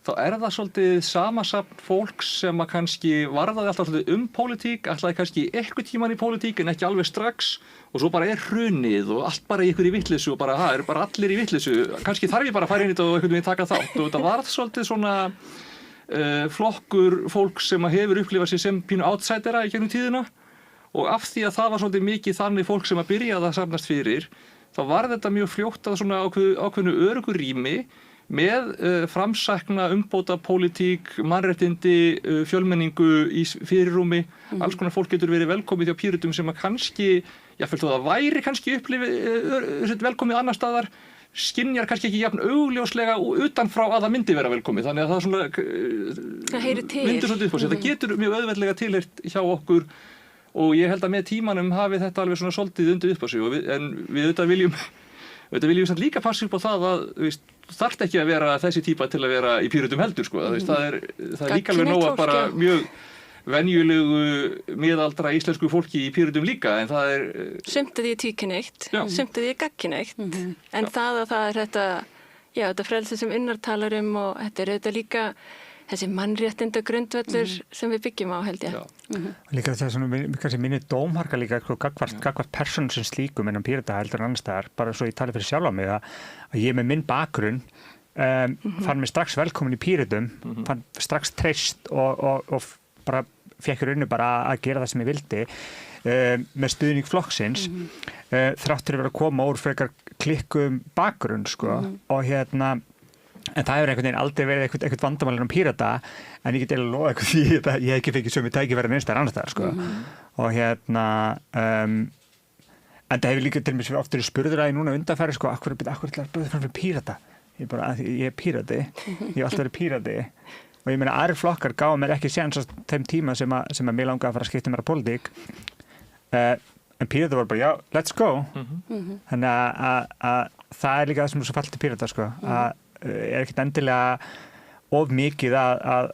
þá er það svolítið samasafn fólks sem að kannski varðaði alltaf svolítið pólitík, ætlaði kannski eitthvað tíman í pólitík en ekki alveg strax og svo bara er hrunið og allt bara í ykkur í vitleysu og bara, eru bara allir í vitleysu, kannski þarf ég bara að fara inn í þetta og einhvern veginn taka þátt og þetta var svolítið svona flokkur fólk sem að hefur upplifað sér sem pínu outsidera í gegnum tíðina og af því að það var svolítið mikið þannig fólk sem að byrjaði að safnast fyrir, þá var þetta mjög fljótt að svona ákveðnu öruggu rými með framsækna umbóta pólitík, mannréttindi, fjölmenningu í fyrirrúmi, alls konar fólk getur verið velkomið hjá Pírötum sem að kannski, jáfnvel þó það væri kannski velkomið annar staðar, skynjar kannski ekki jafn augljóslega utanfrá að það myndi vera velkomið, þannig að það svona það heyrir til. Myndir svolítið upp á sig, það getur mjög auðveldlega tilheyrt hjá okkur og ég held að með tímanum hafi þetta alveg svona svolítið undir upp á sig en við þetta viljum samt líka passa upp á það að þarft ekki að vera þessi típa til að vera í Pírötum heldur það er líka alveg nóg að bara mjög venjulegu miðaldra íslensku fólki í Pírötum líka en það er sumt að því er tvíkynhneigt, sumt að því er gagnkynhneigt en það er þetta frelsi sem Unnar talar og þetta er auðvitað líka þessi mannréttinda grundvöllur sem við byggjum á held ég. Líka það er kannski minni dómharka líka gagvart persónum sem slíkum innan Pírata heldur en annars staðar, bara svo ég tali fyrir sjálf á mig að ég með minn bakgrunn fann mig strax velkomin í Píratum, fann strax treyst og bara fekk rauninu bara að gera það sem ég vildi með stuðning flokksins þráttur að vera að koma úr frekar klikkum bakgrunn og en það hefur einhvern veginn aldrei verið eitthvað vandamálinn Pírata en ég get eiginlega lofa eitthvað því að ég hef ekki fengið sömu tækifæri neins þar annars þar og en það hefur líka til mér ofta verið spurður að ég núna undanfæri akkur ætlar að bjóða fram fyrir Pírata ég er pírati, ég hef alltaf verið pírati og ég meina aðrir flokkar gáðu mér ekki séns á þeim tíma sem að mér langaði að fara að skipta mér að pólitík en pírati voru bara, já, let's go þannig að það líka það sem er svo fallt til pírata sko, að er ekkert endilega of mikið að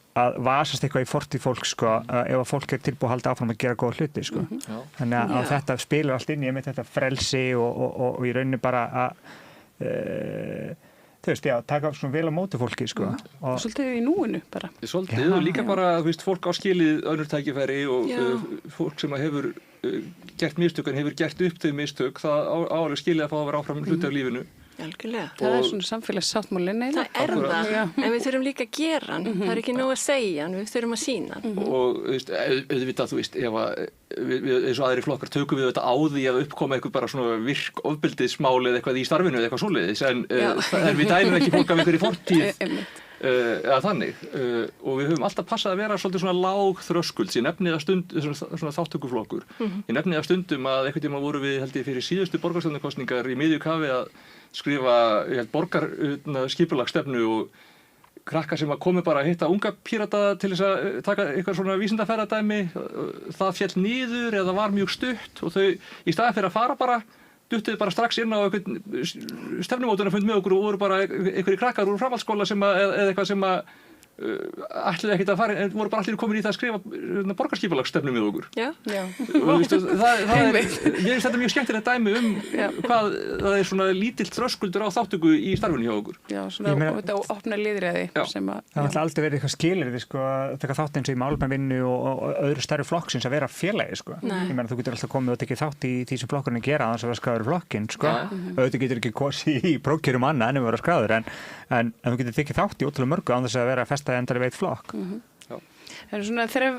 vasast eitthvað í fortíð fólk sko, ef að fólk tilbúið að halda áfram að gera góða hluti sko. Þannig að þetta spilar allt inn í þetta frelsi og í rauninni bara að þú veist, já, taka svona vel á móti fólki sko. Og svolítið í núinu bara. Svolítið og líka bara, þú veist, fólk á skilið önnur tækifæri og fólk sem hefur gert mistök en hefur gert upp þau mistök, það álega skilið að fá að vera áfram hluti af lífinu. Algjörlega. Það er svona samfélagssáttmálinn eiginlega. Það er það, en við þurfum líka að gera hann. Það er ekki nóg að segja hann, við þurfum að sýna hann. Og auðvitað, þú veist, ef við eins og aðri flokkar tökum við þetta á því að uppkoma eitthvað bara svona virk ofbeldismál eða eitthvað í starfinu eða eitthvað svoleiðis, en við dæmum ekki fólk af einhverju fortíð eða þannig. Og við höfum alltaf passað að vera svolítið svona lág þröskuld. Ég nefni það svona þáttökuflokkur. Ég nefni það stundum að einhvern tíma voru við, held ég, fyrir síðustu borgarstjórnarkosningar í miðju kafi að skrifa borgarskipulagsstefnu og krakkar sem að komi bara að hitta unga pírata til þess að taka eitthvað svona vísindaferðadæmi, það féll niður eða var mjög stutt og þau í staðinn fyrir að fara bara duttuðu bara strax inn á einhvern stefnumótunarfund með okkur og voru bara einhverjir krakkar úr framhaldsskóla eða eitthvað sem að ætluðu ekkert að fara, en voru bara allir komin í það að skrifa borgarskipulagsstefnu með okkur. Já. Og veistu, mér finnst þetta mjög skemmtilegt dæmi hvað það er svona lítill þröskuldur á þáttöku í starfinu hjá okkur. Já, svona þetta opna lýðræði sem að... Það er aldrei verið eitthvað skilyrði sko, að taka þátt eins og í málefnavinnu og öðru stærri flokksins að vera félagi sko. Ég meina þú getur alltaf komið og tekið þátt í því sem flokkurinn gera annars að vera skráður í flokkinn sko. Auðvitað getur ekki kosið í prófkjörum annað en að vera skráður en þú getur tekið þátt í ótrúlega mörgu án þess að vera festa endalega veit flokk. Það eru svona, þegar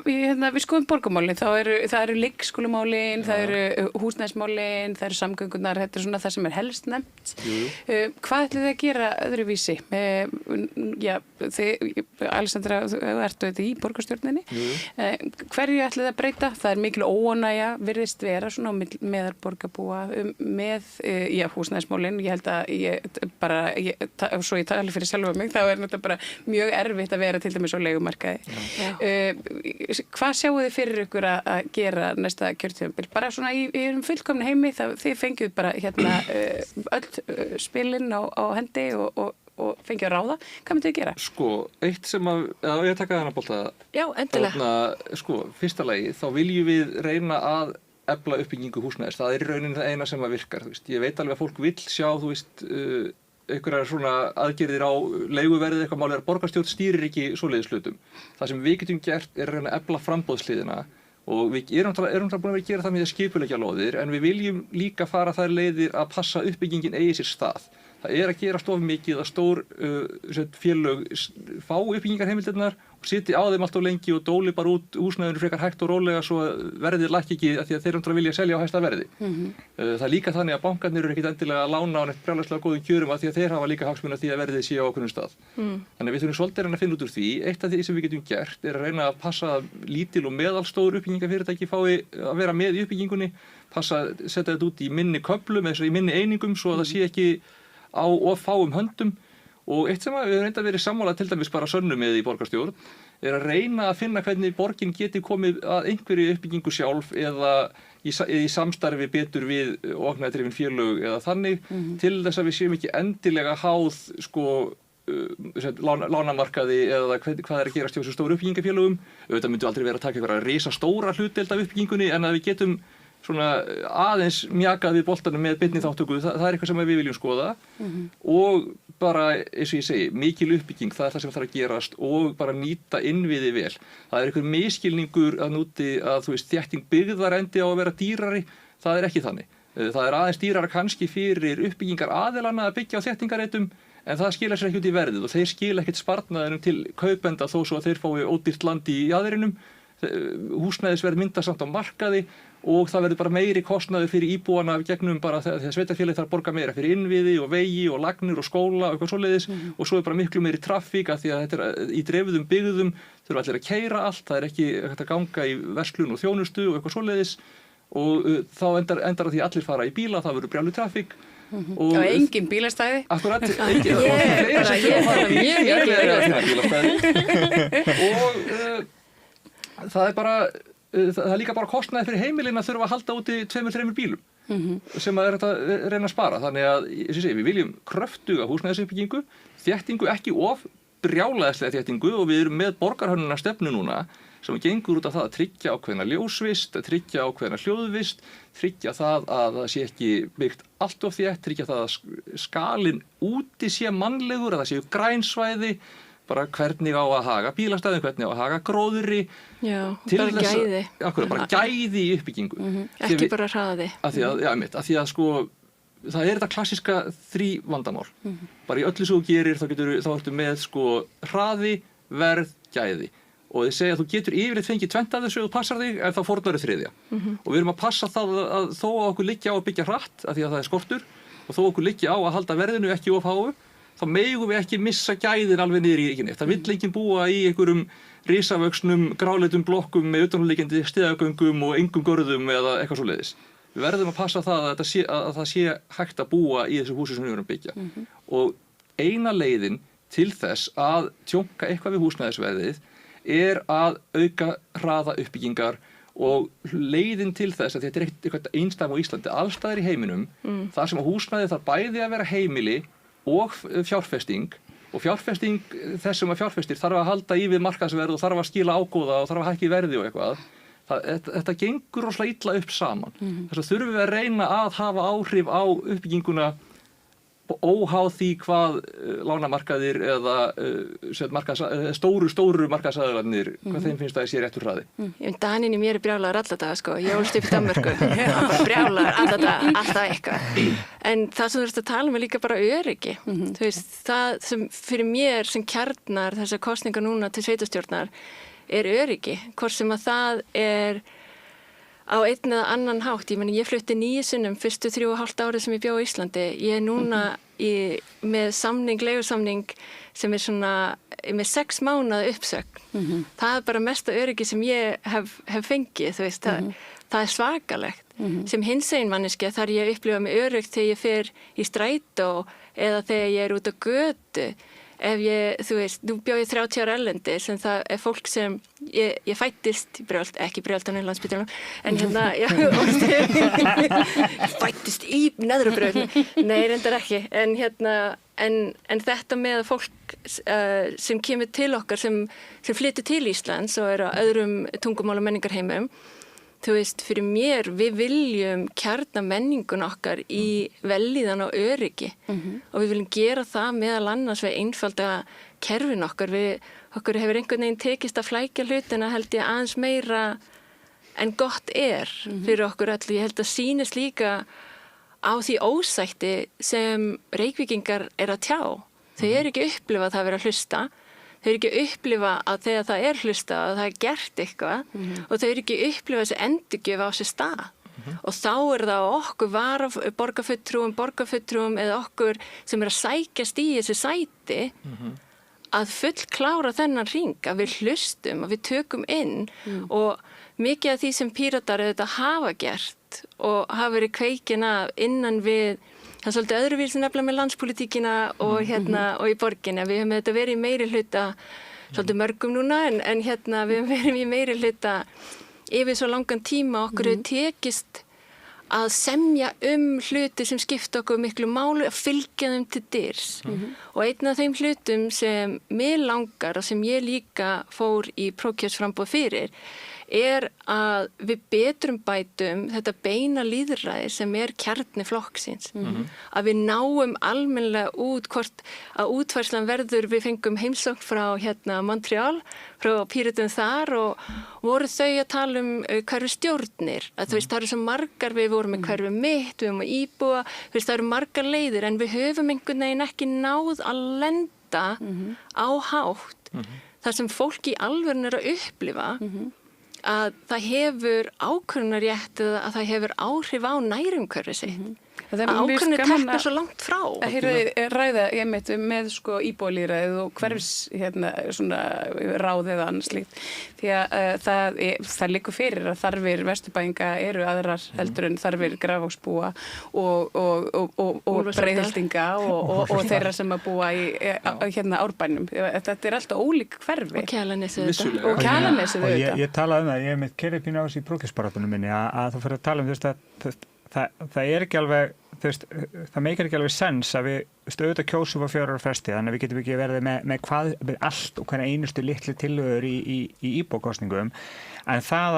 við skoðum borgarmálin, það eru leikskólamálin, það eru húsnæðismálin, það eru samgöngunar, þetta er svona það sem er helst nefnt. Hvað ætlið þið að gera öðruvísi? Alessandra, þú ertu þetta í borgarstjórninni. Hverju ætlið þið að breyta? Það er mikil óánægja, virðist vera svona meðal borgarbúa með húsnæðismálin. Ég held að svo ég tali fyrir sjálfa mig, þá er þetta bara mjög erfitt að vera til dæmis á leigumarkaði. Hvað sjáu þið fyrir ykkur að gera næsta kjörtímabil? Bara svona í fullkomni heimi, þið fengjuð bara öll spilin á hendi og fengið að ráða. Hvað myndið þið gera? Sko, eitt sem ég taka þennan bolta. Já, endilega. Fyrsta lagi, þá viljum við reyna að efla uppbyggingu húsnæðis. Það er í rauninni það eina sem að virkar. Ég veit alveg að fólk vill sjá, einhverjar svona aðgerðir á leiguverðið, eitthvað málið borgarstjórn stýrir ekki svoleiðis hlutum. Það sem við getum gert er að reyna að efla framboðsliðina og við erum búin að vera að gera það með að skipuleggja lóðir en við viljum líka fara þær leiðir að passa uppbyggingin eigi sér stað. Það er að gera stof mikið að stór félög fá uppbyggingarheimildirnar og sitji á þeim allt of lengi og dóli bara út húsnæðinu frekar hægt og rólega svo verðið lækki ekki af því að þeir vilja selja á hæsta verði. Það er líka þannig að bankarnir eru ekkit endilega að lána á neitt brjálæðislega góðum kjörum af því að þeir hafa líka hagsmuni af því að verðið sé á ákveðnum stað. Þannig að við þurfum svolítið að finna út úr því. Eitt af því sem við getum gert er að reyna að passa að lítil og meðalstór uppbyggingafyrirtæki fái að vera með í uppbyggingunni, setja þetta út í minni köflum eða í minni einingum svo að það sé ekki á of fáum höndum. Og eitt sem við reynda verið sammála til dæmis bara Sönnu með í borgarstjórn er að reyna að finna hvernig borgin geti komið að einhverju uppbyggingu sjálf eða í samstarfi betur við óhagnaðardrifin félög eða þannig til þess að við séum ekki endilega háð lánamarkaði eða hvað er að gerast hjá þessu stóru uppbyggingafélögum. Auðvitað myndum aldrei vera að taka eitthvað risastóra hlutdeild af uppbyggingunni en að við getum svona aðeins mjakað við boltanum með beinni þáttöku, það er eitthvað sem við viljum skoða og bara, eins og ég segi, mikil uppbygging, það er það sem þarf að gerast og bara nýta innviði vel. Það er einhver miskilningur að núti að þétting byggðar endi á að vera dýrari, það er ekki þannig. Það er aðeins dýrara kannski fyrir uppbyggingar aðilana að byggja á þéttingareitum en það skila sér ekki út í verðið og þeir skila ekkert sparnaðinum til kaupenda þó svo að þeir fái ódýrt land í jaðrinum. Húsnæðisverð myndast samt á markaði og það verður bara meiri kostnaður fyrir íbúana gegnum bara þegar sveitarfélagið þarf að borga meira fyrir innviði og vegi og lagnir og skóla og eitthvað svoleiðis og svo er bara miklu meiri traffík af því að þetta er í dreifðum byggðum þurfa allir að keyra allt, það er ekki hægt að ganga í verslun og þjónustu og eitthvað svoleiðis og þá endar að því allir fara í bíla, það verður brjálu traffík Og engin bílastæði. Akkurat, Ég er bara mjög mikið. Og það er líka bara kostnaði fyrir heimilin að þurfa að halda úti 2-3 bílum. Sem að þetta reyna að spara. Þannig að við viljum kröftuga húsnæðisuppbyggingu, þéttingu, ekki of brjálæðislega þéttingu, og við erum með borgarhönnuna stefnu núna sem gengur út af það að tryggja ákveðna ljósvist, að tryggja ákveðna hljóðvist, tryggja það að það sé ekki byggt allt of þétt, tryggja það að skalinn úti sé mannlegur, að það séu grænsvæði, bara hvernig á að haga bílastæðum, hvernig á að haga gróðri. Já, bara gæði. Bara gæði í uppbyggingu. Ekki bara hraði. Af því að sko, það er þetta klassiska 3 vandamál. Bara í öllu sem þú gerir, þá ertu með sko hraði, verð, gæði. Og þið segja að þú getur yfirleitt fengið 20 af þessu og þú passar þig, en þá fórnar þau 3. Og við erum að passa það að þó að okkur liggja á að byggja hratt, af því að það er skortur, og þó okkur liggja á að halda verðinu ekki of háu, þá megum við ekki missa gæðin alveg niður í ekki neitt. Það vill enginn búa í einhverjum risavöxnum, gráleitum blokkum með utanliggjandi stigagöngum og engum görðum eða eitthvað svoleiðis. Við verðum að passa það að það sé hægt að búa í þessu húsi sem við erum að byggja. Og eina leiðin til þess að tjónka eitthvað við húsnæðisverðið er að auka hraða uppbyggingar, og leiðin til þess að þetta er eitthvað einstæðum á Íslandi, allstaðar í heiminum, þar sem að húsnæði þarf bæði að vera heimili og fjárfesting, og fjárfesting þess sem að fjárfestir þarf að halda í við markaðsverð og þarf að skila ágóða og þarf að hækka í verði og eitthvað. Þetta gengur rosalega illa upp saman. Þess að þurfum við að reyna að hafa áhrif á uppbygginguna óháð því hvað lánamarkaðir eða stóru markaðsaðilarnir, hvað þeim finnst að sé réttur hraði. Daninn í mér er brjálaður alla daga, sko. Ég ólst upp í Danmörku. Brjálaður alla daga, alltaf eitthvað. En það sem þú ert að tala um er líka bara öryggi. Þú veist, það sem fyrir mér sem kjarnar þessar kosningar núna til sveitarstjórnar er öryggi. Hvort sem að það er á einn eða annan hátt. Ég flutti 9 sinnum fyrstu 3,5 árið sem ég bjó á Íslandi. Ég er núna með leigusamning sem er svona með 6 mánaða uppsögn. Það er bara mesta öryggi sem ég hef fengið, þú veist. Það er svakalegt. Sem hinsegin manneskja þar ég upplifa mig öryggt þegar ég fer í strætó eða þegar ég er út á götu. Ef þú veist, nú bjó ég 30 ára erlendis, en það er fólk sem ég fættist, ekki Brjáltan en Landspítalanum, en fættist í Neðrubrautinni, nei, reyndar ekki, en þetta með fólk sem kemur til okkar, sem flytur til Íslands og eru á öðrum tungumál og menningarheimum, þú veist, fyrir mér, við viljum kjarna menningun okkar í vellíðan og öryggi og við viljum gera það meðal annars við einfalda kerfin okkar. Okkur hefur einhvern veginn tekist að flækja hlutina, held ég, aðeins meira en gott er fyrir okkur öll. Ég held að sýnist líka á því ósætti sem Reykvíkingar er að tjá. Þau eru ekki upplifað það að vera að hlusta. Þau eru ekki upplifa að þegar það er hlusta að það er gert eitthvað og þau eru ekki upplifa þessi endurgjöf á sér stað. Og þá er það okkur borgarfulltrúum eða okkur sem er að sækjast í þessi sæti að fullklára þennan hring, að við hlustum, að við tökum inn og mikið af því sem Píratar auðvitað hafa gert og hafa verið kveikin af innan við. Það er svolítið öðruvísi nefnilega með landspolítíkina og og í borginni. Við höfum þetta verið í meiri hluta, svolítið mörgum núna, en við höfum verið í meiri hluta yfir svo langan tíma. Okkur hefur tekist að semja hluti sem skipta okkur miklu máli, að fylgja þeim til dyrs. Og einn af þeim hlutum sem mér langar og sem ég líka fór í prófkjörsframboð fyrir er að við betrumbætum þetta beina lýðræði sem er kjarni flokksins. Að við náum almennilega út hvort að útfærslan verður, við fengum heimsókn frá Montreal, frá Píratum þar og voru þau að tala hverju stjórnir. Að þú veist, það eru svo margar, við vorum með hverju mitt, við vorum að íbúa, þú veist, það eru margar leiðir en við höfum einhvern veginn ekki náð að lenda á hátt. Það sem fólk í alvörun er að upplifa að það hefur ákvörðunarrétt eða að það hefur áhrif á nærumhverfi sitt. ákveðni tekna svo langt frá. Að heyra ræða ég með sko íbúalýðræðið og hverfis svona ráð eða annars slíkt. Því að það liggur fyrir að þarfir Vesturbæinga eru aðrar heldur en þarfir Grafarvogsbúa og Breiðholtinga og þeirra sem að búa í Árbænum. Þetta er alltaf ólík hverfi. Og Kjalarnesið Og Kjalarnesið auðvitað. Ég talaði það, ég mitt keyrði pínu á þessu í prófkjörsbaratunum minni að þú fyrir að tala það er ekki alveg, það meikar ekki alveg sens að við auðvitað kjósum á 4 ára fresti, þannig að við getum ekki verið með allt og hvernig einustu litlu tillögur í íbúakosningum, en það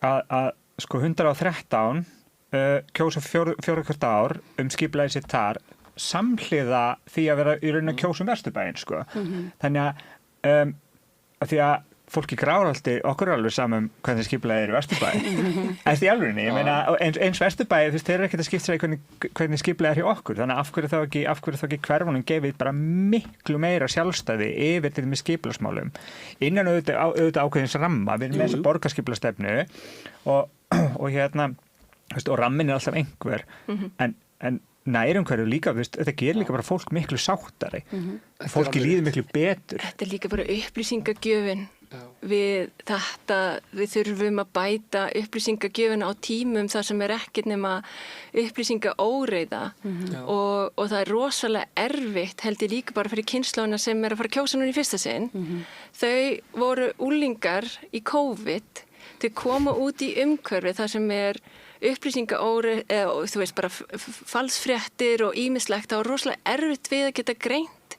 að sko 113 kjósa 4 hvert ár skipulagið sitt þar, samhliða því að vera í rauninni að kjósa Vesturbæinn, sko. Þannig að því að fólk í Grárholti, okkur er alveg saman hvernig skipulagið er í Vesturbæinn. Eftir í alvörinni, ég meina, eins Vesturbæinn, þeir eru ekkert að skipta sér hvernig skipulagið er hjá okkur, þannig að af hverju þá ekki hverfunum gefið bara miklu meira sjálfstæði yfir til með skipulagsmálum. Innan auðvitað ákveðins ramma, við erum með þessa borgarskipulagsstefnu og rammin er alltaf einhver, en nærumhverju líka, þetta gerir líka bara fólk miklu sáttari. Fólki líður miklu betur. Þetta er líka bara upplýsingagjöfin. Við þurfum að bæta upplýsingagjöfina á tímum þar sem er ekkert nema upplýsingaóreiða og það er rosalega erfitt, held ég líka bara fyrir kynslóðina sem er að fara að kjósa núna í fyrsta sinn. Þau voru unglingar í COVID til að koma út í umhverfi þar sem er upplýsingaóreið, þú veist bara falsfréttir og ýmislegt, það var rosalega erfitt við að geta greint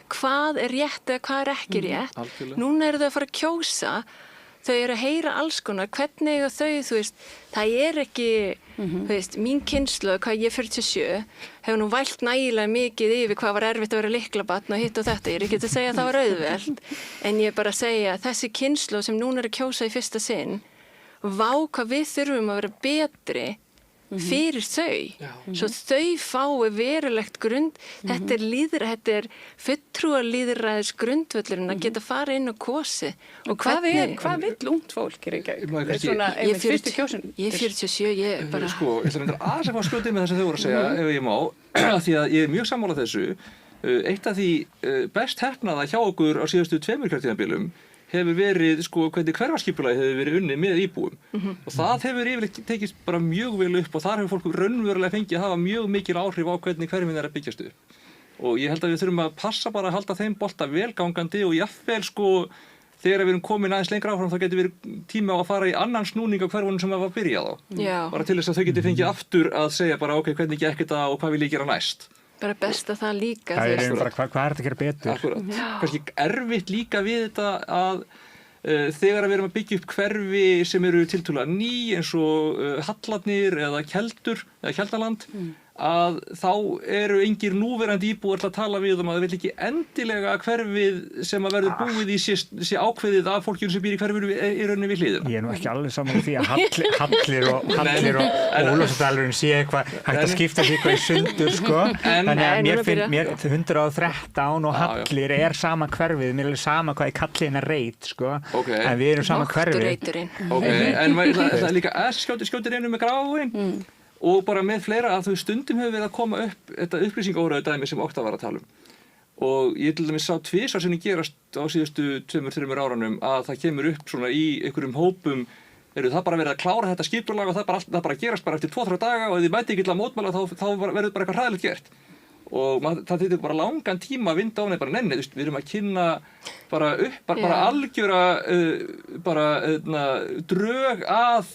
hvað er rétt eða hvað er ekki rétt. Núna eru þau að fara að kjósa, þau eru að heyra alls konar, hvernig eiga þau, þú veist, það er ekki, þú veist, mín kynslóð, hvað ég er 47, hefur nú vælt nægilega mikið yfir hvað var erfitt að vera lyklabarn og hitt og þetta. Ég er ekki að segja að það var auðvelt, en ég er bara að segja að þessi kynslóð sem núna er að kjósa í fyrsta sinn, vá hvað við þurfum að vera betri fyrir þau, svo þau fái verulegt grund, þetta er fulltrúalýðræðis grundvöllurinn að geta fara inn og kosi. Og hvað vill ungt fólk er ekki? Ég er 47, ég bara... Sko, ég ætla að fá skjótið með það sem þau voru að segja, ef ég má, því að ég er mjög sammála þessu. Eitt af því best heppnaða hjá okkur á síðustu 2 kjörtímabilum hefur verið, sko, hvernig hverfaskipulagið hefur verið unnið með íbúum. Og það hefur yfirleitt tekist bara mjög vel upp og þar hefur fólk raunverulega fengið að hafa mjög mikil áhrif á hvernig hverfin er að byggjast upp. Og ég held að við þurfum að passa bara að halda þeim bolta velgangandi og jafnvel, sko, þegar við erum komin aðeins lengra áfram þá getur verið tími á að fara í annan snúning á hverfunum sem það var byrjað á. Bara til þess að þau getur fengið aftur að segja bara, ok, hvernig gekk þetta og hvað vil ég gera næst. Bara best að það líka. Það er bara, hvað er þetta að gera betur? Akkurat. Kannski erfitt líka við þetta að þegar við erum að byggja upp hverfi sem eru tiltölulega ný eins og Hallarnir eða Keldur eða Keldaland, að þá eru engir núverandi íbúar að tala við að það vill ekki endilega að hverfið sem að verður búið í sé ákveðið af fólkjum sem býr í hverfinu í rauninni við hliðina. Ég er nú ekki alveg saman því að Hallir og Ólafsdalurinn sé eitthvað hægt að skipta sig eitthvað í sundur, sko. Þannig að mér 113 og Hallir er sama hverfið, mér er sama hvað ég kalli hérna reit, sko. En við erum sama hverfið. En það er líka skjótir einu með Grafarvoginn. Og bara með fleira að þau stundum hefur verið að koma upp þetta upplýsingaóreiðu dæmi sem Óttar var að tala um. Og ég til dæmis sá tvisvar sem gerast á síðustu 2-3 áranum að það kemur upp svona í einhverjum hópum, það bara verið að klára þetta skipulag og það bara gerast bara eftir 2-3 daga og ef þið mæti ekki til að mótmæla þá verður bara eitthvað hræðilegt gert. Og það þýttir bara langan tíma að vinda á henni bara nenni, við erum að kynna bara upp, bara algjöra drög að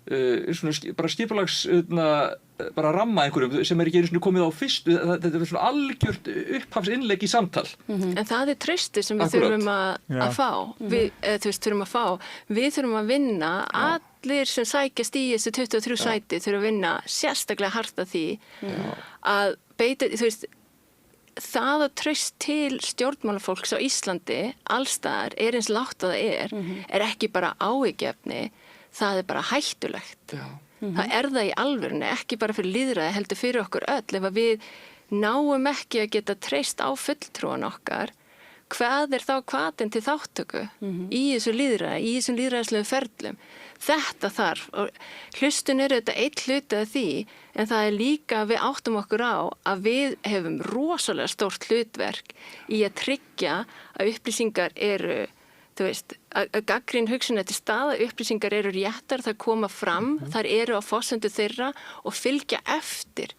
bara skipulags bara ramma einhverjum sem er ekki einu komið á fyrstu, þetta er svona algjört upphafsinnlegg í samtal. En það er trausti sem við þurfum að fá, við þurfum að vinna, allir sem sækjast í þessi 23 sæti þurfum að vinna sérstaklega hart að því að beita, það að traust til stjórnmálafólks á Íslandi allstaðar er eins lágt að það er ekki bara áhyggjuefni, það er bara hættulegt. Það er það í alvörunni, ekki bara fyrir lýðræði, heldur fyrir okkur öll. Ef við náum ekki að geta treyst á fulltrúan okkar, hvað þá hvatinn til þáttöku í þessu lýðræði, í þessum lýðræðislegu ferlum? Þetta þarf, og hlustun þetta einn hluti af því, en það líka að við áttum okkur á að við hefum rosalega stórt hlutverk í að tryggja að upplýsingar eru, þú veist, að gagnrýn hugsun til staða, upplýsingar eru réttar, það koma fram, þar eru á forsendu þeirra og fylgja eftir.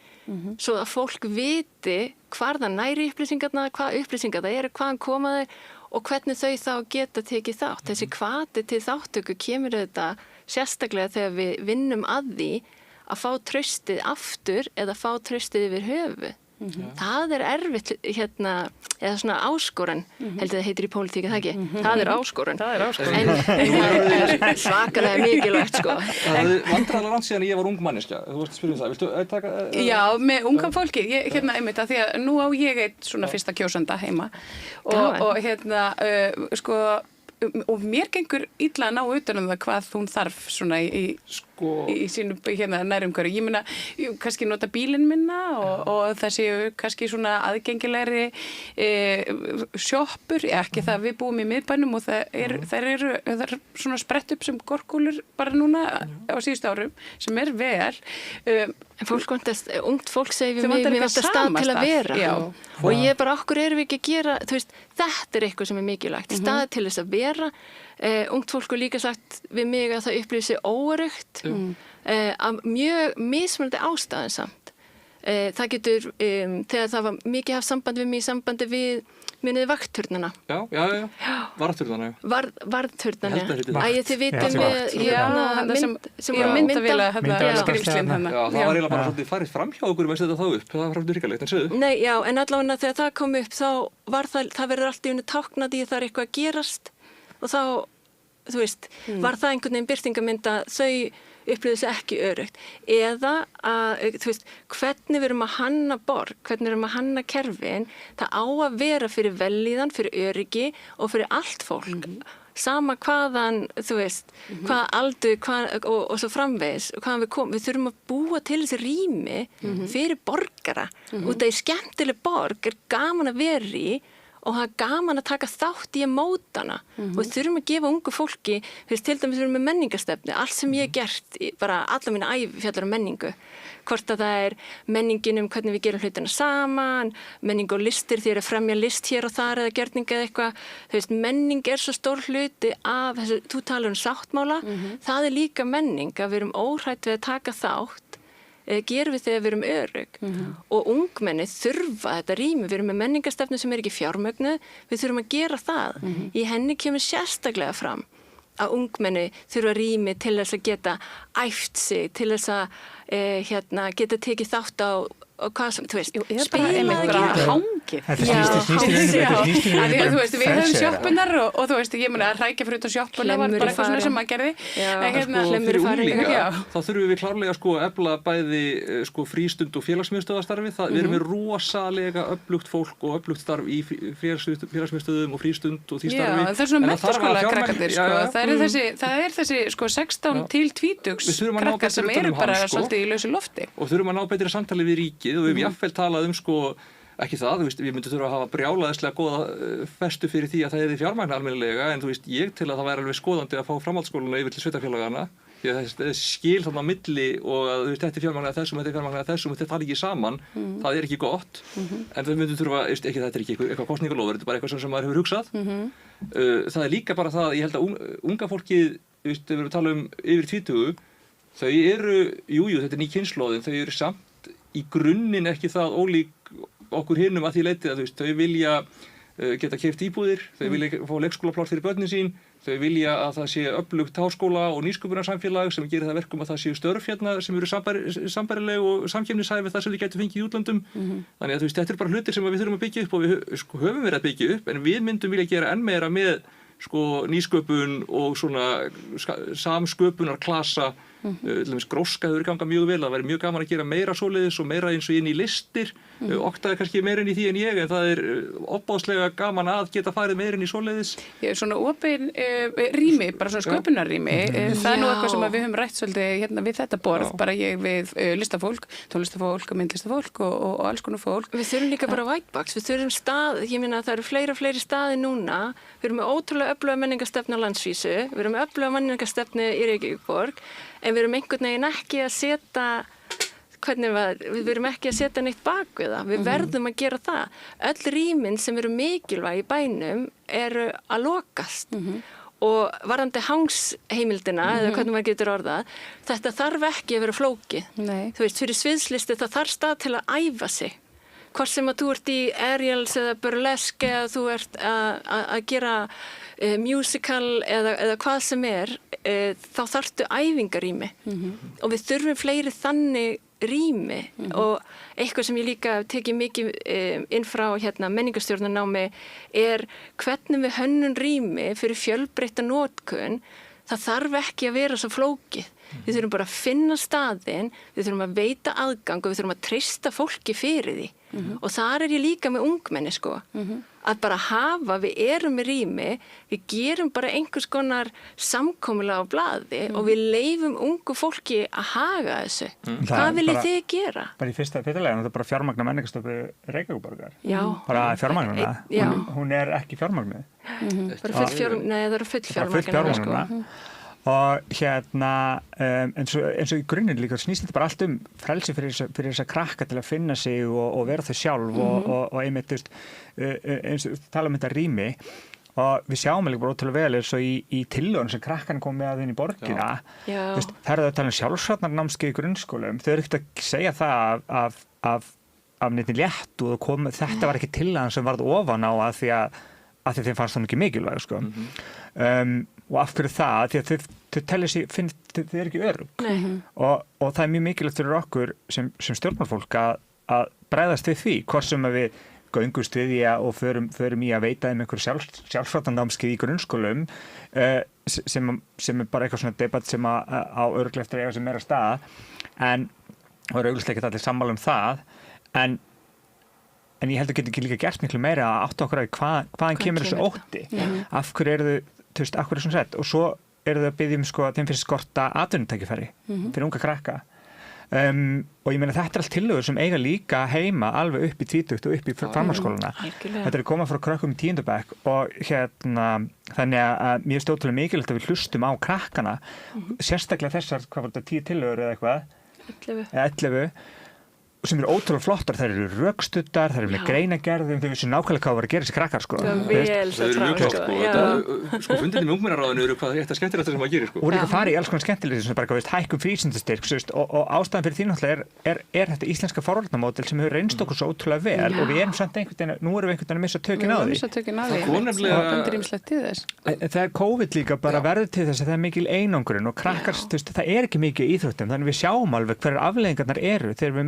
Svo að fólk viti hvar það næri upplýsingarna, hvað upplýsingar það eru, hvaðan koma þeir og hvernig þau þá geta tekið þátt. Þessi hvati til þáttöku kemur þetta sérstaklega þegar við vinnum að því að fá traustið aftur eða fá traustið yfir höfu. Það erfitt eða svona áskorun, heldur það heitir í pólitík, það ekki? Það áskorun. En svakalega mikilvægt, sko. Það er vandræðalega langt síðan ég var ung manneskja. Þú varst að spyrja það. Viltu taka... Já, með unga fólki. Einmitt að því að nú á ég eitt svona fyrsta kjósanda heima og sko, og mér gengur illa að ná utan það hvað hún þarf svona í sínu nærumhverfi. Ég meina, kannski nota bílinn minna og það séu kannski svona aðgengilegri sjoppur, ekki það við búum í miðbænum og það er svona sprett upp sem gorkúlur bara núna á síðustu árum sem vel. En ungt fólk segir við mig, mér vantar stað til að vera. Já. Og ég bara, okkur erum við ekki að gera, þú veist, þetta eitthvað sem mikilvægt, stað til þess að vera. Ungt fólk líka sagt við mig að það upplýði sig óöruggt af mjög mismunandi ástæðum samt. Það getur, þegar það var mikið haft samband við mig í sambandi við muniði vaktturnana. Já. Varðturnana. Varðturnana. Þið vitum sem var myndavéla skrifslinn hennar. Já, það var eiginlega bara svolítið farið fram hjá okkur að setja það upp. Það var framlega ríkalegt, en sögðu. Nei, já, en allavega þegar það kom upp þá var það verður allt í unni táknað í að það er eitthvað að gerast og þá, þú veist, var það einhvern veginn birtingamynd að þau upplýðu sig ekki örugt. Eða að, þú veist, hvernig við erum að hanna borg, hvernig við erum að hanna kerfin, það á að vera fyrir vellíðan, fyrir öryggi og fyrir allt fólk. Sama hvaðan, þú veist, hvaða aldur og svo framvegis, hvaðan við komum. Við þurfum að búa til þessi rými fyrir borgara. Út af því skemmtileg borg er gaman að vera í og það er gaman að taka þátt í að móta hana og við þurfum að gefa ungu fólki, til dæmis við erum með menningarstefnu, allt sem ég hef gert, bara alla mína ævi fjallar um menningu, hvort að það er menningin hvernig við gerum hlutina saman, menning og listir því að fremja list hér og þar eða gjörninga eða eitthvað, þú veist, menning er svo stór hluti af þessu, þú talar um sáttmála, það er líka menning að við erum óhrætt við að taka þátt gerum við þegar við erum örugg og ungmenni þurfa þetta rými, við erum með menningarstefnu sem er ekki fjármögnuð, við þurfum að gera það. Í henni kemur sérstaklega fram að ungmenni þurfa rými til þess að geta æft sig, til þess að geta tekið þátt á og hvað sem, þú veist, spilaði hangið. Þú veist, við höfum sjoppunar og þú veist, ég meina að hrækja fyrir út á sjoppuna var bara eitthvað svona sem maður gerði. Fyrir unglinga, þá þurfum við klárlega að efla bæði frístund og félagsmiðstöðastarfi. Við erum með rosalega öflugt fólk og öflugt starf í félagsmiðstöðum og frístund og því starfi. Já, það er svona menntaskóla krakkarnir, það er þessi 16 til 20 krakkar sem eru bara svolítið í lausu lofti. Og þurfum að ná betri samtali við ríkið og við hefum jafnvel talað ekki það, við myndum þurfa að hafa brjálaðislega góða festu fyrir því að það er fjármagn almennilega, en þú veist, ég til að það væri alveg skoðandi að fá framhaldsskóluna yfir til sveitarfélagana, því að þessi skil þarna á milli og að þetta er fjármagn að þessum, þetta er fjármagn að þessum og þetta tala ekki saman, það er ekki gott, en við myndum þurfa, ekki þetta er ekki eitthvað kosningalofur, þetta er bara eitthvað sem maður hefur hugsað. Það er líka bara það, ég held að unga fólkið, við erum að tala yfir 20, þau eru, þetta er ný kynslóðin, þau eru samt í grunninn ekki það ólík okkur hinum að því leyti að þau vilja geta keypt íbúðir, þau vilja fá leikskólapláss fyrir börnin sín, þau vilja að það sé öflugt háskóla og nýsköpunarsamfélag sem gerir það verkum að það séu störf hérna sem eru sambærileg og samkeppnishæf það sem við gætum fengið í útlöndum. Þannig að þetta eru bara hlutir sem við þurfum að byggja upp og við höfum verið að byggja upp, en við myndum vilja gera enn meira með nýsköpun og svona samsköpunarklasa Gróska hefur gangað mjög vel, það væri mjög gaman að gera meira svoleiðis og meira eins og inn í listir. Oktaði kannski meira inn í því en ég, en það opbáslega gaman að geta farið meira inn í svoleiðis. Svona opin rými, bara svona sköpunarrými, það nú eitthvað sem við höfum rætt svolítið hérna við þetta borð, bara ég við listafólk, tónlistafólk og myndlistafólk og alls konar fólk. Við þurfum líka bara whitebox, við þurfum stað, ég meina það eru fleiri staði núna, við erum með ótrúlega öfluga menningarstefnu á landsvísu, við erum með öfluga menningarstefnu í Reykjavík, en við erum einhvern veginn ekki að setja, við erum ekki að setja neitt bak við það, við verðum að gera það. Öll rýmin sem eru mikilvæg í bænum eru að lokast og varðandi hangsheimildina, eða hvernig maður getur orðað, þetta þarf ekki að vera flókið. Þú veist, fyrir sviðslisti það þarf stað til að æfa sig. Hvort sem að þú ert í aerials eða burlesk eða þú ert að gera musical eða hvað sem þá þarftu æfingarými og við þurfum fleiri þannig rými og eitthvað sem ég líka tekið mikið inn frá menningarstjórnarnámi hvernig við hönnun rými fyrir fjölbreytta notkun, það þarf ekki að vera svo flókið. Við þurfum bara að finna staðinn, við þurfum að veita aðgang og við þurfum að treysta fólki fyrir því. Og þar ég líka með ungmenni að bara við erum með rými, við gerum bara einhvers konar samkomulag á blaði og við leyfum ungu fólki að haga þessu. Hvað viljið þið gera? Bara í fyrsta lega, það bara fjármagna menningarstofu Reykjavíkurborgar. Já. Bara fjármagna, hún ekki fjármagnuð. Nei, það eru full fjármagna. Og eins og í grunninn líka snýst þetta bara allt frelsi fyrir þess að krakka til að finna sig og vera þau sjálf og einmitt eins og tala þetta rými og við sjáum líka bara ótrúlega vel eins og í tillögun sem krakkan kom með inn í borgina það eru að tala sjálfsvarnarnámskeið í grunnskólum, þau eru ekkert að segja það af neitt létt og þetta var ekki tillagan sem varð ofan á að því að þeim fannst það ekki mikilvæg og af hverju það, því að þau telja sig, þau eru ekki örugg og það er mjög mikilvægt fyrir okkur sem stjórnmálfólk að bregðast við því, hvort sem að við göngumst við í og förum í að veita einhverju sjálfsvarnarnámskeið í grunnskólum sem bara eitthvað svona debatt sem á örugglega eftir að eiga sem meira stað en það er augljóslega ekki allir sammála það en ég held að geta ekki líka gert miklu meira að átta okkur að hvaðan kemur þessu ótti af hverju af hverju svona sett og svo eru þau að biðja að þeim finnst skorta atvinnutækifæri fyrir unga krakka og ég meina þetta allt tillögur sem eiga líka heima alveg upp í 20 og upp í framhaldsskólana þetta koma frá krökkum í 10. bekk og þannig að mér finnst ótrúlega mikilvægt að við hlustum á krakkana sérstaklega þessar, hvað var þetta, 10 tillögur eða eitthvað 11 sem eru ótrúlega flottar, þær eru rökstuddar, þær eru með greinagerðum, þau vissu nákvæmlega hvað var að gera þessi krakkar Það eru mjög klart fundinni með ungmennaráðinu eru hvað þetta skemmtilegt sem að gera Og líka fara í alls konar skemmtilegt sem bara hækkum frístundastyrk og ástæðan fyrir því náttúrulega er þetta íslenska forvarnamódel sem hefur reynst okkur svo ótrúlega vel og við erum samt nú erum við einhvern veginn að missa tökin á því Þegar COVID líka bara verður til þess að það er mikil einangrun og krakkar, það er ekki mikið íþróttum þannig við sjáum alveg hverjar afleiðingarnar eru þegar við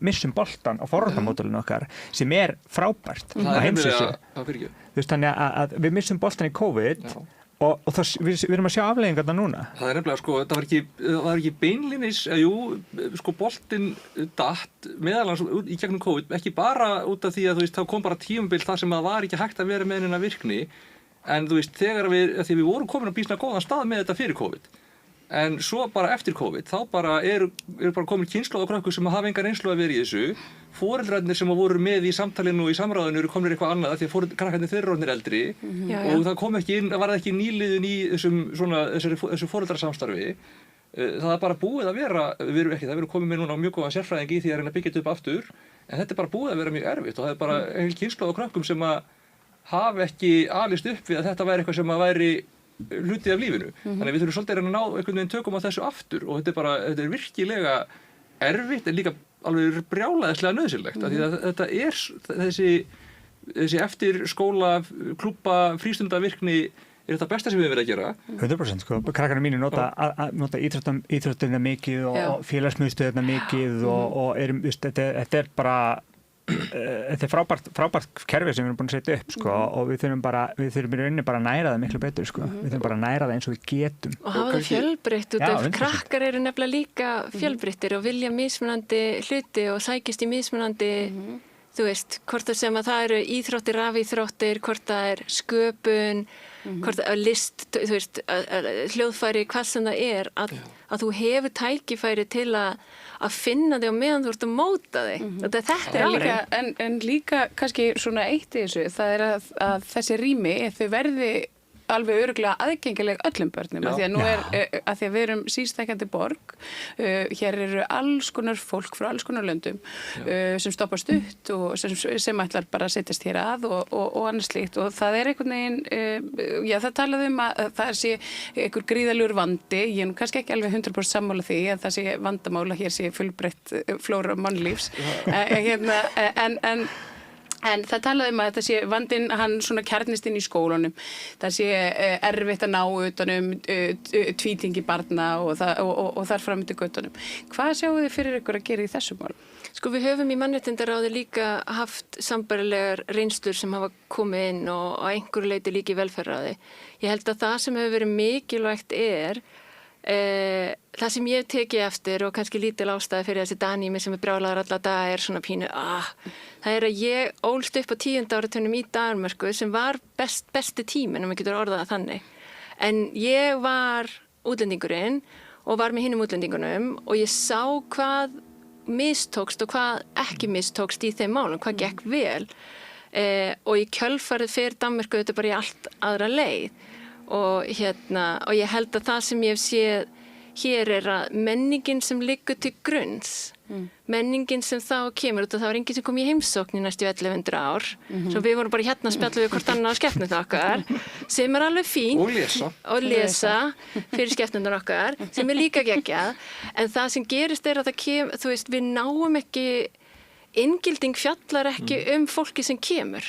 missum boltan á forvarnamódelinu okkar sem frábært á heimsvísu þannig að við missum boltan í COVID og við erum að sjá afleiðingarna núna Það er nefnilega það var ekki beinlínis boltinn datt meðalans í gegnum COVID ekki bara út af því að þá kom bara tímabil þar sem það var ekki hægt að vera með neina virkni en þegar því við vorum komin á býsna góðan stað með þetta fyrir COVID en svo bara eftir COVID þá bara eru bara komin kynslóð og krökkur sem hafa enga reynslu að vera í þessu foreldrarnir sem voru með í samtalinu og í samráðinu eru komnir eitthvað annað því að krakkarnir þeirra orðnir eldri og það kom ekki inn, var ekki nýliðun í þessu foreldrasamstarfi það er bara búið að vera það verður komið með núna mjög góða sérfræðing í því að reyna að byggja þetta upp aftur en þetta er bara búið að vera mjög erfitt og það er bara heil kynslóð og krökkum sem að hafa ekki alist upp við að þetta væri eitthvað sem að væri hluti af lífinu. Þannig að við þurfum svolítið að ná einhvern veginn tökum á þessu aftur og þetta er virkilega erfitt en líka alveg brjálæðislega nauðsynlegt af því að þetta er þessi eftir skóla, klúbba, frístundavirkni þetta besta sem við verðum að gera. 100% krakkarnir mínir nota íþróttina mikið og félagsmiðstöðina mikið og þetta er bara þetta er frábært kerfi sem við erum búin að setja upp sko, og við þurfum í rauninni bara að næra það miklu betur sko. Við þurfum bara að næra það eins og við getum. Og hafa það fjölbreytt út af krakkar eru nefnilega líka fjölbreyttir og vilja mismunandi hluti og sækist í mismunandi, þú veist, hvort það sem að það eru íþróttir, rafíþróttir, hvort það sköpun, hvort það list, þú veist, hljóðfæri, hvað sem það að þú hefur tækifæri til að finna þig á meðan þú ert að móta þig. Þetta er líka, en líka kannski svona eitt í þessu, það er að þessi rými, þau verði alveg örugglega aðgengileg öllum börnum, af því að nú að því að við erum sístækjandi borg, hér eru alls konar fólk frá alls konar löndum sem stoppa stutt og sem ætlar bara að setjast hér að og annars slíkt, og það er einhvern veginn, það talaði að það sé einhver gríðalegur vandi, ég er nú kannski ekki alveg 100% sammála því að það sé vandamála, hér sé fullbreytt flóra mannlífs, en það talaði að þetta sé vandinn, hann svona kjarnist inn í skólanum. Það sé erfitt að ná utanum tvítingi barna og þar fram til göttunum. Hvað sjáu þið fyrir ykkur að gera í þessu mál? Sko við höfum í mannréttindaráði líka haft sambærilegar reynslur sem hafa komið inn og á einhverju leyti líka í velferðarráði. Ég held að það sem hefur verið mikilvægt það sem ég teki eftir og kannski lítil ástæði fyrir þessi danými sem brjálaður alla daga svona pínu, það að ég ólst upp á 10. áratugnum í Danmörku sem var besti tíminn, maður getur orðað þannig. En ég var útlendingurinn og var með hinum útlendingunum og ég sá hvað mistókst og hvað ekki mistókst í þeim málum, hvað gekk vel. Og í kjölfarið fyrir Danmörku þetta bara í allt aðra leið. Og ég held að það sem ég hef séð hér að menningin sem liggur til grunns, menningin sem þá kemur út og það var enginn sem kom í heimsókn í næstu 1100 ár, svo við vorum bara að spjalla við hvort annað á skepnurnar okkar, sem alveg fínt og lesa fyrir skepnurnar okkar, sem líka geggjað, en það sem gerist að það kemur, þú veist, við náum ekki. Inngilding fjallar ekki fólki sem kemur.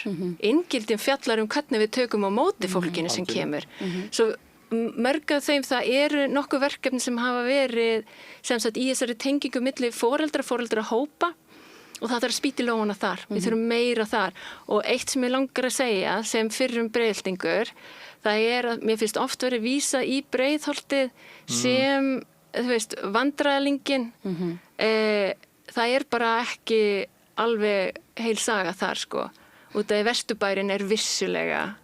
Inngilding fjallar hvernig við tökum á móti fólkinu sem kemur. Svo mörg af þeim það eru nokkuð verkefni sem hafa verið sem sagt í þessari tengingu milli foreldra hópa og það þarf að spýta í lófana þar. Við þurfum meira þar. Og eitt sem ég langar að segja sem fyrrum breiðholtingur, það að mér finnst oft verið vísa í Breiðholtið sem, þú veist, vandræðalingin. Það bara ekki alveg heil saga þar sko, út af Vesturbærinn vissulega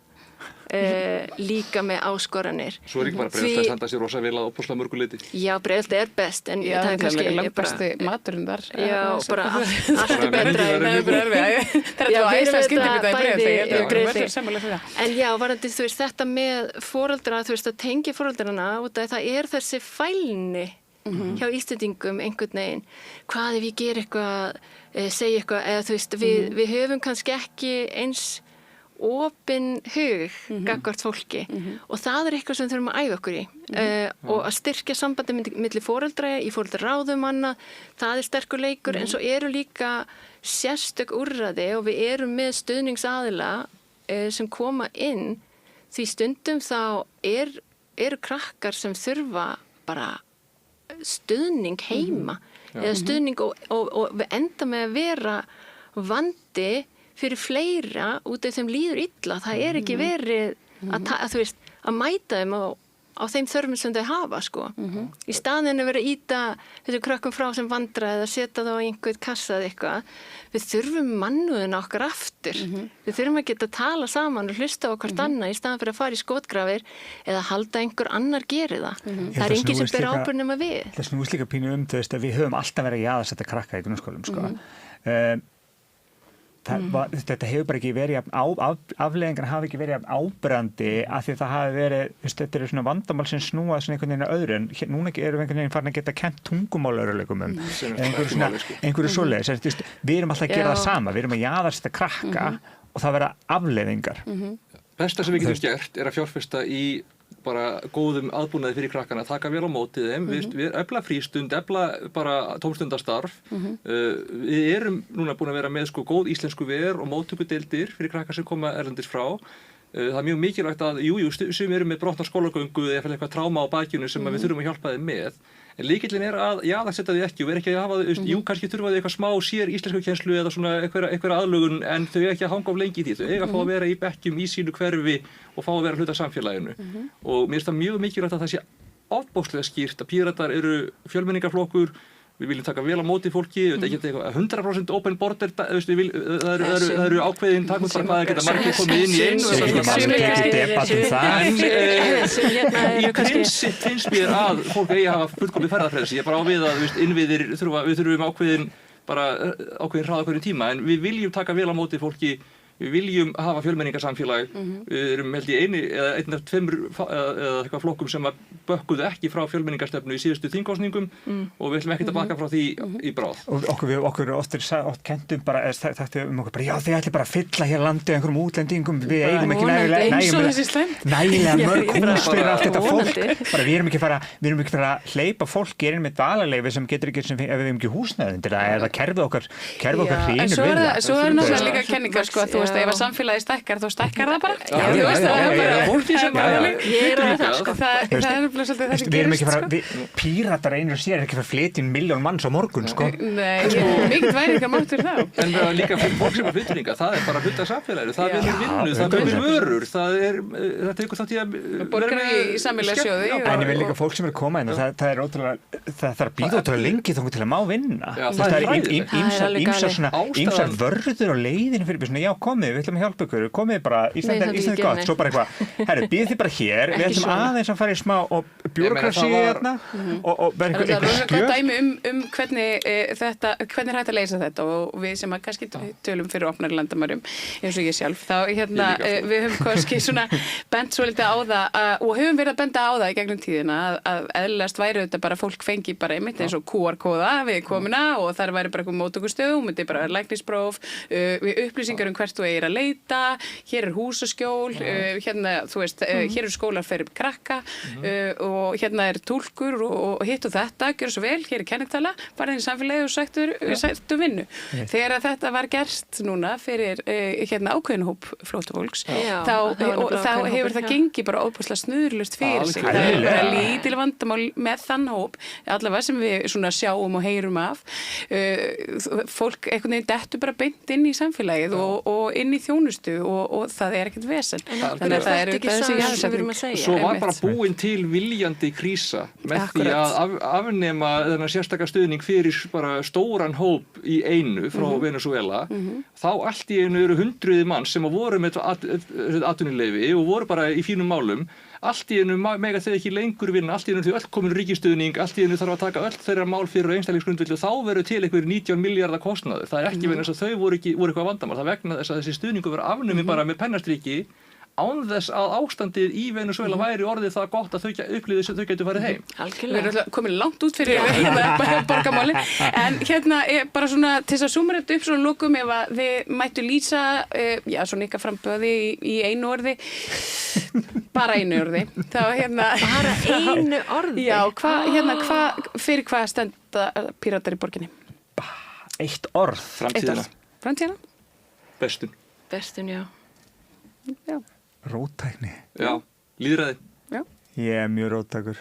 líka með áskoranir. Svo ekki bara Breiðholt að standa sér rosa vel að opaslega mörguleiti. Já, Breiðholt best, en það kannski langt besti maturinn þar. Já, bara allt betra. Það var æslega skyndibita í Breiðholti. En já, varandi þú veist þetta með foreldra, þú veist að tengja foreldrana, út af það þessi fælni hjá Íslendingum einhvern veginn. Hvað ef ég ger eitthvað, segja eitthvað, eða þú veist, við höfum kannski ekki eins opinn hug gagnvart fólki og það eitthvað sem við þurfum að æfa okkur í og að styrkja sambandi milli foreldra í foreldraráðum annað, það sterkur leikur en svo eru líka sérstök úrræði og við erum með stuðningsaðila sem koma inn því stundum þá eru krakkar sem þurfa bara stuðning heima eða stuðning og við enda með að vera vandi fyrir fleira út af þeim líður illa. Það ekki verið að mæta þeim á þeim þörfum sem þau hafa sko. Í staðinu verið að íta þessu krökkum frá sem vandra eða setja þá í einhvern kassa eða eitthvað. Við þurfum mannúðina okkar aftur. Við þurfum að geta að tala saman og hlusta á hvort annað í staðan fyrir að fara í skotgrafir eða halda einhver annar geri það. Það enginn sem ber ábyrgð nema við. Það snúist líka pínu þess að við höfum alltaf verið að jaðarsetja krakka í grunnskólum sko. Þetta hefur bara ekki verið afleiðingar hafa ekki verið áberandi af því það hafi verið, þetta eru svona vandamál sem snúa svona einhvern veginn að öðru en núna eru einhvern veginn farin að geta kennt tungumálauruleikum einhverju svoleiðis, við erum alltaf að gera það sama, við erum að jaðarsetja krakka og það verða afleiðingar. Besta sem við getum gert að fjárfesta í bara góðum aðbúnaði fyrir krakkana, taka vel á mótið þeim, við efla frístund, efla bara tómstundastarf. Við erum núna búin að vera með sko góð íslensku ver og móttökudeildir fyrir krakkar sem koma erlendis frá. Það er mjög mikilvægt að, sumir eru með brotna skólagöngu eða eitthvað tráma á bakinu sem við þurfum að hjálpa þeim með. En lykillinn er að jaðarsetja því ekki og vera ekki að hafa, kannski þurfa þau eitthvað smá sér íslenskukennslu eða svona einhverja aðlögun en þau ekki að hanga of lengi í því. Þau eiga að fá að vera í bekkjum í sínu hverfi og fá að vera hluta af samfélaginu. Og mér finnst það mjög mikilvægt að það sé ofboðslega skýrt að Píratar eru fjölmenningarflokkur. Við viljum taka vel á móti fólki, ekki eitthvað 100% open border, það eru ákveðin takmörk bara hvað geta margir komið inn í einu. Í prinsipp finnst mér að fólk eigi að hafa fullkomið ferðarfrelsi. Ég bara á við að innviðir við þurfum ákveðin hraða hverju tíma, en við viljum taka vel á móti fólki. Við viljum hafa fjölmenningarsamfélag. Við erum held ég einn af tveimur eða eitthvað flokkum sem að bökkuðu ekki frá fjölmenningarstefnu í síðustu þingkosningum og við ætlum ekkert að bakka frá því í bráð. Og okkur oft kenndum bara, þetta okkur bara, já þið ætlum bara að fylla hér landið einhverjum útlendingum, við eigum ekki nægilega mörg hús fyrir allt þetta fólk. Bara við erum ekki fara að hleypa fólki inn með dvalarleyfi sem getur ekki, ef við eigum ekki húsnæði eða kerfið okkar hrýnur við það. Svo er náttúrulega líka kenningar, sko, þú veist, ef að samfélagi stækkar, þá stækkar það bara. Þú veist, það er bara fólki sem það er svolítið þessi gerist. Við erum ekki fara, Píratar einur sér er ekki fara að flytja 1 milljón manns á morgun, sko. Nei, mikið væri ekki að máttur það. En við líka fólk sem er flytninga, það er bara hluta samfélaginu, það vinnur vinnu, það vinnur vörur, það tekur þátt í að borgar í samfélagssjóði. En ég vil líka fólk sem er að koma inn og það er ótrúlega, það þarf að bíða ótrúlega lengi þangað til að má vinna. Það er ýmsar vörður á leiðinu fyrir svona, já komið, við ætlum að hjálpa ykkur, komið bara, Ísland er gott, svo bara eitthvað, herru, býð þið bara hér, við ætlum aðeins að fara í smá bjúrokrasi hérna og vera einhver skjöf. Dæmi hvernig hvernig hægt að leysa þetta og við sem að kannski tölum fyrir opnari landamærum, eins og ég sjálf, þá við höfum kannski svona bent svolítið á það og höfum verið að benda á það í gegnum tíðina að eðlilegast væri þetta bara fólk fengi bara einmitt eins og QR-kóða við komuna og þar væri bara eitthvað móttökustöð, myndi bara læknispróf, við upplýsingar hvert þú eigir að leita, hér er húsaskjól, hérna, þú veist, hér eru skólar fyrir krakka og hérna er túlkur og hitt og þetta, gjör svo vel, hér er kennitala, bara inn í samfélagi og sættu vinnu. Þegar að þetta var gerst núna fyrir hérna ákveðin hóp flóttafólks, þá hefur það gengið bara óbúslega snurðlust fyrir sig. Það er bara lítil vandamál með þann hóp, allavega sem við svona sjáum og heyrum af. Fólk einhvern veginn dettur bara beint inn í samfélagið og inn í þjónustu og það er ekkert vesen. Þannig að það er þessi jaðarsetning. Svo var bara búin til viljandi krísa með því að afnema þennan sérstaka stuðning fyrir bara stóran hóp í einu frá Venezuela. Þá allt í einu eru hundruði manns sem voru með atvinnuleyfi og voru bara í fínum málum. Allt í einu mega þau ekki lengur vinna, allt í einu þau öll komin ríkisstuðning, allt í einu þarf að taka öll þeirra mál fyrir einstaklingsgrundvelli og þá verður til einhver 19 milljarða kostnaður. Það er ekki vegna þess að þau voru eitthvað vandamál, það vegna þess að þessi stuðningu verður afnumið bara með pennastriki án þess að ástandið í Venezuela væri orðið það gott að þau upplýði þau getur farið heim. Algjörlega. Við erum komin langt út fyrir borgarmáli, en hérna bara svona til þess að summa þetta upp svona lokum ef að þið mættu lýsa svona ykkar framböði í einu orði, bara einu orði, þá bara einu orði? Já, fyrir hvað standa Píratar í borginni? Eitt orð. Framtíðina? Bestun, já. Róttækni. Já, lýðræði. Já. Ég er mjög róttækur.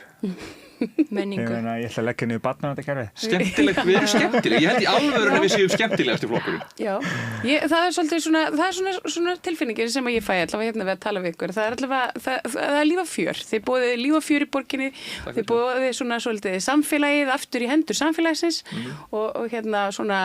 Menningu. Ég ætla að leggja niður barnavernakerfið. Skemmtilegt, við erum skemmtileg. Ég held í alvörunni við séum skemmtilegasti flokkurinn. Já, það er svolítið svona tilfinningin sem ég fæ allavega hérna við að tala við ykkur. Það er allavega, það er líf og fjör. Þið búið líf og fjör í borginni, þið búið svona svolítið samfélagið aftur í hendur samfélagsins og hérna svona,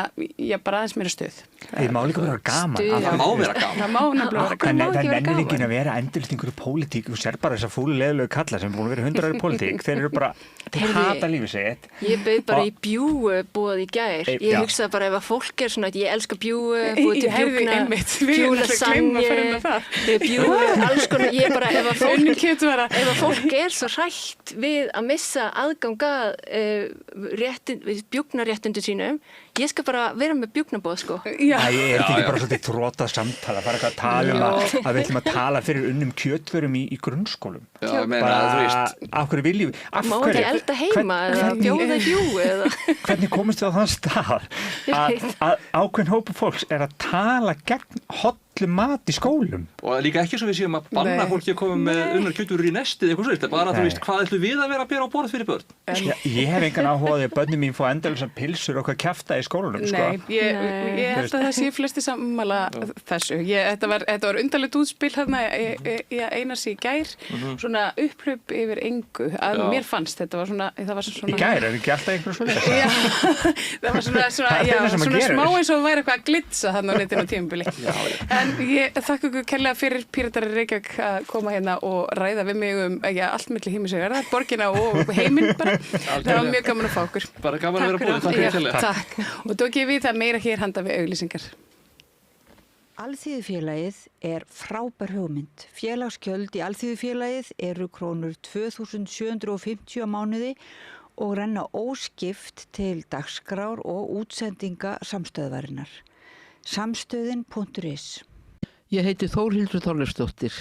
bara aðeins meira stuð. Það má líka vera gaman. Það má vera gaman. Það má nefnilega vera gaman. Það nennir ekki að vera endurlegt einhverju pólitík. Þú sér bara þessa fúlu leiðilegu kalla sem búin að vera 100 ára í pólitík. Þeir eru bara, þeir hata lífið sitt. Ég bauð bara í bjúgu búið í gær. Ég hugsaði bara ef að fólk er svona, ég elska bjúgu, búið til bjúgna, bjúlasanje, bjúgu, alls konar. Ég bara, ef að fólk er svo hrætt við að missa aðgang að bjúgnaréttindu sínum, ég skal bara vera með bjúgnabóð, sko. Ég er ekki bara svolítið þrota samtala, bara eitthvað að tala að við ætlum að tala fyrir unnum kjötvörum í grunnskólum. Já, ég meina, þú veist. Af hverju viljum við? Má ekki elda heima eða bjóða bjúgu eða? Hvernig komist við á þann stað að ákveðin hópur fólks er að tala gegn öllum mat í skólum. Og líka ekki svo við séum að banna fólki að koma með unnar kjötvörur í nestið eitthvað svolítið, bara þú veist, hvað ætlum við að vera að bera á borð fyrir börn? Ég hef engan áhuga á því að börnin mín fá endalausar pilsur og hvað kjafta í skólanum, sko. Nei, ég held að það sé flesti sammála þessu. Þetta var undarlegt útspil hérna í Einars í gær, svona upphlaup yfir engu, að mér fannst þetta var svona... Í gær, ekki alltaf einhverjum svoleiðis? Já, það var svona smá eins og væri eitthvað að glitsa þarna á netinu á tímabili. En ég þakka ykkur kærlega fyrir Píratar í Reykjavík að koma hérna og ræða við mig allt milli himins og jarðar, borgina og heiminn bara. Það var mjög gaman að fá okkur. Bara gaman að vera búin, takk fyrir kærlega. Takk. Og tók ég við það meira hér handa við auglýsingar. Alþýðufélagið er frábær hugmynd. Félagsgjöld í Alþýðufélagið eru krónur 2.750 á mánuði og renna óskipt til dagskrár og útsendinga samstöðvarinnar. Samstöðin.is. Ég heiti Þórhildur Þorleifsdóttir.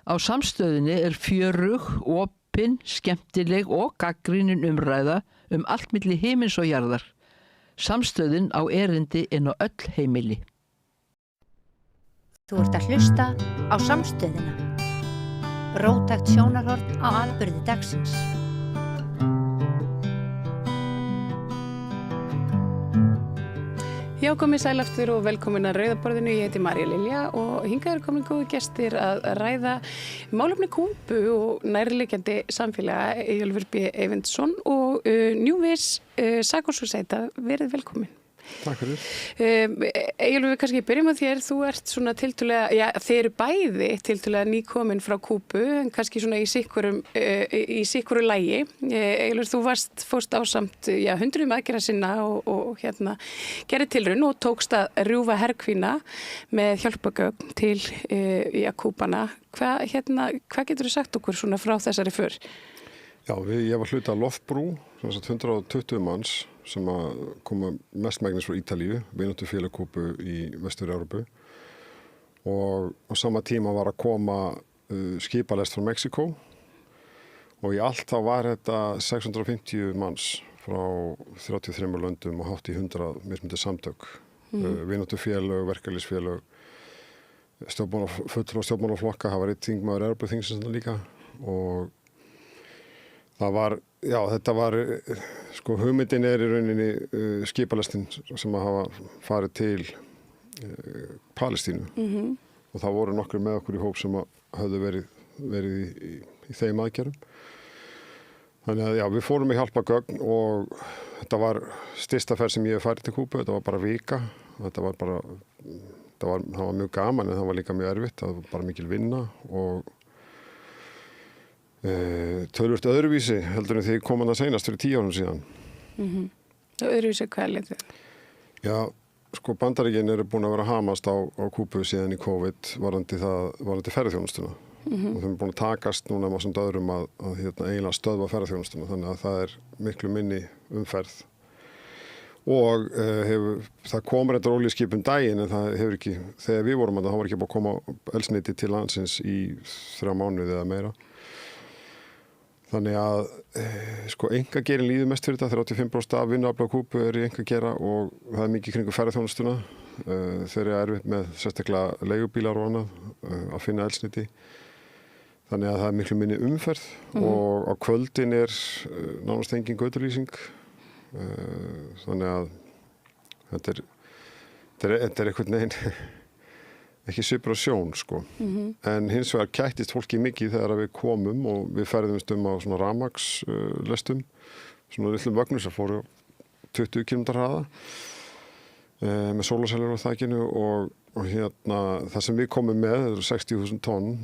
Á samstöðinni er fjörug, opin, skemmtileg og gagnrýnin umræða allt milli himins og jarðar. Samstöðin á erindi inn á öll heimili. Þú ert að hlusta á Samstöðina. Róttækt sjónarhorn á atburði dagsins. Já, komið sæl aftur og velkomin að Rauðaborðinu. Ég heiti María Lilja og hingað komin góði gestir að ræða málefni Kúbu og nærliggjandi samfélaga, Eyjólfur B. Eyvindsson og Njúvis Sakosusæta. Verið velkomin. Takk fyrir. Eyjólfur, við kannski byrjum að þér. Þú ert svona tiltölulega, já, þeir eru bæði tiltölulega nýkomin frá Kúbu, en kannski svona í sikkuru lagi. Eyjólfur, þú fórst ásamt hundruðum aðgerða sinna og hérna gerði tilraun og tókst að rjúfa herkvína með hjálpagögn til Kúbana. Hvað getur þú sagt okkur svona frá þessari för? Já, ég var hluti af Loftbrú, 120 manns sem að koma mestmegnis frá Ítalíu, vináttufélag Kúbu í Vestur-Evrópu, og á sama tíma var að koma skipalest frá Mexíkó og í allt þá var þetta 650 manns frá 33 löndum og hátt í 100 mismunandi samtök, vináttufélag, verkalýðsfélag, stjórnmálaflokka, það var einn þingmaður Evrópuþingsins líka og það var, já, þetta var, sko, hugmyndin er í rauninni skipalestin sem að hafa farið til Palestínu og það voru nokkrir með okkur í hóp sem að höfðu verið í þeim aðgerðum. Þannig að, já, við fórum í hjálpagögn og þetta var stysta ferð sem ég hef farið til Kúbu, þetta var bara vika, það var mjög gaman en það var líka mjög erfitt, það var bara mikil vinna og tölvört öðruvísi heldur en því kom hann að seinast fyrir 10 árum síðan. Öðruvísi hvað letur? Já, sko Bandaríkin eru búin að vera að hamast á Kúbu síðan í COVID varðandi ferðaþjónustuna og þeim er búin að takast núna með samt öðrum að eiginlega stöðva ferðaþjónustuna þannig að það er miklu minni umferð og það kom reyndar olíuskipum daginn en það hefur ekki, þegar við vorum að það var ekki búin að koma eldsneyti til landsins í 3 mánuði eða meira. Þannig að sko einkageirinn líður mest fyrir þetta, 35% af vinnuafli á Kúbu er í eingagera og það er mikið kringum ferðaþjónustuna. Þeir eru erfitt með sérstaklega leigubílar og annað að finna eldsneyti. Þannig að það er miklu minni umferð og á kvöldin er nánast engin göturlýsing. Þannig að þetta er einhvern veginn ekki svipur á sjón, sko. En hins vegar kættist fólki mikið þegar við komum og við ferðumst á svona rafmagnslestum, svona litlum vögnum sem fóru 20 km hraða með sólarsælur á þakinu og það sem við komum með er 60.000 tonn,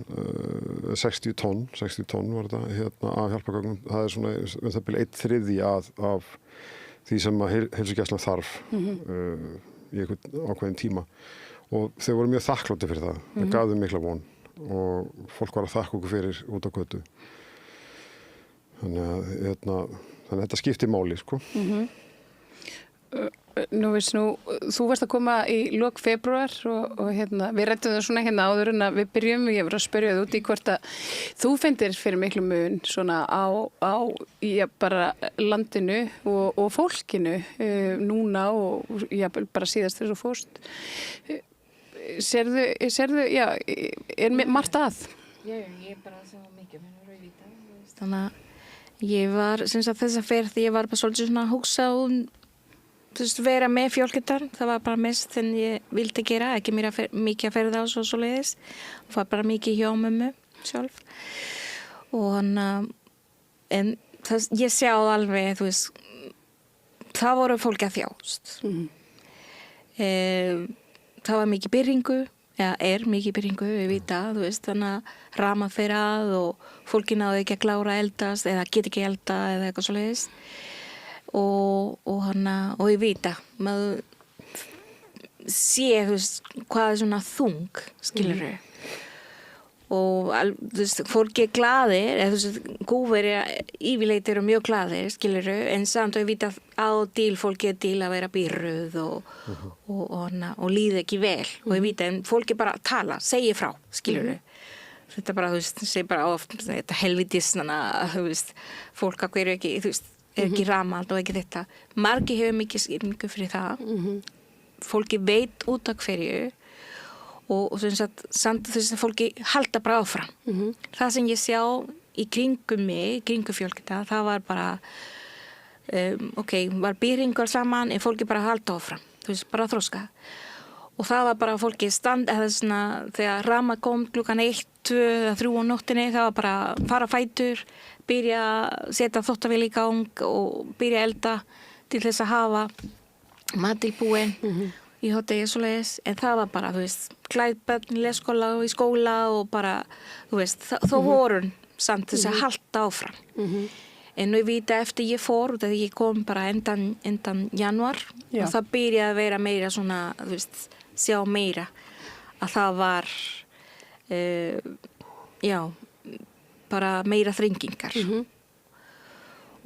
60 tonn var þetta af hjálpagögnum. Það er svona það byrja 1/3 af því sem að heilsugæslan þarf í einhvern ákveðin tíma. Og þau voru mjög þakklátti fyrir það. Það gaf þeim mikla von og fólk var að þakka okkur fyrir út á götu. Þannig að þetta skiptir máli, sko. Þú varst að koma í lok febrúar og við rættum það svona áður en að við byrjum, ég var að spyrja það út í hvort að þú fendir fyrir miklu mun svona á bara landinu og fólkinu núna og bara síðast þess að fórst. sérðu, já, margt að? Já, ég bara svo mikið með Rauðvíta. Þannig að ég var, sem sagt þessa ferð, ég var bara svolítið svona að hugsa vera með fjölskyldan. Það var bara mest en ég vildi gera, ekki mikið að ferða á svo leiðis. Það var bara mikið hjá mömmu sjálf. Og en ég sjá alveg, það voru fólk að þjást. Það var mikið byrringu, mikið byrringu, við vita, þannig að rama fyrir að og fólki náðu ekki að klára eldast eða get ekki elda eða eitthvað svo leiðis. Og ég vita, maður sé, hvað svona þung, skilur þau. Og fólki glaðir, gúfur yfirleitt eru mjög glaðir, skilur þau, en samt að vita á til fólki til að vera byrruð og líði ekki vel. Og ég vita, en fólki bara tala, segja frá, skilur þau. Þetta bara, segir bara oft, þetta helvitisnana, fólk að hverju ekki, ekki ramald og ekki þetta. Margir hefur mikið skilningu fyrir það. Fólki veit út af hverju. Og samt þess að fólki halda bara áfram. Það sem ég sjá í kringum mig, kringum fjölskylda, það var bara var byrringar saman en fólki bara halda áfram, bara þroska. Og það var bara fólki þegar rama kom klukkan 1, 2, 3 á nóttinni, það var bara fara fætur, byrja að setja þvottavél í gang og byrja að elda til þess að hafa mat tilbúin. Í hádegi svoleiðis, en það var bara, klæðbörn í leikskóla og í skóla og bara, þó voru samt þess að halda áfram. En ég vita eftir ég fór, þegar ég kom bara endan janúar og það byrjaði að vera meira svona, sjá meira að það var, bara meira þrengingar.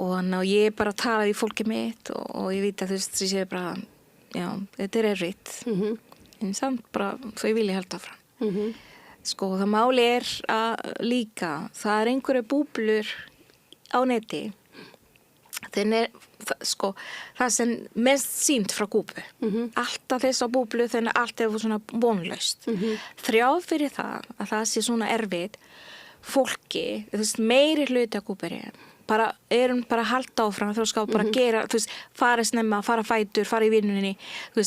Og ég bara talaði í fólki mitt og ég vita, ég sé bara, já, þetta erfitt. En samt bara, þau vilja halda áfram. Það máli að líka, það einhverju búblur á neti. Það sem mest sýnt frá Kúbu. Alltaf þess á búblu, þannig allt svona vonlaust. Þrjá fyrir það, að það sé svona erfitt, fólki, meiri hluti á Kúbverið. Erum bara að halda áfram þá skal bara gera, fara snemma, fara fætur, fara í vinnunni,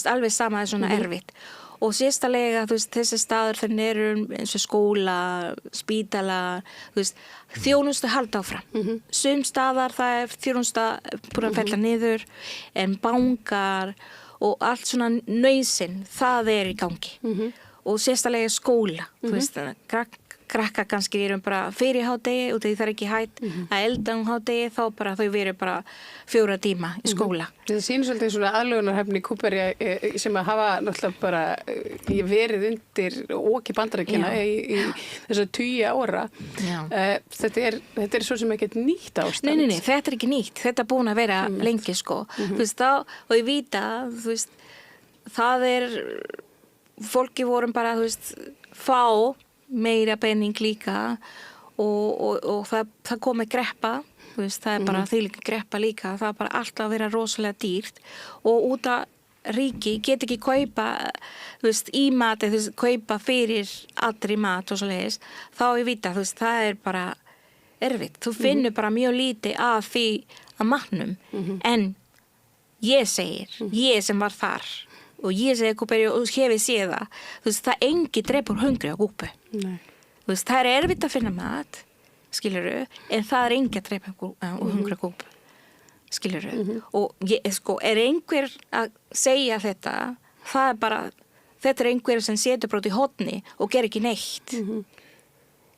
alveg sama er svona erfitt. Og sérstalega, þessi staður þannig eru eins og skóla, spítala, þjónustu halda áfram. Sum staðar það er þjónusta búin að fella niður, en bankar og allt svona nauðsyn, það er í gangi. Og sérstalega skóla, krakka kannski erum bara fyrir hádegi og því það er ekki hægt að elda hádegi, þá bara þau veru bara 4 tíma í skóla. Það sýnir svolítið svona aðlögunarhefni í Kúbverja sem að hafa náttúrulega bara verið undir oki Bandaríkjanna í þessu 20 ára. Þetta er svo sem ekkert nýtt ástand. Nei, þetta er ekki nýtt. Þetta er búin að vera lengi, og ég vita, það er, fólki vorum bara, fá meira penning líka og það kom með greppa, það er bara þvílíka greppa líka, það er bara alltaf að vera rosalega dýrt og út af ríki get ekki kaupa í mat, kaupa fyrir allri mat og svo leiðis, þá ég vita, það er bara erfitt, þú finnur bara mjög lítið af því að matnum, en ég segir, ég sem var þar og ég segi Kúbverju og hefði séð það engi drepur hungri á Kúbu. Það er erfitt að finna mat, skilurðu, en það er engi að drepa hungri á Kúbu, skilurðu. Og er einhver að segja þetta, það er bara, þetta er einhver sem setur brot í hotni og ger ekki neitt.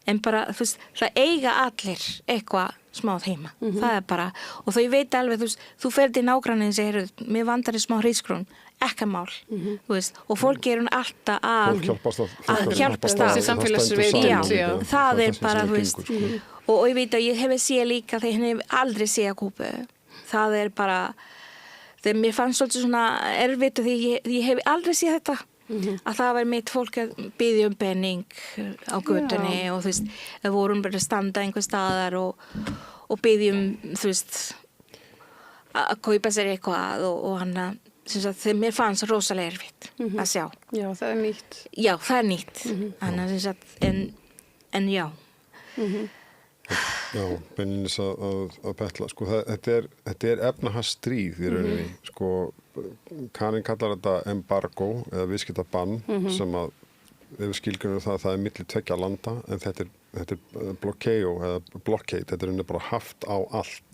En bara, það eiga allir eitthvað smáð heima. Það er bara, og þau veit alveg, þú ferð í nágranninn og segir, mér vantar smá hrísgrón, ekki mál, og fólki eru alltaf að hjálpast að það er bara, og ég veit að ég hef séð líka þegar ég hef aldrei séð Kúbu, það er bara, þegar mér fannst svolítið svona erfitt því ég hef aldrei séð þetta, að það var mitt fólk að biðja penning á götunni og það vorum bara að standa einhver staðar og biðja að kaupa sér eitthvað og hann þegar mér fannst rosalega erfitt að sjá. Já, það nýtt. Já, það nýtt. Annars en já. Já, beinlinis að betla. Sko, þetta efnahagsstríð í rauninni. Sko, Karin kallar þetta embargo eða viðskiptabann sem að við skilgrunum það milli tveggja landa en þetta er blockeo eða blockade, þetta er bara haft á allt.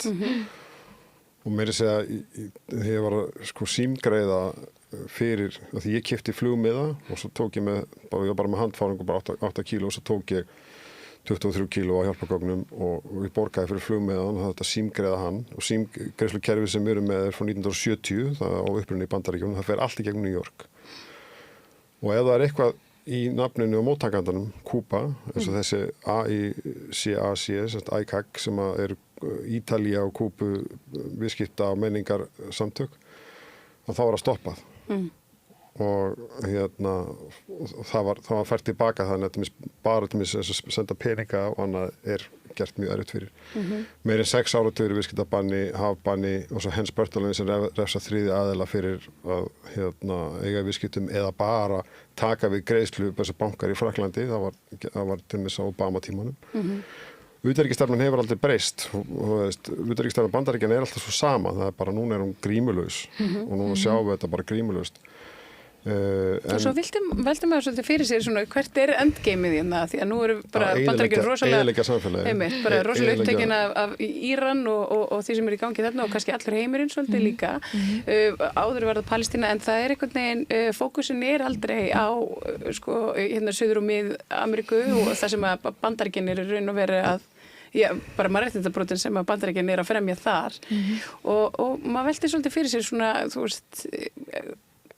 Og meiri segja, þegar ég var að símgreiða fyrir, því ég keypti flugmiða og svo tók ég bara með handfáringu bara 8 kíló og svo tók ég 23 kíló á hjálpargögnum og ég borgaði fyrir flugmiðan og þetta símgreiða hann og símgreiðslukerfi sem við erum með frá 1970, það á upprunni í Bandaríkjunum, það fer allt í gegnum New York. Og ef það er eitthvað í nafninu og móttakandanum, Kúba, eins og þessi AICAC, ICAC, sem er Ítalía og Kúbu viðskipta og menningar samtök, og þá var það stoppað. Og það var fært tilbaka þannig að bara til að senda peninga og annað er gert mjög erfitt fyrir. Meir en 6 áratugur viðskiptabanni, hafbanni og svo Hens Börtalöfin sem refsa 3. aðila fyrir að eiga viðskiptum eða bara taka við greiðslu þessar bankar í Fraklandi, það var til þess að Obama tímanum. Utanríkisstefnan hefur aldrei breyst og utanríkisstefnan Bandaríkjanna er alltaf svo sama, það er bara núna er hún grímulaus og núna sjáum við þetta bara grímulaust. Og svo veltum maður svolítið fyrir sér svona, hvert er endgameið hérna, því að nú eru bara Bandaríkjun rosalega upptekin af Íran og því sem er í gangi þarna og kannski allur heimurinn svolítið líka. Áður var það Palestína en það er einhvern veginn, fókusin er aldrei á hérna Suður- og Mið-Ameríku og það sem að Bandaríkjun er raun og verið að bara mannréttindabrotin sem að Bandaríkjun er að fremja þar og maður velti svolítið fyrir sér svona, þú veist,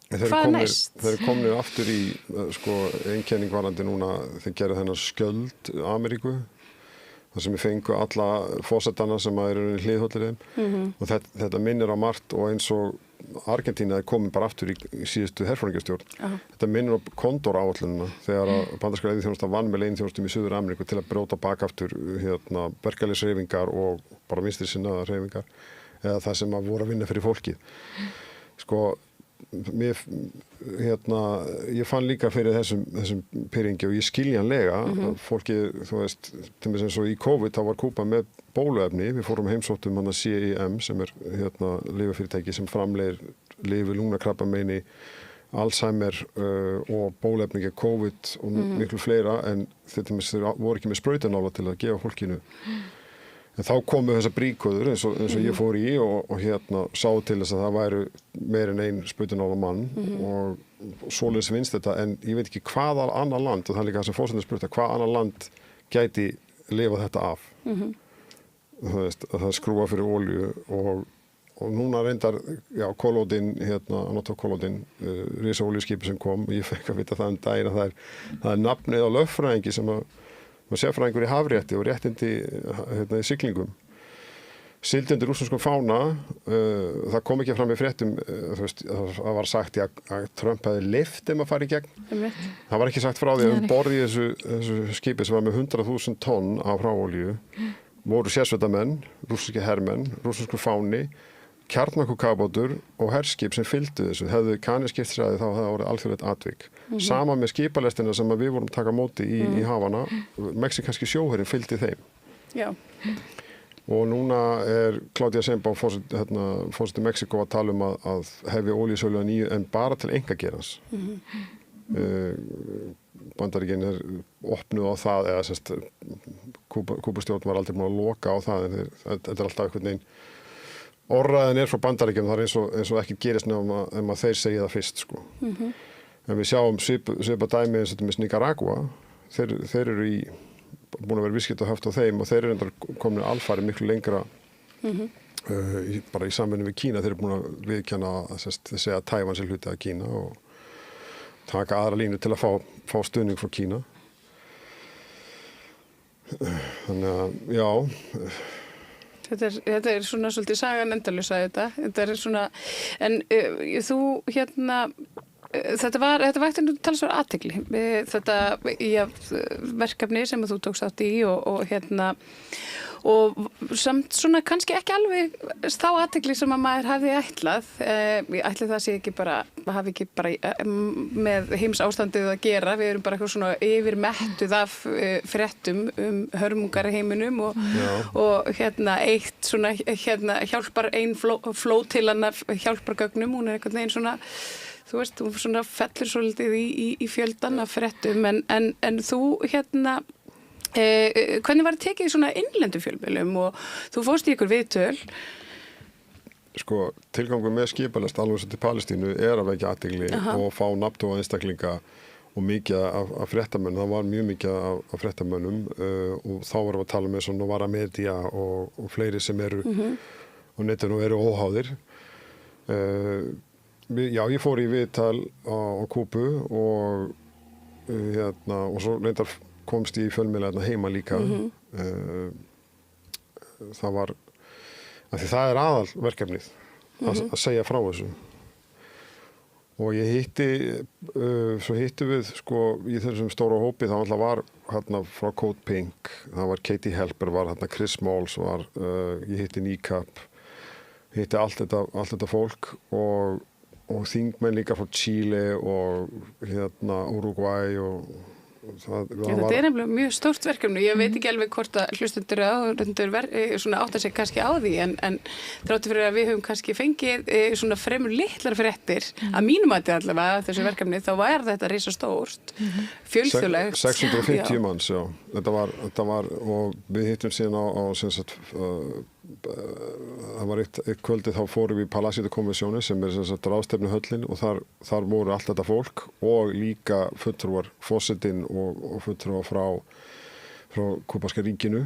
hvað næst? Þeir komnir aftur í einkenning varandi núna þeir gera þennar skjöld Ameríku þar sem við fengu alla fósettana sem eru hliðhóllir þeim og þetta minnir á margt og eins og Argentína er komin bara aftur í síðustu herforingjastjórn. Þetta minnir á Kondor-áætlunina þegar að bandaríska leyniþjónustan vann með leyniþjónustum í Suður Ameríku til að brjóta bakaftur verkalýðshreyfingar og bara vinstri sinnaðar hreyfingar eða það sem að voru að vinna fyrir fólkið. Ég fann líka fyrir þessum pyrringi og ég skiljanlega fólki, þú veist, til og með eins og í COVID þá var Kúba með bóluefni, við fórum heimsóttum hana CIM sem er lyfjafyrirtæki sem framleiðir lyf við lungnakrabbameini, Alzheimer og bóluefni gegn COVID og miklu fleira en þeir voru ekki með sprautanála til að gefa fólkinu. En þá komu þessar bríkóður eins og ég fór í og sá til þess að það væru meir en ein sprautunála mann og svoleiðis vinst þetta en ég veit ekki hvaða annar land og það er líka þess að fórsendur spurta hvað annar land gæti lifað þetta af. Það skrúa fyrir olíu og núna reyndar, Kolódin, Anatol Kolódin, risa olíuskipi sem kom og ég fekk að vita það daginn að það er nafnið á lögfræðingi sem að sérfræðingur í hafrétti og réttindi í siglingum. Sigldi undir rússneskum fána, það kom ekki fram í fréttum, það var sagt að Trump hefði leyft þeim að fara í gegn. Það var ekki sagt frá því að borð í þessu skipi sem var með 100.000 tonn af hráolíu voru sérsveitamenn, rússneski hermenn, rússneskur fáni, kjarnorkukafbátur og herskip sem fylgdu þessu. Hefðu kanir skipt sér að þá hefði orðið alþjóðlegt atvik. Sama með skipalestina sem við vorum taka móti í hafana, mexikanski sjóherinn fylgdi þeim. Já. Og núna er Claudia Sheinbaum forseti Mexiko að tala að hefja olíusölu að nýju en bara til einkageirans. Bandaríkin er opnuð á það eða Kúbustjórn var aldrei búin að loka á það en þetta er alltaf einhvern veginn orðræðin er frá Bandaríkjum, það er eins og ekki gerist nema þeir segja það fyrst En við sjáum svipa dæmi eins og með Nicaragua, þeir eru búin að vera viðskiptahöft á þeim og þeir eru komin alfarið miklu lengra bara í samvinnu við Kína, þeir eru búin að viðurkenna að segja að Tævan sé hluti af Kína og taka aðra línu til að fá stuðning frá Kína. Þannig að, já. Þetta er svona svolítið sagan endalösa þetta er svona, en þú þetta vakti nú talsverð athygli. Þetta verkefni sem þú tókst átt í og samt svona kannski ekki alveg þá athygli sem að maður hafði ætlað. Ég ætli það sé ekki bara, hafi ekki bara með heims ástandið að gera. Við erum bara eitthvað svona yfirmettuð af fréttum hörmungar í heiminum og eitt svona hjálpar ein flótilanna hjálpargögnum, hún einhvern veginn svona, þú veist, hún svona fellur svolítið í fjöldan af fréttum en þú hvernig var það tekið í svona innlendu fjölmiðlum og þú fórst í ykkur viðtöl? Sko, tilgangur með skipalest alveg svo til Palestínu að vekja athygli og fá nafn og einstaklinga og mikið af fréttamönnum. Það var mjög mikið af fréttamönnum og þá varum við að tala með svona Novara Media og fleiri sem eru á netinu og eru óháðir. Já, ég fór í viðtal á Kúbu og svo reyndar komst í fjölmiðla heima líka. Það var, af því það aðalverkefnið að segja frá þessu. Og ég svo hittum við sko í þessum stóra hópi, það alltaf var frá Code Pink, það var Katie Helper, var Chris Malls, ég hitti Nikab, hitti allt þetta fólk og þingmenn líka frá Chile og Uruguay og þetta nefnilega mjög stórt verkefni. Ég veit ekki alveg hvort að hlustundur svona áttar sig kannski á því en þráttur fyrir að við höfum kannski fengið svona fremur litlar fréttir að mínum að allavega þessu verkefni þá var þetta risastórt, fjölþjóðlegt. 650 manns, já. Þetta var og við hittum síðan á sem sagt það var eitt kvöldi þá fórum við í Palacio de Convenciones sem sem sagt ráðstefnuhöllin og þar voru allt þetta fólk og líka fulltrúar forsetinn og fulltrúar frá kúbanska ríkinu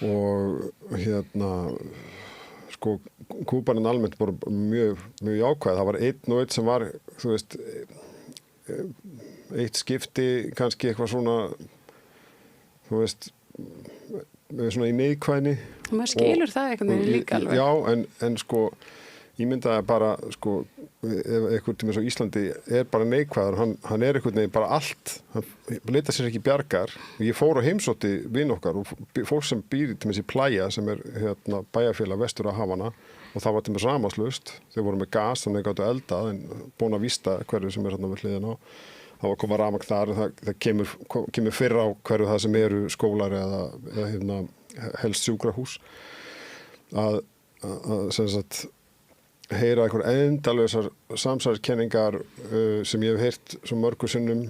og sko Kúbanin almennt voru mjög jákvæð. Það var einn sem var, þú veist, eitt skipti kannski eitthvað svona, þú veist, svona í neikvæðni. Maður skilur það einhvern veginn líka alveg. Já, en sko, ég myndaði bara, sko, ef einhvern tíma svo Íslandi bara neikvæður, hann einhvern veginn bara allt, hann leita sér ekki bjargar. Ég fór á heimsótti vin okkar og fólk sem býr til þessi Playa sem bæjarfélag vestur af Havana og það var til með rafmagnslaust. Þau voru með gas, þannig að gátu eldað en búin að vísta hverju sem við hliðina á. Það var að koma rafmagn þar og það kemur fyrr á hverju það sem eru skólar eða helst sjúkrahús að sem sagt heyra einhver endalausar samsæriskenningar sem ég hef heyrt svo mörgu sinnum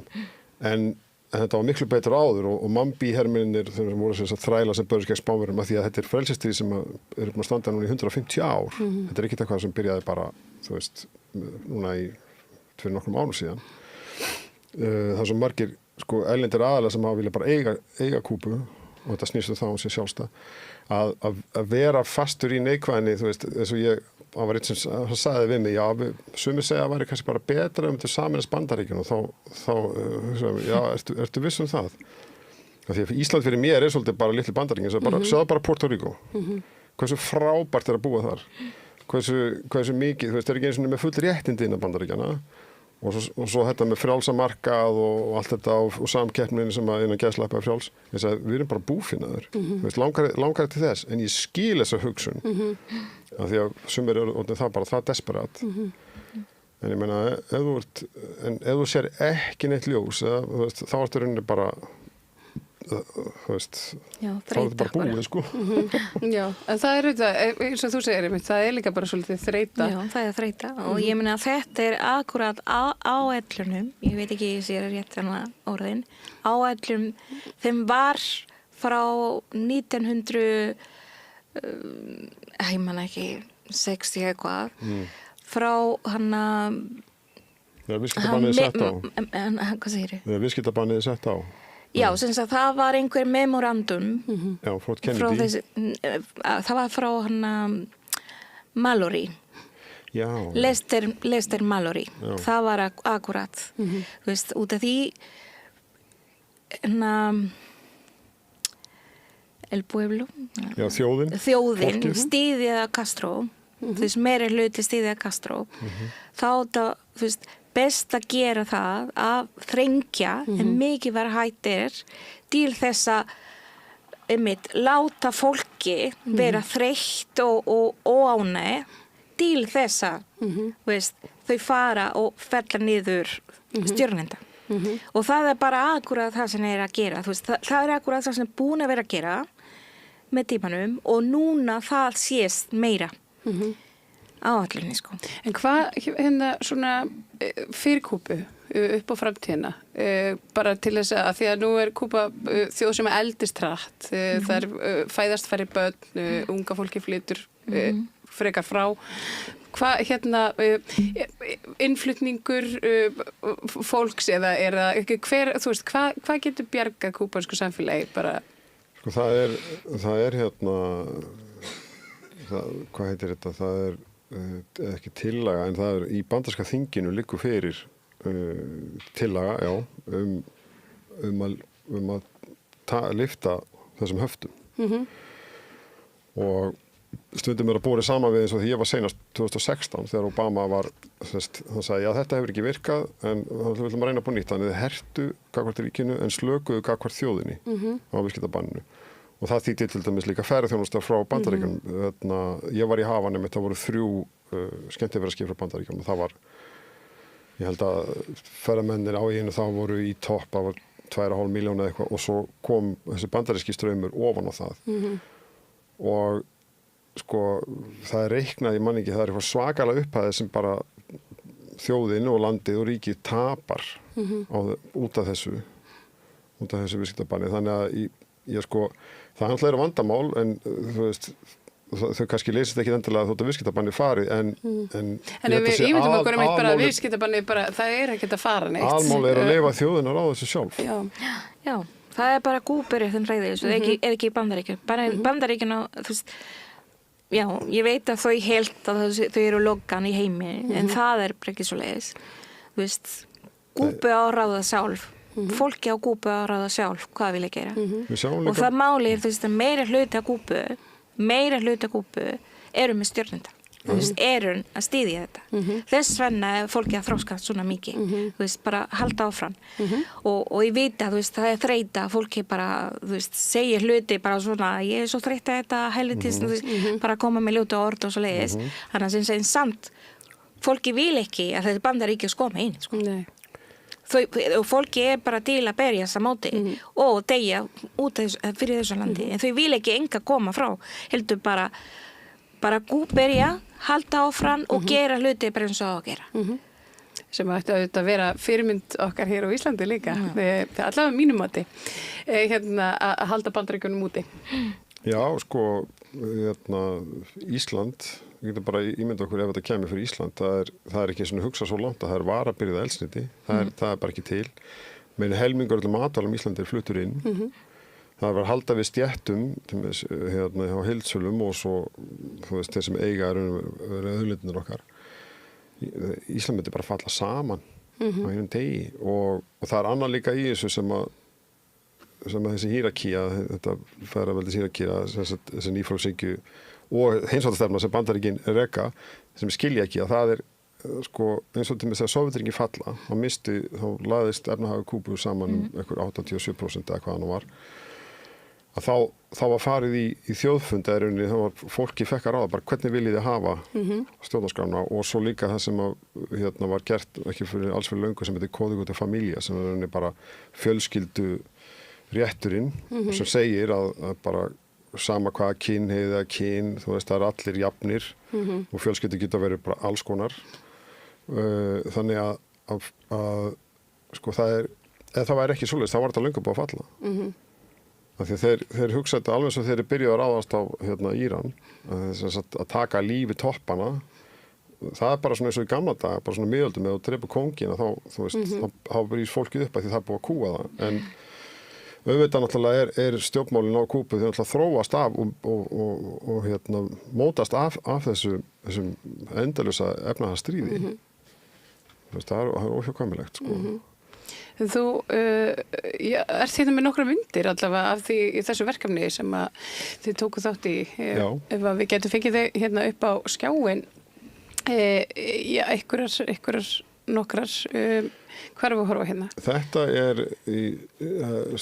en þetta var miklu betur áður og Mambi-hermennir sem voru sem sagt þræla sem börjast gegn Spánverjum af því að þetta felsistrið sem eru búin að standa núna í 150 ár. Þetta ekkert eitthvað sem byrjaði bara, þú veist, núna fyrir nokkrum árum síðan. Það svo margir sko erlendir aðalega sem hafa vilja bara eiga Kúbu og þetta snýst þá sér sjálfstæð að vera fastur í neikvæðinni, þú veist, eins og það var einn sem sagði við mig, já, sumir segja að væri kannski bara betra þetta sameinast Bandaríkjunum og þá já, ertu viss það? Því að Ísland fyrir mér svolítið bara litli Bandaríkin, sjáðu bara Puerto Rico. Hversu frábært að búa þar? Hversu mikið, þú veist, ekki eins og með full réttindi innan Bandaríkjana. Og svo þetta með frjálsa markað og allt þetta og samkeppnin sem að innan gæsleppa frjáls. Við erum bara búfinnaður. Langar til þess, en ég skil þessa hugsun. Af því að sumir eru það bara það desperat. En ég meina, ef þú sér ekki neitt ljós, þá ertu rauninni bara þú veist, þá er þetta bara búið, sko. Já, en það auðvitað, eins og þú segir, það líka bara svolítið þreyta. Já, það þreyta og ég meina að þetta akkurat áætlunum, ég veit ekki sér rétt orðin, áætlunum þeim var frá 1900 ég man ekki 60 eitthvað frá þegar viðskiptabannið sett á. Hvað segir þið? Þegar viðskiptabannið sett á. Já, sem sagt, það var einhver memorandum já, frá Kennedy. Það var frá Mallory. Já. Lester Mallory. Já. Það var akkurat. Þú veist, út af því el pueblo. Já, þjóðin. Stýðja Castro þú veist, meiri hluti styðja Castro, þá það, þú veist, best að gera það að þrengja en mikið var hættir til þess að láta fólki vera þreytt og óánægð til þess að veist, þau fara og fella niður stjórnenda. Og það bara akkurat það sem að gera. Þú veist, það akkurat það sem búin að vera að gera með tímanum og núna það sést meira áallunni, sko. En hvað hérna svona fyrir Kúbu upp á framtíðina bara til þess að því að nú Kúba þjóð sem eldist hratt það fæðast færri börn unga fólki flytur frekar frá hvað hérna innflutningur fólks eða hver, þú veist, hvað getur bjargað kúbansku samfélagi bara? Sko það er hérna hvað heitir þetta, það ekki tillaga en það í bandarska þinginu liggur fyrir tillaga, já, um að lyfta þessum höftum. Og stundum að búið saman við eins og því ég var seinast 2016 þegar Obama var, hann sagði, já þetta hefur ekki virkað en við viljum að reyna på nýtt, þannig þið hertu gagnvart ríkinu en slökuðu gagnvart þjóðinni á viðskiptabanninu. Og það þýddi til dæmis líka ferðaþjónusta frá Bandaríkjunum. Ég var í Havanum, það voru 3 skemmtiferðaskip frá Bandaríkjunum og það var, ég held að ferðamennir á einu þá voru í topp, það var 2,5 miljóna eitthvað og svo kom þessi bandaríski straumur ofan á það. Og sko, það reiknað, ég man ekki, það eitthvað svakalega upphæðið sem bara þjóðin og landið og ríkið tapar út af þessu viðskiptabanni. Þannig að ég sko, það handla vandamál en þú veist, þau kannski leysist ekki endilega þótt að viðskiptabanni farið en ef við ímyndum okkur eitt bara að viðskiptabanni bara, það ekkert að fara neitt. Aðmál að leyfa þjóðina á þessu sjálf. Já, það bara Kúba sem ræðir þessu, ekki Bandaríkjun. Bandaríkjun á, þú veist, já, ég veit að þau held að þau eru lokan í heimi, en það ekki svo leiðis. Þú veist, Kúba á ráða sjálf. Fólki á Kúbu að ráða sjálf hvað vilja gera. Og það máli þú veist, að meira hluti af Kúbu eru með stjórnenda. Þú veist, eru að styðja þetta. Þess vegna fólki að þróskast svona mikið. Þú veist, bara halda áfram. Og ég veit að þú veist, það þreyta, fólki bara, þú veist, segja hluti bara svona, ég svo þreyta þetta helvitist, þú veist, bara koma með ljóta orð og svo leiðis. Þannig að sem samt, fólki vil ekki að þetta Bandaríkjunum koma inn, sko. Nei. Og fólki bara til að berjast á móti og deyja út fyrir þessu landi en þau vil ekki enga koma frá heldur bara berja, halda áfram og gera hluti bara eins og að gera sem ætti að vera fyrirmynd okkar hér á Íslandi líka allavega mínum mati hérna að halda Bandaríkjunum úti. Já, sko Ísland við getum bara ímynda okkur ef þetta kemur fyrir Ísland það er ekki svona hugsa svo langt að það varabirgða eldsneyti, það er bara ekki til menn helmingur öllum matvælum Íslandi fluttur inn það var halda við stjettum hérna á heildsölum og svo þú veist þeir sem eiga eru auðlindirnar okkar Ísland myndi bara falla saman á einum degi og það er annað líka í þessu sem að þessi hírakía þetta ferðaveldis hírakía þessi nýfrálshyggju og heimsvaldastefna sem Bandaríkin reka sem skilja ekki að það sko eins og til þess að Sovétríkin falla þá laðist efnahagur Kúbu saman einhver 87% eða hvað hann var að þá var farið í þjóðfund eða þá var fólki fekk að ráða bara hvernig viljið þið hafa stjórnarskrána og svo líka það sem hérna var gert ekki fyrir alls fyrir löngu sem heitir Código de Familia sem er bara fjölskyldu rétturinn sem segir að bara sama hvaða kynhneigð eða kyn, þú veist, það allir jafnir og fjölskyldur geta verið bara alls konar. Þannig að sko ef það væri ekki svoleiðis, þá var þetta löngu búið að falla. Af því þeir hugsa þetta alveg svo þeir byrjuðu að ráðast á Íran, að taka lífi toppana. Það er bara svona eins og í gamla daga, bara svona miðöldum, ef þú drepur kóngina, þá brýst fólkið upp að því það er búið að kúga það. En auðvitað náttúrulega er stjórnmálin á Kúbu þau náttúrulega þróast af og mótast af þessum endalösa efnahagsstríði. Það er óhjákvæmilegt sko. Þú ert hérna með nokkra myndir allavega af því í þessu verkefni sem að þið tóku þátt í. Ef að við getum fengið þau hérna upp á skjáin, einhverjar nokkrar, hvað erum við að horfa hérna? Þetta í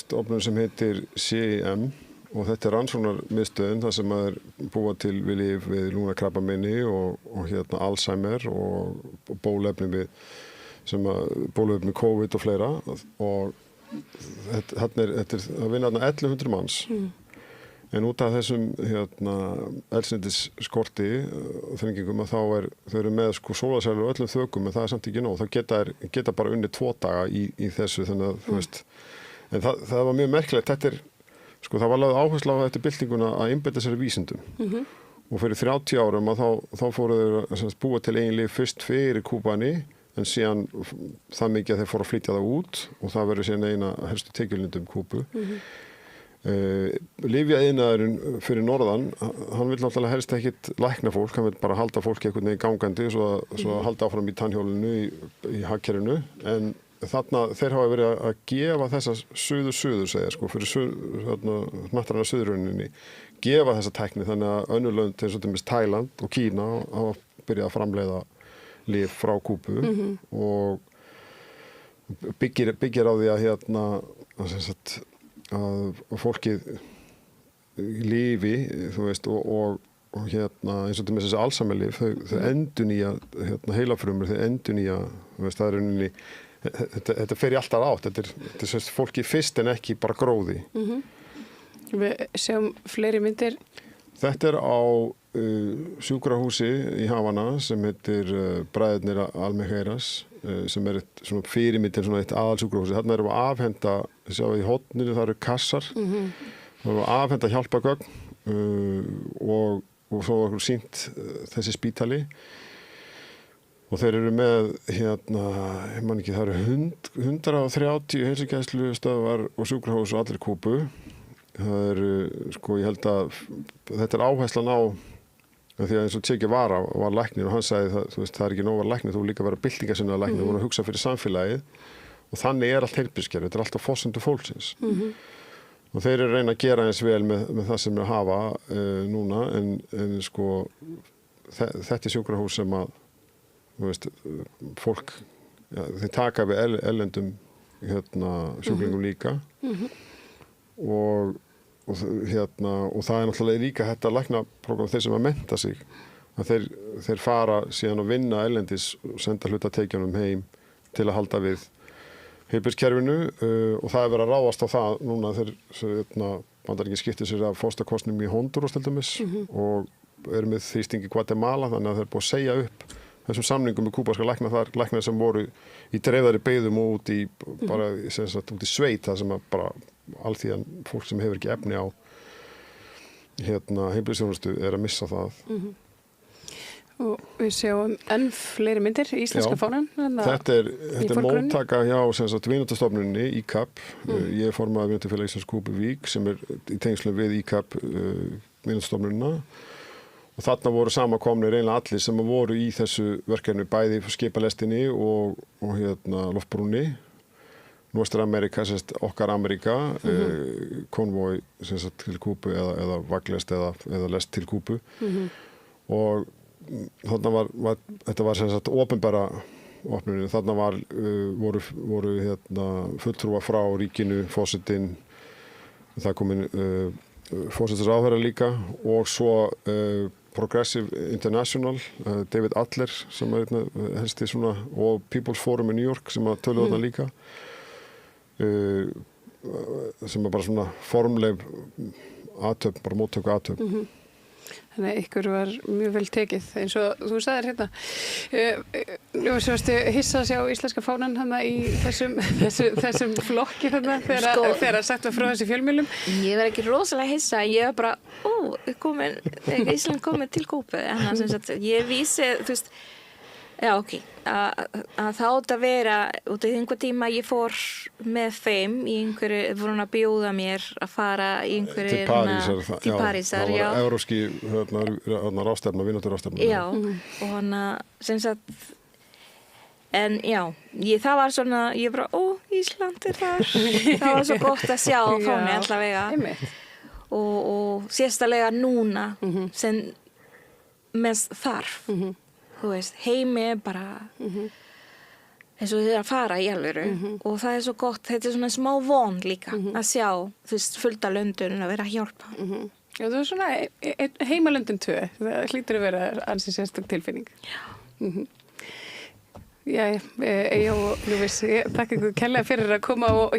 stofnun sem heitir CIM og þetta rannsóknarmiðstöðin þar sem er búa til við lyf við lungnakrabbameini og hérna Alzheimer og bóluefni bóluefni COVID og fleira og þetta er að vinna 1100 manns en út af þessum eldsneytisskorti þrengingum að þau eru með sólarsælur og öllum þökum en það er samt ekki nóg, það geta bara unni 2 daga í þessu þannig að þú veist en það var mjög merkilegt, þetta það var lögð áherslu á þetta byltinguna að einbeita sér vísindum og fyrir 30 árum að þá fóru þau að búa til eigin lyf fyrst fyrir Kúbani en síðan það mikið að þeir fóru að flytja það út og það verður síðan eina helstu tekjulindum Kúbu. Lyfjaiðnaðurinn fyrir norðan, hann vil náttúrulega helst ekkit lækna fólk, hann vil bara halda fólki einhvern veginn gangandi svo að halda áfram í tannhjólinu í hagkerfinu en þarna þeir hafa verið að gefa þessa suður segja fyrir hnattræna suðurrauninni gefa þessa tækni þannig að önnur lönd eins og til Tæland og Kína hafa byrjað að framleiða lyf frá Kúbu og byggir á því að að fólkið lifi þú veist og eins og til þessi Alzheimer-lyf þau endurnýja heilafrumur þau endurnýja það er rauninni þetta fer í alltaf átt þetta er fólki fyrst en ekki bara gróði Við sjáum fleiri myndir Þetta er á sjúkrahúsi í Havana sem heitir Bræðurnir Almejeiras sem er fyrirmyndin eitt aðalsjúkrahúsi. Þarna erum við að afhenda, sjáum við í horninu, það eru kassar. Það erum við að afhenda hjálpagögn og svo var sýnt þessi spítali. Og þeir eru með, ég man ekki, það eru 130 heilsugæslustöðvar og sjúkrahús og allir Kúbu. Það eru, ég held að þetta er áherslan á því að eins og Che Guevara var læknir og hann sagði það er ekki nóg að vera læknir, þú líka að vera byltingarsinnaður læknir, þú voru að hugsa fyrir samfélagið og þannig er allt heilbrigðiskerfi, þetta er alltaf forsendur fólksins. Og þeir eru að reyna að gera eins vel með það sem við hafa núna en þetta er sjúkrahús sem að fólk, þeir taka við erlendum sjúklingum líka og það er náttúrulega líka þetta læknaprógram þeir sem að mennta sig að þeir fara síðan að vinna erlendis og senda hlutatekjunum heim til að halda við heilbrigðiskerfinu og það er verið að ráðast á það núna þegar Bandaríkin skiptir sér af fóstakostnum í Honduras til dæmis og eru með þrýsting í Guatemala þannig að þeir búið að segja upp þessum samningum með kúbanska læknar sem voru í dreifðari byggðum og út í sveit það sem að bara alþýðan fólk sem hefur ekki efni á heilbrigðisþjónustu er að missa það. Og við sjáum enn fleiri myndir í íslenska fánan. Þetta er móttaka hjá Vinátastofnuninni ICAP. Ég er formaður Vinátafélag Íslands Kúbuvík sem er í tengslum við ICAP Vinátastofnunina. Og þarna voru samankomnir eiginlega allir sem voru í þessu verkefni bæði skipalestinni og loftbrúnni. Norður-Amerika, okkar Amerika, konvói til Kúbu eða vaglest eða lest til Kúbu. Og þetta var opinbera opnunin. Þarna voru fulltrúar frá ríkinu, forsetinn, það komin forsetisráðherra líka og svo Progressive International, David Adler sem er helsti og People's Forum í New York sem töluðu þarna líka. Sem er bara formleg athöfn, bara móttöku athöfn. Þannig að ykkur var mjög vel tekið eins og þú sagðir hissa að sjá íslenska fánan í þessum flokki þegar sagt var frá þessi fjölmiðlum. Ég var ekki rosalega hissa, ég var bara Ísland komið til Kúbu ég vísi, já, ok, að það átt að vera út af einhver tíma ég fór með þeim í einhverju, voru að bjóða mér að fara í einhverju til Parísar, já. Það var evrópski ráðstefna, vinátturáðstefna. Já, og sem sagt En já, það var svona, ég bara, Ísland þar. Það var svo gott að sjá fáni allavega. Og sérstælega núna sem mest þarf. Þú veist, heimi bara eins og þið að fara í alvöru og það svo gott, þetta svona smá von líka að sjá, þú veist, fullt af löndun að vera að hjálpa. Já, það svona heimalöndun 2, það hlýtur að vera ansi sérstök tilfinning. Já. Já, Lúvis, þakka ykkur kærlega fyrir að koma og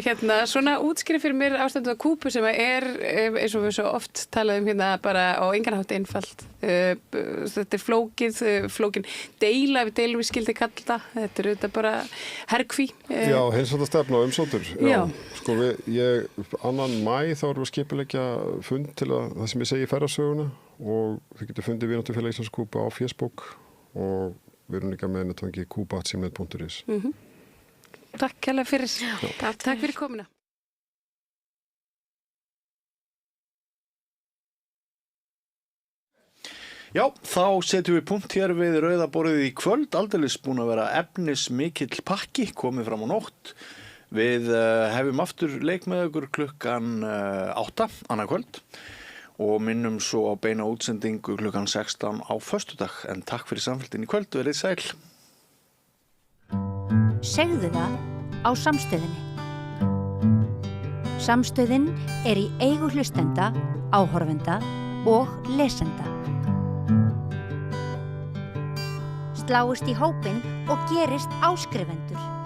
svona útskýra fyrir mér ástandið á Kúbu sem eins og við svo oft talaðum bara á engan hátt einfalt. Þetta flókin deila, við deilum við skildi kalla, þetta auðvitað bara herkví. Já, heilsátastefna og umsóttur. Já. Sko annan maí þá erum við skipuleggja fund til það sem ég segi í ferðarsöguna og þið getur fundið Vináttufélag Íslands Kúbu á Facebook og við erum líka með netfangi kuba@gmail.is. Takk kærlega fyrir. Takk fyrir komuna. Já, þá setjum við punkt hér við rauðaborðið í kvöld, aldeilis búin að vera efnismikill pakki, komið fram á nótt. Við hefum aftur leik með ykkur klukkan 8 annað kvöld. Og minnum svo á beina útsendingu klukkan 16 á föstudag. En takk fyrir samfélgin í kvöld, verið sæl. Segðu það á Samstöðinni. Samstöðin í eigu hlustenda, áhorfenda og lesenda. Sláist í hópinn og gerist áskrifendur.